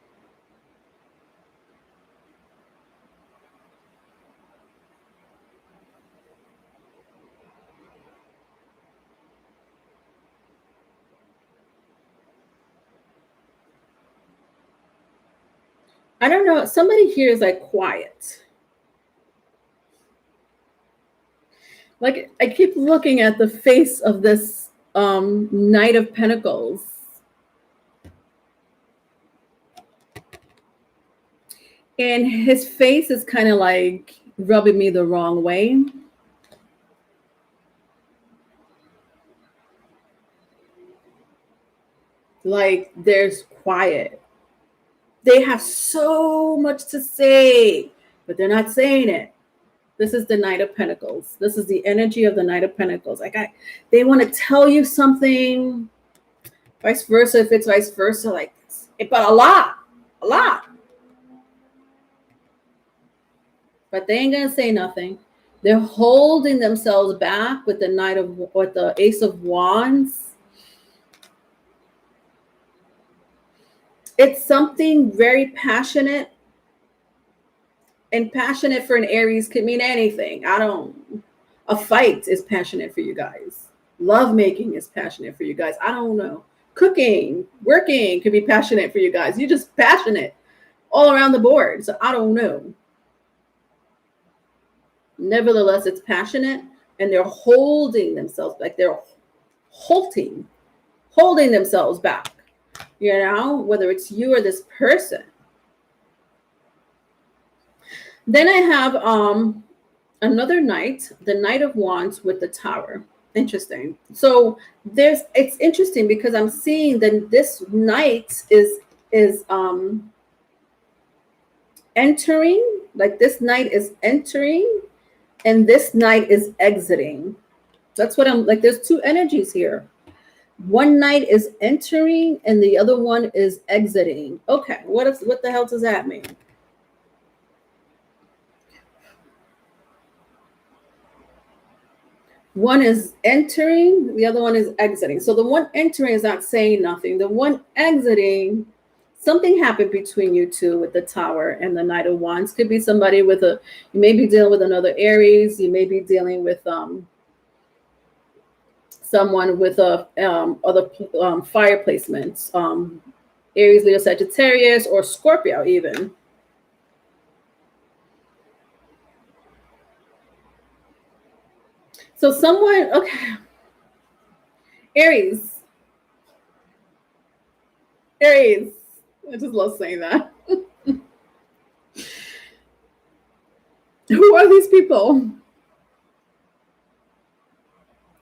I don't know. Somebody here is like quiet. Like I keep looking at the face of this Knight of Pentacles. And his face is kind of like rubbing me the wrong way. Like there's quiet. They have so much to say, but they're not saying it. This is the Knight of Pentacles. This is the energy of the Knight of Pentacles. They want to tell you something, vice versa. If it's vice versa, like, but a lot. But they ain't gonna say nothing. They're holding themselves back with the Ace of Wands. It's something very passionate, and passionate for an Aries could mean anything. A fight is passionate for you guys. Love making is passionate for you guys. I don't know. Cooking, working could be passionate for you guys. You're just passionate all around the board. So I don't know. Nevertheless, it's passionate, and they're holding themselves back. They're holding themselves back. You know, whether it's you or this person. Then I have another knight, the Knight of Wands with the Tower. Interesting. So it's interesting because I'm seeing that this knight is entering, like this knight is entering, and this knight is exiting. That's what I'm like. There's two energies here. One knight is entering and the other one is exiting. Okay, what the hell does that mean? One is entering, the other one is exiting. So the one entering is not saying nothing. The one exiting, something happened between you two with the Tower and the Knight of Wands. Could be somebody you may be dealing with another Aries. You may be dealing with someone with other fire placements, Aries, Leo, Sagittarius, or Scorpio even. So someone, okay, Aries. I just love saying that. Who are these people?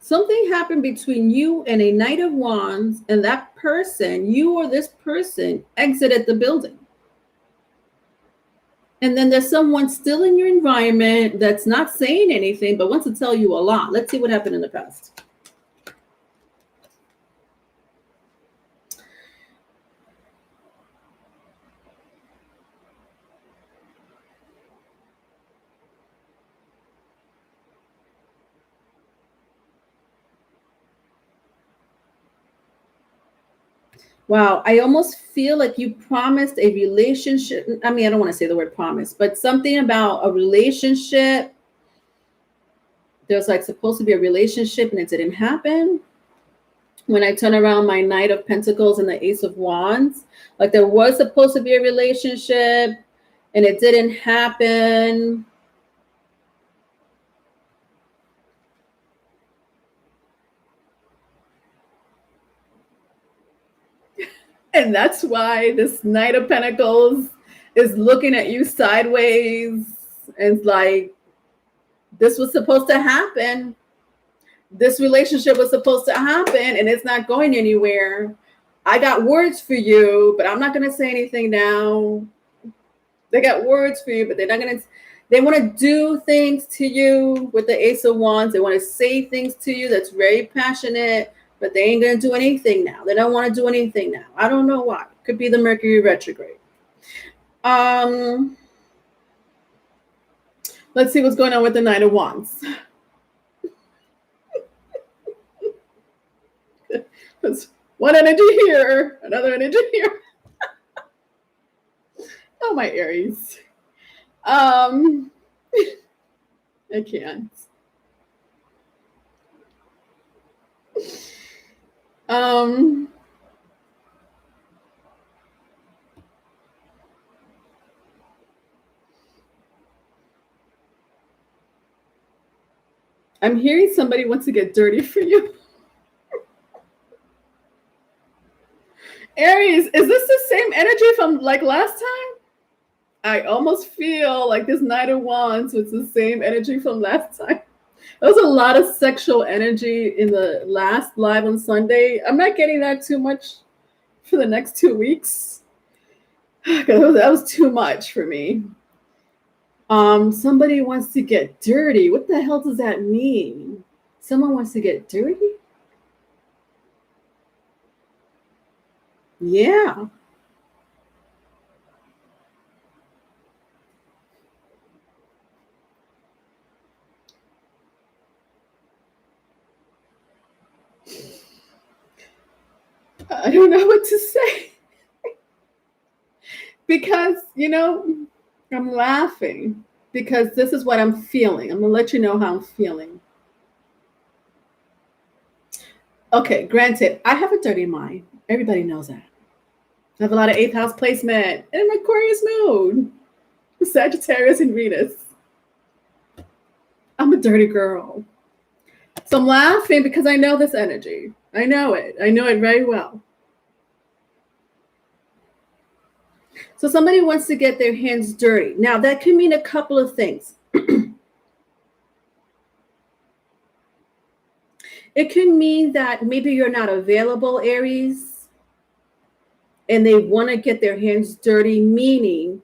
Something happened between you and a Knight of Wands, and that person, you or this person, exited the building. And then there's someone still in your environment that's not saying anything, but wants to tell you a lot. Let's see what happened in the past. Wow, I almost feel like you promised a relationship. I mean, I don't want to say the word promise, but something about a relationship. There's like supposed to be a relationship and it didn't happen. When I turn around my Knight of Pentacles and the Ace of Wands, like there was supposed to be a relationship and it didn't happen. And that's why this Knight of Pentacles is looking at you sideways and like, this was supposed to happen. This relationship was supposed to happen and it's not going anywhere. I got words for you, but I'm not going to say anything now. They got words for you, but they're not going to. They want to do things to you with the Ace of Wands. They want to say things to you that's very passionate, but they ain't going to do anything now. They don't want to do anything now. I don't know why. Could be the Mercury retrograde. Let's see what's going on with the Knight of Wands. One energy here, another energy here. Oh, my Aries. I can't. I'm hearing somebody wants to get dirty for you. Aries, is this the same energy from like last time? I almost feel like this Knight of Wands was the same energy from last time. There was a lot of sexual energy in the last live on Sunday. I'm not getting that too much for the next 2 weeks. That was too much for me. Somebody wants to get dirty. What the hell does that mean? Someone wants to get dirty? Yeah. I don't know what to say. Because, I'm laughing because this is what I'm feeling. I'm going to let you know how I'm feeling. Okay, granted, I have a dirty mind. Everybody knows that. I have a lot of 8th house placement in Aquarius mode. Sagittarius and Venus. I'm a dirty girl. So I'm laughing because I know this energy. I know it. I know it very well. So somebody wants to get their hands dirty. Now, that can mean a couple of things. It can mean that maybe you're not available, Aries, and they want to get their hands dirty, meaning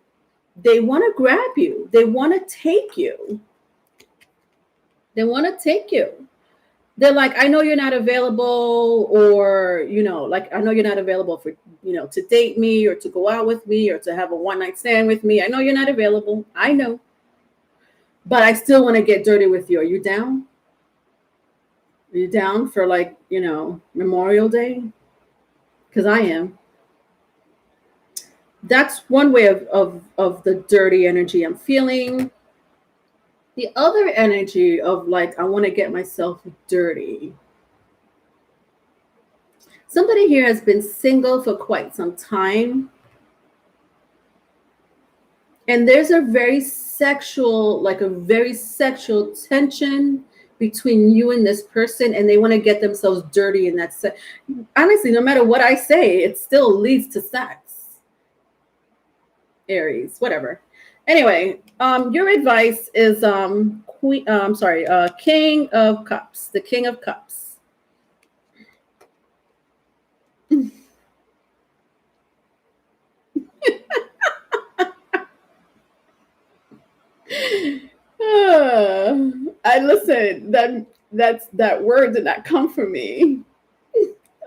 they want to grab you. They want to take you. They want to take you. They're like, I know you're not available, or, like, I know you're not available for, to date me or to go out with me or to have a one-night stand with me. I know you're not available. I know. But I still want to get dirty with you. Are you down? Are you down for, like, Memorial Day? Because I am. That's one way of the dirty energy I'm feeling. The other energy of, like, I want to get myself dirty. Somebody here has been single for quite some time. And there's a very sexual tension between you and this person, and they want to get themselves dirty in that sex. Honestly, no matter what I say, it still leads to sex. Aries, whatever. Anyway, your advice is King of Cups, the King of Cups. I listen. That word did not come from me.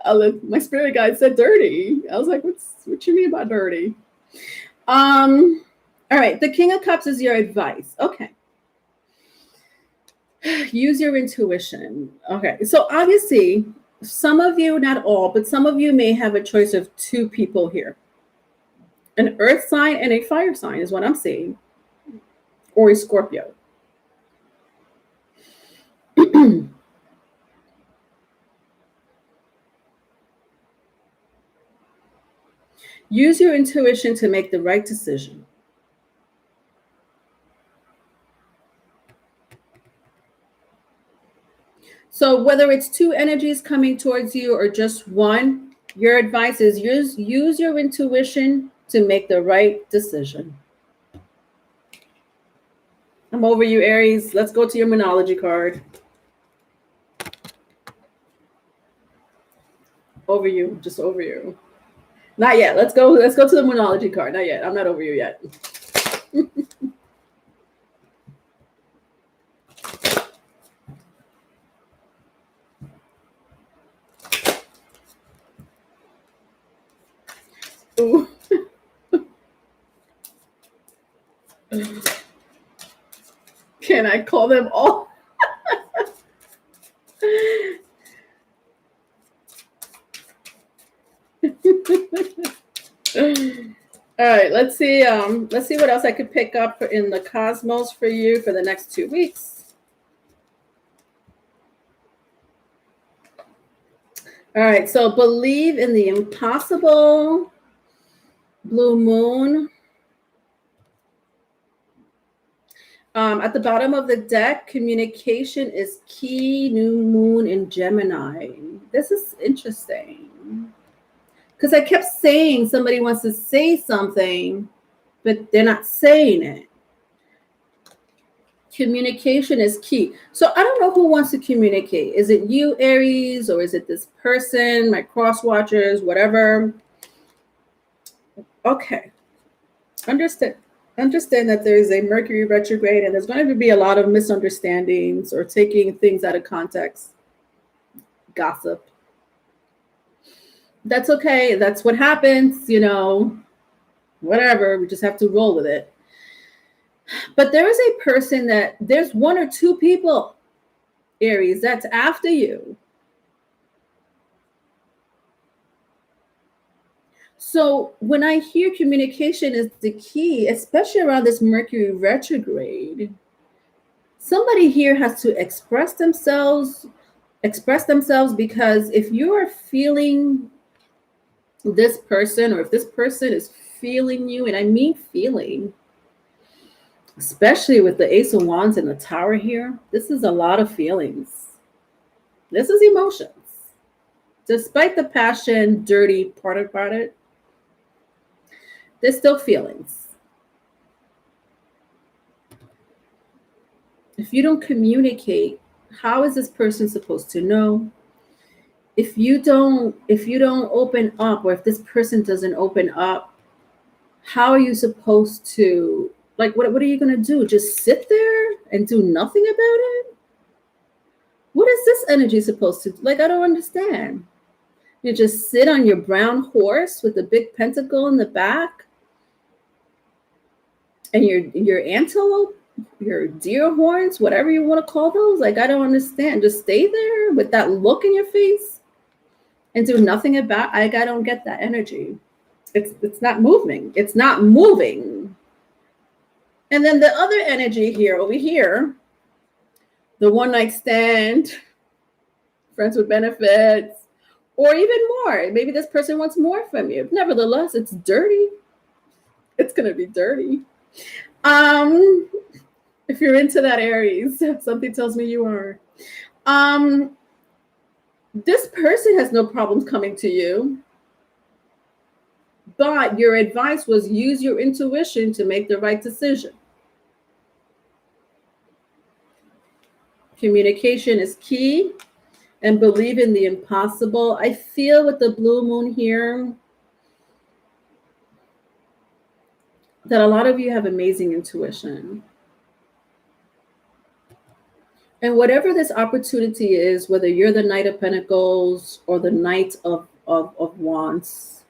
My spirit guide said dirty. I was like, what you mean by dirty? All right, the King of Cups is your advice. Okay. Use your intuition. Okay, so obviously, some of you, not all, but some of you may have a choice of 2 people here. An earth sign and a fire sign is what I'm seeing. Or a Scorpio. Use your intuition to make the right decision. So whether it's 2 energies coming towards you or just one, your advice is use your intuition to make the right decision. I'm over you, Aries. Let's go to your Monology card. Over you, just over you. Not yet. Let's go to the Monology card. Not yet. I'm not over you yet. Ooh. Can I call them all? All right, let's see what else I could pick up in the cosmos for you for the next 2 weeks. All right, so believe in the impossible. Blue moon. At the bottom of the deck, communication is key. New moon in Gemini. This is interesting. Because I kept saying somebody wants to say something, but they're not saying it. Communication is key. So I don't know who wants to communicate. Is it you, Aries, or is it this person, my cross watchers, whatever? Okay. Understand. Understand that there is a Mercury retrograde and there's going to be a lot of misunderstandings or taking things out of context, gossip. That's okay. That's what happens, whatever. We just have to roll with it. But there is a person that there's one or two people, Aries, that's after you. So when I hear communication is the key, especially around this Mercury retrograde, somebody here has to express themselves because if you are feeling this person or if this person is feeling you, and I mean feeling, especially with the Ace of Wands and the Tower here, this is a lot of feelings. This is emotions. Despite the passion, dirty part about it, there's still feelings. If you don't communicate, how is this person supposed to know? If you don't open up, or if this person doesn't open up, how are you supposed to, like, what are you going to do? Just sit there and do nothing about it? What is this energy supposed to do? Like, I don't understand. You just sit on your brown horse with the big pentacle in the back and your antelope, your deer horns, whatever you want to call those. Like, I don't understand. Just stay there with that look in your face and do nothing about. I don't get that energy. It's not moving. It's not moving. And then the other energy here, over here, the one night stand, friends with benefits, or even more. Maybe this person wants more from you. Nevertheless, it's dirty. It's gonna be dirty. If you're into that, Aries, something tells me you are. This person has no problems coming to you, but your advice was use your intuition to make the right decision. Communication is key, and believe in the impossible. I feel with the blue moon here that a lot of you have amazing intuition. And whatever this opportunity is, whether you're the Knight of Pentacles or the Knight of Wands,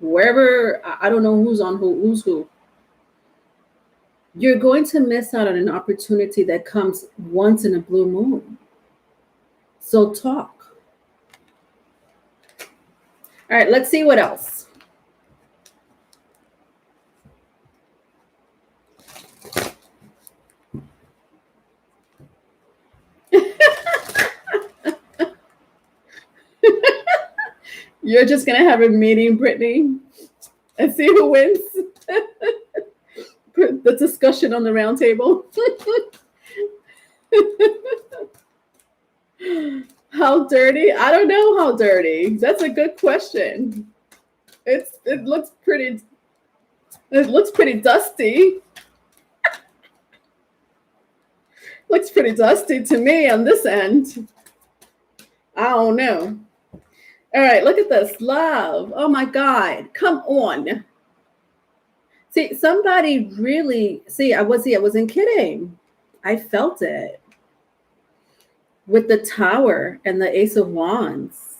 wherever, I don't know who's on who's who, you're going to miss out on an opportunity that comes once in a blue moon. So talk. All right, let's see what else. You're just going to have a meeting, Brittany, and see who wins. The discussion on the round table. How dirty? I don't know how dirty. That's a good question. It looks pretty dusty. Looks pretty dusty to me on this end. I don't know. All right, look at this. Love. Oh my God. Come on. See, somebody really, I wasn't kidding. I felt it. With the Tower and the Ace of Wands.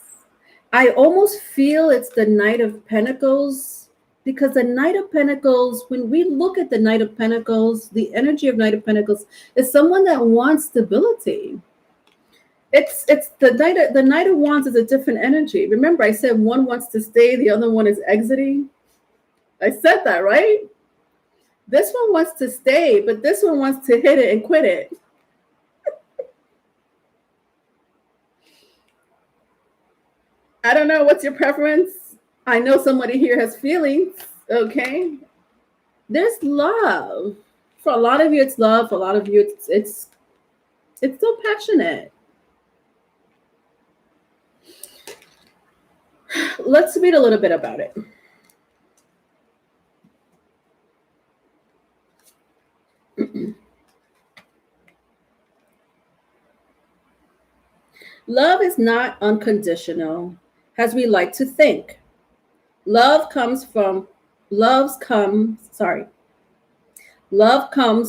I almost feel it's the Knight of Pentacles, because the Knight of Pentacles, when we look at the Knight of Pentacles, the energy of Knight of Pentacles is someone that wants stability. It's the Knight of Wands is a different energy. Remember, I said one wants to stay, the other one is exiting. I said that, right? This one wants to stay, but this one wants to hit it and quit it. I don't know. What's your preference? I know somebody here has feelings. Okay. There's love. For a lot of you, it's love. For a lot of you, it's so passionate. Let's read a little bit about it. Love is not unconditional, as we like to think. Love comes from Love comes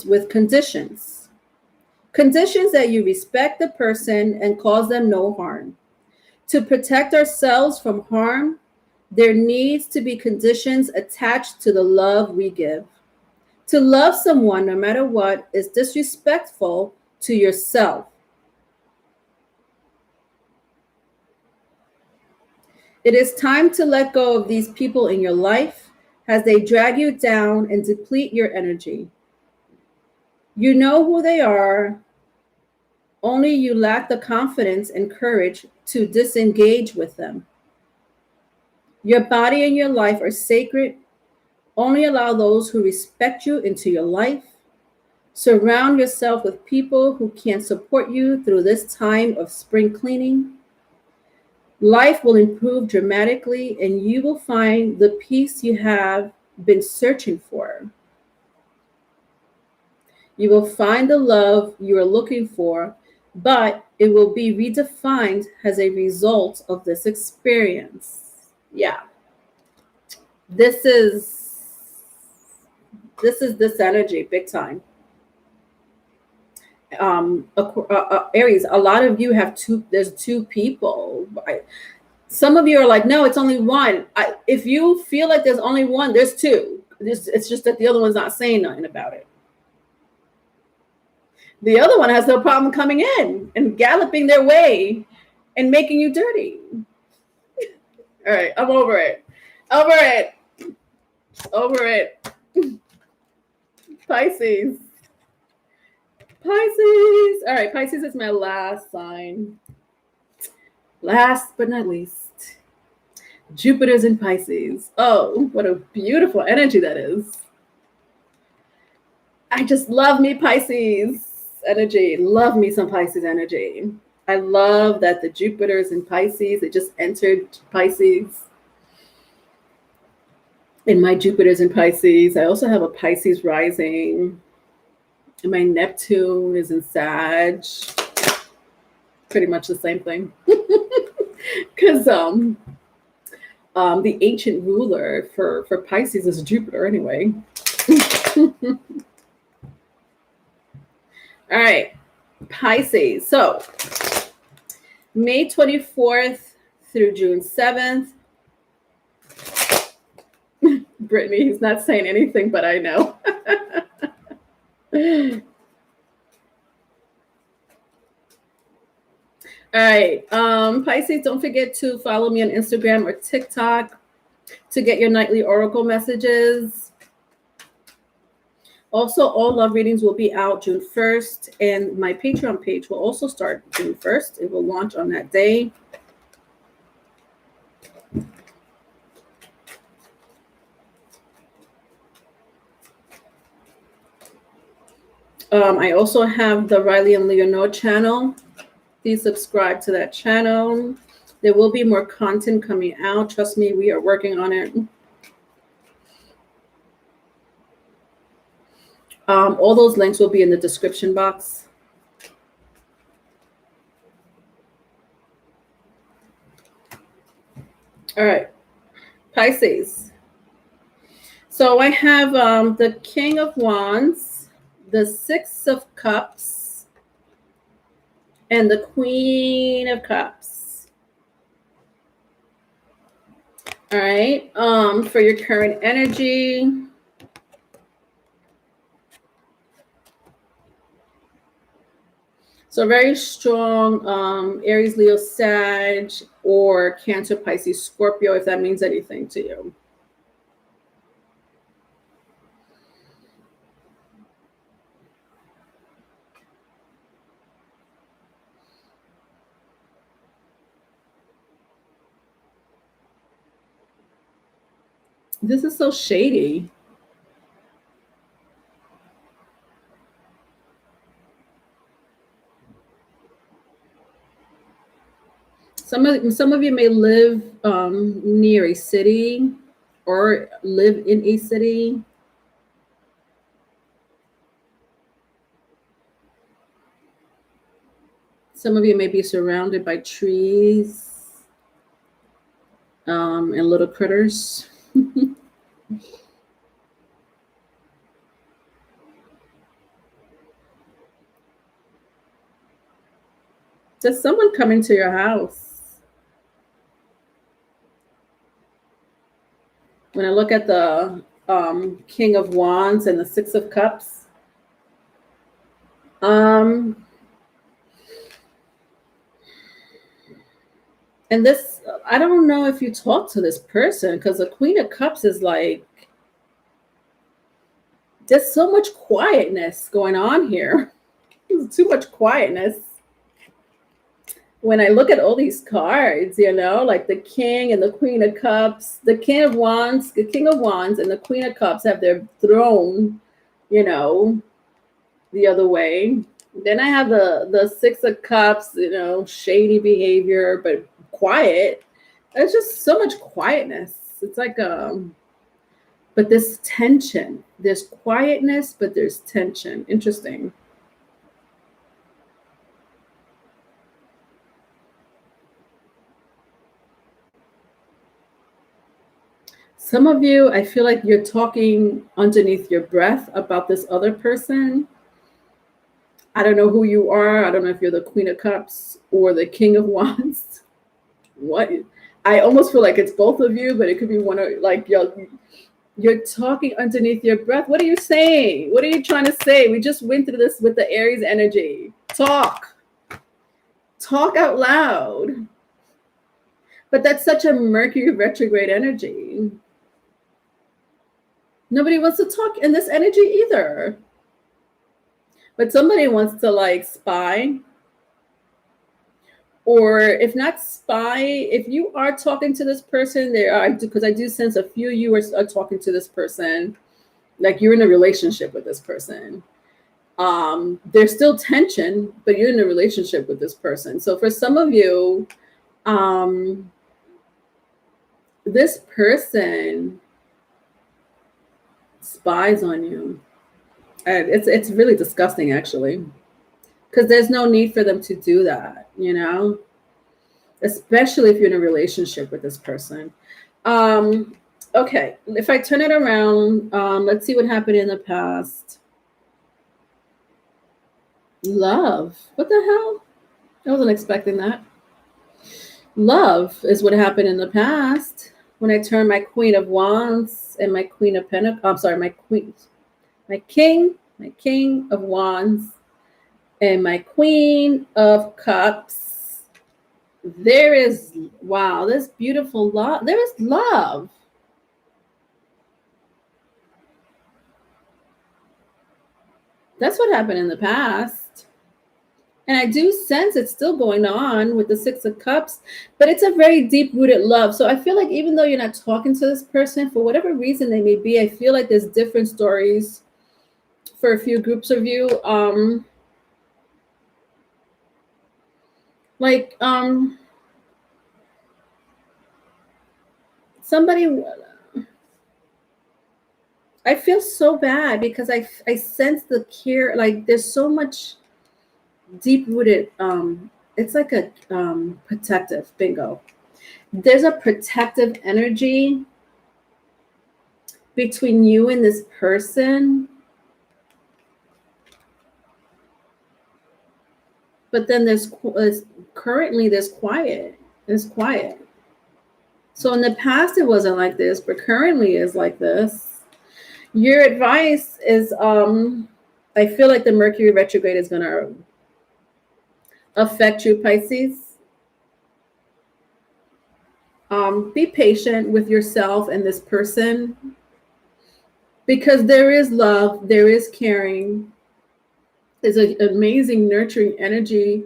with conditions. Conditions that you respect the person and cause them no harm. To protect ourselves from harm, there needs to be conditions attached to the love we give. To love someone, no matter what, is disrespectful to yourself. It is time to let go of these people in your life as they drag you down and deplete your energy. You know who they are, only you lack the confidence and courage to disengage with them. Your body and your life are sacred. Only allow those who respect you into your life. Surround yourself with people who can support you through this time of spring cleaning. Life will improve dramatically and you will find the peace you have been searching for. You will find the love you are looking for, but it will be redefined as a result of this experience. Yeah. This is this energy big time. Aries, a lot of you have there's two people. Some of you are like, no, it's only one. If you feel like there's only one, there's two. It's just that the other one's not saying nothing about it. The other one has no problem coming in and galloping their way and making you dirty. All right, I'm over it. Over it. Over it. Pisces. Pisces. All right, Pisces is my last sign. Last but not least, Jupiter's in Pisces. Oh, what a beautiful energy that is. I just love me Pisces energy. Love me some Pisces energy. I love that the Jupiter's in Pisces. It just entered Pisces. And my Jupiter's in Pisces. I also have a Pisces rising. And my Neptune is in Sag. Pretty much the same thing. Because the ancient ruler for Pisces is Jupiter anyway. All right, Pisces. So May 24th through June 7th. Brittany, he's not saying anything, but I know. All right, Pisces, don't forget to follow me on Instagram or TikTok to get your nightly oracle messages. Also, all love readings will be out June 1st, and my Patreon page will also start June 1st. It will launch on that day. I also have the Riley and Leonore channel. Please subscribe to that channel. There will be more content coming out. Trust me, we are working on it. All those links will be in the description box. All right, Pisces. So I have the King of Wands, the Six of Cups, and the Queen of Cups. All right, for your current energy. So very strong Aries, Leo, Sag, or Cancer, Pisces, Scorpio, if that means anything to you. This is so shady. Some of you may live near a city or live in a city. Some of you may be surrounded by trees and little critters. Does someone come into your house? When I look at the King of Wands and the Six of Cups, and this, I don't know if you talk to this person, because the Queen of Cups is like, there's so much quietness going on here. There's too much quietness. When I look at all these cards, like the King and the Queen of Cups, the King of Wands, the King of Wands and the Queen of Cups have their throne, the other way. Then I have the Six of Cups, shady behavior, but quiet. There's just so much quietness. It's like but this tension. There's quietness, but there's tension. Interesting. Some of you, I feel like you're talking underneath your breath about this other person. I don't know who you are. I don't know if you're the Queen of Cups or the King of Wands. What? I almost feel like it's both of you, but it could be one of, like, you're talking underneath your breath. What are you saying? What are you trying to say? We just went through this with the Aries energy. Talk out loud. But that's such a Mercury retrograde energy. Nobody wants to talk in this energy either. But somebody wants to, like, spy. Or if not spy, if you are talking to this person, because I do sense a few of you are talking to this person, like you're in a relationship with this person. There's still tension, but you're in a relationship with this person. So for some of you, this person spies on you. And it's really disgusting, actually, because there's no need for them to do that, especially if you're in a relationship with this person. Okay, if I turn it around, let's see what happened in the past. Love. What the hell? I wasn't expecting that. Love is what happened in the past when I turned my Queen of Wands and my Queen of Pentacles. I'm sorry, my King of Wands and my Queen of Cups. There is, wow, this beautiful love. There is love. That's what happened in the past. And I do sense it's still going on with the Six of Cups, but it's a very deep-rooted love. So I feel like even though you're not talking to this person, for whatever reason they may be, I feel like there's different stories for a few groups of you. Somebody, I feel so bad because I sense the care, like there's so much deep-rooted, it's like a protective, bingo. There's a protective energy between you and this person. But then there's currently there's quiet. There's quiet. So in the past it wasn't like this, but currently is like this. Your advice is, I feel like the Mercury retrograde is going to affect you, Pisces. Be patient with yourself and this person, because there is love, there is caring. There's an amazing nurturing energy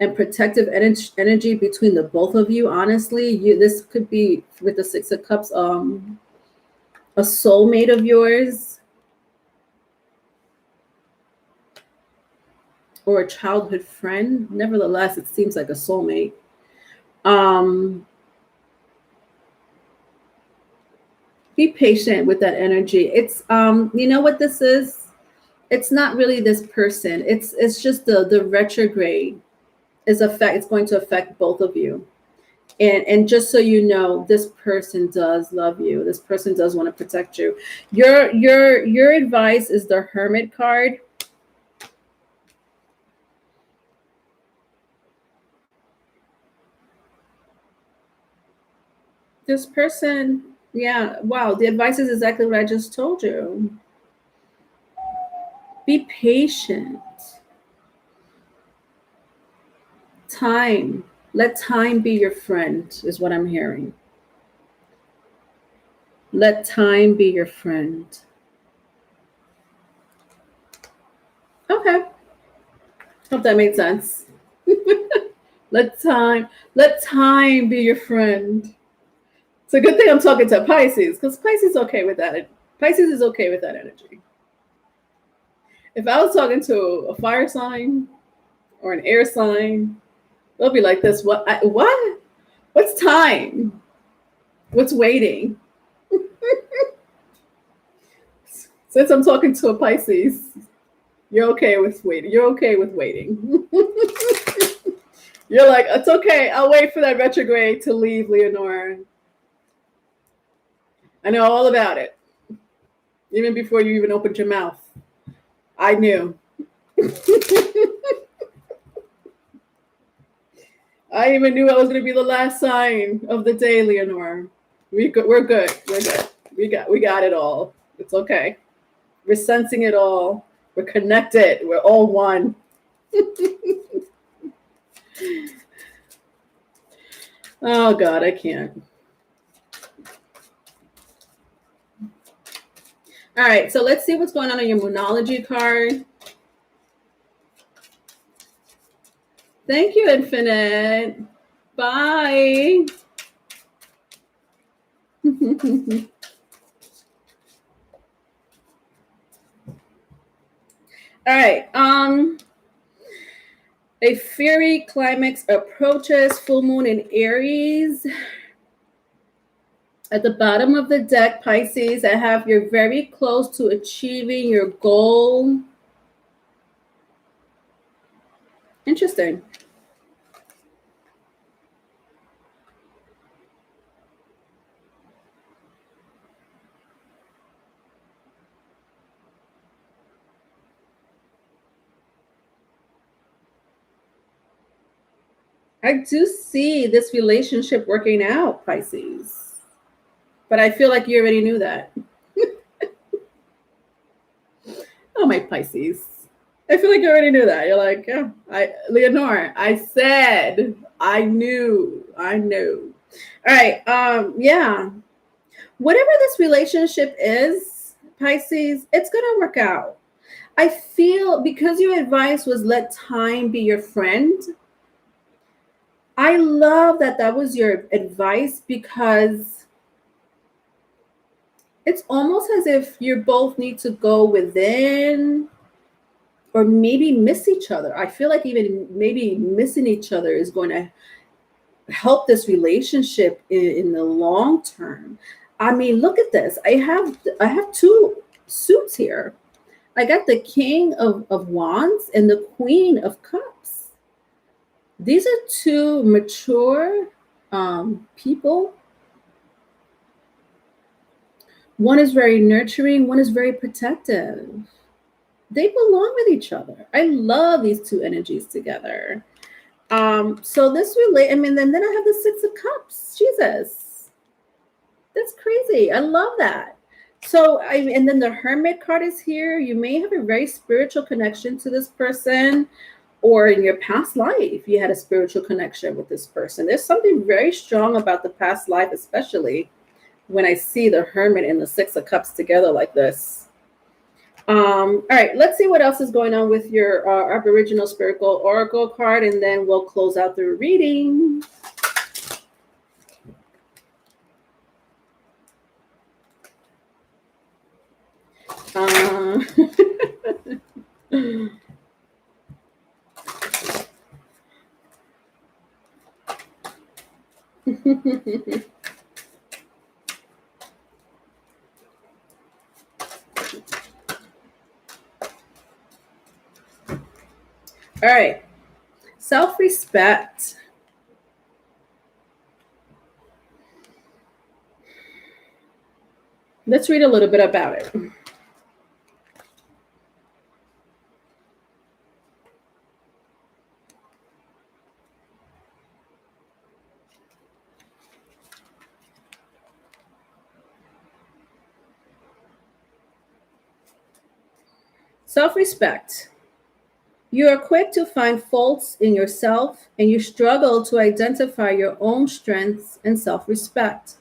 and protective energy between the both of you. Honestly, this could be, with the Six of Cups, a soulmate of yours or a childhood friend. Nevertheless, it seems like a soulmate. Be patient with that energy. It's you know what this is? It's not really this person. It's just the retrograde is it's going to affect both of you. And just so you know, this person does love you. This person does want to protect you. Your advice is the Hermit card. This person, yeah, wow, the advice is exactly what I just told you. Be patient. Time. Let time be your friend, is what I'm hearing. Let time be your friend. Okay. Hope that made sense. Let time, let time be your friend. It's a good thing I'm talking to Pisces, because Pisces is okay with that. Pisces is okay with that energy. If I was talking to a fire sign or an air sign, they'll be like this. What? What's time? What's waiting? Since I'm talking to a Pisces, you're okay with waiting. You're okay with waiting. You're like, it's okay. I'll wait for that retrograde to leave, Leonora. I know all about it. Even before you even opened your mouth, I knew. I even knew I was going to be the last sign of the day, Leonora. We're good. We're good. We got it all. It's okay. We're sensing it all. We're connected. We're all one. Oh God, I can't. All right, so let's see what's going on your Moonology card. Thank you, Infinite. Bye. All right. A fiery climax approaches, full moon in Aries. At the bottom of the deck, Pisces, I have you're very close to achieving your goal. Interesting. I do see this relationship working out, Pisces. But I feel like you already knew that. Oh, my Pisces. I feel like you already knew that. You're like, yeah, Leonore, I said, I knew. All right. Yeah. Whatever this relationship is, Pisces, it's gonna work out. I feel because your advice was let time be your friend. I love that that was your advice because it's almost as if you both need to go within or maybe miss each other. I feel like even maybe missing each other is going to help this relationship in the long term. I mean, look at this. I have two suits here. I got the King of Wands and the Queen of Cups. These are two mature people. One is very nurturing, one is very protective. They belong with each other. I love these two energies together. So this relate. I mean, then I have the Six of Cups. Jesus, that's crazy. I love that. So and then the Hermit card is here. You may have a very spiritual connection to this person, or in your past life, you had a spiritual connection with this person. There's something very strong about the past life, especially when I see the Hermit and the Six of Cups together like this. All right, let's see what else is going on with your Aboriginal Spiritual Oracle card, and then we'll close out the reading. All right, self-respect. Let's read a little bit about it. Self-respect. You are quick to find faults in yourself and you struggle to identify your own strengths and self-respect.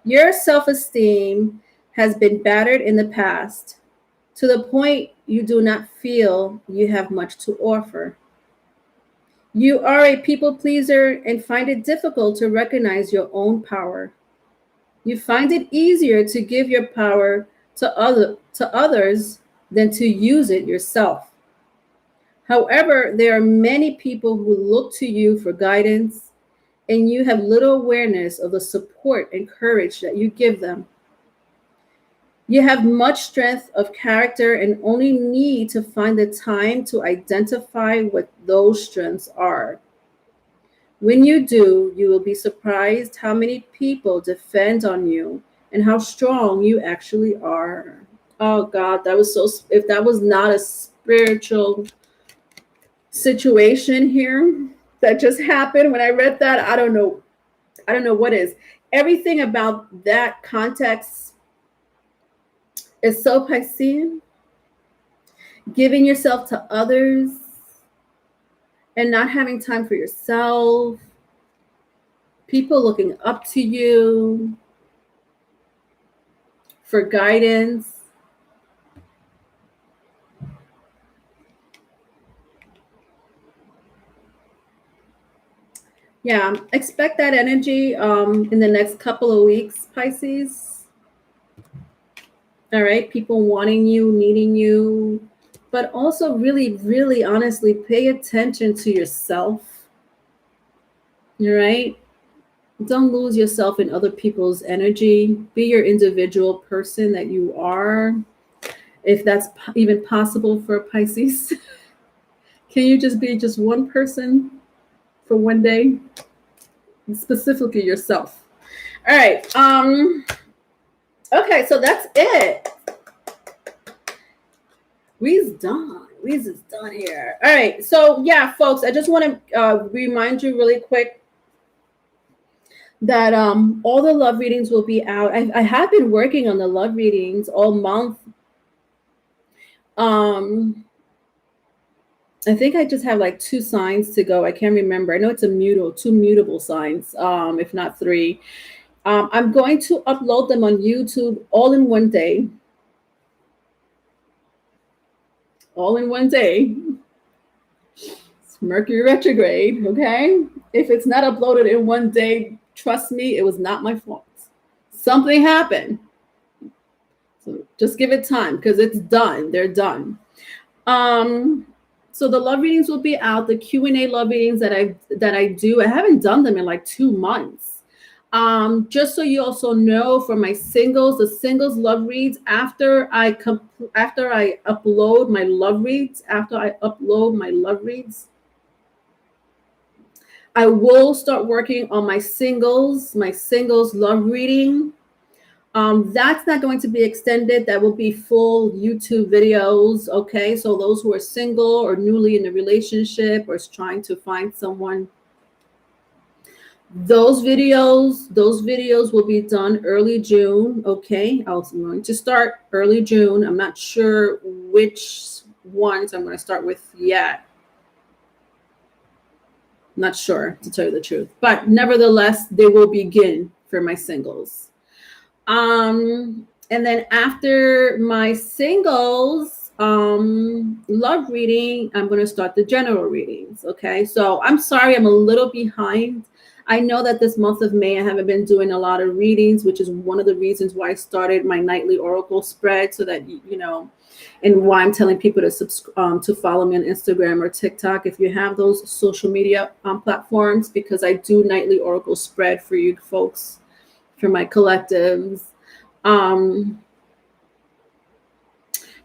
Your self-esteem has been battered in the past to the point you do not feel you have much to offer. You are a people pleaser and find it difficult to recognize your own power. You find it easier to give your power to others than to use it yourself. However, there are many people who look to you for guidance, and you have little awareness of the support and courage that you give them. You have much strength of character and only need to find the time to identify what those strengths are. When you do, you will be surprised how many people depend on you and how strong you actually are. Oh God, that was so, if that was not a spiritual situation here that just happened when I read that, I don't know what is. Everything about that context is so Piscean. Giving yourself to others and not having time for yourself. People looking up to you for guidance. Yeah, expect that energy in the next couple of weeks, Pisces. All right, people wanting you, needing you, but also really, really honestly pay attention to yourself. All right, don't lose yourself in other people's energy. Be your individual person that you are, if that's even possible for Pisces. Can you just be just one person for one day? Specifically yourself. All right. Okay, so that's it. We's done. We's is done here. All right. So yeah, folks, I just want to remind you really quick that all the love readings will be out. I have been working on the love readings all month. I think I just have like 2 signs to go. I can't remember. I know it's two mutable signs, if not 3. I'm going to upload them on YouTube all in one day. All in one day. It's Mercury retrograde, okay? If it's not uploaded in one day, trust me, it was not my fault. Something happened. So just give it time because it's done. They're done. So the love readings will be out. The Q&A love readings that I do, I haven't done them in like 2 months. Just so you also know, for my singles, the singles love reads after I upload my love reads. I will start working on my singles love reading. That's not going to be extended. That will be full YouTube videos. Okay, so those who are single or newly in a relationship or is trying to find someone, those videos will be done early June. Okay, I'm going to start early June. I'm not sure which ones I'm going to start with yet. Not sure, to tell you the truth, but nevertheless, they will begin for my singles. And then after my singles love reading, I'm going to start the general readings. Okay, so I'm sorry, I'm a little behind. I know that this month of May, I haven't been doing a lot of readings, which is one of the reasons why I started my nightly oracle spread, so that, you know, and why I'm telling people to follow me on Instagram or TikTok if you have those social media platforms, because I do nightly oracle spread for you folks, for my collectives. And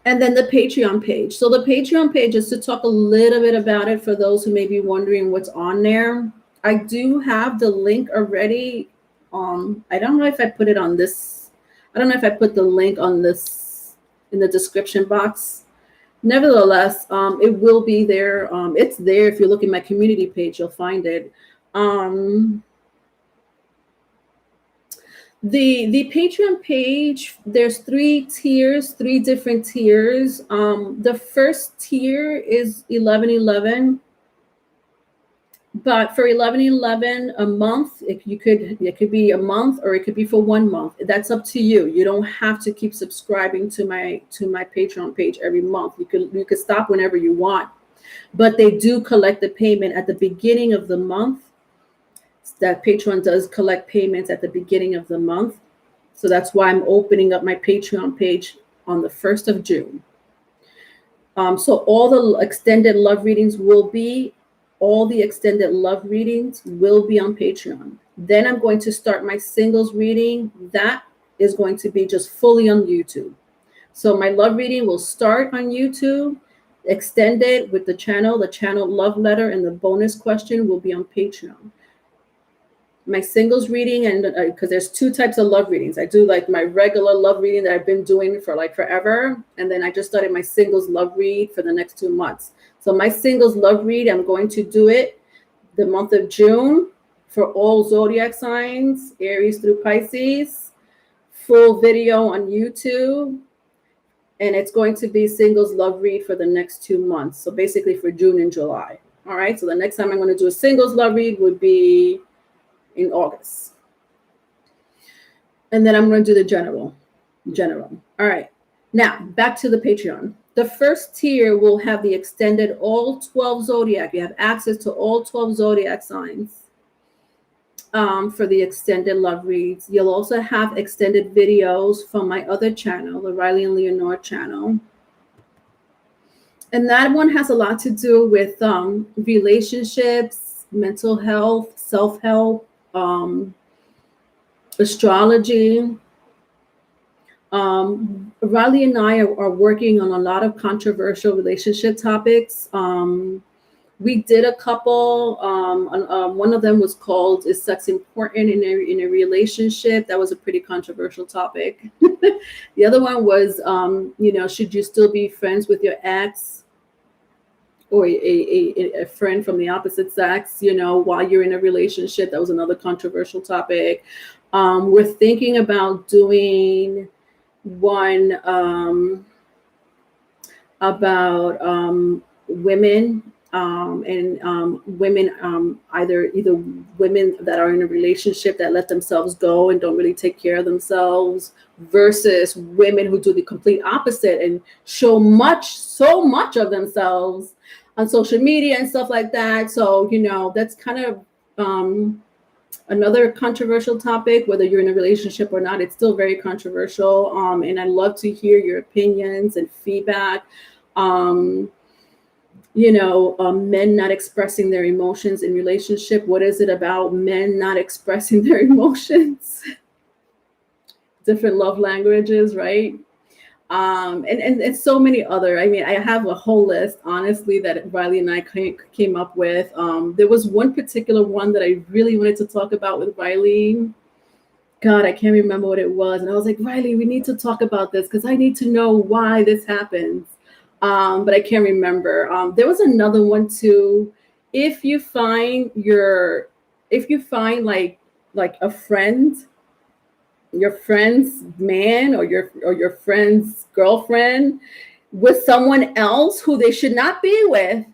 then the Patreon page. So the Patreon page is to talk a little bit about it for those who may be wondering what's on there. I do have the link already. I don't know if I put it on this. I don't know if I put the link on this in the description box. Nevertheless, it will be there. It's there. If you look at my community page, you'll find it. The Patreon page, there's three different tiers. The first tier is 1111, but for 1111 a month, it could be a month or it could be for 1 month. That's up to you. You don't have to keep subscribing to my Patreon page every month. You could stop whenever you want, but they do collect the payment at the beginning of the month. That Patreon does collect payments at the beginning of the month. So that's why I'm opening up my Patreon page on the 1st of June. So all the extended love readings will be, all the extended love readings will be on Patreon. Then I'm going to start my singles reading. That is going to be just fully on YouTube. So my love reading will start on YouTube, extended with the channel love letter, and the bonus question will be on Patreon. My singles reading, and because there's two types of love readings. I do like my regular love reading that I've been doing for like forever, and then I just started my singles love read for the next 2 months. So my singles love read, I'm going to do it the month of June for all zodiac signs, Aries through Pisces, full video on YouTube, and it's going to be singles love read for the next 2 months. So basically for June and July. All right, so the next time I'm going to do a singles love read would be in August. And then I'm going to do the general. All right. Now, back to the Patreon. The first tier will have the extended all 12 zodiac. You have access to all 12 zodiac signs for the extended love reads. You'll also have extended videos from my other channel, the Riley and Leonore channel. And that one has a lot to do with relationships, mental health, self-help, astrology. Riley and I are working on a lot of controversial relationship topics. We did a couple. One of them was called "Is Sex Important in a Relationship?" That was a pretty controversial topic. The other one was, should you still be friends with your ex or a friend from the opposite sex, while you're in a relationship? That was another controversial topic. We're thinking about doing one about women and women, either women that are in a relationship that let themselves go and don't really take care of themselves, versus women who do the complete opposite and show so much of themselves on social media and stuff like that. So that's kind of another controversial topic. Whether you're in a relationship or not, it's still very controversial. And I love to hear your opinions and feedback. Men not expressing their emotions in relationship. What is it about men not expressing their emotions? Different love languages, right? And so many other. I mean, I have a whole list, honestly, that Riley and I came up with. There was one particular one that I really wanted to talk about with Riley. God, I can't remember what it was. And I was like, Riley, we need to talk about this because I need to know why this happens. But I can't remember. There was another one too. If you find like a friend, your friend's man or your friend's girlfriend with someone else who they should not be with,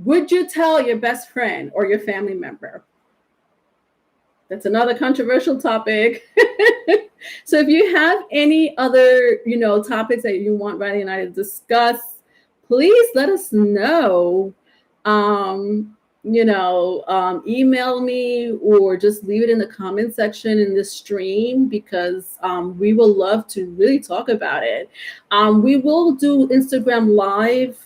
would you tell your best friend or your family member? That's another controversial topic. So if you have any other, topics that you want Riley and I to discuss, please let us know. Email me or just leave it in the comment section in this stream, because we will love to really talk about it. We will do Instagram Live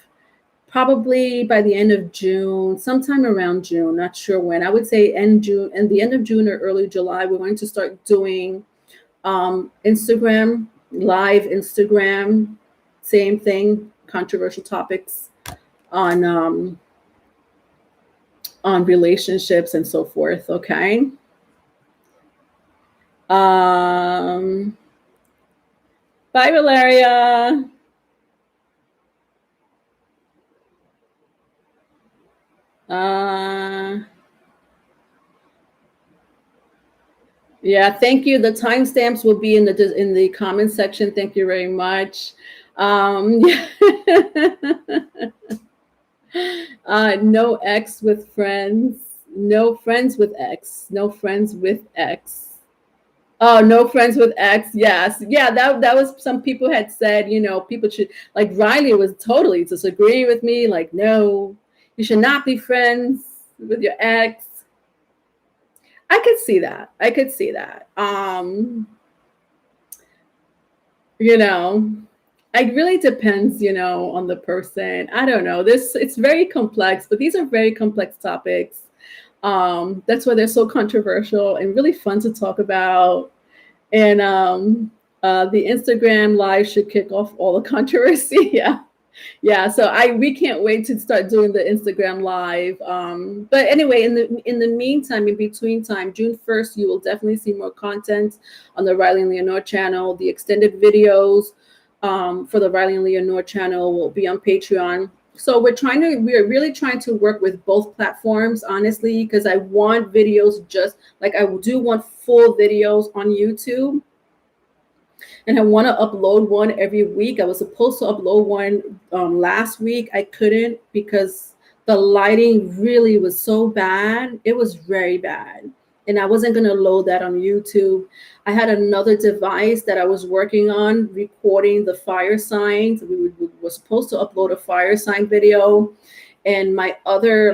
probably by the end of June, sometime around June, not sure when. I would say end June, and the end of June or early July, we're going to start doing Instagram Live, same thing, controversial topics on relationships and so forth. Okay. Bye, Valeria. Yeah, thank you. The timestamps will be in the comment section. Thank you very much. Um, no X with friends. No friends with X. No friends with X. Oh, no friends with X. Yes. Yeah, that was some people had said, people should like Riley was totally disagreeing with me. Like, no, you should not be friends with your ex. I could see that. I could see that. You know, it really depends, on the person. I don't know. This it's very complex, but these are very complex topics. That's why they're so controversial and really fun to talk about. And the Instagram live should kick off all the controversy. Yeah. Yeah, so we can't wait to start doing the Instagram live. But anyway, in the meantime, in between time, June 1st, you will definitely see more content on the Riley and Leonore channel. The extended videos for the Riley and Leonore channel will be on Patreon. So we're really trying to work with both platforms, honestly, because I want videos just like I do want full videos on YouTube, and I want to upload one every week. I was supposed to upload one last week. I couldn't because the lighting really was so bad. It was very bad. And I wasn't going to load that on YouTube. I had another device that I was working on recording the fire signs. We were supposed to upload a fire sign video. And my other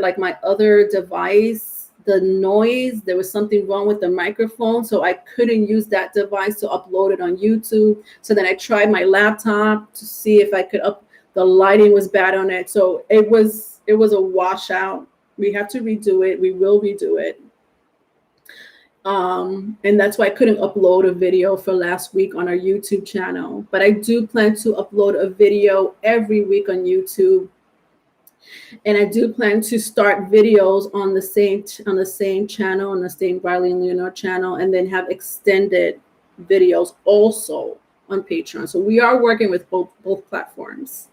device, the noise, there was something wrong with the microphone, so I couldn't use that device to upload it on YouTube. So then I tried my laptop to see if I could the lighting was bad on it, so it was a washout. We have to redo it. We will redo it. And that's why I couldn't upload a video for last week on our YouTube channel, but I do plan to upload a video every week on YouTube. And I do plan to start videos on the same channel, on the same Riley and Leonore channel, and then have extended videos also on Patreon. So we are working with both platforms.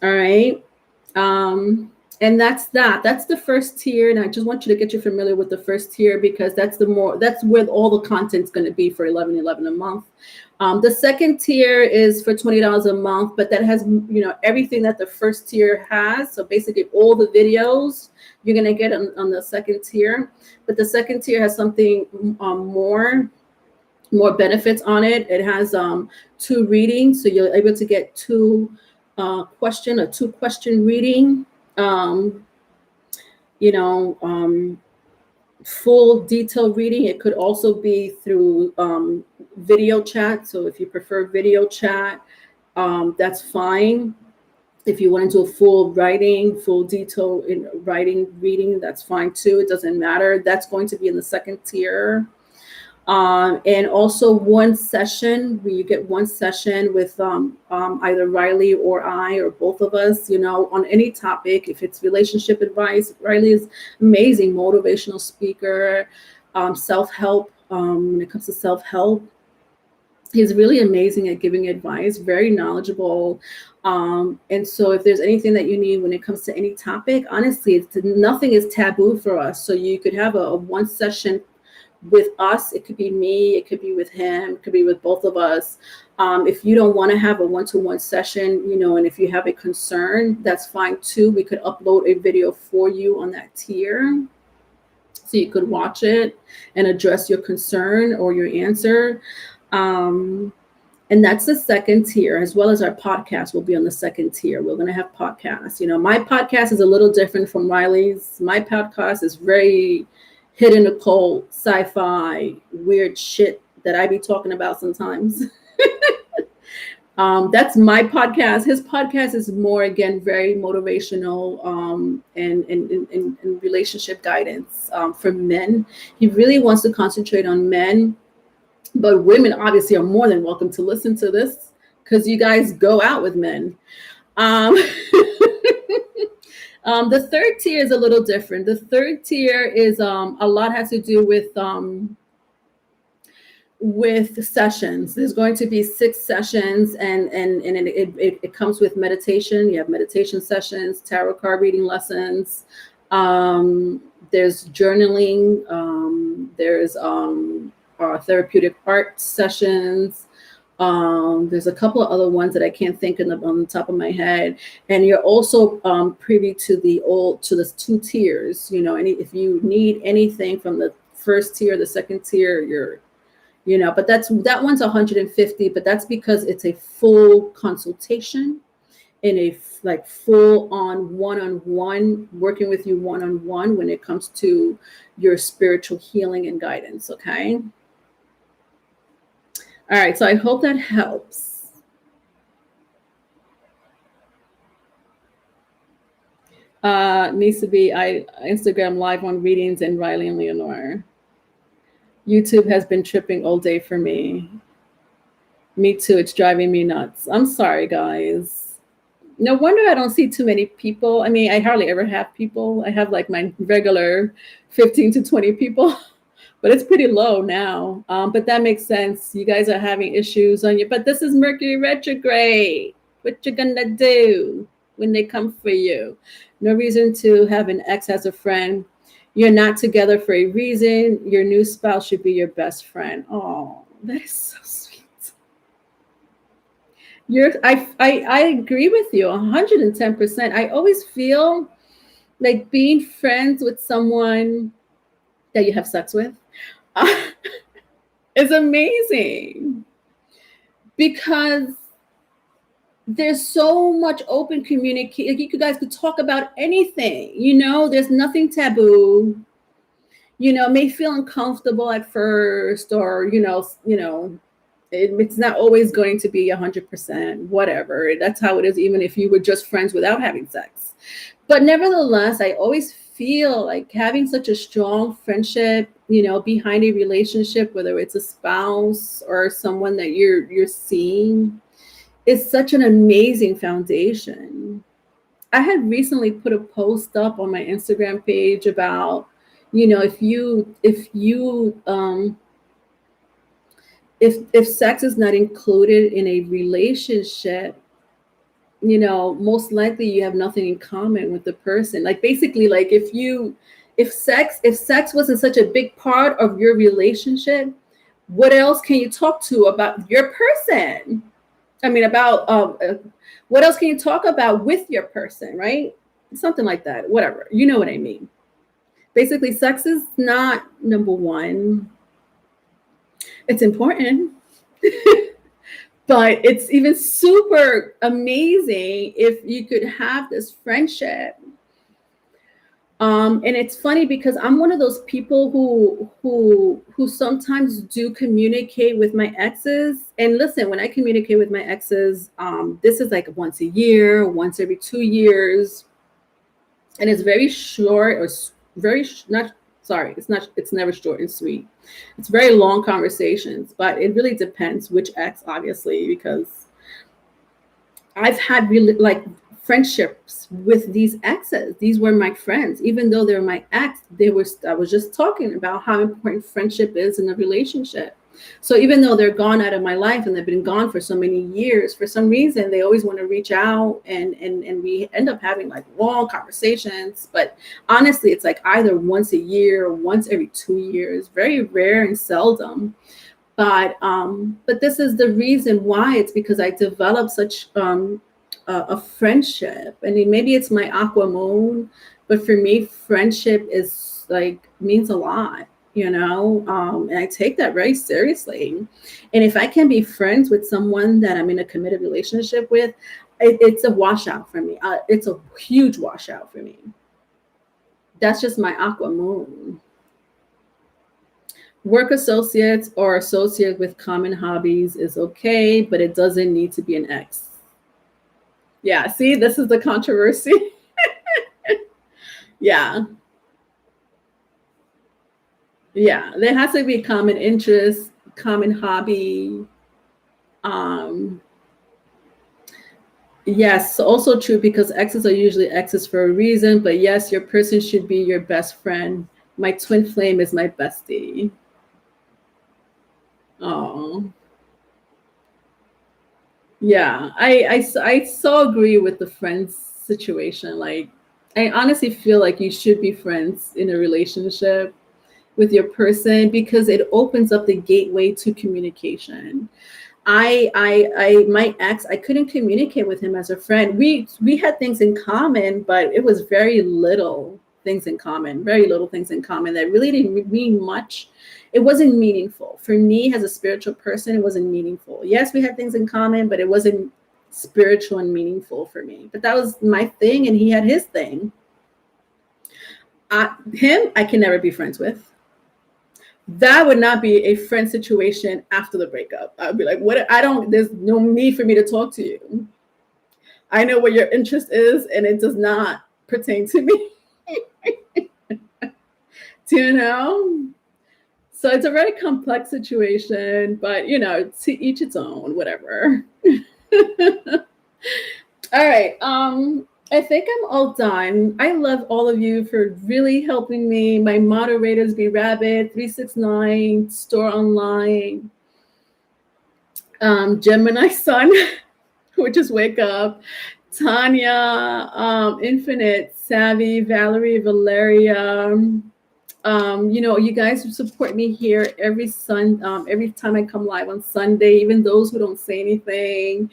All right. And that's the first tier. And I just want you to get you familiar with the first tier, because that's where all the content's going to be for $11.11 a month. The second tier is for $20 a month, but that has everything that the first tier has. So basically all the videos you're going to get on the second tier. But the second tier has something more benefits on it. It has 2 readings, so you're able to get two question reading. Um, you know, Full detailed reading. It could also be through video chat. So if you prefer video chat, that's fine. If you want to do a full detail in writing reading, that's fine too. It doesn't matter. That's going to be in the second tier. And also one session where you get one session with either Riley or I or both of us, on any topic. If it's relationship advice, Riley is amazing motivational speaker, self-help. When it comes to self-help, he's really amazing at giving advice, very knowledgeable. And so if there's anything that you need when it comes to any topic, honestly, nothing is taboo for us. So you could have a one session with us. It could be me, it could be with him, it could be with both of us. If you don't want to have a one-to-one session, and if you have a concern, that's fine too. We could upload a video for you on that tier, so you could watch it and address your concern or your answer. And that's the second tier, as well as our podcast will be on the second tier. We're going to have podcasts. My podcast is a little different from Riley's. My podcast is very hidden occult, sci-fi, weird shit that I be talking about sometimes. That's my podcast. His podcast is more, again, very motivational and relationship guidance for men. He really wants to concentrate on men, but women obviously are more than welcome to listen to this because you guys go out with men. The third tier is a little different. The third tier is a lot has to do with sessions. There's going to be 6 sessions, and it comes with meditation. You have meditation sessions, tarot card reading lessons. There's journaling. There's therapeutic art sessions. There's a couple of other ones that I can't think of on the top of my head. And you're also privy to the two tiers. If you need anything from the first tier, the second tier, but that one's 150, but that's because it's a full consultation in a like full on one-on-one, working with you one-on-one when it comes to your spiritual healing and guidance. Okay. All right. So I hope that helps. Needs to be Instagram live on readings and Riley and Leonore. YouTube has been tripping all day for me. Me too. It's driving me nuts. I'm sorry, guys. No wonder I don't see too many people. I mean, I hardly ever have people. I have like my regular 15 to 20 people, but it's pretty low now. But that makes sense. You guys are having issues on you. But this is Mercury retrograde. What you gonna do when they come for you? No reason to have an ex as a friend. You're not together for a reason. Your new spouse should be your best friend. Oh, that is so sweet. I agree with you 110%. I always feel like being friends with someone that you have sex with is amazing, because there's so much open communication. Like, you guys could talk about anything, there's nothing taboo. May feel uncomfortable at first, or it's not always going to be 100%, whatever. That's how it is, even if you were just friends without having sex. But nevertheless, I always feel like having such a strong friendship, behind a relationship, whether it's a spouse or someone that you're seeing, is such an amazing foundation. I had recently put a post up on my Instagram page about, if sex is not included in a relationship, most likely you have nothing in common with the person. Like, basically, like, if sex wasn't such a big part of your relationship, what else can you talk to about your person? I mean, about what else can you talk about with your person, right? Something like that, whatever. You know what I mean? Basically, sex is not number one. It's important, but it's even super amazing if you could have this friendship. And it's funny because I'm one of those people who sometimes do communicate with my exes. And listen, when I communicate with my exes, this is like once a year, once every 2 years, and it's very short, or it's never short and sweet. It's very long conversations, but it really depends which ex, obviously, because I've had really like friendships with these exes. These were my friends, even though they're my ex. I was just talking about how important friendship is in a relationship. So even though they're gone out of my life and they've been gone for so many years, for some reason they always want to reach out, and we end up having like long conversations. But honestly, it's like either once a year or once every 2 years, very rare and seldom. But this is the reason why. It's because I developed such a friendship. I mean, maybe it's my aqua moon, but for me, friendship is like means a lot. And I take that very seriously. And if I can be friends with someone that I'm in a committed relationship with, it's a washout for me. It's a huge washout for me. That's just my aqua moon. Work associates or associate with common hobbies is okay, but it doesn't need to be an ex. Yeah, see, this is the controversy. Yeah. Yeah, there has to be common interest, common hobby. Yes, also true, because exes are usually exes for a reason. But yes, your person should be your best friend. My twin flame is my bestie. Oh, yeah. I so agree with the friends situation. Like, I honestly feel like you should be friends in a relationship. with your person because it opens up the gateway to communication. My ex, I couldn't communicate with him as a friend. We had things in common, but it was very little things in common, very little things in common that really didn't mean much. It wasn't meaningful for me as a spiritual person. It wasn't meaningful. Yes, we had things in common, but it wasn't spiritual and meaningful for me. But that was my thing, and he had his thing. Him, I can never be friends with. That would not be a friend situation after the breakup. I'd be like, what? I don't, there's no need for me to talk to you. I know what your interest is, and it does not pertain to me. Do you know? So it's a very complex situation, but you know, to each its own, whatever. All right. I think I'm all done. I love all of you for really helping me. My moderators, Be Rabbit, 369, Store Online, Gemini Sun, which is Wake Up, Tanya, Infinite, Savvy, Valerie, Valeria. You know, you guys who support me here every time I come live on Sunday, even those who don't say anything.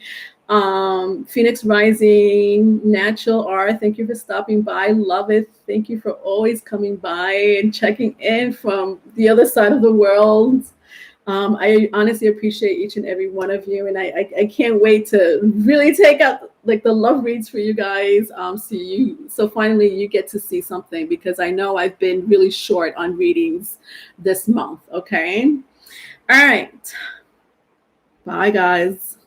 Phoenix Rising, Natural R, thank you for stopping by. Love it. Thank you for always coming by and checking in from the other side of the world. I honestly appreciate each and every one of you, and I can't wait to really take out like the love reads for you guys. So finally you get to see something, because I know I've been really short on readings this month. Okay. All right. Bye guys.